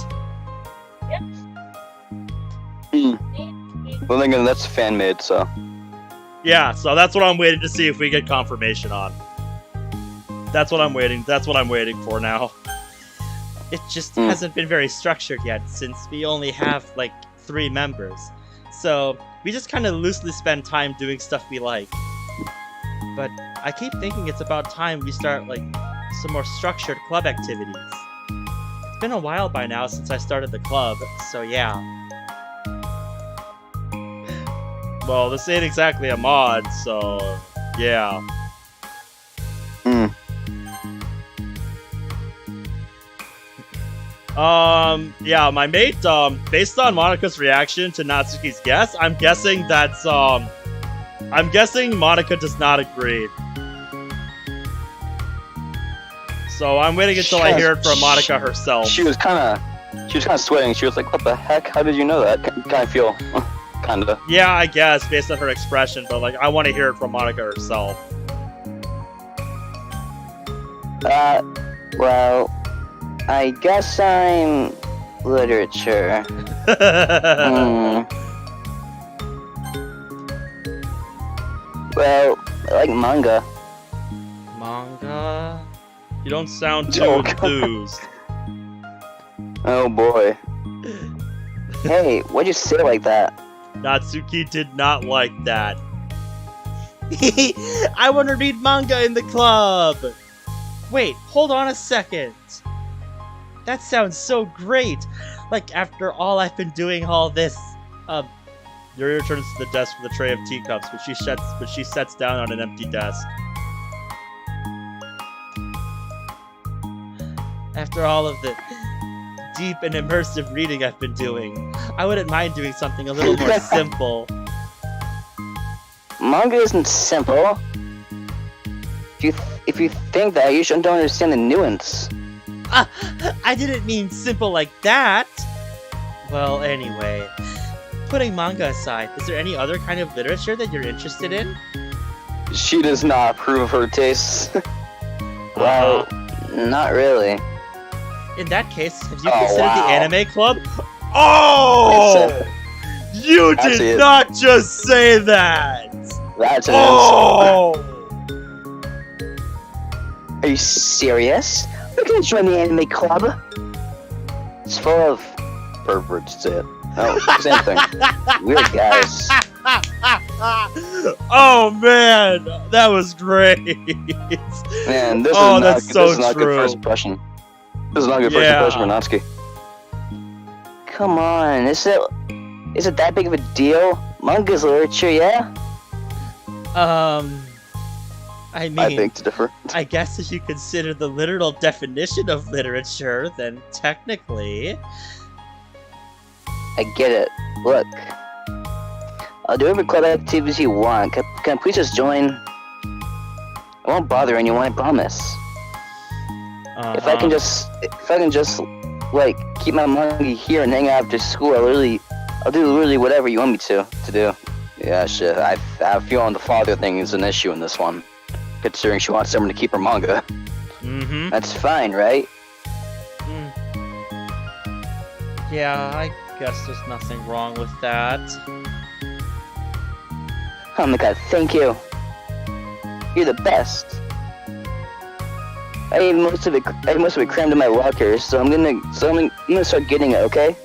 Well, then that's fan made, so. Yeah, so that's what I'm waiting to see if we get confirmation on. That's what I'm waiting for now. It just hasn't been very structured yet, since we only have, like, 3 members. So, we just kind of loosely spend time doing stuff we like. But I keep thinking it's about time we start, like, some more structured club activities. It's been a while by now since I started the club, so yeah. Well, this ain't exactly a mod, so yeah. Yeah, my mate, based on Monica's reaction to Natsuki's guess, I'm guessing Monica does not agree. So I'm waiting until I hear it from Monica herself. She was kind of sweating. She was like, "What the heck? How did you know that?" Kind of feel, kind of. Yeah, I guess based on her expression, but like I want to hear it from Monica herself. Well, I guess I'm literature. Well, I like manga. Manga? You don't sound too enthused. Oh boy. Hey, why'd you say it like that? Natsuki did not like that. I want to read manga in the club! Wait, hold on a second. That sounds so great. Like, after all I've been doing all this, Yuri returns to the desk with a tray of teacups, which she sets down on an empty desk. after all of the deep and immersive reading I've been doing, I wouldn't mind doing something a little more simple. Manga isn't simple. If you think that, you don't understand the nuance. I didn't mean simple like that. Well, anyway, putting manga aside, is there any other kind of literature that you're interested in? She does not approve of her tastes. Well, not really. In that case, have you considered the anime club? Oh! You did not just say that! That's it. Oh! Are you serious? We're gonna join the anime club. It's full of perverts, say it. No, same thing. Weird guys. Oh man, that was great. Man, this Oh, is that's not, so this is not true. good first impression. This is not good first Yeah. impression for Natsuki. Come on, is it that big of a deal? Manga's literature, yeah? I mean, I beg to differ. I guess if you consider the literal definition of literature, then technically... I get it. Look, I'll do whatever club activities you want. Can I please just join? I won't bother anyone, I promise. If I can just like keep my money here and hang out after school, I'll do literally whatever you want me to do. Yeah, shit. I have a feeling the father thing is an issue in this one, considering she wants someone to keep her manga. Mm-hmm. That's fine, right? Yeah, I guess there's nothing wrong with that. Oh my god, thank you. You're the best. I have most of it crammed in my locker, so I'm gonna start getting it, okay?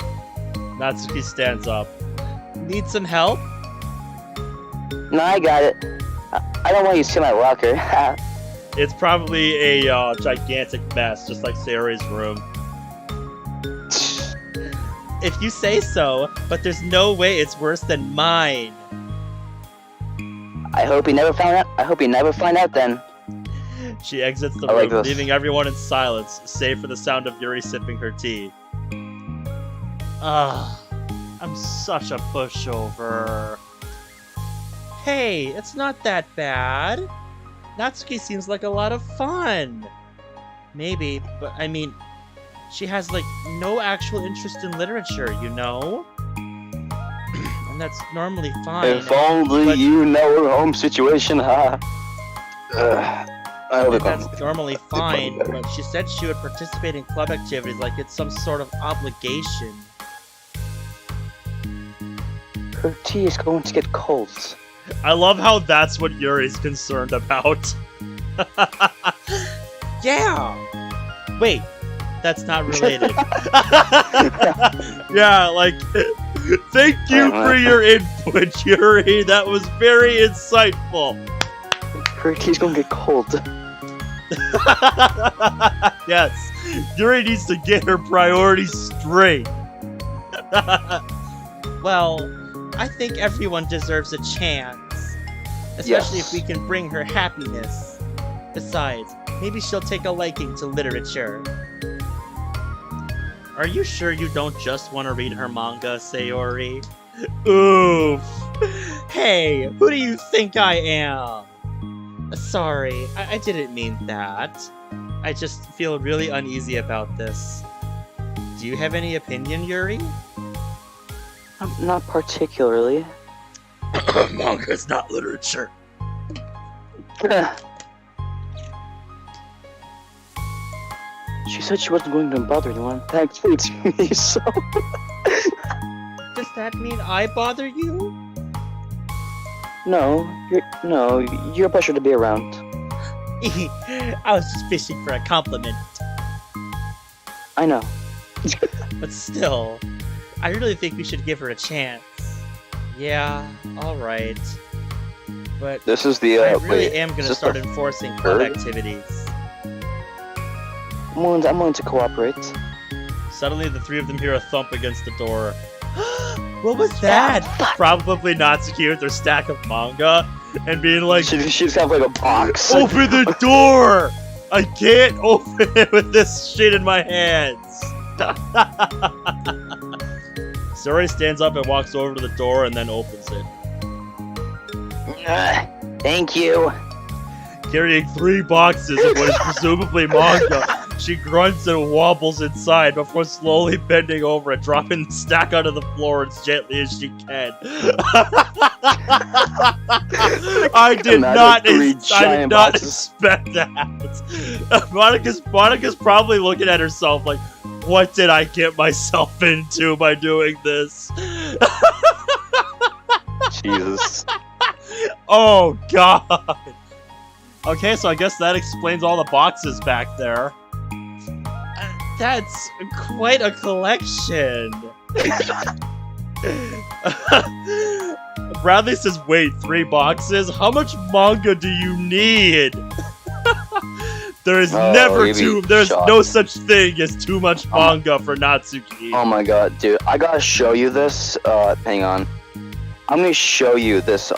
Natsuki stands up. Need some help? No, I got it. I don't want you to see my locker. It's probably a gigantic mess, just like Sayori's room. If you say so, but there's no way it's worse than mine. I hope you never find out then. She exits the I like room, this. leaving everyone in silence, save for the sound of Yuri sipping her tea. I'm such a pushover. Hey, it's not that bad. Natsuki seems like a lot of fun. Maybe, but I mean, she has like no actual interest in literature, you know? And that's normally fine. If only but- you know her home situation, huh? I hope And it that's comes. normally fine, better. but she said she would participate in club activities like it's some sort of obligation. Her tea is going to get cold. I love how that's what Yuri's concerned about. Yeah! Wait, that's not related. Yeah, like, thank you for your input, Yuri. That was very insightful. Her tea's going to get cold. Yes, Yuri needs to get her priorities straight. Well, I think everyone deserves a chance. Especially if Yes. we can bring her happiness. Besides, maybe she'll take a liking to literature. Are you sure you don't just want to read her manga, Sayori? Oof. Hey, who do you think I am? Sorry, I didn't mean that. I just feel really uneasy about this. Do you have any opinion, Yuri? Not particularly. Manga's not literature. She said she wasn't going to bother anyone. Thanks for me, so. Does that mean I bother you? No, you're a pleasure to be around. I was just fishing for a compliment. I know. But still, I really think we should give her a chance. Yeah, alright. But This is the, I really wait, am is gonna this start the enforcing club third? activities. I'm willing to cooperate. Suddenly, the three of them hear a thump against the door. What was that? Probably Natsuki with their stack of manga and being like, She's got like a box. "Open the door! I can't open it with this shit in my hands." Suri stands up and walks over to the door and then opens it. Thank you. Carrying 3 boxes of what is presumably manga, she grunts and wobbles inside before slowly bending over and dropping the stack onto the floor as gently as she can. I did not expect that. Monica's probably looking at herself like, what did I get myself into by doing this? Jesus. Oh god. Okay, so I guess that explains all the boxes back there. That's quite a collection. Bradley says, wait, 3 boxes? How much manga do you need? There is there's no such thing as too much manga for Natsuki. Oh my god, dude. I gotta show you this. Hang on. I'm gonna show you this,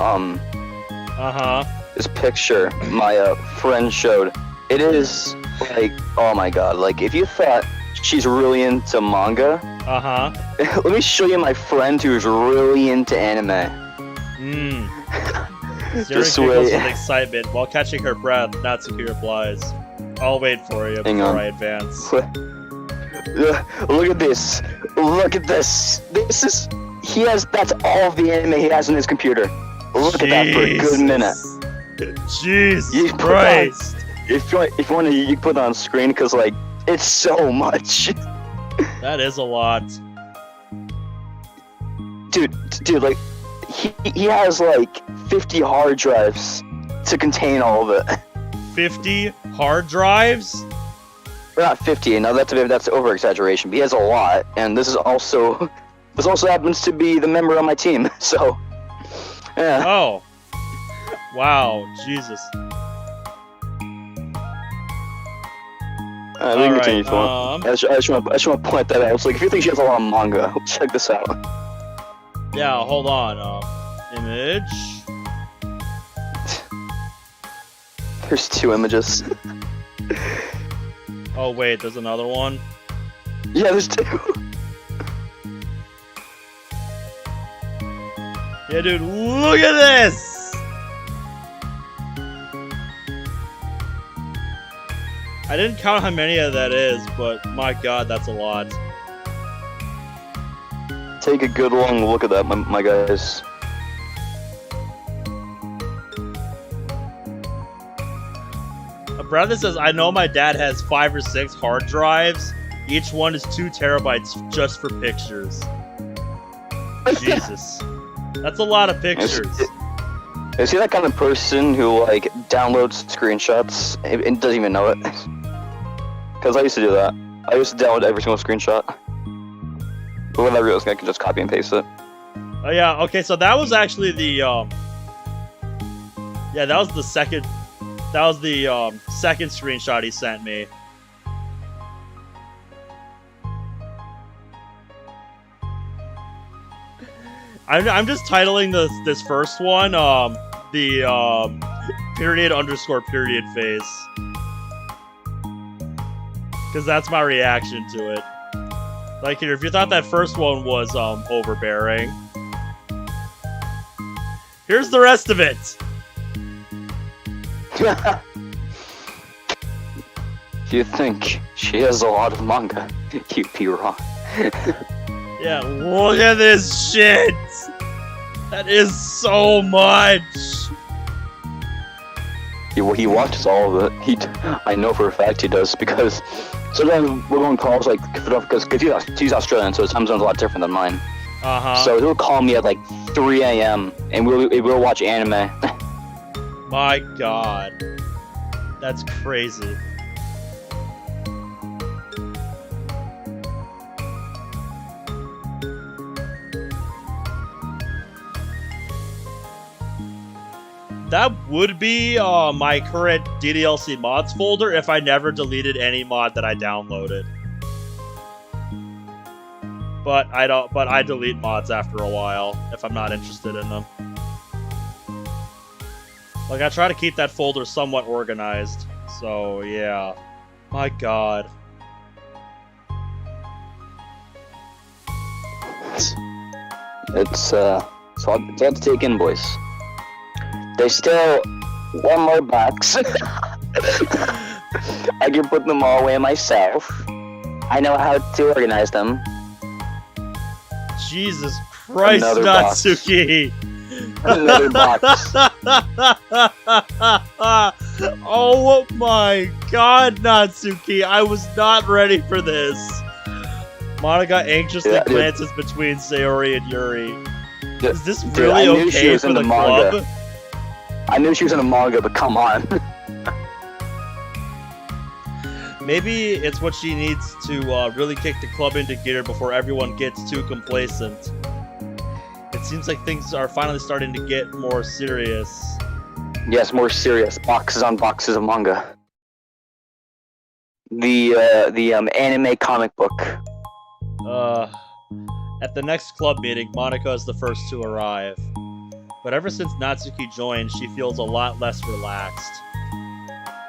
this picture my friend showed. It is like, oh my god, like if you thought she's really into manga, let me show you my friend who's really into anime. Suri giggles with excitement while catching her breath. Natsuki replies, "I'll wait for you before I advance." Look at this. Look at this. That's all of the anime he has in his computer. Look at that for a good minute. Jesus Christ. If you want to, you can put it on screen because, like, it's so much. That is a lot. Dude, like, he has, like, 50 hard drives to contain all of it. 50 hard drives? Well, not 50, no, that's over-exaggeration, but he has a lot, and this also happens to be the member on my team, so, yeah. Oh. Wow, Jesus. We can continue if you want. I just want to point that out. It's like, if you think she has a lot of manga, check this out. Yeah, hold on. Image. There's 2 images. Oh wait, there's another one? Yeah, there's 2. Yeah, dude, look at this! I didn't count how many of that is, but my god, that's a lot. Take a good long look at that, my guys. Brother says, I know my dad has 5 or 6 hard drives. Each one is 2 terabytes just for pictures. Jesus. That's a lot of pictures. Is he that kind of person who, like, downloads screenshots and doesn't even know it? Because I used to do that. I used to download every single screenshot. But when I realized I could just copy and paste it. Oh yeah, okay, so that was actually the, yeah, that was the second screenshot he sent me. I'm just titling this first one, the, period_period face. Because that's my reaction to it. Like, here, if you thought that first one was, overbearing, here's the rest of it! If you think she has a lot of manga, you'd be wrong. Yeah, look at this shit! That is so much! He watches all of it. I know for a fact he does, because sometimes we're on calls, like, because he's Australian, so his time zone's a lot different than mine. So he'll call me at like 3 a.m. and we'll watch anime. My god. That's crazy. That would be my current DDLC mods folder if I never deleted any mod that I downloaded. But I don't. But I delete mods after a while if I'm not interested in them. Like I try to keep that folder somewhat organized. So yeah, my God. It's all to take in, boys. There's still one more box. I can put them all away myself. I know how to organize them. Jesus Christ, Another box. Natsuki! Another box. Oh my God, Natsuki! I was not ready for this. Monica anxiously glances between Sayori and Yuri. Is this really okay for the club? I knew she was in a manga, but come on. Maybe it's what she needs to really kick the club into gear before everyone gets too complacent. It seems like things are finally starting to get more serious. Yes, more serious. Boxes on boxes of manga. The anime comic book. At the next club meeting, Monica is the first to arrive. But ever since Natsuki joined, she feels a lot less relaxed.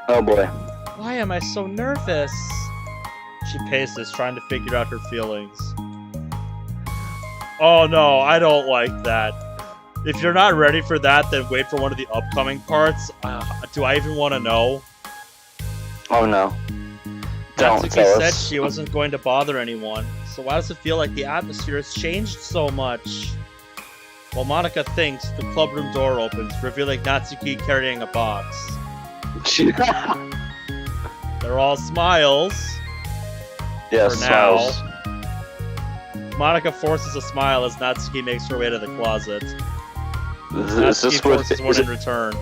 Oh boy. Why am I so nervous? She paces, trying to figure out her feelings. Oh no, I don't like that. If you're not ready for that, then wait for one of the upcoming parts. Do I even want to know? Oh no. Don't Natsuki tell said us. she wasn't going to bother anyone, so why does it feel like the atmosphere has changed so much? While Monica thinks, the clubroom door opens, revealing Natsuki carrying a box. They're all smiles. Yes, for now. smiles. Monica forces a smile as Natsuki makes her way to the closet. Is Natsuki this what? forces one in return.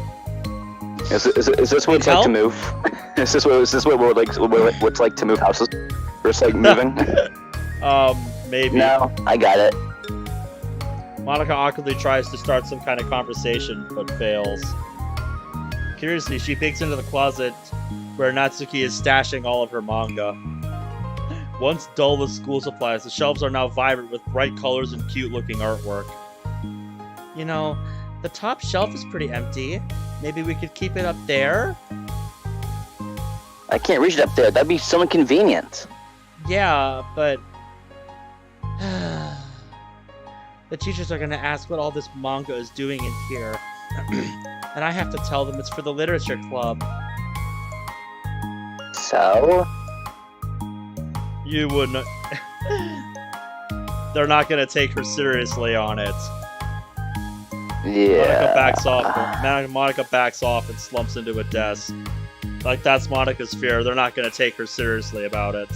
Is this what it's like to move? Is this what it's like to move houses? Or it's like moving? Maybe. No, I got it. Monica awkwardly tries to start some kind of conversation, but fails. Curiously, she peeks into the closet where Natsuki is stashing all of her manga. Once dull with school supplies, the shelves are now vibrant with bright colors and cute-looking artwork. You know, the top shelf is pretty empty. Maybe we could keep it up there? I can't reach it up there. That'd be so inconvenient. Yeah, but... the teachers are gonna ask what all this manga is doing in here. And I have to tell them it's for the literature club. So? You wouldn't... They're not gonna take her seriously on it. Yeah. Monica backs off and slumps into a desk. Like, that's Monica's fear. They're not gonna take her seriously about it.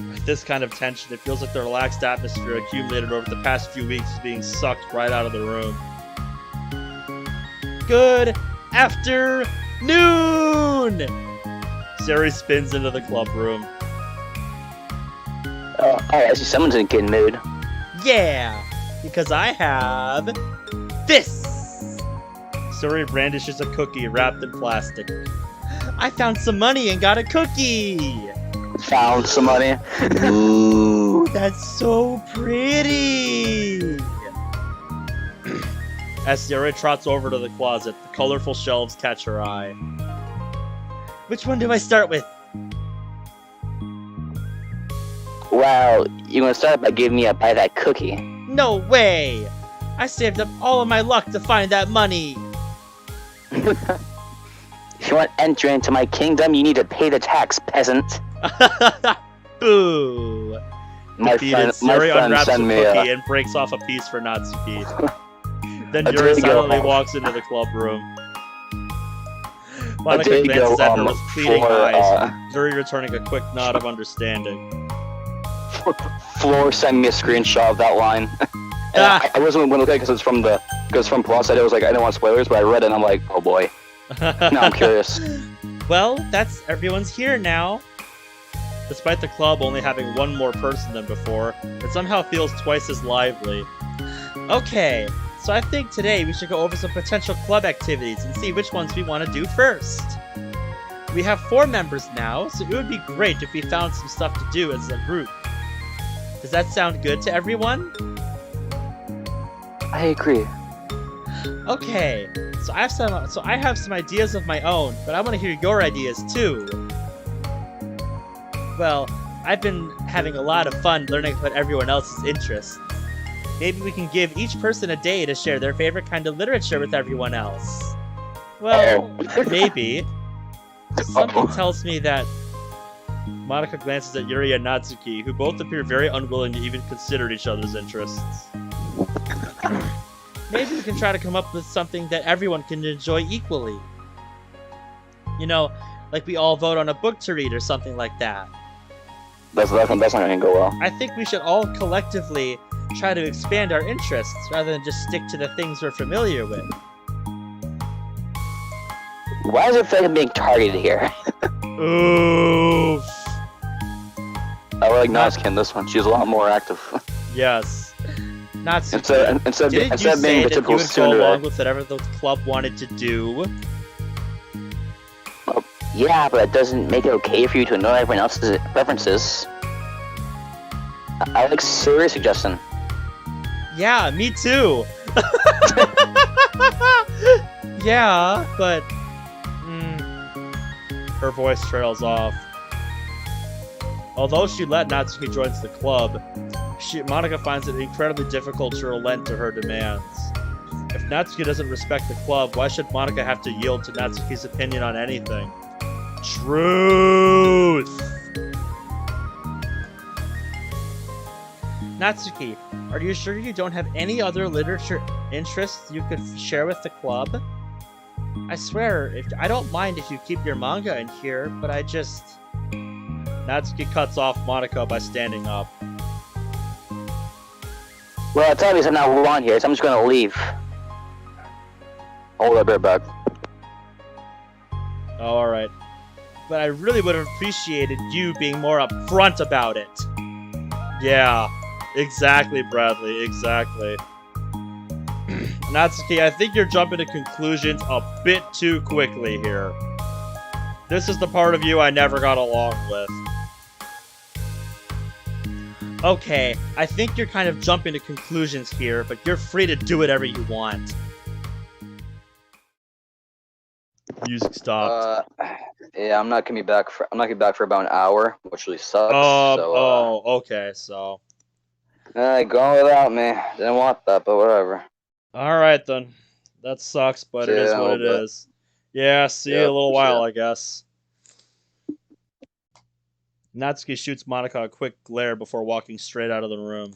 With this kind of tension, it feels like the relaxed atmosphere accumulated over the past few weeks is being sucked right out of the room. Good afternoon! Sari spins into the club room. Oh, I see someone's in a good mood. Yeah! Because I have... this! Sari brandishes a cookie wrapped in plastic. I found some money and got a cookie! Found some money. Ooh, that's so pretty! As Sari trots over to the closet, the colorful shelves catch her eye. Which one do I start with? Well, you want to start by giving me a bite of that cookie. No way! I saved up all of my luck to find that money! If you want entry into my kingdom, you need to pay the tax, peasant. Boo! My friend, Sari unwraps a send me cookie and breaks off a piece for Natsuki. Then There Yuri you go. silently walks into the club room. Monica glances at her with pleading eyes, Yuri returning a quick nod of understanding. Floor send me a screenshot of that line. And I wasn't going to look at it because it's from Plus. I was like, I don't want spoilers, but I read it and I'm like, oh boy. Now I'm curious. Well, that's everyone's here now. Despite the club only having one more person than before, it somehow feels twice as lively. Okay, So I think today we should go over some potential club activities and see which ones we want to do first. We have 4 members now, so it would be great if we found some stuff to do as a group. Does that sound good to everyone? I agree. Okay, so I have some ideas of my own, but I want to hear your ideas too. Well, I've been having a lot of fun learning about everyone else's interests. Maybe we can give each person a day to share their favorite kind of literature with everyone else. Well, maybe. Something tells me that... Monika glances at Yuri and Natsuki, who both appear very unwilling to even consider each other's interests. Maybe we can try to come up with something that everyone can enjoy equally. You know, like we all vote on a book to read or something like that. That's not gonna go well. I think we should all collectively try to expand our interests rather than just stick to the things we're familiar with. Why does it feel like I'm being targeted here? Oof. I like Natsuki in this one. She's a lot more active. Yes. Natsuki, Instead didn't of you being say the that you typical would go along tsundere. with whatever the club wanted to do? Yeah, but it doesn't make it okay for you to know everyone else's preferences. I like serious suggestion. Yeah, me too. Yeah, but... Her voice trails off. Although she let Natsuki join the club, Monika finds it incredibly difficult to relent to her demands. If Natsuki doesn't respect the club, why should Monika have to yield to Natsuki's opinion on anything? Truth! Natsuki, are you sure you don't have any other literature interests you could share with the club? I swear, I don't mind if you keep your manga in here, but I just... Natsuki cuts off Monika by standing up. Well, it's obvious I'm not on here, so I'm just gonna leave. Hold up, right back. Oh, alright. But I really would have appreciated you being more upfront about it. Yeah, exactly, Bradley, exactly. Natsuki, I think you're jumping to conclusions a bit too quickly here. This is the part of you I never got along with. Okay, I think you're kind of jumping to conclusions here, but you're free to do whatever you want. Music stopped. Yeah, I'm not gonna be back for about an hour, which really sucks. Okay, so. Going without me. Didn't want that, but whatever. Alright then. That sucks, but it is Yeah, what it but- is. Yeah, see you in Yep, a little for while, sure. I guess. Natsuki shoots Monika a quick glare before walking straight out of the room.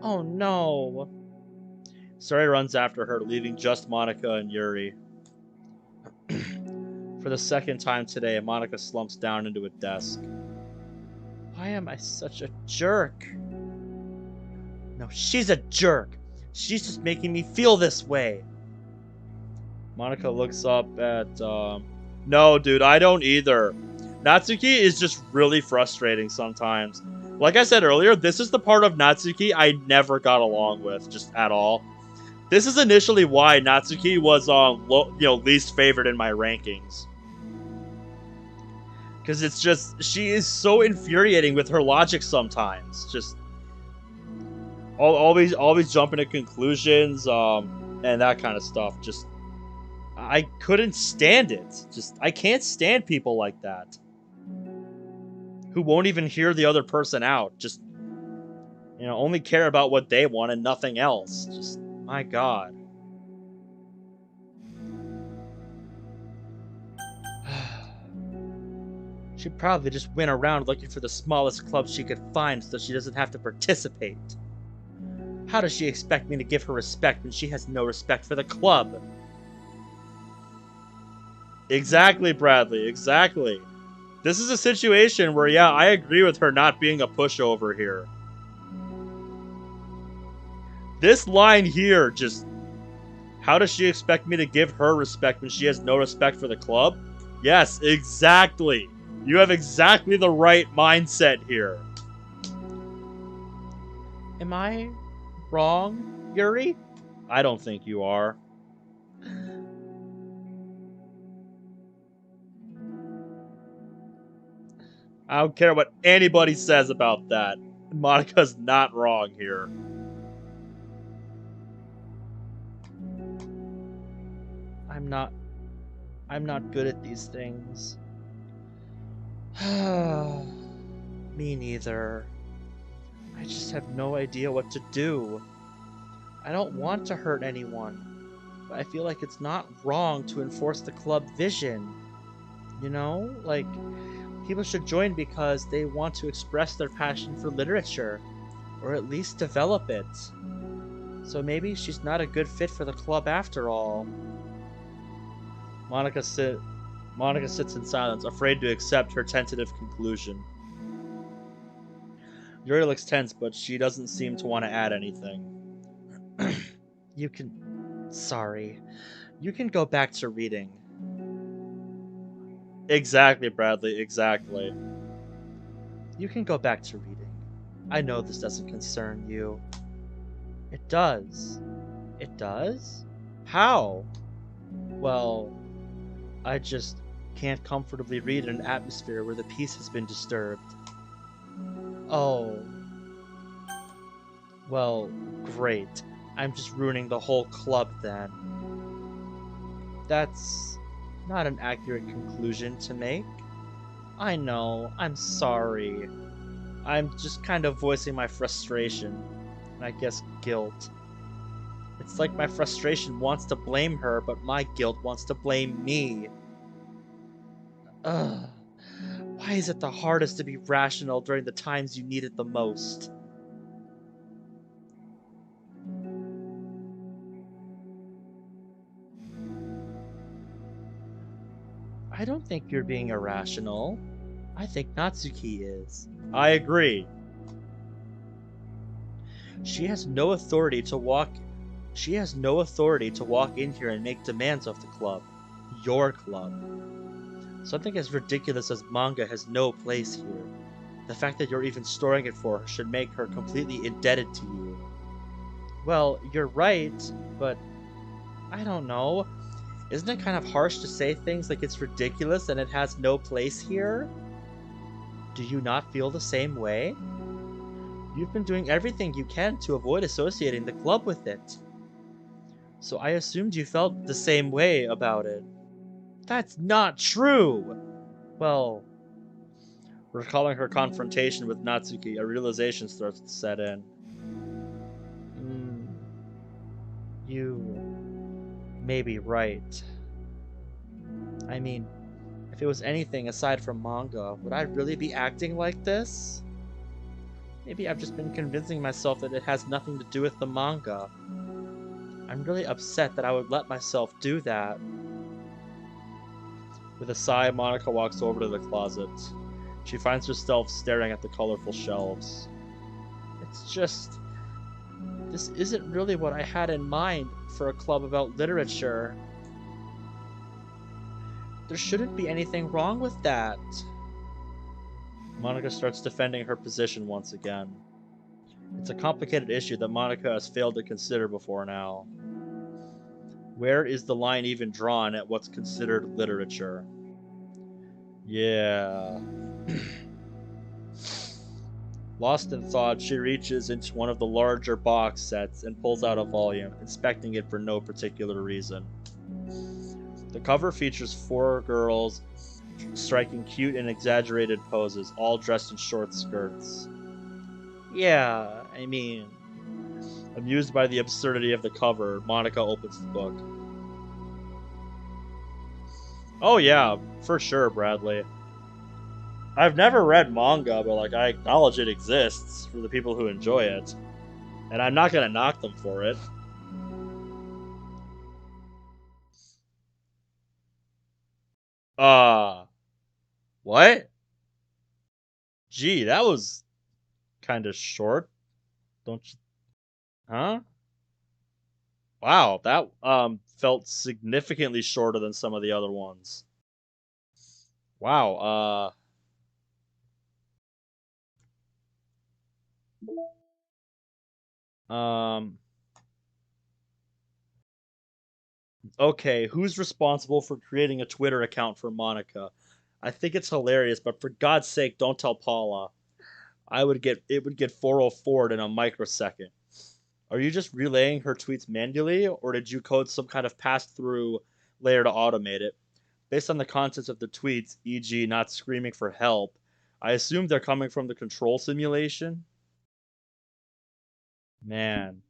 Oh no. Sari runs after her, leaving just Monika and Yuri. For the second time today, Monika slumps down into a desk. Why am I such a jerk? No, she's a jerk. She's just making me feel this way. Monika looks up at, No, dude, I don't either. Natsuki is just really frustrating sometimes. Like I said earlier, this is the part of Natsuki I never got along with, just at all. This is initially why Natsuki was, least favorite in my rankings. Because it's just, she is so infuriating with her logic sometimes. Just, always jumping to conclusions, and that kind of stuff. Just, I couldn't stand it. Just, I can't stand people like that. Who won't even hear the other person out. Just, only care about what they want and nothing else. Just, my God. She probably just went around looking for the smallest club she could find so she doesn't have to participate. How does she expect me to give her respect when she has no respect for the club? Exactly, Bradley, exactly. This is a situation where, yeah, I agree with her not being a pushover here. This line here, just... How does she expect me to give her respect when she has no respect for the club? Yes, exactly. You have exactly the right mindset here. Am I wrong, Yuri? I don't think you are. I don't care what anybody says about that. Monika's not wrong here. I'm not good at these things. Me neither. I just have no idea what to do. I don't want to hurt anyone, but I feel like it's not wrong to enforce the club vision. You know? Like, people should join because they want to express their passion for literature, or at least develop it. So maybe she's not a good fit for the club after all. Monika sits in silence, afraid to accept her tentative conclusion. Yuri looks tense, but she doesn't seem to want to add anything. Sorry. You can go back to reading. Exactly, Bradley, exactly. You can go back to reading. I know this doesn't concern you. It does. It does? How? Well, I just can't comfortably read in an atmosphere where the peace has been disturbed. Oh. Well, great. I'm just ruining the whole club then. That's not an accurate conclusion to make. I know, I'm sorry. I'm just kind of voicing my frustration, and I guess guilt. It's like my frustration wants to blame her, but my guilt wants to blame me. Ugh. Why is it the hardest to be rational during the times you need it the most? I don't think you're being irrational. I think Natsuki is. I agree. She has no authority to walk in here and make demands of the club. Your club. Something as ridiculous as manga has no place here. The fact that you're even storing it for her should make her completely indebted to you. Well, you're right, but I don't know. Isn't it kind of harsh to say things like it's ridiculous and it has no place here? Do you not feel the same way? You've been doing everything you can to avoid associating the club with it. So I assumed you felt the same way about it. That's not true! Well, recalling her confrontation with Natsuki, a realization starts to set in. You may be right. I mean, if it was anything aside from manga, would I really be acting like this? Maybe I've just been convincing myself that it has nothing to do with the manga. I'm really upset that I would let myself do that. With a sigh, Monika walks over to the closet. She finds herself staring at the colorful shelves. It's just... this isn't really what I had in mind for a club about literature. There shouldn't be anything wrong with that. Monika starts defending her position once again. It's a complicated issue that Monika has failed to consider before now. Where is the line even drawn at what's considered literature? Yeah. Lost in thought, she reaches into one of the larger box sets and pulls out a volume, inspecting it for no particular reason. The cover features 4 girls striking cute and exaggerated poses, all dressed in short skirts. Yeah, I mean... Amused by the absurdity of the cover, Monika opens the book. Oh yeah, for sure, Bradley. I've never read manga, but like I acknowledge it exists for the people who enjoy it. And I'm not gonna knock them for it. What? Gee, that was kind of short. Don't you? Huh? Wow, that felt significantly shorter than some of the other ones. Wow, Okay, who's responsible for creating a Twitter account for Monica? I think it's hilarious, but for God's sake, don't tell Paula. It would get 404'd in a microsecond. Are you just relaying her tweets manually, or did you code some kind of pass-through layer to automate it? Based on the contents of the tweets, e.g. not screaming for help, I assume they're coming from the control simulation? Man.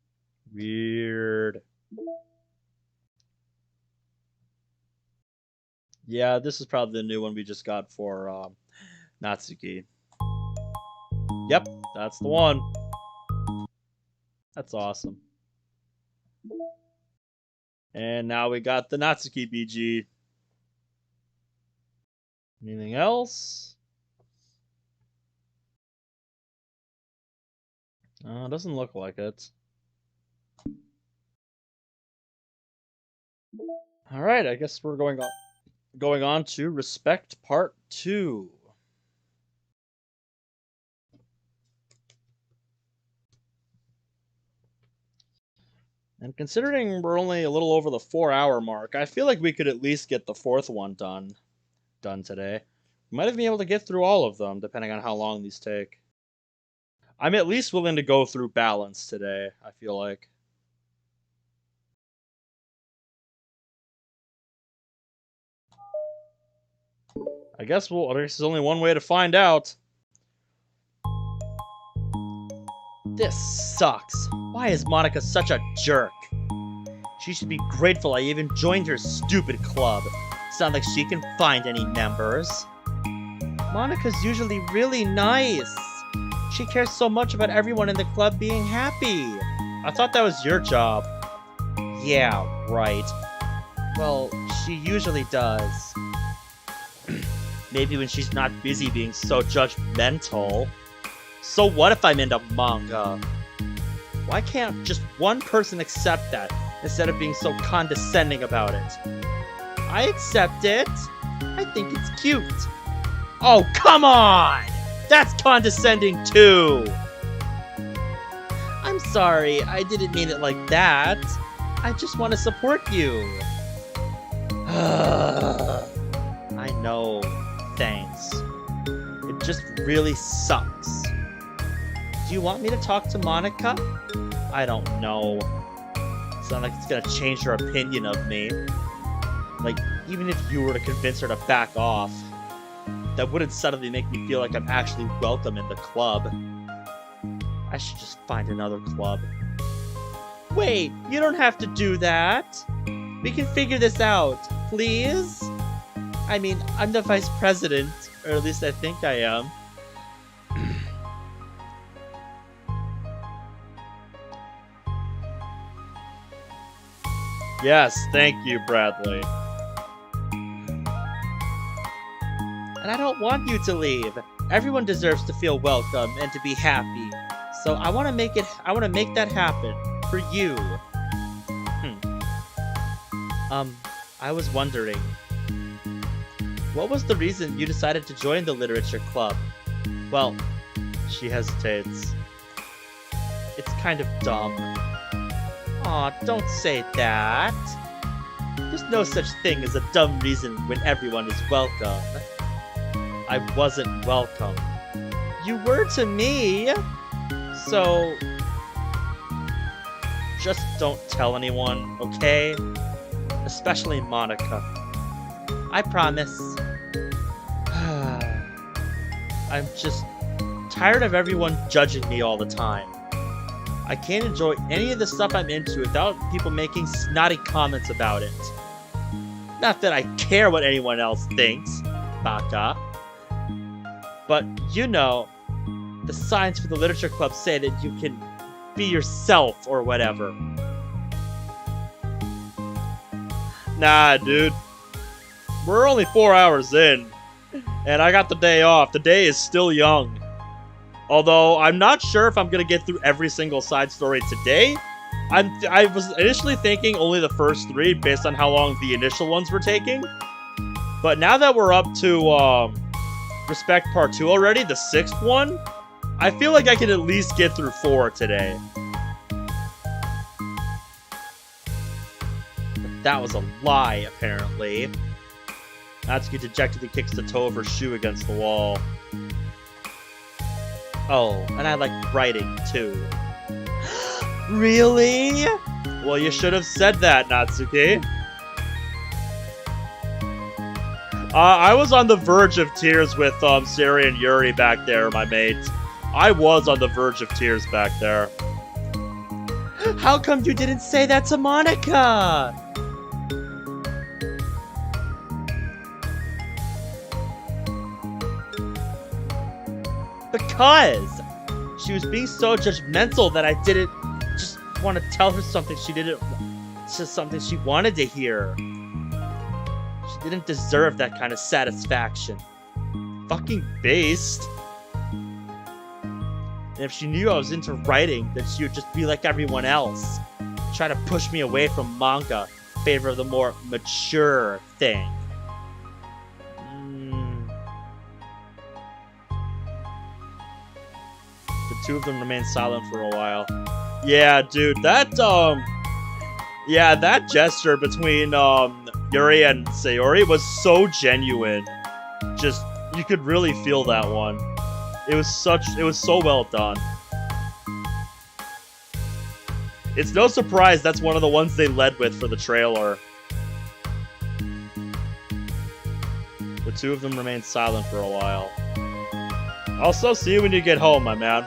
Weird. Yeah, this is probably the new one we just got for Natsuki. Yep, that's the one. That's awesome. And now we got the Natsuki BG. Anything else? Doesn't look like it. Alright, I guess we're going on to Respect Part 2. And considering we're only a little over the 4-hour mark, I feel like we could at least get the 4th one done today. We might even be able to get through all of them, depending on how long these take. I'm at least willing to go through Balance today, I feel like. I guess there's only one way to find out. This sucks. Why is Monica such a jerk? She should be grateful I even joined her stupid club. It's not like she can find any members. Monica's usually really nice. She cares so much about everyone in the club being happy. I thought that was your job. Yeah, right. Well, she usually does. Maybe when she's not busy being so judgmental. So what if I'm into manga? Why can't just one person accept that instead of being so condescending about it? I accept it. I think it's cute. Oh, come on! That's condescending too! I'm sorry, I didn't mean it like that. I just want to support you. I know. Thanks. It just really sucks. Do you want me to talk to Monica? I don't know. It's not like it's gonna change her opinion of me. Like, even if you were to convince her to back off, that wouldn't suddenly make me feel like I'm actually welcome in the club. I should just find another club. Wait, you don't have to do that. We can figure this out, please? I mean, I'm the vice president, or at least I think I am. Yes, thank you, Bradley. And I don't want you to leave. Everyone deserves to feel welcome and to be happy. So I want to make that happen for you. I was wondering, what was the reason you decided to join the literature club? Well, she hesitates. It's kind of dumb. Aw, don't say that. There's no such thing as a dumb reason when everyone is welcome. I wasn't welcome. You were to me. So, just don't tell anyone, okay? Especially Monica. I promise. I'm just tired of everyone judging me all the time. I can't enjoy any of the stuff I'm into without people making snotty comments about it. Not that I care what anyone else thinks, Baka. But, you know, the signs for the literature club say that you can be yourself or whatever. Nah, dude. We're only 4 hours in, and I got the day off. The day is still young. Although, I'm not sure if I'm going to get through every single side story today. I was initially thinking only the first 3 based on how long the initial ones were taking. But now that we're up to Respect Part 2 already, the 6th one, I feel like I can at least get through 4 today. That was a lie, apparently. Natsuki dejectedly kicks the toe of her shoe against the wall. Oh, and I like writing, too. Really? Well, you should have said that, Natsuki. I was on the verge of tears with Siri and Yuri back there, my mate. I was on the verge of tears back there. How come you didn't say that to Monica? Because she was being so judgmental that I didn't just want to tell her something she didn't. It's just something she wanted to hear. She didn't deserve that kind of satisfaction. Fucking based. And if she knew I was into writing, then she would just be like everyone else. Try to push me away from manga in favor of the more mature thing. The two of them remained silent for a while. Yeah, dude, that gesture between Yuri and Sayori was so genuine. Just, you could really feel that one. It was so well done. It's no surprise that's one of the ones they led with for the trailer. The two of them remained silent for a while. Also, see you when you get home, my man.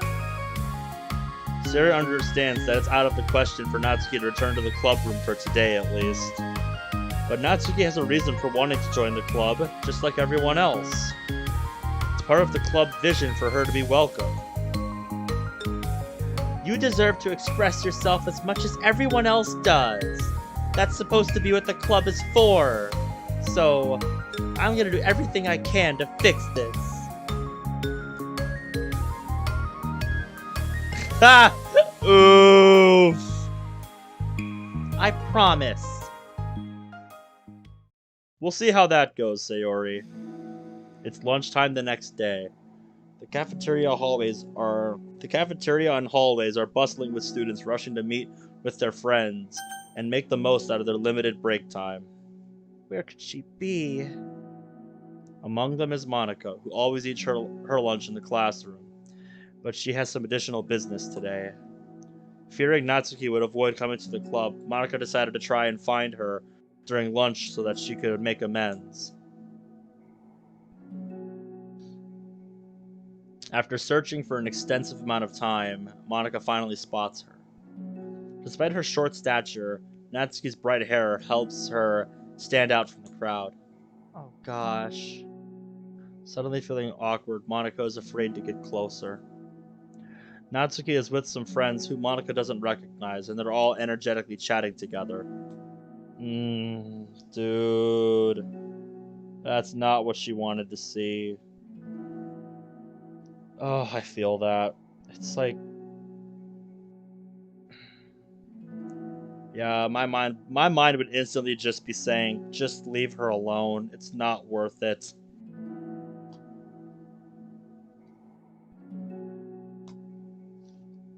Sarah understands that it's out of the question for Natsuki to return to the club room for today, at least. But Natsuki has a reason for wanting to join the club, just like everyone else. It's part of the club vision for her to be welcome. You deserve to express yourself as much as everyone else does. That's supposed to be what the club is for. So, I'm gonna do everything I can to fix this. Ha! Oof! I promise. We'll see how that goes, Sayori. It's lunchtime the next day. The cafeteria and hallways are bustling with students rushing to meet with their friends and make the most out of their limited break time. Where could she be? Among them is Monica, who always eats her lunch in the classroom, but she has some additional business today. Fearing Natsuki would avoid coming to the club, Monica decided to try and find her during lunch so that she could make amends. After searching for an extensive amount of time, Monica finally spots her. Despite her short stature, Natsuki's bright hair helps her stand out from the crowd. Oh gosh. Suddenly feeling awkward, Monica is afraid to get closer. Natsuki is with some friends who Monica doesn't recognize, and they're all energetically chatting together. Dude. That's not what she wanted to see. Oh, I feel that. It's like... Yeah, my mind would instantly just be saying, just leave her alone. It's not worth it.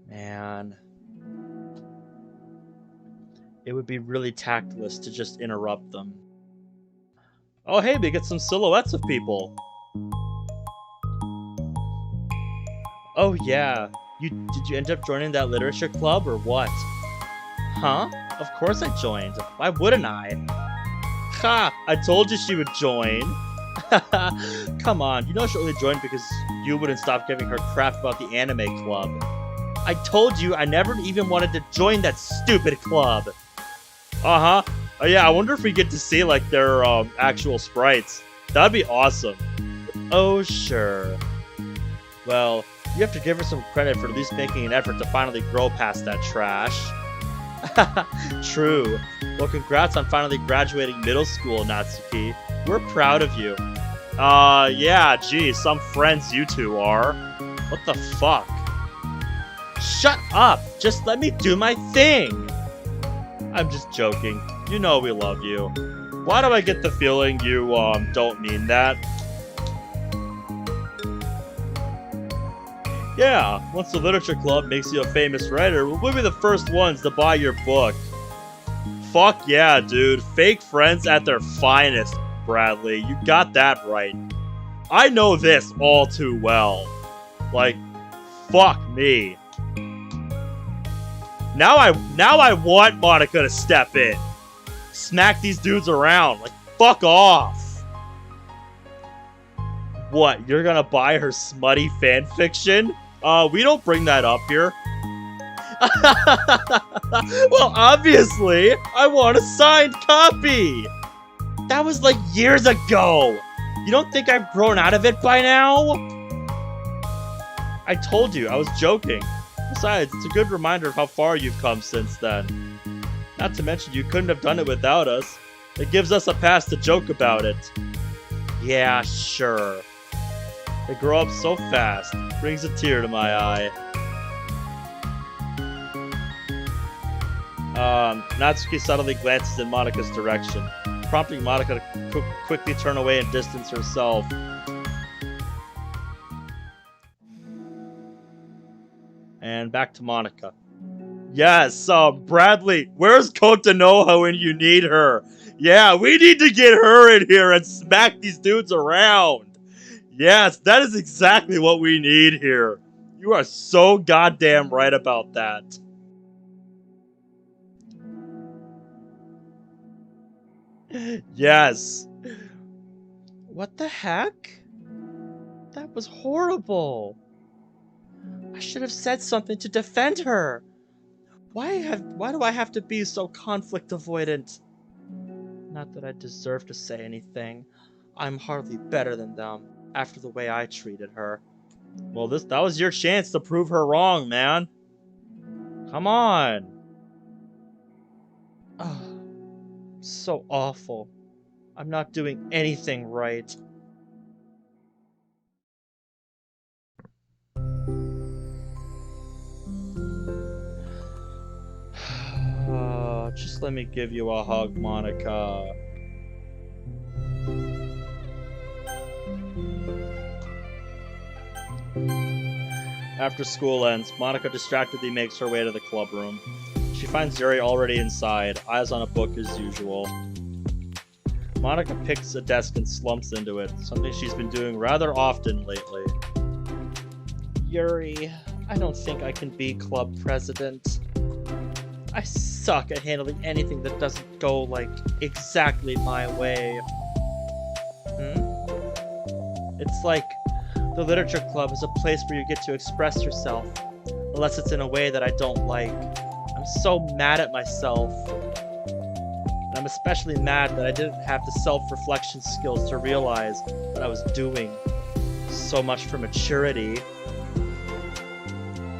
Man. It would be really tactless to just interrupt them. Oh hey, we get some silhouettes of people. Oh yeah, did you end up joining that literature club or what? Huh? Of course I joined. Why wouldn't I? Ha! I told you she would join. Come on, you know she only joined because you wouldn't stop giving her crap about the anime club. I told you I never even wanted to join that stupid club. Uh-huh. Oh yeah, I wonder if we get to see like their actual sprites. That'd be awesome. Oh sure. Well, you have to give her some credit for at least making an effort to finally grow past that trash. True. Well, congrats on finally graduating middle school, Natsuki. We're proud of you. Yeah, geez, some friends you two are. What the fuck? Shut up! Just let me do my thing! I'm just joking. You know we love you. Why do I get the feeling you, don't mean that? Yeah, once the literature club makes you a famous writer, we'll be the first ones to buy your book. Fuck yeah, dude. Fake friends at their finest, Bradley. You got that right. I know this all too well. Like, fuck me. Now I want Monica to step in. Smack these dudes around. Like, fuck off. What, you're gonna buy her smutty fanfiction? We don't bring that up here. Well, obviously, I want a signed copy. That was like years ago. You don't think I've grown out of it by now? I told you, I was joking. Besides, it's a good reminder of how far you've come since then. Not to mention, you couldn't have done it without us. It gives us a pass to joke about it. Yeah, sure. They grow up so fast. Brings a tear to my eye. Natsuki subtly glances in Monika's direction, prompting Monika to quickly turn away and distance herself. And back to Monika. Yes, Bradley, where's Kotanoha when you need her? Yeah, we need to get her in here and smack these dudes around. Yes, that is exactly what we need here. You are so goddamn right about that. Yes. What the heck? That was horrible. I should have said something to defend her. Why do I have to be so conflict avoidant? Not that I deserve to say anything. I'm hardly better than them after the way I treated her. Well, that was your chance to prove her wrong, man. Come on. Oh, so awful. I'm not doing anything right. Just let me give you a hug, Monika. After school ends, Monika distractedly makes her way to the club room. She finds Yuri already inside, eyes on a book as usual. Monika picks a desk and slumps into it, something she's been doing rather often lately. Yuri, I don't think I can be club president. I suck at handling anything that doesn't go, like, exactly my way. It's like the literature club is a place where you get to express yourself, unless it's in a way that I don't like. I'm so mad at myself. And I'm especially mad that I didn't have the self-reflection skills to realize what I was doing. So much for maturity.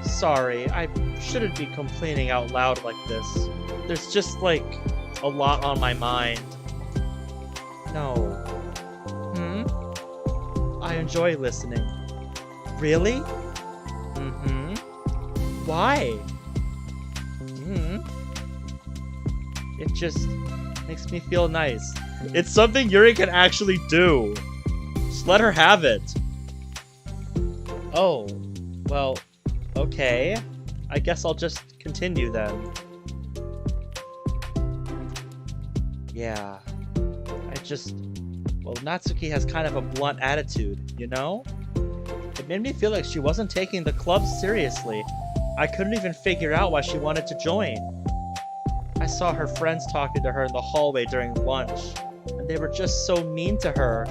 Sorry, I shouldn't be complaining out loud like this. There's just, like, a lot on my mind. No. I enjoy listening. Really? Why? It just makes me feel nice. It's something Yuri can actually do. Just let her have it. Oh, well, okay. I guess I'll just continue then. Yeah. Well, Natsuki has kind of a blunt attitude, you know? It made me feel like she wasn't taking the club seriously. I couldn't even figure out why she wanted to join. I saw her friends talking to her in the hallway during lunch, and they were just so mean to her,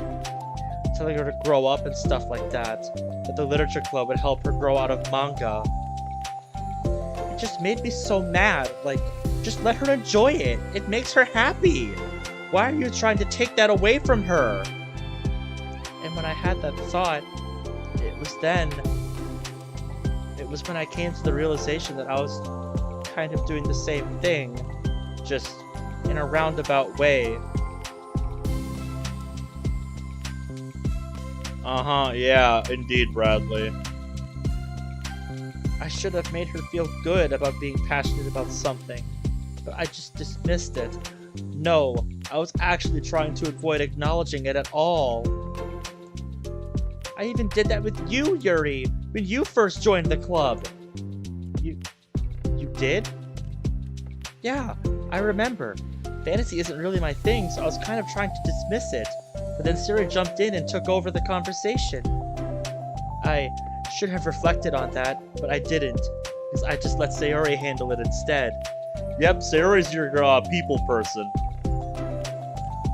telling her to grow up and stuff like that the literature club would help her grow out of manga. It just made me so mad. Like, just let her enjoy it. It makes her happy. Why are you trying to take that away from her? And when I had that thought, it was when I came to the realization that I was kind of doing the same thing, just in a roundabout way. Yeah, indeed, Bradley. I should have made her feel good about being passionate about something, but I just dismissed it. No, I was actually trying to avoid acknowledging it at all. I even did that with you, Yuri, when you first joined the club. You did? Yeah, I remember. Fantasy isn't really my thing, so I was kind of trying to dismiss it. But then Siri jumped in and took over the conversation. I should have reflected on that, but I didn't, because I just let Sayori handle it instead. Yep, Sayori's your people person.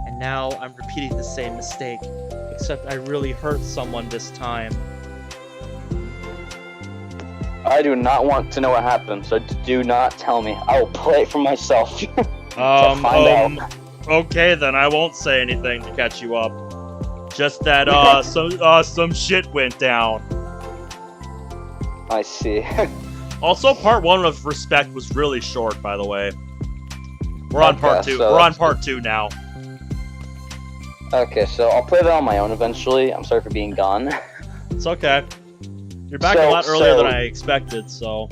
And now I'm repeating the same mistake, except I really hurt someone this time. I do not want to know what happened, so do not tell me. I will play it for myself. Okay then, I won't say anything to catch you up. Just that, some shit went down. I see. Also, part 1 of Respect was really short, by the way. We're on part 2. So We're on part 2 now. Okay, so I'll play that on my own eventually. I'm sorry for being gone. It's okay. You're back a lot earlier than I expected, so...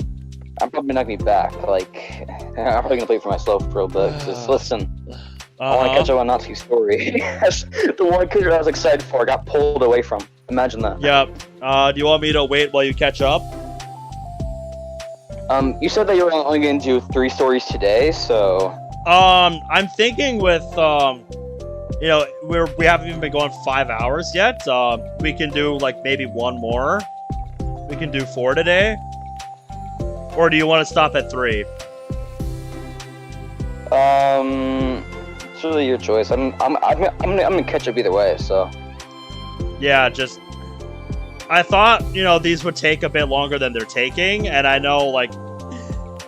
I'm probably not gonna be back, like... I'm probably gonna play it for myself for a little bit. Just listen. I want to catch up on Natsuki's story. The one character I was excited for got pulled away from. Imagine that. Yep. Do you want me to wait while you catch up? You said that you were only going to do 3 stories today, so... I'm thinking with, you know, we haven't even been going 5 hours yet. We can do, like, maybe 1 more. We can do 4 today. Or do you want to stop at 3? It's really your choice. I'm gonna catch up either way, so... Yeah, just... I thought, you know, these would take a bit longer than they're taking, and I know, like,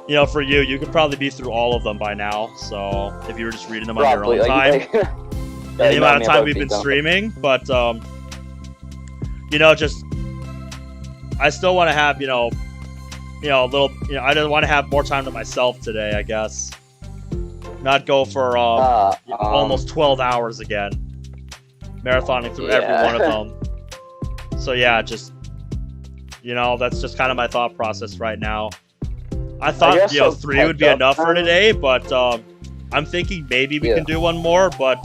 you know, for you could probably be through all of them by now, so if you were just reading them on your own time. And the amount of time we've been streaming, but, you know, just... I still want to have, you know, a little, you know, I just want to have more time to myself today, I guess. Not go for, almost 12 hours again. Marathoning through every one of them. So yeah, just, you know, that's just kind of my thought process right now. I thought, you know, 3 would be enough for today, but I'm thinking maybe we can do 1 more, but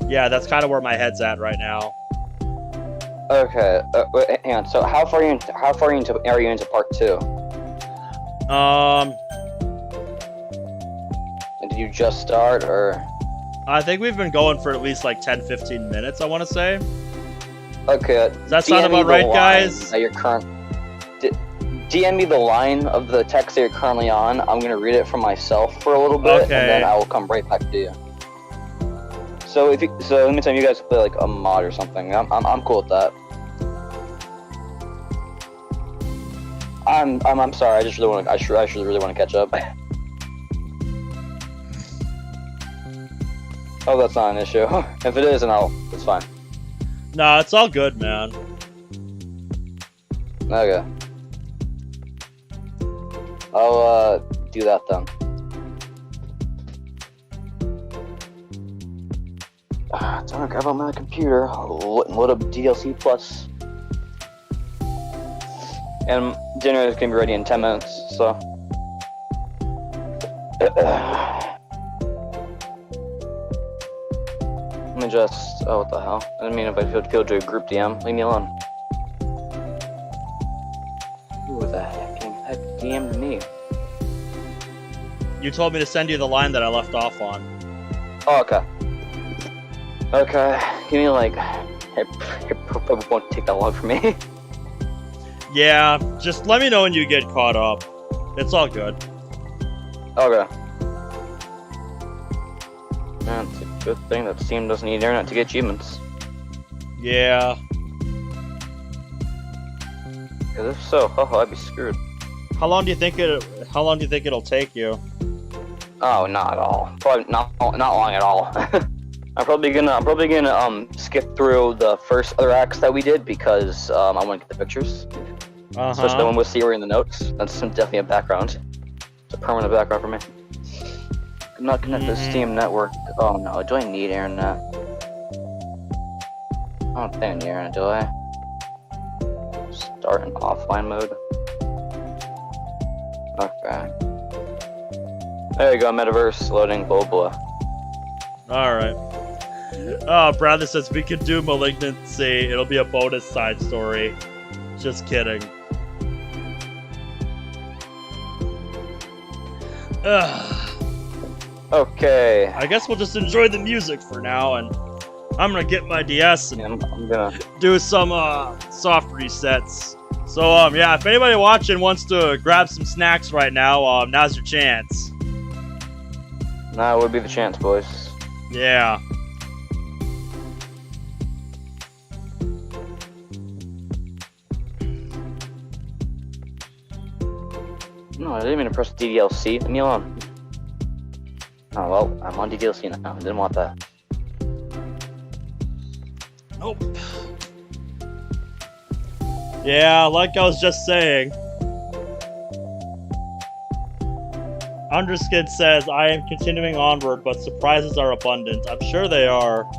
yeah, that's kind of where my head's at right now. Okay, wait, hang on. So how far are you into part 2? Did you just start, or? I think we've been going for at least like 10-15 minutes, I want to say. Okay. Does that sound about right, guys? DM me the line of the text that you're currently on. I'm gonna read it for myself for a little bit, and then I will come right back to you. So anytime you guys play like a mod or something, I'm cool with that. I'm sorry. I just really want to. I really want to catch up. Oh, that's not an issue. If it is, then it's fine. Nah, it's all good, man. Okay. I'll do that then. Time to grab on my computer, load up DDLC Plus. And dinner is gonna be ready in 10 minutes, so. Let me just, oh, what the hell? I didn't mean if I feel to a group DM. Leave me alone. Who the heck DM'd me? You told me to send you the line that I left off on. Oh, okay. Okay, give me like, it probably won't take that long for me. Yeah, just let me know when you get caught up. It's all good. Okay. Man, it's a good thing that Steam doesn't need internet to get achievements. Yeah. Because if so, I'd be screwed. How long do you think it'll take you? Oh, not at all. Probably not long at all. I'm probably gonna skip through the first other acts that we did because I want to get the pictures. Especially the one with Siri in the notes. That's definitely a background. It's a permanent background for me. I'm not connected to the Steam network. Oh no, do I need internet? I don't think I need internet, do I? Start in offline mode. Okay. There you go, metaverse loading, blah blah. Alright. Oh, Bradley says we could do Malignancy. It'll be a bonus side story. Just kidding. Ugh. Okay. I guess we'll just enjoy the music for now, and I'm gonna get my DS and Yeah, I'm gonna. do some soft resets. So yeah, if anybody watching wants to grab some snacks right now, now's your chance. Now would be the chance, boys. Yeah. No, I didn't even press DDLC. Leave me alone. Oh well, I'm on DDLC now. I didn't want that. Nope. Yeah, like I was just saying. Underskid says, I am continuing onward, but surprises are abundant. I'm sure they are.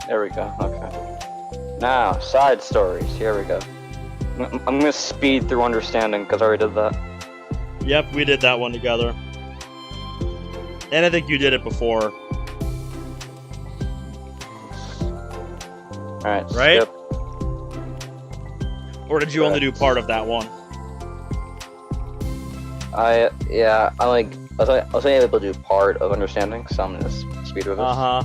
There we go. Okay. Now, side stories. Here we go. I'm gonna speed through understanding because I already did that. Yep, we did that one together. And I think you did it before. Alright, Right? skip. Or did you only do part of that one? I was only able to do part of understanding, so I'm gonna speed through this. Uh-huh.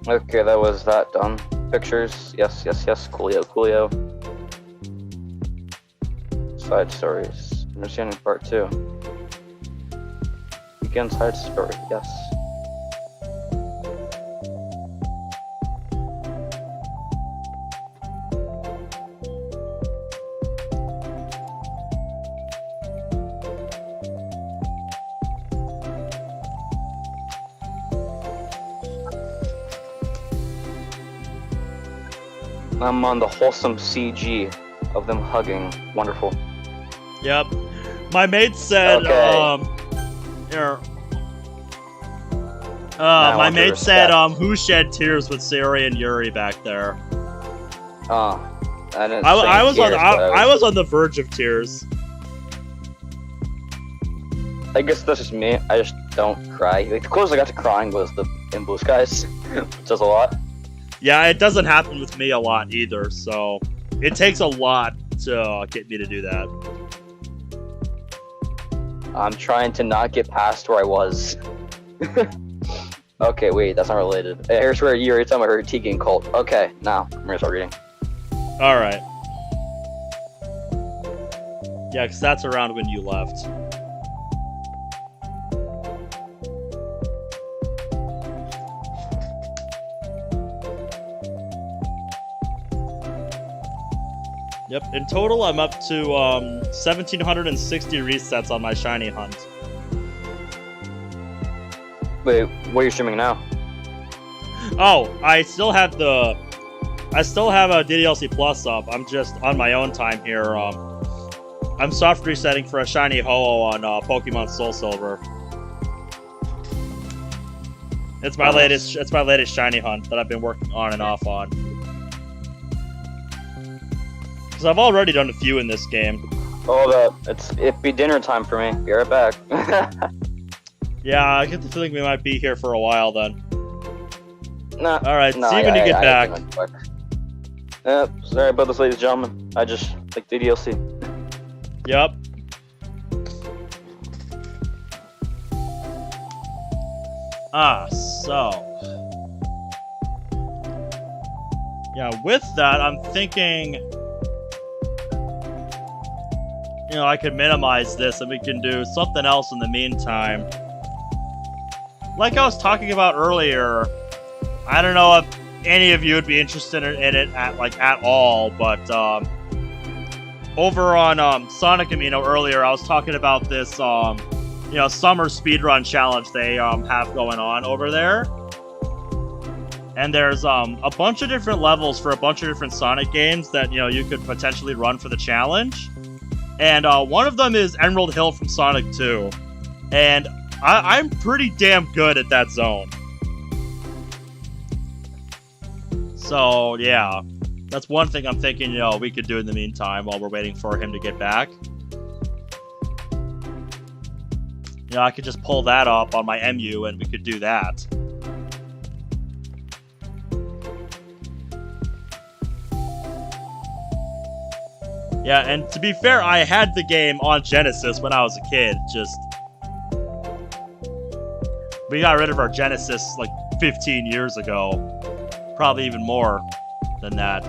Okay, that was that done. Pictures, yes, coolio. Side stories, understanding part 2. Begin side story, yes. I'm on the wholesome CG of them hugging. Wonderful. Yep. My mate said, Okay. here. I My want to mate said, respect. who shed tears with Sari and Yuri back there? Oh, I didn't. I was tears, on, I was on the verge of tears. I guess that's just me. I just don't cry. Like the closest I got to crying was the in Blue Skies, which does a lot. Yeah, it doesn't happen with me a lot either, so it takes a lot to get me to do that. I'm trying to not get past where I was. Okay, wait, that's not related. Here's where you're talking about her Tegan cult. Okay, now I'm gonna start reading. Alright. Yeah, because that's around when you left. Yep, in total I'm up to 1,760 resets on my shiny hunt. Wait, what are you streaming now? Oh, I still have a DDLC Plus up. I'm just on my own time here. I'm soft resetting for a shiny Ho-Oh on Pokemon Soul Silver. It's my latest shiny hunt that I've been working on and off on. Because I've already done a few in this game. Hold up, it'd be dinner time for me. Be right back. Yeah, I get the feeling we might be here for a while then. Nah. Alright, see you when you get back. Sorry about this, ladies and gentlemen. I just like DDLC. Yep. So. Yeah, with that, I'm thinking, I could minimize this and we can do something else in the meantime. Like I was talking about earlier, I don't know if any of you would be interested in it at all, but over on Sonic Amino earlier, I was talking about this summer speedrun challenge they have going on over there. And there's a bunch of different levels for a bunch of different Sonic games that you could potentially run for the challenge. And one of them is Emerald Hill from Sonic 2. And I'm pretty damn good at that zone. So, yeah. That's one thing I'm thinking, we could do in the meantime while we're waiting for him to get back. You know, I could just pull that up on my MU and we could do that. Yeah, and to be fair, I had the game on Genesis when I was a kid. Just we got rid of our Genesis like 15 years ago. Probably even more than that.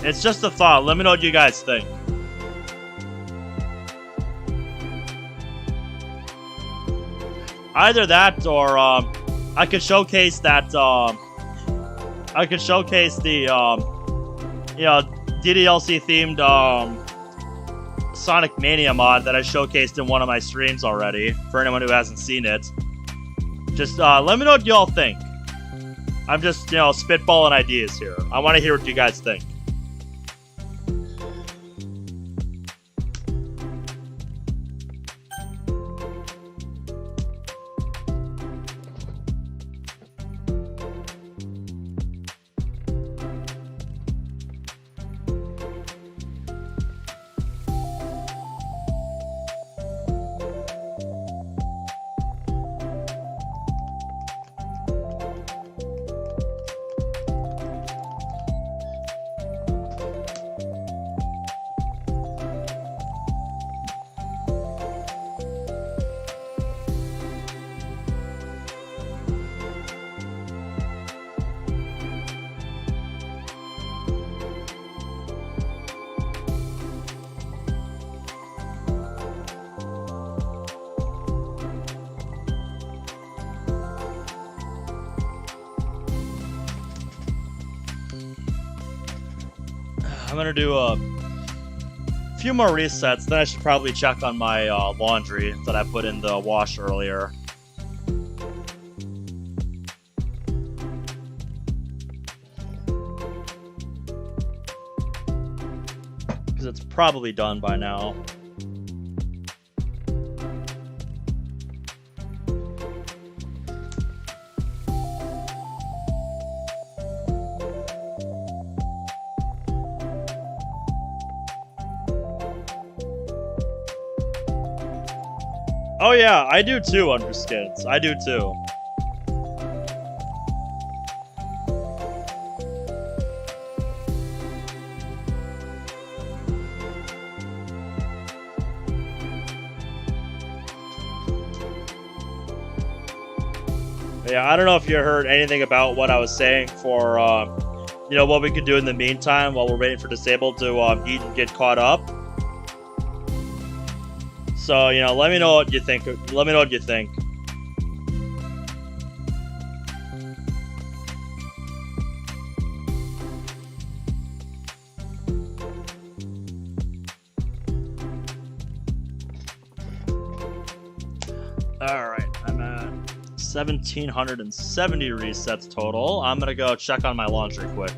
It's just a thought. Let me know what you guys think. Either that or I could showcase that I could showcase the you know, DDLC themed Sonic Mania mod that I showcased in one of my streams already for anyone who hasn't seen it. Just let me know what y'all think. I'm just, you know, spitballing ideas here. I want to hear what you guys think. I'm gonna do a few more resets, then I should probably check on my laundry that I put in the wash earlier. Because it's probably done by now. Oh yeah, I do too, Underskins. I do too. But yeah, I don't know if you heard anything about what I was saying for, you know, what we could do in the meantime while we're waiting for Disabled to eat and get caught up. So, you know, let me know what you think. Let me know what you think. Alright, I'm at 1,770 resets total. I'm gonna go check on my laundry quick.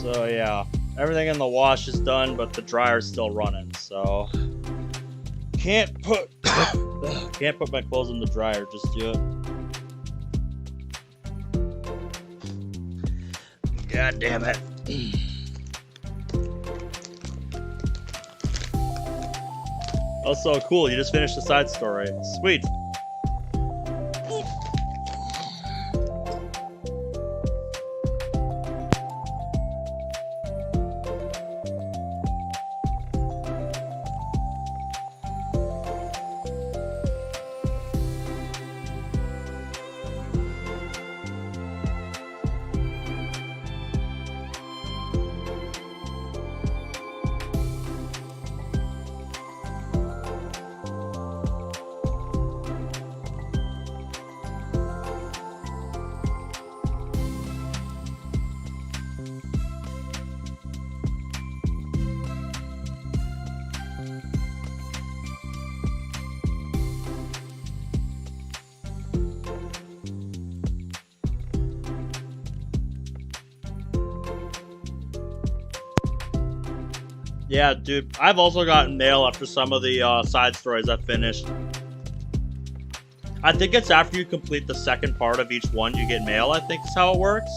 So yeah, everything in the wash is done, but the dryer's still running. So can't put my clothes in the dryer just yet. God damn it. Oh, so cool. You just finished the side story. Sweet. Yeah, dude. I've also gotten mail after some of the side stories I've finished. I think it's after you complete the second part of each one you get mail, I think is how it works.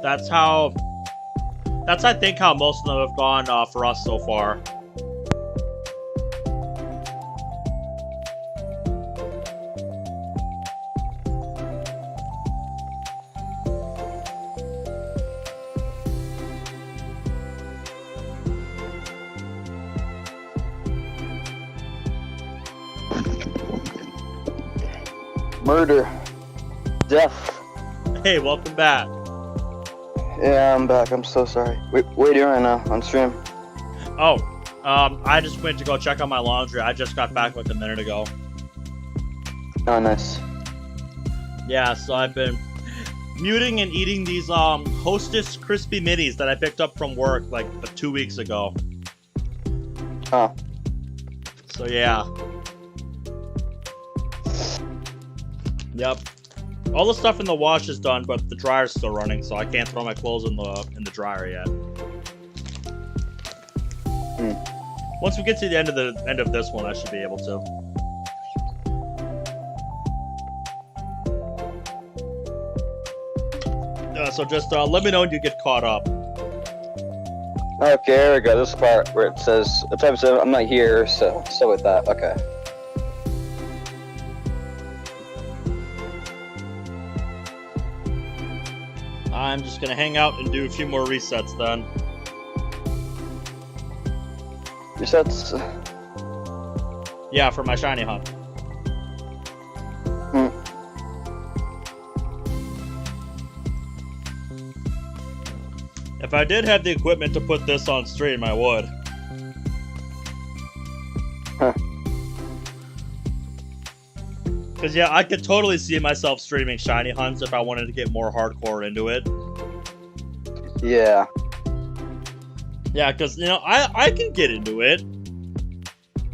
That's I think how most of them have gone for us so far. Murder. Death. Hey, welcome back. Yeah, I'm back. I'm so sorry. Wait, what are you doing right now on stream? Oh, I just went to go check on my laundry. I just got back like a minute ago. Oh, nice. Yeah, so I've been muting and eating these Hostess crispy minis that I picked up from work like 2 weeks ago. Oh. So yeah. Yep. All the stuff in the wash is done, but the dryer's still running, so I can't throw my clothes in the dryer yet. Once we get to the end of this one, I should be able to. So just let me know when you get caught up. Okay, here we go. This part where it says, the type says I'm not here, so with that. Okay. I'm just gonna hang out and do a few more resets then. Resets? Yeah, for my shiny hunt. If I did have the equipment to put this on stream, I would. Huh. Because, yeah, I could totally see myself streaming shiny hunts if I wanted to get more hardcore into it. Yeah. Yeah, because, you know, I can get into it.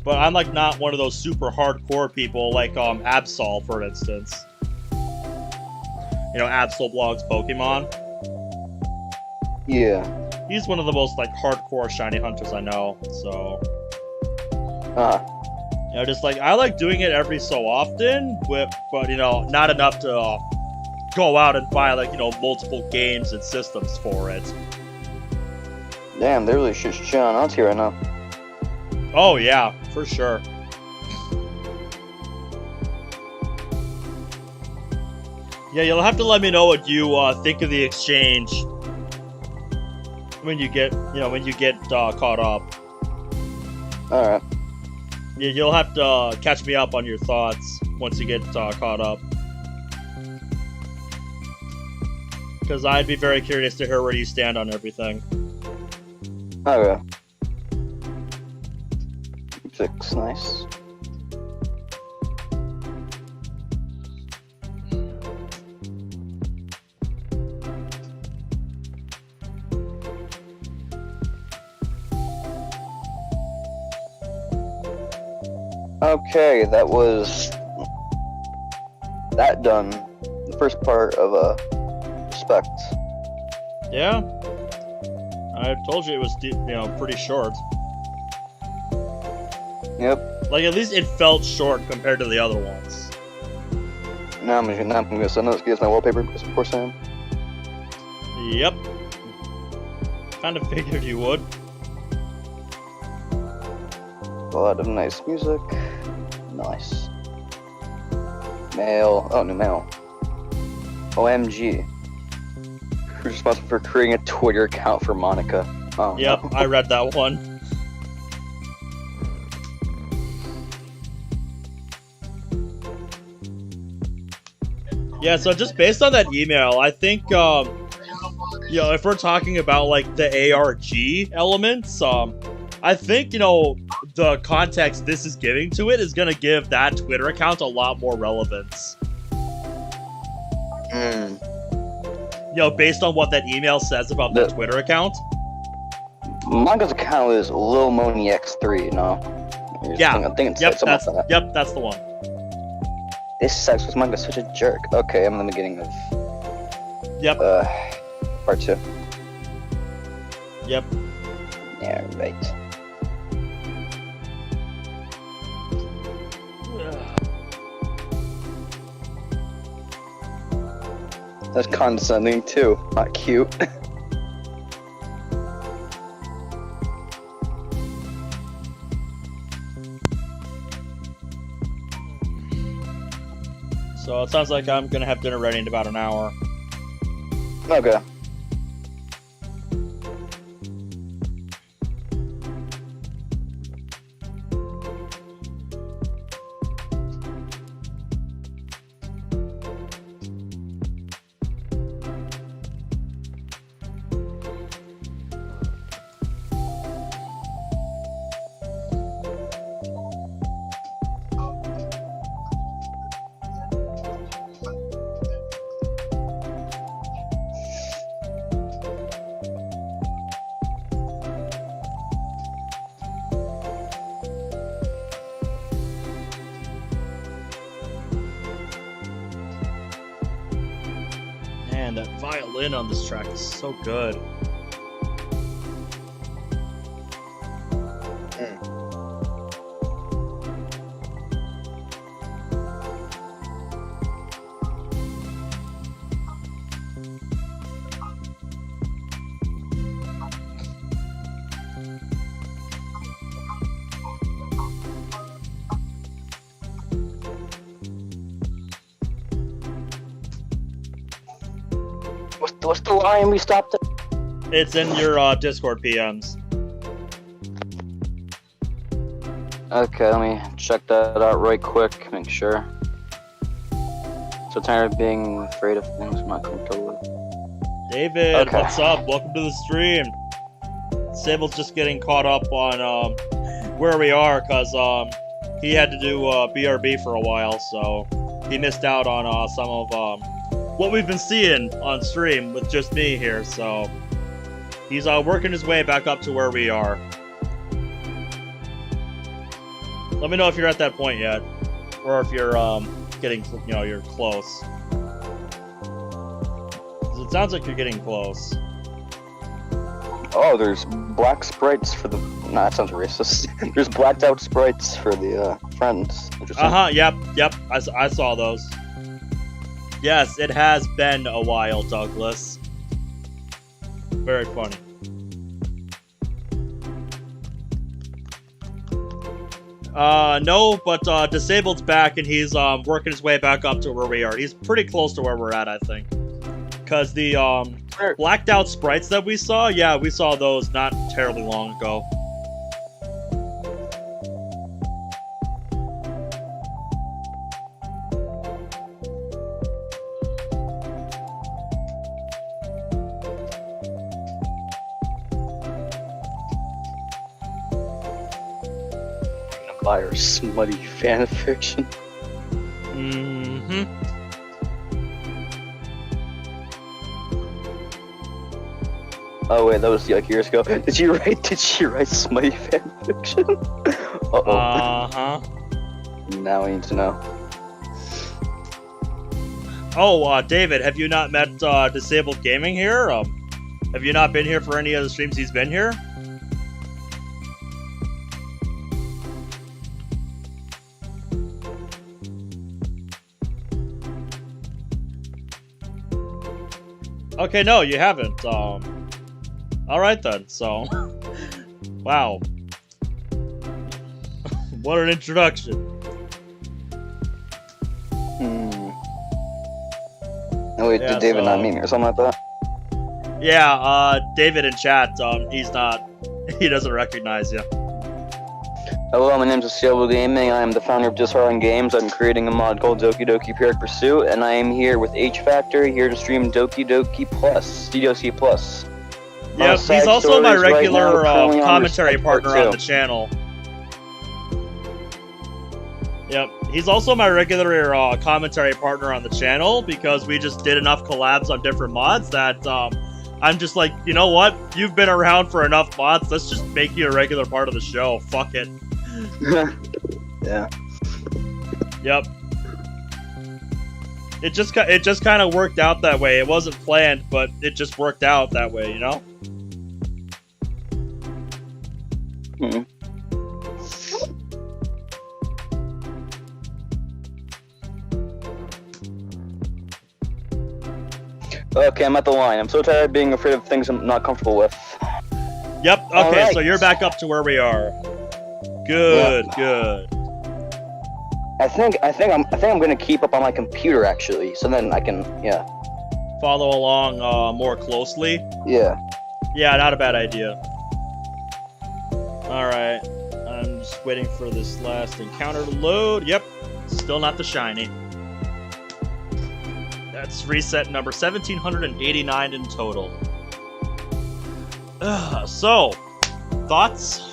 But I'm, like, not one of those super hardcore people like Absol, for instance. You know, Absol blogs Pokemon. Yeah. He's one of the most, like, hardcore shiny hunters I know, so... You know, just, like, I like doing it every so often, but, you know, not enough to go out and buy, like, you know, multiple games and systems for it. Damn, they're really shit on out here right now. Oh, yeah, for sure. Yeah, you'll have to let me know what you think of the exchange when you get, caught up. Alright. Yeah, you'll have to catch me up on your thoughts once you get caught up. Because I'd be very curious to hear where you stand on everything. Okay. 6, nice. Okay, that was that done. The first part of respect. Yeah. I told you it was, pretty short. Yep. Like, at least it felt short compared to the other ones. Now I'm gonna send those guys my wallpaper because of course I am. Yep. Kind of figured you would. A lot of nice music. Nice. Mail. Oh, new mail. OMG. Who's responsible for creating a Twitter account for Monica? Oh, Yep, no. I read that one. Yeah, so just based on that email, I think, if we're talking about, like, the ARG elements, I think, the context this is giving to it is gonna give that Twitter account a lot more relevance. Based on what that email says about the Twitter account. Monica's account is Lil Moni X3, no? Yeah. I think it's Yep, something like that. Yep, that's the one. This sucks because Monica's such a jerk. Okay, I'm in the beginning of Yep. part 2. Yep. Yeah, right. That's condescending too, not cute. So it sounds like I'm gonna have dinner ready in about an hour. Okay. Man, that violin on this track is so good. What's the line we stopped at? It's in your Discord PMs. Okay, let me check that out right quick, make sure. So tired of being afraid of things I'm not comfortable with. David, Okay. what's up? Welcome to the stream. Sable's just getting caught up on where we are because he had to do BRB for a while, so he missed out on some of what we've been seeing on stream with just me here. So he's working his way back up to where we are. Let me know if you're at that point yet, or if you're getting, you're close. 'Cause it sounds like you're getting close. Oh, there's black sprites for the. Nah, that sounds racist. There's blacked out sprites for the friends. Interesting. Yep. I saw those. Yes, it has been a while, Douglas. Very funny. No, but Disabled's back and he's working his way back up to where we are. He's pretty close to where we're at, I think. Because the blacked out sprites that we saw, yeah, we saw those not terribly long ago. Buy her smutty fan fiction. Mm-hmm. Oh wait, that was like years ago. Did she write smutty fan fiction? Uh-oh. Uh-huh. Now I need to know. Oh, David, have you not met Disabled Gaming here? Have you not been here for any of the streams he's been here? Okay, no, you haven't. Alright then, so... Wow. What an introduction. Oh wait, Yeah, did David so- not meet me or something like that? Yeah, David in chat, he's not... He doesn't recognize you. Hello, my name is DisabledGaming. I am the founder of DisabledGaming. I'm creating a mod called Doki Doki Periodic Pursuit, and I am here with H Factor, here to stream Doki Doki Plus, DDLC Plus. Yep, Side he's also my stories right regular now, currently on commentary Respect Part partner on 2. the channel. Yep, he's also my regular commentary partner on the channel because we just did enough collabs on different mods that I'm just like, you know what? You've been around for enough mods. Let's just make you a regular part of the show. Fuck it. Yeah. Yep. It just kind of worked out that way. It wasn't planned, but it just worked out that way, you know? Hmm. Okay, I'm at the line. I'm so tired of being afraid of things I'm not comfortable with. Yep. Okay, Alright. so you're back up to where we are. Good, good. I think I'm gonna keep up on my computer actually, so then I can Follow along more closely. yeah. Yeah, not a bad idea. Alright. I'm just waiting for this last encounter to load. Yep. Still not the shiny. That's reset number 1789 in total. So, thoughts?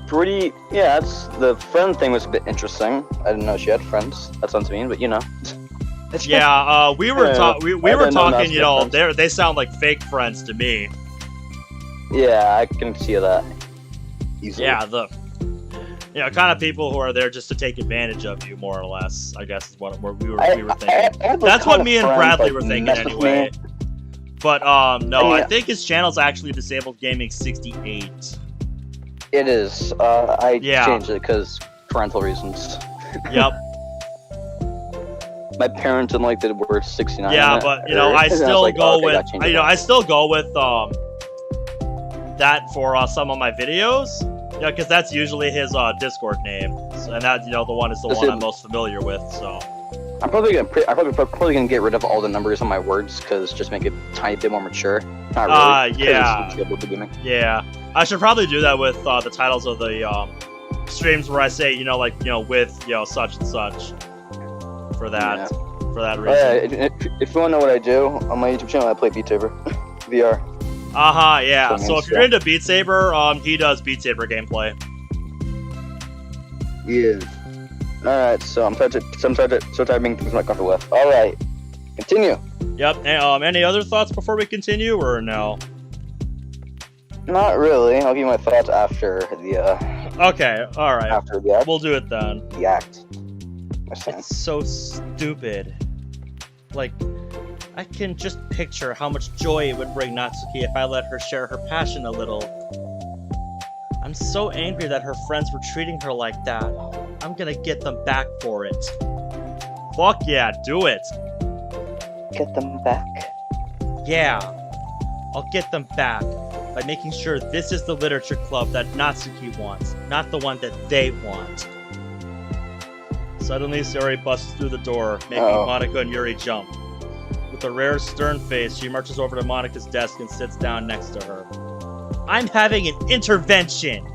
Pretty it's the friend thing was a bit interesting. I didn't know she had friends. That sounds mean, but you know. Yeah, we were we I were didn't know talking, you know, that's they sound like fake friends to me. Yeah, I can see that. Easily. Yeah, kind of people who are there just to take advantage of you, more or less. I guess is what we were thinking. I had those That's what kind me of and friends, Bradley like, were thinking mess with anyway. me. But no, I mean, I think his channel's actually Disabled Gaming 68. It is. I Yeah. changed it because parental reasons. Yep. My parents didn't like the word 69. Yeah, on it, but you know, or- I and was still like, go okay, with gotta change it I back. still go with that for some of my videos. Yeah, because that's usually his Discord name, so, and that the one is the one I'm most familiar with. So I'm probably gonna get rid of all the numbers on my words because just make it a tiny bit more mature. Not really. 'cause yeah. it's the beginning. yeah, I should probably do that with the titles of the streams where I say with such and such for that reason. If you wanna know what I do on my YouTube channel, I play Beat Saber VR. Yeah. So So if you're into Beat Saber, he does Beat Saber gameplay. Yeah. Alright, so I'm tired of being things I'm not comfortable with. Alright. Continue. Yep. And, any other thoughts before we continue, or no? Not really. I'll give you my thoughts after the Okay. All right. after the act. We'll do it then. The act. That's fine. It's so stupid. Like, I can just picture how much joy it would bring Natsuki if I let her share her passion a little. I'm so angry that her friends were treating her like that. I'm gonna get them back for it. Fuck yeah, do it. Get them back. Yeah, I'll get them back by making sure this is the literature club that Natsuki wants, not the one that they want. Suddenly, Sayori busts through the door, making Uh-oh. Monica and Yuri jump. With a rare, stern face, she marches over to Monica's desk and sits down next to her. I'm having an intervention!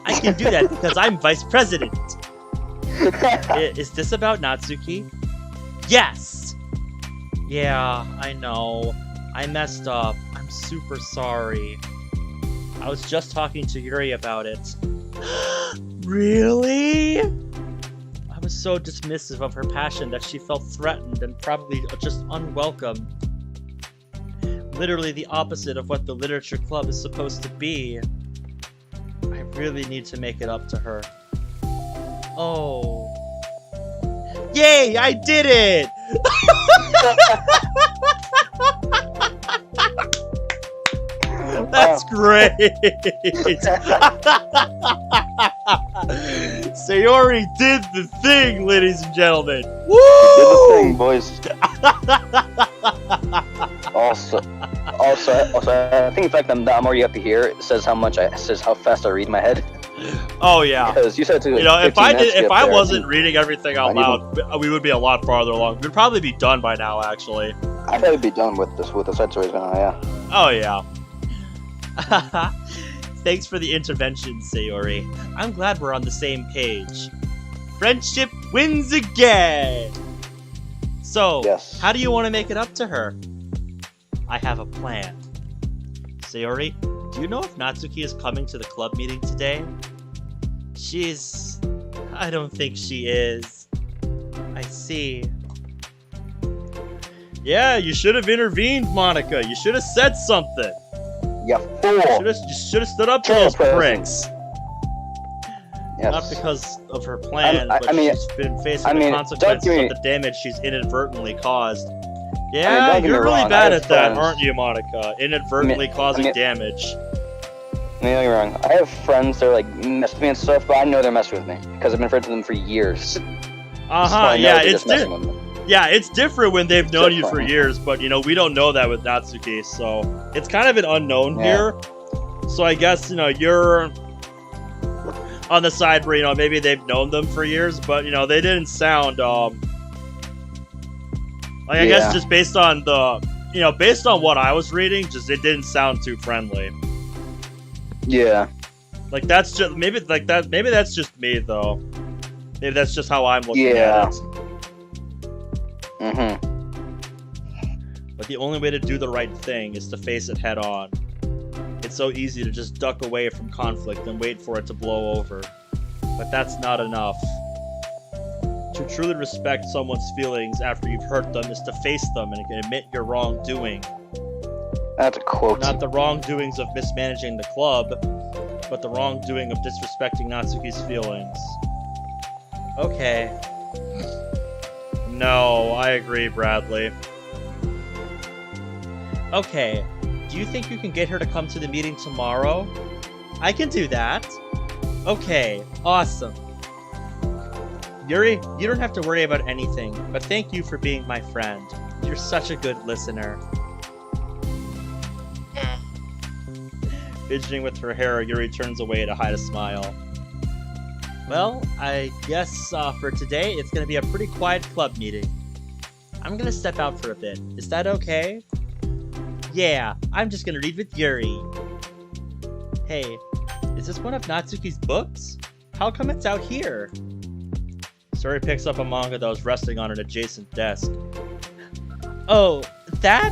I can do that because I'm vice president! Is this about Natsuki? Yes! Yeah, I know. I messed up. I'm super sorry. I was just talking to Yuri about it. Really? I was so dismissive of her passion that she felt threatened and probably just unwelcome. Literally the opposite of what the literature club is supposed to be. I really need to make it up to her. Oh. Yay! I did it! great. Sayori did the thing, ladies and gentlemen. Woo! Did the thing, boys. also, I think the fact that I'm already up to here it says how fast I read in my head. Oh yeah. Because you said to You know, if 15 minutes I to get there, wasn't think reading everything out loud, we would be a lot farther along. We'd probably be done by now, actually. I'd probably be done with the side stories now. Yeah. Oh yeah. Thanks for the intervention, Sayori. I'm glad we're on the same page. Friendship wins again! So, Yes. how do you want to make it up to her? I have a plan. Sayori, do you know if Natsuki is coming to the club meeting today? I don't think she is. I see. Yeah, you should have intervened, Monica. You should have said something. Yeah, fool. You should have stood up to Fair those presence. pricks. Yes. Not because of her plan, I but mean- she's been facing I the mean, consequences don't get me- of the damage she's inadvertently caused. don't Yeah, get me you're really wrong, bad I at have that, friends- aren't you, Monica? Inadvertently causing damage. Don't get me wrong. I have friends that are like mess with me and stuff, but I know they're messing with me because I've been friends with them for years. So I know Yeah, they're it's just messing with me. Yeah, it's different when they've known you for Different. years, but you know, we don't know that with Natsuki, so it's kind of an unknown Yeah. here. So I guess, you know, you're on the side where, you know, maybe they've known them for years, but you know, they didn't sound like I guess Yeah. just based on based on what I was reading, just it didn't sound too friendly. Yeah. Like that's just maybe that's just me though. Maybe that's just how I'm looking Yeah. at it. Mm-hmm. But the only way to do the right thing is to face it head on. It's so easy to just duck away from conflict and wait for it to blow over. But that's not enough. To truly respect someone's feelings after you've hurt them is to face them and admit your wrongdoing. That's a quote. Not the wrongdoings of mismanaging the club, but the wrongdoing of disrespecting Natsuki's feelings. Okay. No, I agree, Bradley. Okay. Do you think you can get her to come to the meeting tomorrow? I can do that. Okay, awesome. Yuri, you don't have to worry about anything, but thank you for being my friend. You're such a good listener. Fidgeting with her hair, Yuri turns away to hide a smile. Well, I guess for today, it's going to be a pretty quiet club meeting. I'm going to step out for a bit. Is that okay? Yeah, I'm just going to read with Yuri. Hey, is this one of Natsuki's books? How come it's out here? Suri picks up a manga that was resting on an adjacent desk. Oh, that?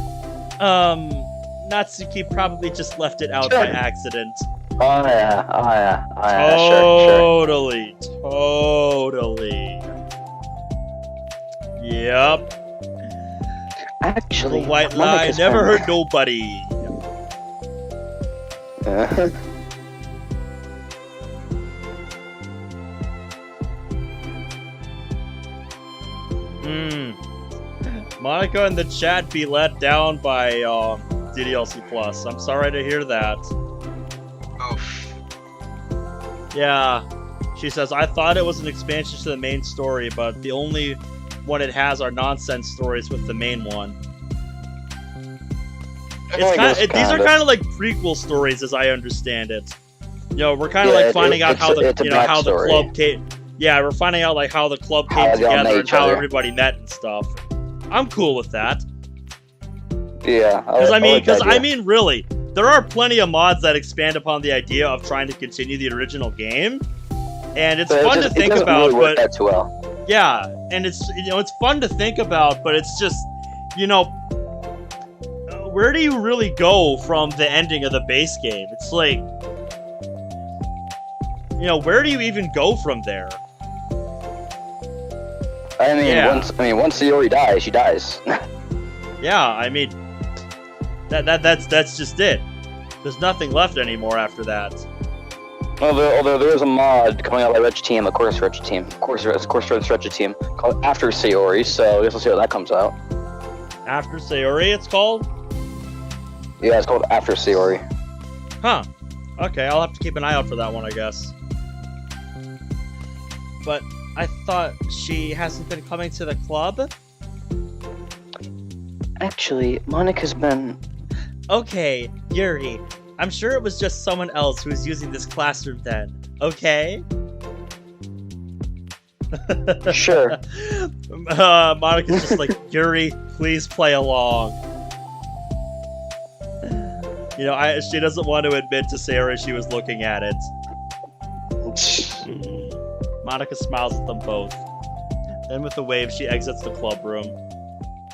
Natsuki probably just left it out by accident. Oh yeah, sure. Totally. Yep. Actually, Little white one lie of never his hurt nobody. friends- Monica in the chat be let down by DDLC Plus. I'm sorry to hear that. Oof. Yeah. She says, I thought it was an expansion to the main story, but the only one it has are nonsense stories with the main one. It's these are kind of like prequel stories, as I understand it. You know, we're kind of like finding out how the club came. Yeah, we're finding out like how the club came they all met together and each how other. everybody met and stuff. I'm cool with that. Yeah. Because like that idea. I mean, really, there are plenty of mods that expand upon the idea of trying to continue the original game, and it's But fun to think about. Really work But that too well. yeah, and it's it's fun to think about, but it's just where do you really go from the ending of the base game? It's like, where do you even go from there? I mean, Yeah. once Sayori dies, she dies. Yeah, I mean, that's just it. There's nothing left anymore after that. Although there is a mod coming out by Retro Team, a course Retro Team, called After Sayori, so I guess we'll see how that comes out. After Sayori, it's called? Yeah, it's called After Sayori. Huh. Okay, I'll have to keep an eye out for that one, I guess. But I thought she hasn't been coming to the club? Actually, Monica's been... Okay, Yuri. I'm sure it was just someone else who was using this classroom then. Okay? Sure. Monica's just like, Yuri, please play along. You know, she doesn't want to admit to Sarah she was looking at it. Monica smiles at them both. Then with a wave, she exits the club room.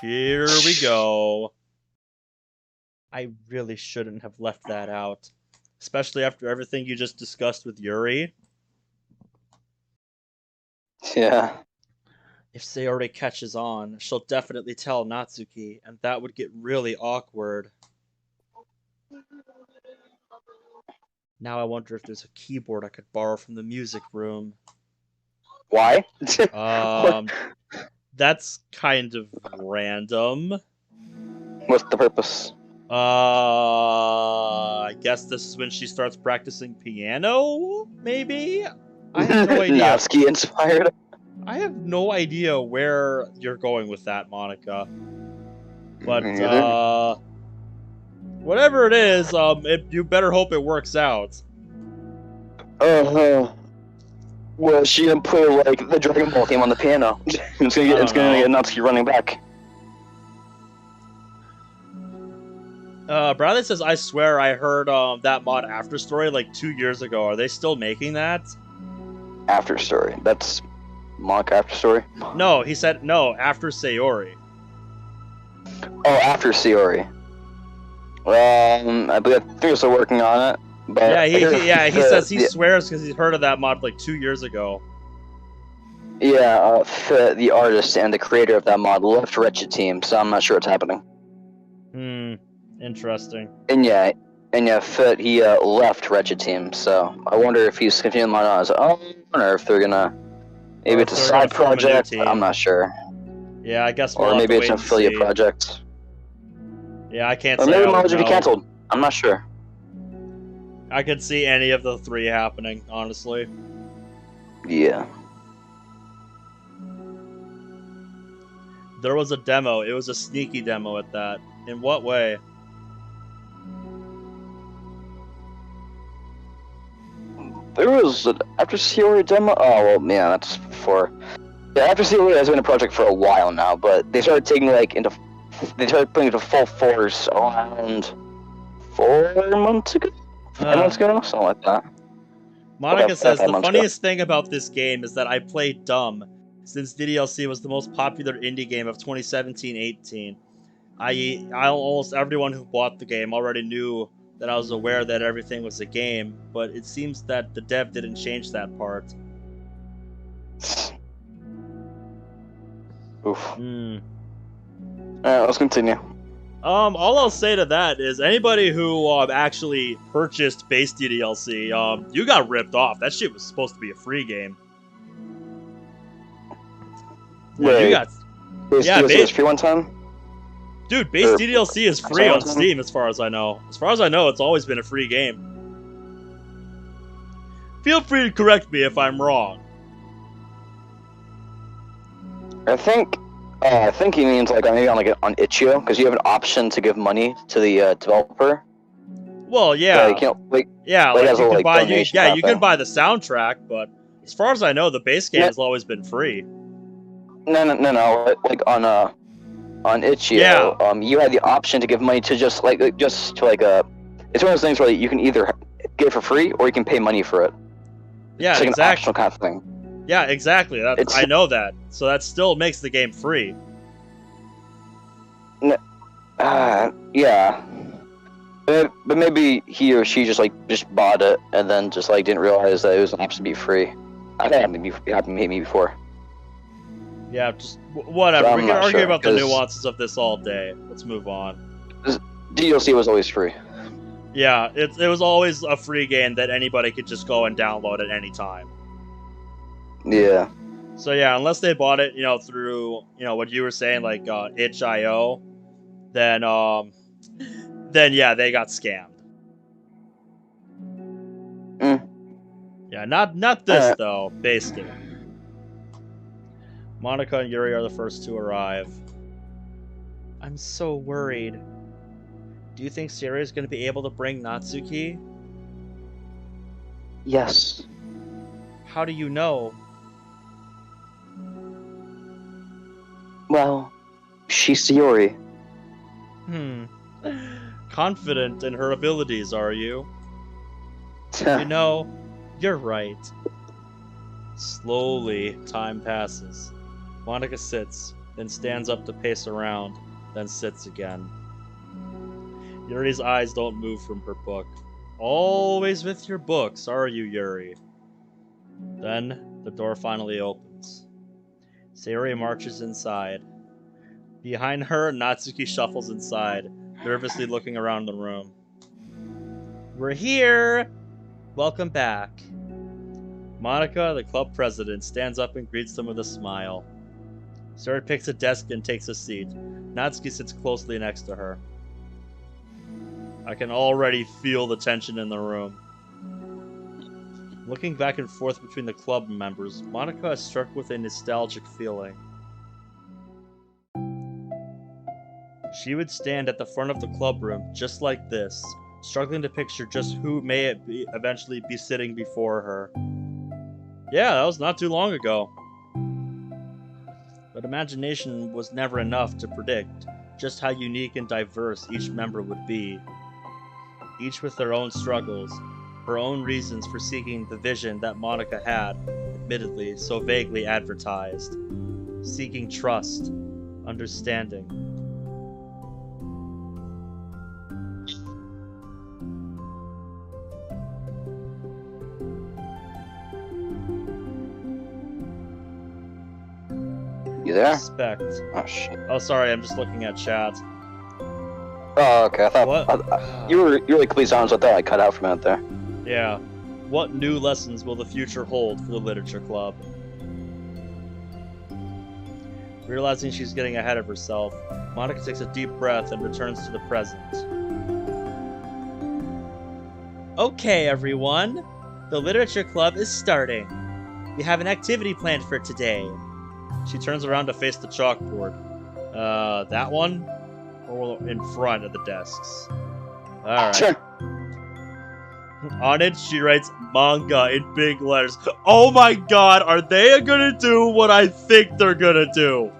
Here we go. I really shouldn't have left that out. Especially after everything you just discussed with Yuri. Yeah. If Sayori catches on, she'll definitely tell Natsuki, and that would get really awkward. Now I wonder if there's a keyboard I could borrow from the music room. Why? That's kind of random. What's the purpose? I guess this is when she starts practicing piano, maybe? I have no idea. Natsuki inspired. I have no idea where you're going with that, Monica. But, whatever it is, you better hope it works out. Well, she gonna play like the Dragon Ball theme on the piano. It's gonna get Natsuki running back. Bradley says, I swear I heard that mod After Story like 2 years ago. Are they still making that? After Story. That's Monica After Story? No, he said no, after Sayori. Oh, after Sayori. I think they're still working on it. But he says he swears because he's heard of that mod like 2 years ago. Yeah, the artist and the creator of that mod left Wretched Team, so I'm not sure what's happening. Interesting. And yeah, Fit, he left Wretched Team, so I wonder if he's continuing the mod on his own, or if they're gonna... Maybe it's a side project, I'm not sure. Yeah, I guess we'll maybe it's an affiliate project. Yeah, I can't say. Or maybe the mod should be cancelled. I'm not sure. I could see any of the three happening, honestly. Yeah. There was a demo. It was a sneaky demo at that. In what way? There was an After Sayori demo? Oh, well, yeah, that's before. Yeah, After Sayori has been a project for a while now, but they started taking, they started putting it to full force around 4 months ago? 5 months ago? Something like that. Monica says, the funniest thing about this game is that I played dumb, since DDLC was the most popular indie game of 2017-18. Almost everyone who bought the game already knew that I was aware that everything was a game, but it seems that the dev didn't change that part. Oof. Alright, let's continue. All I'll say to that is anybody who actually purchased base DDLC, you got ripped off. That shit was supposed to be a free game. Wait, you got base DDLC was free one time? Dude, base DDLC is free on Steam as far as I know. As far as I know, it's always been a free game. Feel free to correct me if I'm wrong. I think he means maybe on itch.io, because you have an option to give money to the developer. Well, yeah. You can buy you can buy the soundtrack, but as far as I know, the base game has always been free. No. On itch.io, you had the option to give money to it's one of those things where you can either get it for free or you can pay money for it. Yeah, it's exactly. An optional kind of thing. Yeah, exactly. I know that. So that still makes the game free. Yeah. But maybe he or she just bought it and then didn't realize that it was supposed to be free. I think it happened to me before. Yeah, just whatever. So we can argue about the nuances of this all day. Let's move on. DLC was always free. Yeah, it was always a free game that anybody could just go and download at any time. Yeah. So yeah, unless they bought it, through what you were saying, itch.io, then yeah, they got scammed. Yeah, not this though. Base game. Monica and Yuri are the first to arrive. I'm so worried. Do you think Sayori is going to be able to bring Natsuki? Yes. How do you know? Well, she's Sayori. Confident in her abilities, are you? You know, you're right. Slowly, time passes. Monica sits, then stands up to pace around, then sits again. Yuri's eyes don't move from her book. Always with your books, are you, Yuri? Then, the door finally opens. Sayori marches inside. Behind her, Natsuki shuffles inside, nervously looking around the room. We're here! Welcome back. Monica, the club president, stands up and greets them with a smile. Sayori picks a desk and takes a seat. Natsuki sits closely next to her. I can already feel the tension in the room. Looking back and forth between the club members, Monica is struck with a nostalgic feeling. She would stand at the front of the club room just like this, struggling to picture just who may eventually be sitting before her. Yeah, that was not too long ago. But imagination was never enough to predict just how unique and diverse each member would be. Each with their own struggles, her own reasons for seeking the vision that Monica had, admittedly so vaguely advertised. Seeking trust, understanding. You there? Respect. Oh shit. Oh, sorry, I'm just looking at chat. Oh, okay. I thought What? you were really completely honest. I thought I cut out for a minute there. Yeah. What new lessons will the future hold for the Literature Club? Realizing she's getting ahead of herself, Monica takes a deep breath and returns to the present. Okay, everyone. The Literature Club is starting. We have an activity planned for today. She turns around to face the chalkboard. That one? Or in front of the desks? Alright. Sure. On it, she writes manga in big letters. Oh my god, are they gonna do what I think they're gonna do?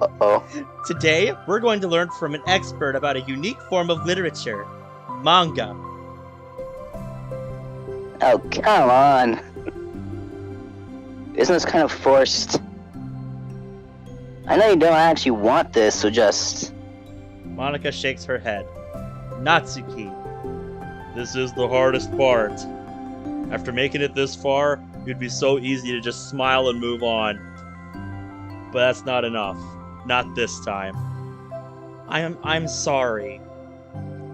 Uh-oh. Today, we're going to learn from an expert about a unique form of literature, manga. Oh, come on. Isn't this kind of forced? I know you don't actually want this, so just... Monica shakes her head. Natsuki. This is the hardest part. After making it this far, it'd be so easy to just smile and move on. But that's not enough. Not this time. I'm sorry.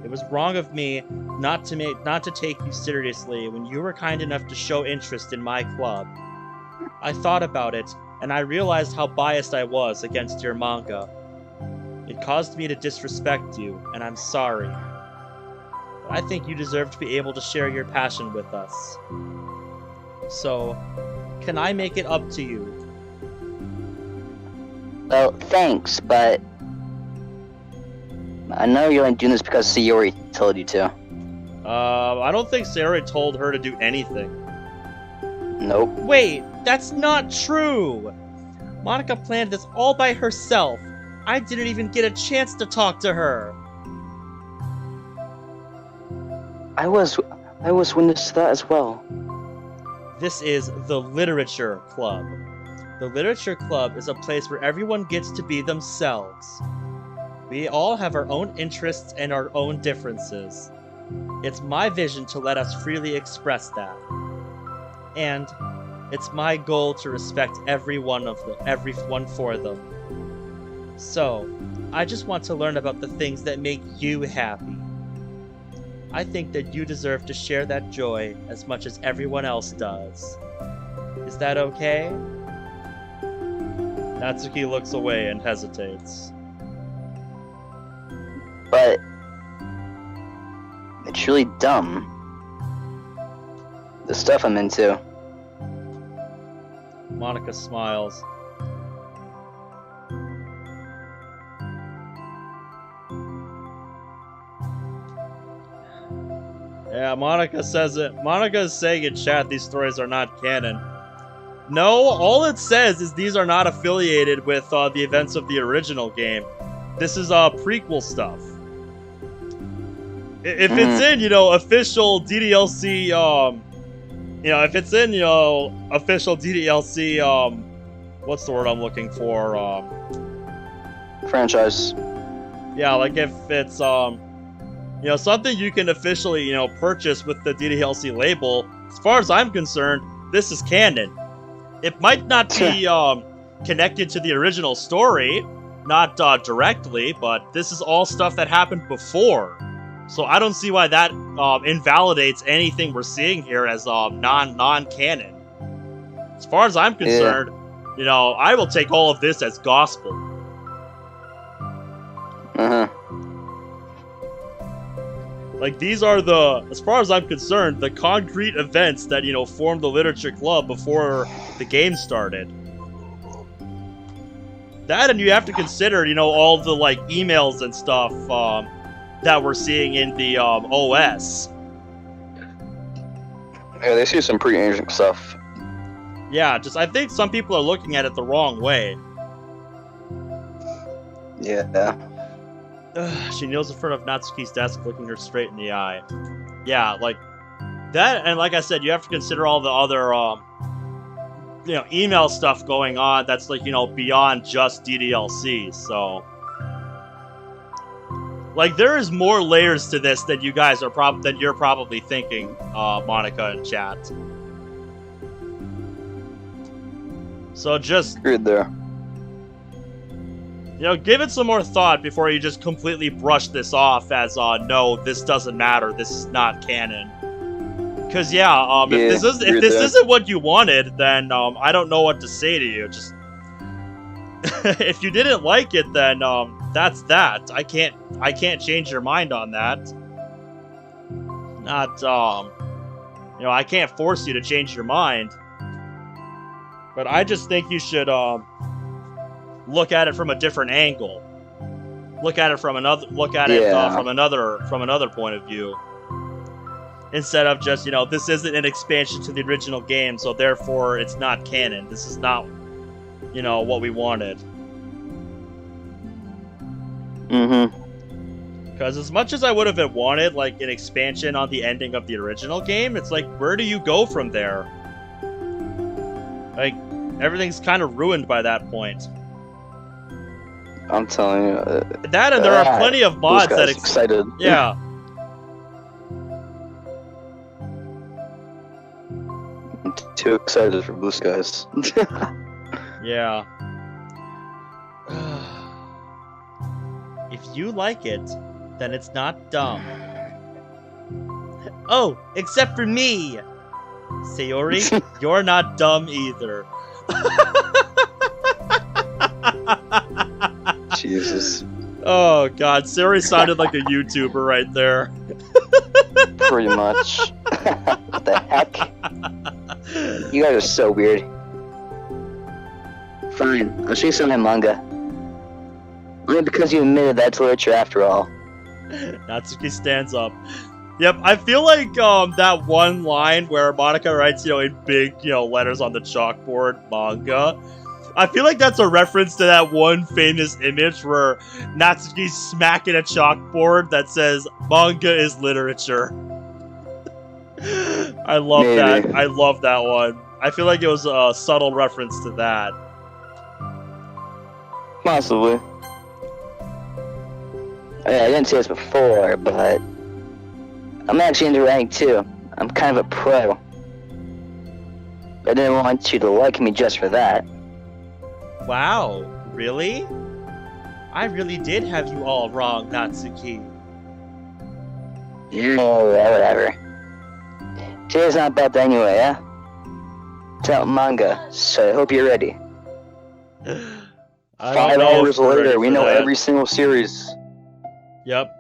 It was wrong of me not to take you seriously when you were kind enough to show interest in my club. I thought about it, and I realized how biased I was against your manga. It caused me to disrespect you, and I'm sorry. But I think you deserve to be able to share your passion with us. So, can I make it up to you? Well, thanks, but... I know you're only doing this because Sayori told you to. I don't think Sayori told her to do anything. Nope. Wait, that's not true! Monica planned this all by herself. I didn't even get a chance to talk to her. I was witness to that as well. This is the Literature Club. The Literature Club is a place where everyone gets to be themselves. We all have our own interests and our own differences. It's my vision to let us freely express that. And it's my goal to respect everyone for them. So, I just want to learn about the things that make you happy. I think that you deserve to share that joy as much as everyone else does. Is that okay? Natsuki looks away and hesitates. But... it's really dumb. the stuff I'm into. Monica smiles. Yeah, Monica says it. Monica is saying in chat these stories are not canon. No, all it says is these are not affiliated with the events of the original game. This is prequel stuff. If it's in, official DDLC, if it's in, official DDLC, what's the word I'm looking for? Franchise. Yeah, like if it's, something you can officially, purchase with the DDLC label, as far as I'm concerned, this is canon. It might not be, connected to the original story, not, directly, but this is all stuff that happened before. So I don't see why that, invalidates anything we're seeing here as, non-canon. As far as I'm concerned, I will take all of this as gospel. Uh-huh. Like, these are as far as I'm concerned, the concrete events that, formed the Literature Club before the game started. That, and you have to consider, all the, like, emails and stuff, that we're seeing in the, OS. Yeah, they see some pretty ancient stuff. Yeah, I think some people are looking at it the wrong way. Yeah. She kneels in front of Natsuki's desk, looking her straight in the eye. Yeah, like, that, and like I said, you have to consider all the other, email stuff going on that's, like, beyond just DDLC, so... Like, there is more layers to this than you guys are you're probably thinking, Monica in chat. So just... Agreed there. give it some more thought before you just completely brush this off as, no, this doesn't matter, this is not canon. Because, if this isn't what you wanted, then, I don't know what to say to you. Just... if you didn't like it, then, that's that. I can't change your mind on that. Not, I can't force you to change your mind. But I just think you should, look at it from a different angle. Look at it from another from another point of view. Instead of just, this isn't an expansion to the original game, so therefore it's not canon. This is not, what we wanted. Mm-hmm. Because as much as I would have wanted, like, an expansion on the ending of the original game, it's like, where do you go from there? Like, everything's kind of ruined by that point. I'm telling you. That, and there are plenty of mods that... excited. Yeah. I'm too excited for Blue Skies. Yeah. If you like it, then it's not dumb. Oh, except for me! Sayori, you're not dumb either. Jesus. Oh god, Sayori sounded like a YouTuber right there. Pretty much. What the heck? You guys are so weird. Fine, I'll show you some of my manga. Only because you admitted that's literature after all. Natsuki stands up. Yep, I feel like that one line where Monica writes, in big, letters on the chalkboard, manga. I feel like that's a reference to that one famous image where Natsuki's smacking a chalkboard that says, manga is literature. I love that. I love that one. I feel like it was a subtle reference to that. Possibly. I didn't say this before, but I'm actually into writing too. I'm kind of a pro. I didn't want you to like me just for that. Wow, really? I really did have you all wrong, Natsuki. Oh, whatever. Today's not about that anyway, huh? It's about manga, so I hope you're ready. 5 hours later, we know every single series. Yep.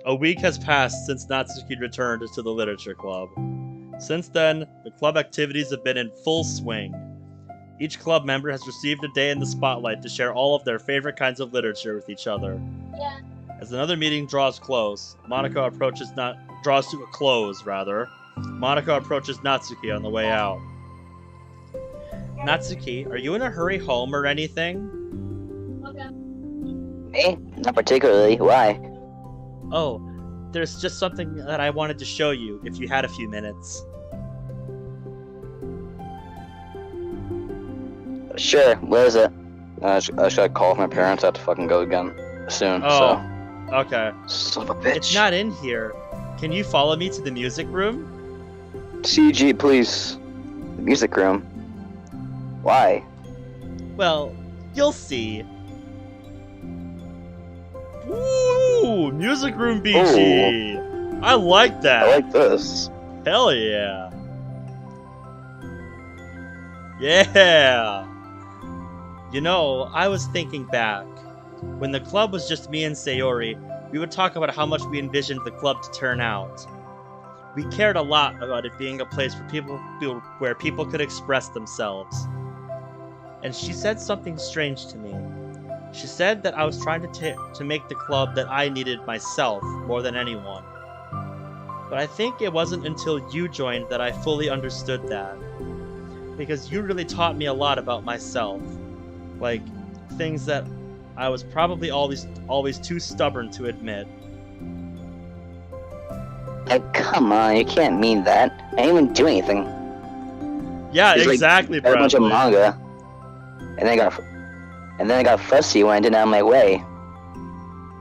A week has passed since Natsuki returned to the Literature Club. Since then, the club activities have been in full swing. Each club member has received a day in the spotlight to share all of their favorite kinds of literature with each other. Yeah. As another meeting draws to a close, Monica approaches Natsuki on the way out. Natsuki, are you in a hurry home or anything? Okay. Me? Not particularly. Why? Oh, there's just something that I wanted to show you, if you had a few minutes. Sure. What is it? I should call my parents. I have to fucking go again soon. Oh, okay. So. Son of a bitch. It's not in here. Can you follow me to the music room? CG, please. The music room. Why? Well, you'll see. Ooh, music room BG. I like that. I like this. Hell yeah. Yeah. You know, I was thinking back. When the club was just me and Sayori, we would talk about how much we envisioned the club to turn out. We cared a lot about it being a place for where people could express themselves. And she said something strange to me. She said that I was trying to make the club that I needed myself more than anyone. But I think it wasn't until you joined that I fully understood that. Because you really taught me a lot about myself. Like, things that I was probably always too stubborn to admit. Come on, you can't mean that. I didn't even do anything. Yeah, It's exactly, like, a bunch of Bradley. manga. And then I got fussy when I didn't have my way.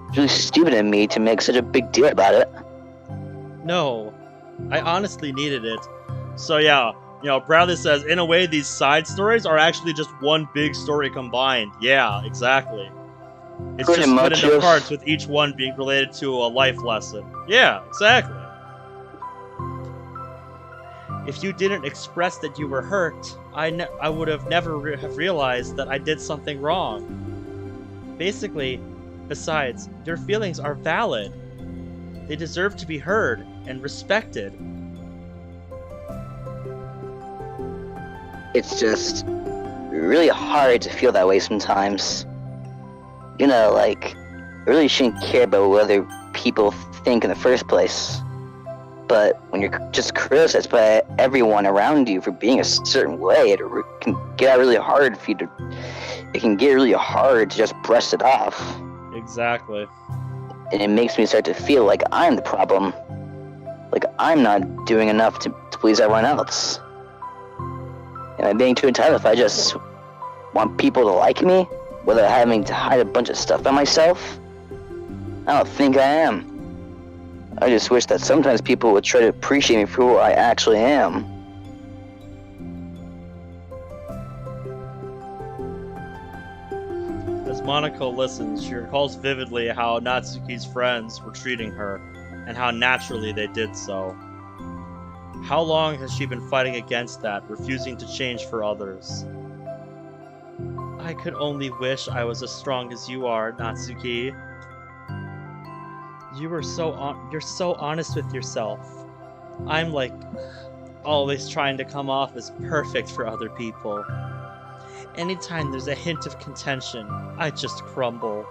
It's really stupid of me to make such a big deal about it. No, I honestly needed it. So yeah, you know, Bradley says, in a way, these side stories are actually just one big story combined. Yeah, exactly. It's Pretty just split much, into yes. parts with each one being related to a life lesson. Yeah, exactly. If you didn't express that you were hurt, I would have never have realized that I did something wrong. Basically, besides, your feelings are valid. They deserve to be heard and respected. It's just really hard to feel that way sometimes. You know, like, I really shouldn't care about what other people think in the first place. But when you're just criticized by everyone around you for being a certain way, it can get really hard for you to. It can get really hard to just brush it off, Exactly. and it makes me start to feel like I'm the problem, like I'm not doing enough to please everyone else. Am I being too entitled if I just want people to like me, without having to hide a bunch of stuff by myself? I don't think I am. I just wish that sometimes people would try to appreciate me for who I actually am. As Monaco listens, she recalls vividly how Natsuki's friends were treating her, and how naturally they did so. How long has she been fighting against that, refusing to change for others? I could only wish I was as strong as you are, Natsuki. You're so honest with yourself. I'm like always trying to come off as perfect for other people. Anytime there's a hint of contention, I just crumble.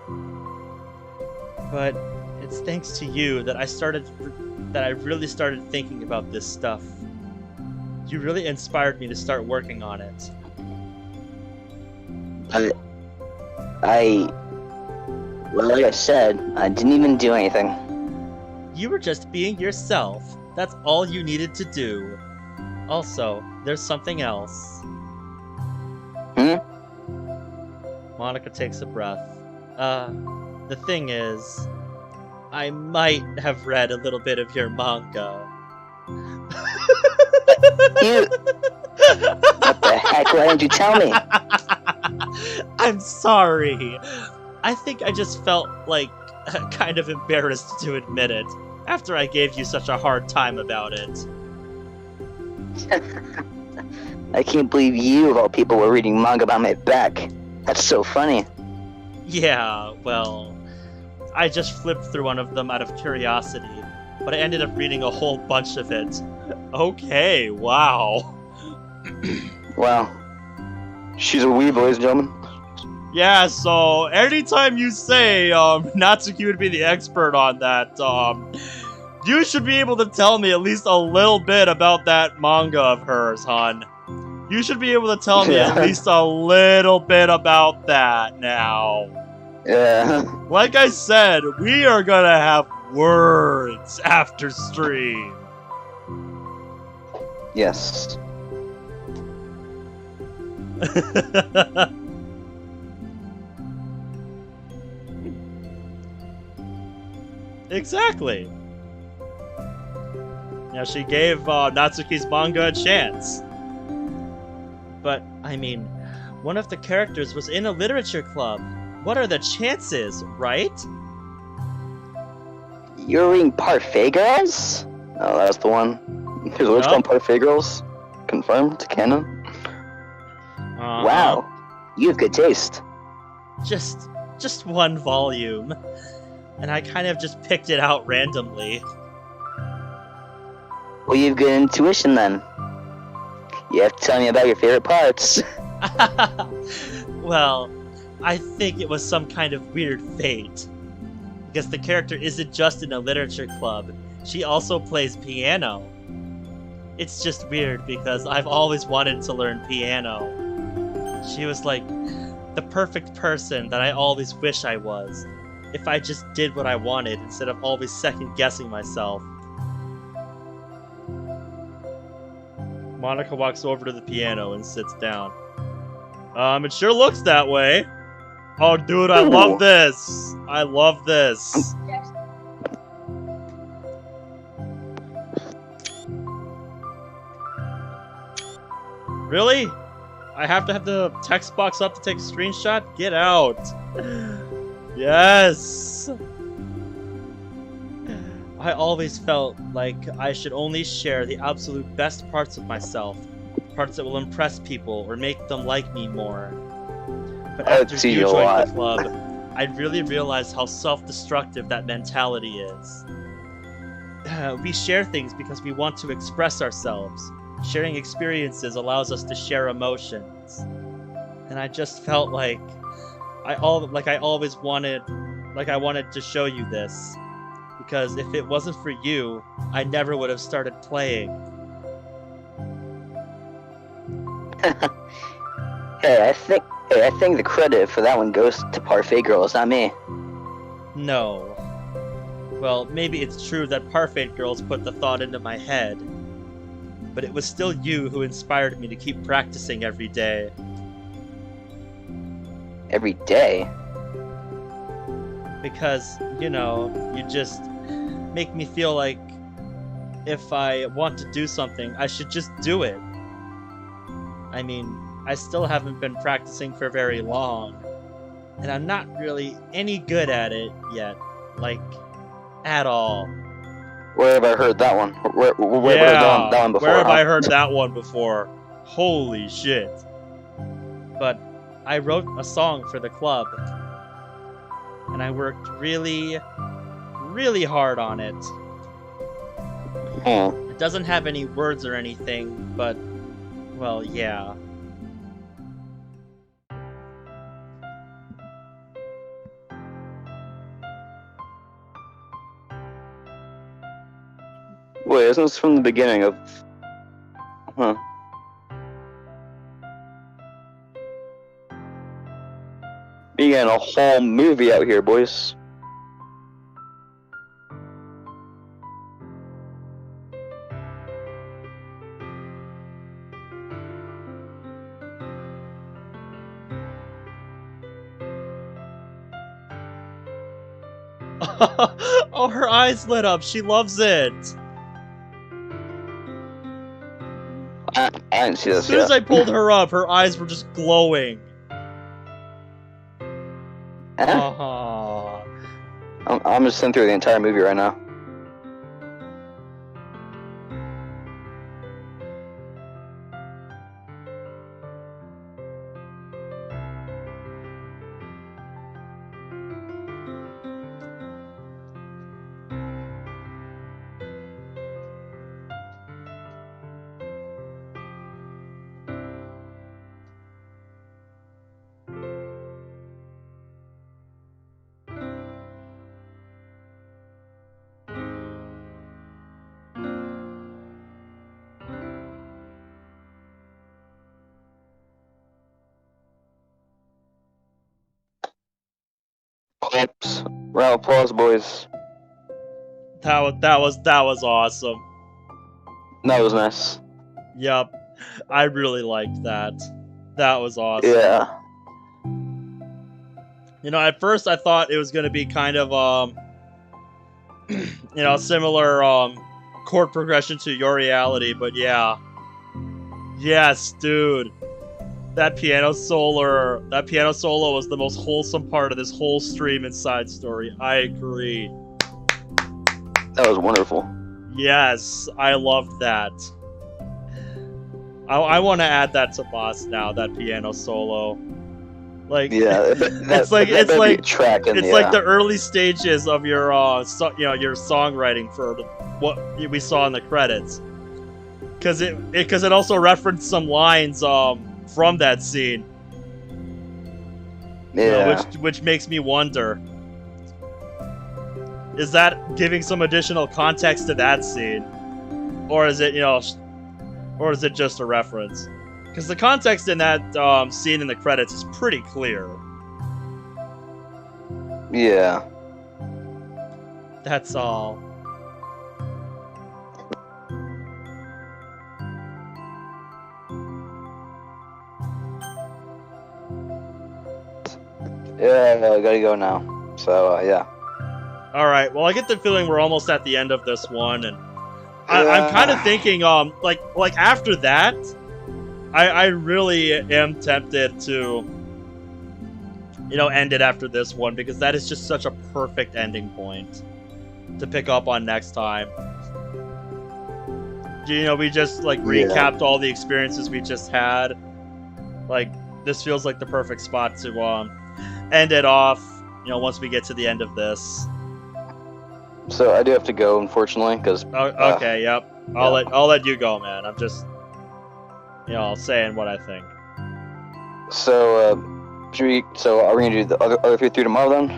But it's thanks to you that I really started thinking about this stuff. You really inspired me to start working on it. Well, like I said, I didn't even do anything. You were just being yourself. That's all you needed to do. Also, there's something else. Monica takes a breath. The thing is, I might have read a little bit of your manga. You... What the heck? Why didn't you tell me? I'm sorry. I think I just felt like kind of embarrassed to admit it after I gave you such a hard time about it. I can't believe you, of all people, were reading manga behind my back. That's so funny. Yeah, well, I just flipped through one of them out of curiosity, but I ended up reading a whole bunch of it. Okay, wow. Wow. She's a weeb, ladies and gentlemen. Yeah, so anytime you say Natsuki would be the expert on that, you should be able to tell me at least a little bit about that manga of hers, hon. You should be able to tell me at Yeah. least a little bit about that now. Yeah. Like I said, we are gonna have words after stream. Yes. Exactly. Now she gave Natsuki's manga a chance. But, I mean, one of the characters was in a literature club. What are the chances, right? You're reading Parfait Girls? Oh, that's the one. There's a list Yup. on Parfait Girls. Confirmed. Canon. Uh-huh. Wow. You have good taste. Just one volume. And I kind of just picked it out randomly. Well, you have good intuition then. You have to tell me about your favorite parts. Well, I think it was some kind of weird fate. Because the character isn't just in a literature club, she also plays piano. It's just weird because I've always wanted to learn piano. She was like the perfect person that I always wish I was. If I just did what I wanted instead of always second guessing myself. Monica walks over to the piano and sits down. It sure looks that way. Oh, dude, I Ooh. love this. I love this. Really? I have to have the text box up to take a screenshot? Get out. Yes. I always felt like I should only share the absolute best parts of myself. Parts that will impress people or make them like me more. But I'd after see you you a joined lot. the club, I really realized how self-destructive that mentality is. We share things because we want to express ourselves. Sharing experiences allows us to share emotions. And I just felt like I wanted to show you this. Because if it wasn't for you, I never would have started playing. Hey, I think the credit for that one goes to Parfait Girls, not me. No. Well, maybe it's true that Parfait Girls put the thought into my head. But it was still you who inspired me to keep practicing every day. Every day. Because, you just make me feel like if I want to do something, I should just do it. I mean, I still haven't been practicing for very long, and I'm not really any good at it yet, like, at all. Where have I heard that one? Where have I heard Yeah. that one before? Where have huh? I heard that one before? Holy shit. But I wrote a song for the club, and I worked really, really hard on it. Hmm. It doesn't have any words or anything, but, well, yeah. Wait, isn't this from the beginning of... Huh. We getting a whole movie out here, boys. Oh, her eyes lit up. She loves it. I didn't see As this soon as yet. I pulled her up, her eyes were just glowing. Huh? Uh-huh. I'm just sitting through the entire movie right now. claps. Round of applause, boys. That was awesome. That was nice. Yep. I really liked that. That was awesome. Yeah. You know, at first I thought it was gonna be kind of you know, similar chord progression to Your Reality, but yeah. Yes, dude. That piano solo was the most wholesome part of this whole stream and side story. I agree. That was wonderful. Yes, I loved that. I want to add that to Boss now, that piano solo. Like, Yeah, it's like track and it's like the early stages of your you know, your songwriting for what we saw in the credits. Cuz it also referenced some lines from that scene. Yeah. You know, which makes me wonder, is that giving some additional context to that scene, or is it, you know, or is it just a reference? Because the context in that scene in the credits is pretty clear. Yeah. That's all. Yeah, I gotta go now. So, yeah. Alright, well, I get the feeling we're almost at the end of this one, and I'm kind of thinking, like after that, I really am tempted to, you know, end it after this one, because that is just such a perfect ending point to pick up on next time. You know, we just, like, recapped all the experiences we just had. Like, this feels like the perfect spot to, end it off, you know, once we get to the end of this. So I do have to go, unfortunately, because. Oh, okay, yep. I'll let you go, man. I'm just, you know, saying what I think. So, so are we gonna do the other three tomorrow then?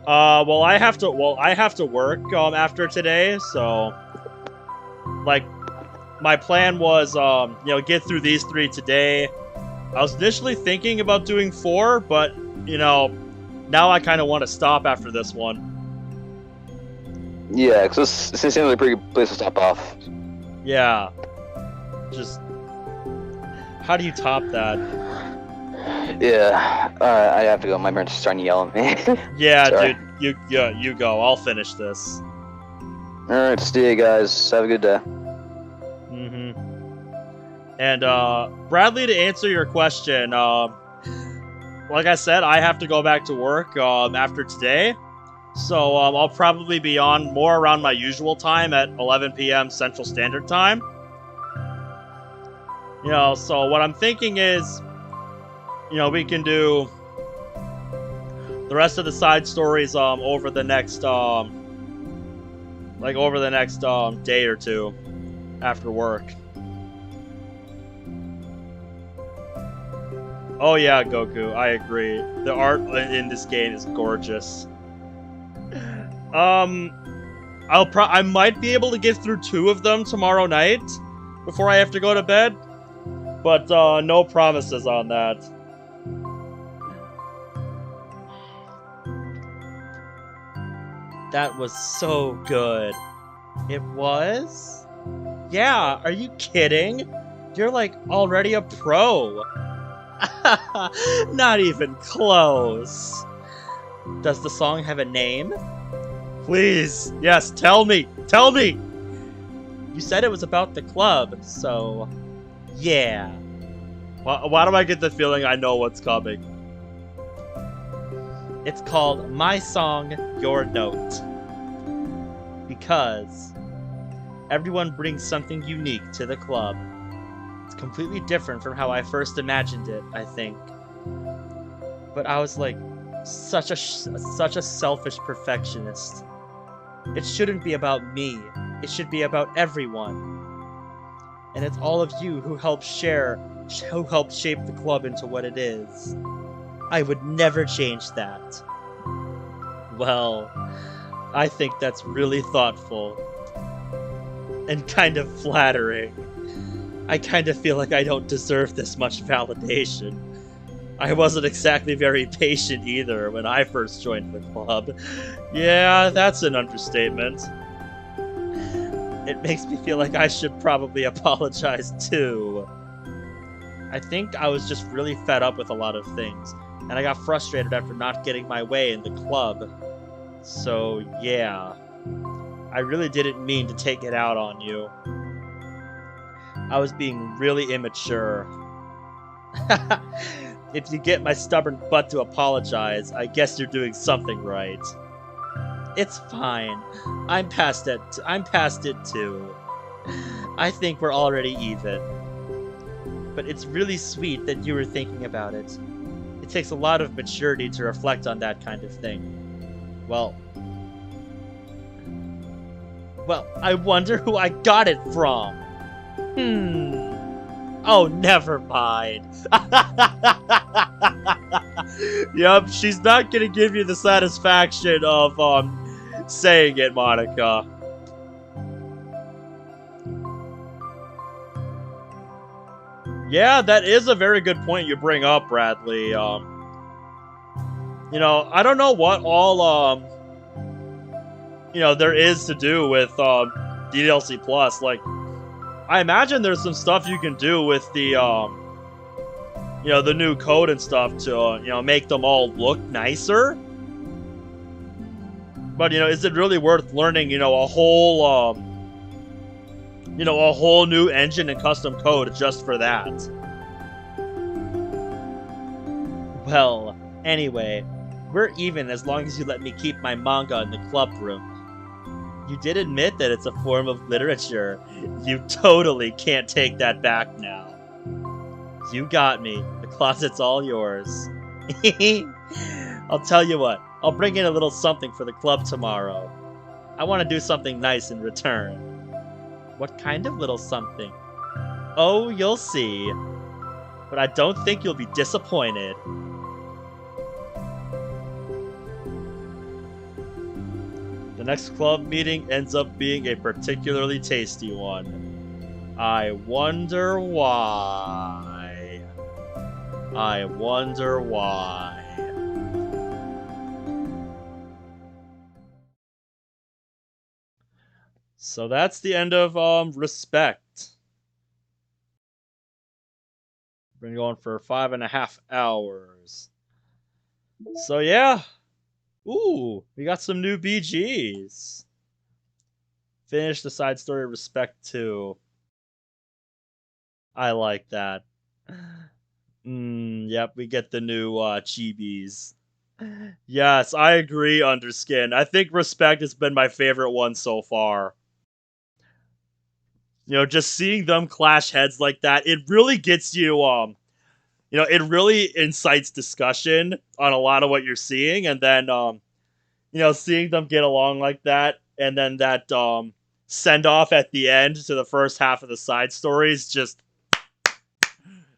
Well, I have to work after today, so, like, my plan was you know, get through these 3 today. I was initially thinking about doing 4, but, you know, now I kind of want to stop after this one. Yeah, because this seems like a pretty good place to stop off. Yeah. Just, how do you top that? Yeah, I have to go. My parents are starting to yell at me. Yeah, Sorry. dude, you go. I'll finish this. Alright, see you guys. Have a good day. And, Bradley, to answer your question, like I said, I have to go back to work, after today. So, I'll probably be on more around my usual time at 11 p.m. Central Standard Time. You know, so what I'm thinking is, you know, we can do the rest of the side stories, over the next, day or two after work. Oh yeah, Goku, I agree. The art in this game is gorgeous. I might be able to get through 2 of them tomorrow night before I have to go to bed, but no promises on that. That was so good. It was? Yeah, are you kidding? You're like already a pro. Not even close. Does the song have a name? Please, yes, tell me! Tell me! You said it was about the club, so... yeah. Why do I get the feeling I know what's coming? It's called My Song, Your Note. Because everyone brings something unique to the club. It's completely different from how I first imagined it, I think. But I was like, such a selfish perfectionist. It shouldn't be about me. It should be about everyone. And it's all of you who helped shape the club into what it is. I would never change that. Well, I think that's really thoughtful. And kind of flattering. I kind of feel like I don't deserve this much validation. I wasn't exactly very patient either when I first joined the club. Yeah, that's an understatement. It makes me feel like I should probably apologize too. I think I was just really fed up with a lot of things, and I got frustrated after not getting my way in the club. So, yeah. I really didn't mean to take it out on you. I was being really immature. If you get my stubborn butt to apologize, I guess you're doing something right. It's fine. I'm past it too. I think we're already even. But it's really sweet that you were thinking about it. It takes a lot of maturity to reflect on that kind of thing. Well, I wonder who I got it from. Oh, never mind. Yup, she's not gonna give you the satisfaction of, saying it, Monica. Yeah, that is a very good point you bring up, Bradley. You know, I don't know what all, you know, there is to do with, DDLC Plus. Like, I imagine there's some stuff you can do with the, you know, the new code and stuff to, you know, make them all look nicer. But, you know, is it really worth learning, you know, a whole new engine and custom code just for that? Well, anyway, we're even as long as you let me keep my manga in the club room. You did admit that it's a form of literature. You totally can't take that back now. You got me. The closet's all yours. I'll tell you what. I'll bring in a little something for the club tomorrow. I want to do something nice in return. What kind of little something? Oh, you'll see. But I don't think you'll be disappointed. The next club meeting ends up being a particularly tasty one. I wonder why. I wonder why. So that's the end of Respect. Been going for 5.5 hours. So yeah. Ooh, we got some new BGs. Finish the side story Respect 2. I like that. Yep, we get the new chibis. Yes, I agree, Underskin. I think Respect has been my favorite one so far. You know, just seeing them clash heads like that, it really gets you, you know, it really incites discussion on a lot of what you're seeing, and then, you know, seeing them get along like that, and then that, send-off at the end to the first half of the side stories, just,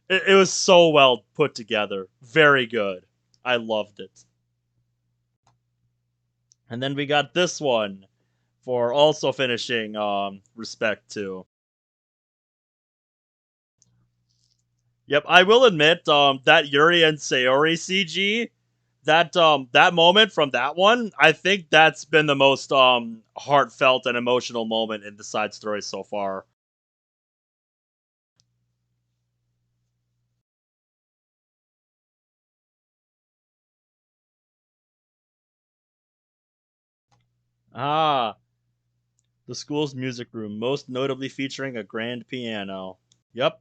it was so well put together. Very good. I loved it. And then we got this one for also finishing, Respect 2. Yep, I will admit, that Yuri and Sayori CG, that moment from that one, I think that's been the most heartfelt and emotional moment in the side story so far. Ah, the school's music room, most notably featuring a grand piano. Yep.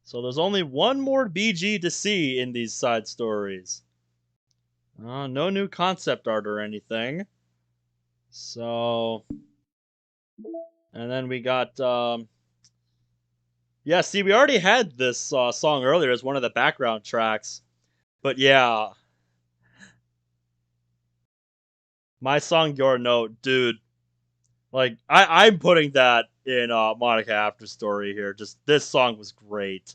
So there's only one more BG to see in these side stories. No new concept art or anything. So... And then we got... Yeah, see, we already had this song earlier as one of the background tracks. But yeah. My Song, Your Note, dude. Like, I'm putting that in Monica After Story here. Just, this song was great.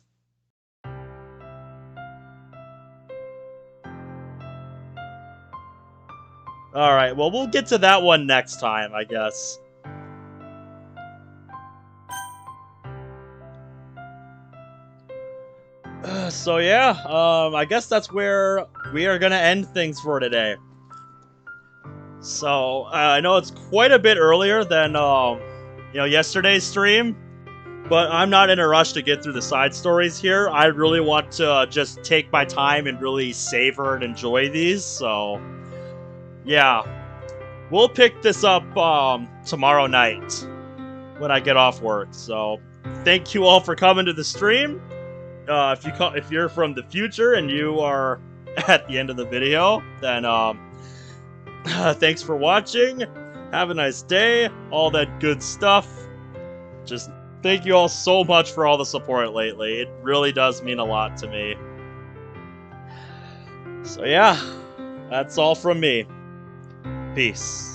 Alright, well, we'll get to that one next time, I guess. So yeah, I guess that's where we are gonna end things for today. So I know it's quite a bit earlier than yesterday's stream, but I'm not in a rush to get through the side stories here. I really want to just take my time and really savor and enjoy these. So yeah, we'll pick this up tomorrow night when I get off work. So thank you all for coming to the stream. If you're from the future and you are at the end of the video, then thanks for watching. Have a nice day. All that good stuff. Just thank you all so much for all the support lately. It really does mean a lot to me. So yeah, that's all from me. Peace.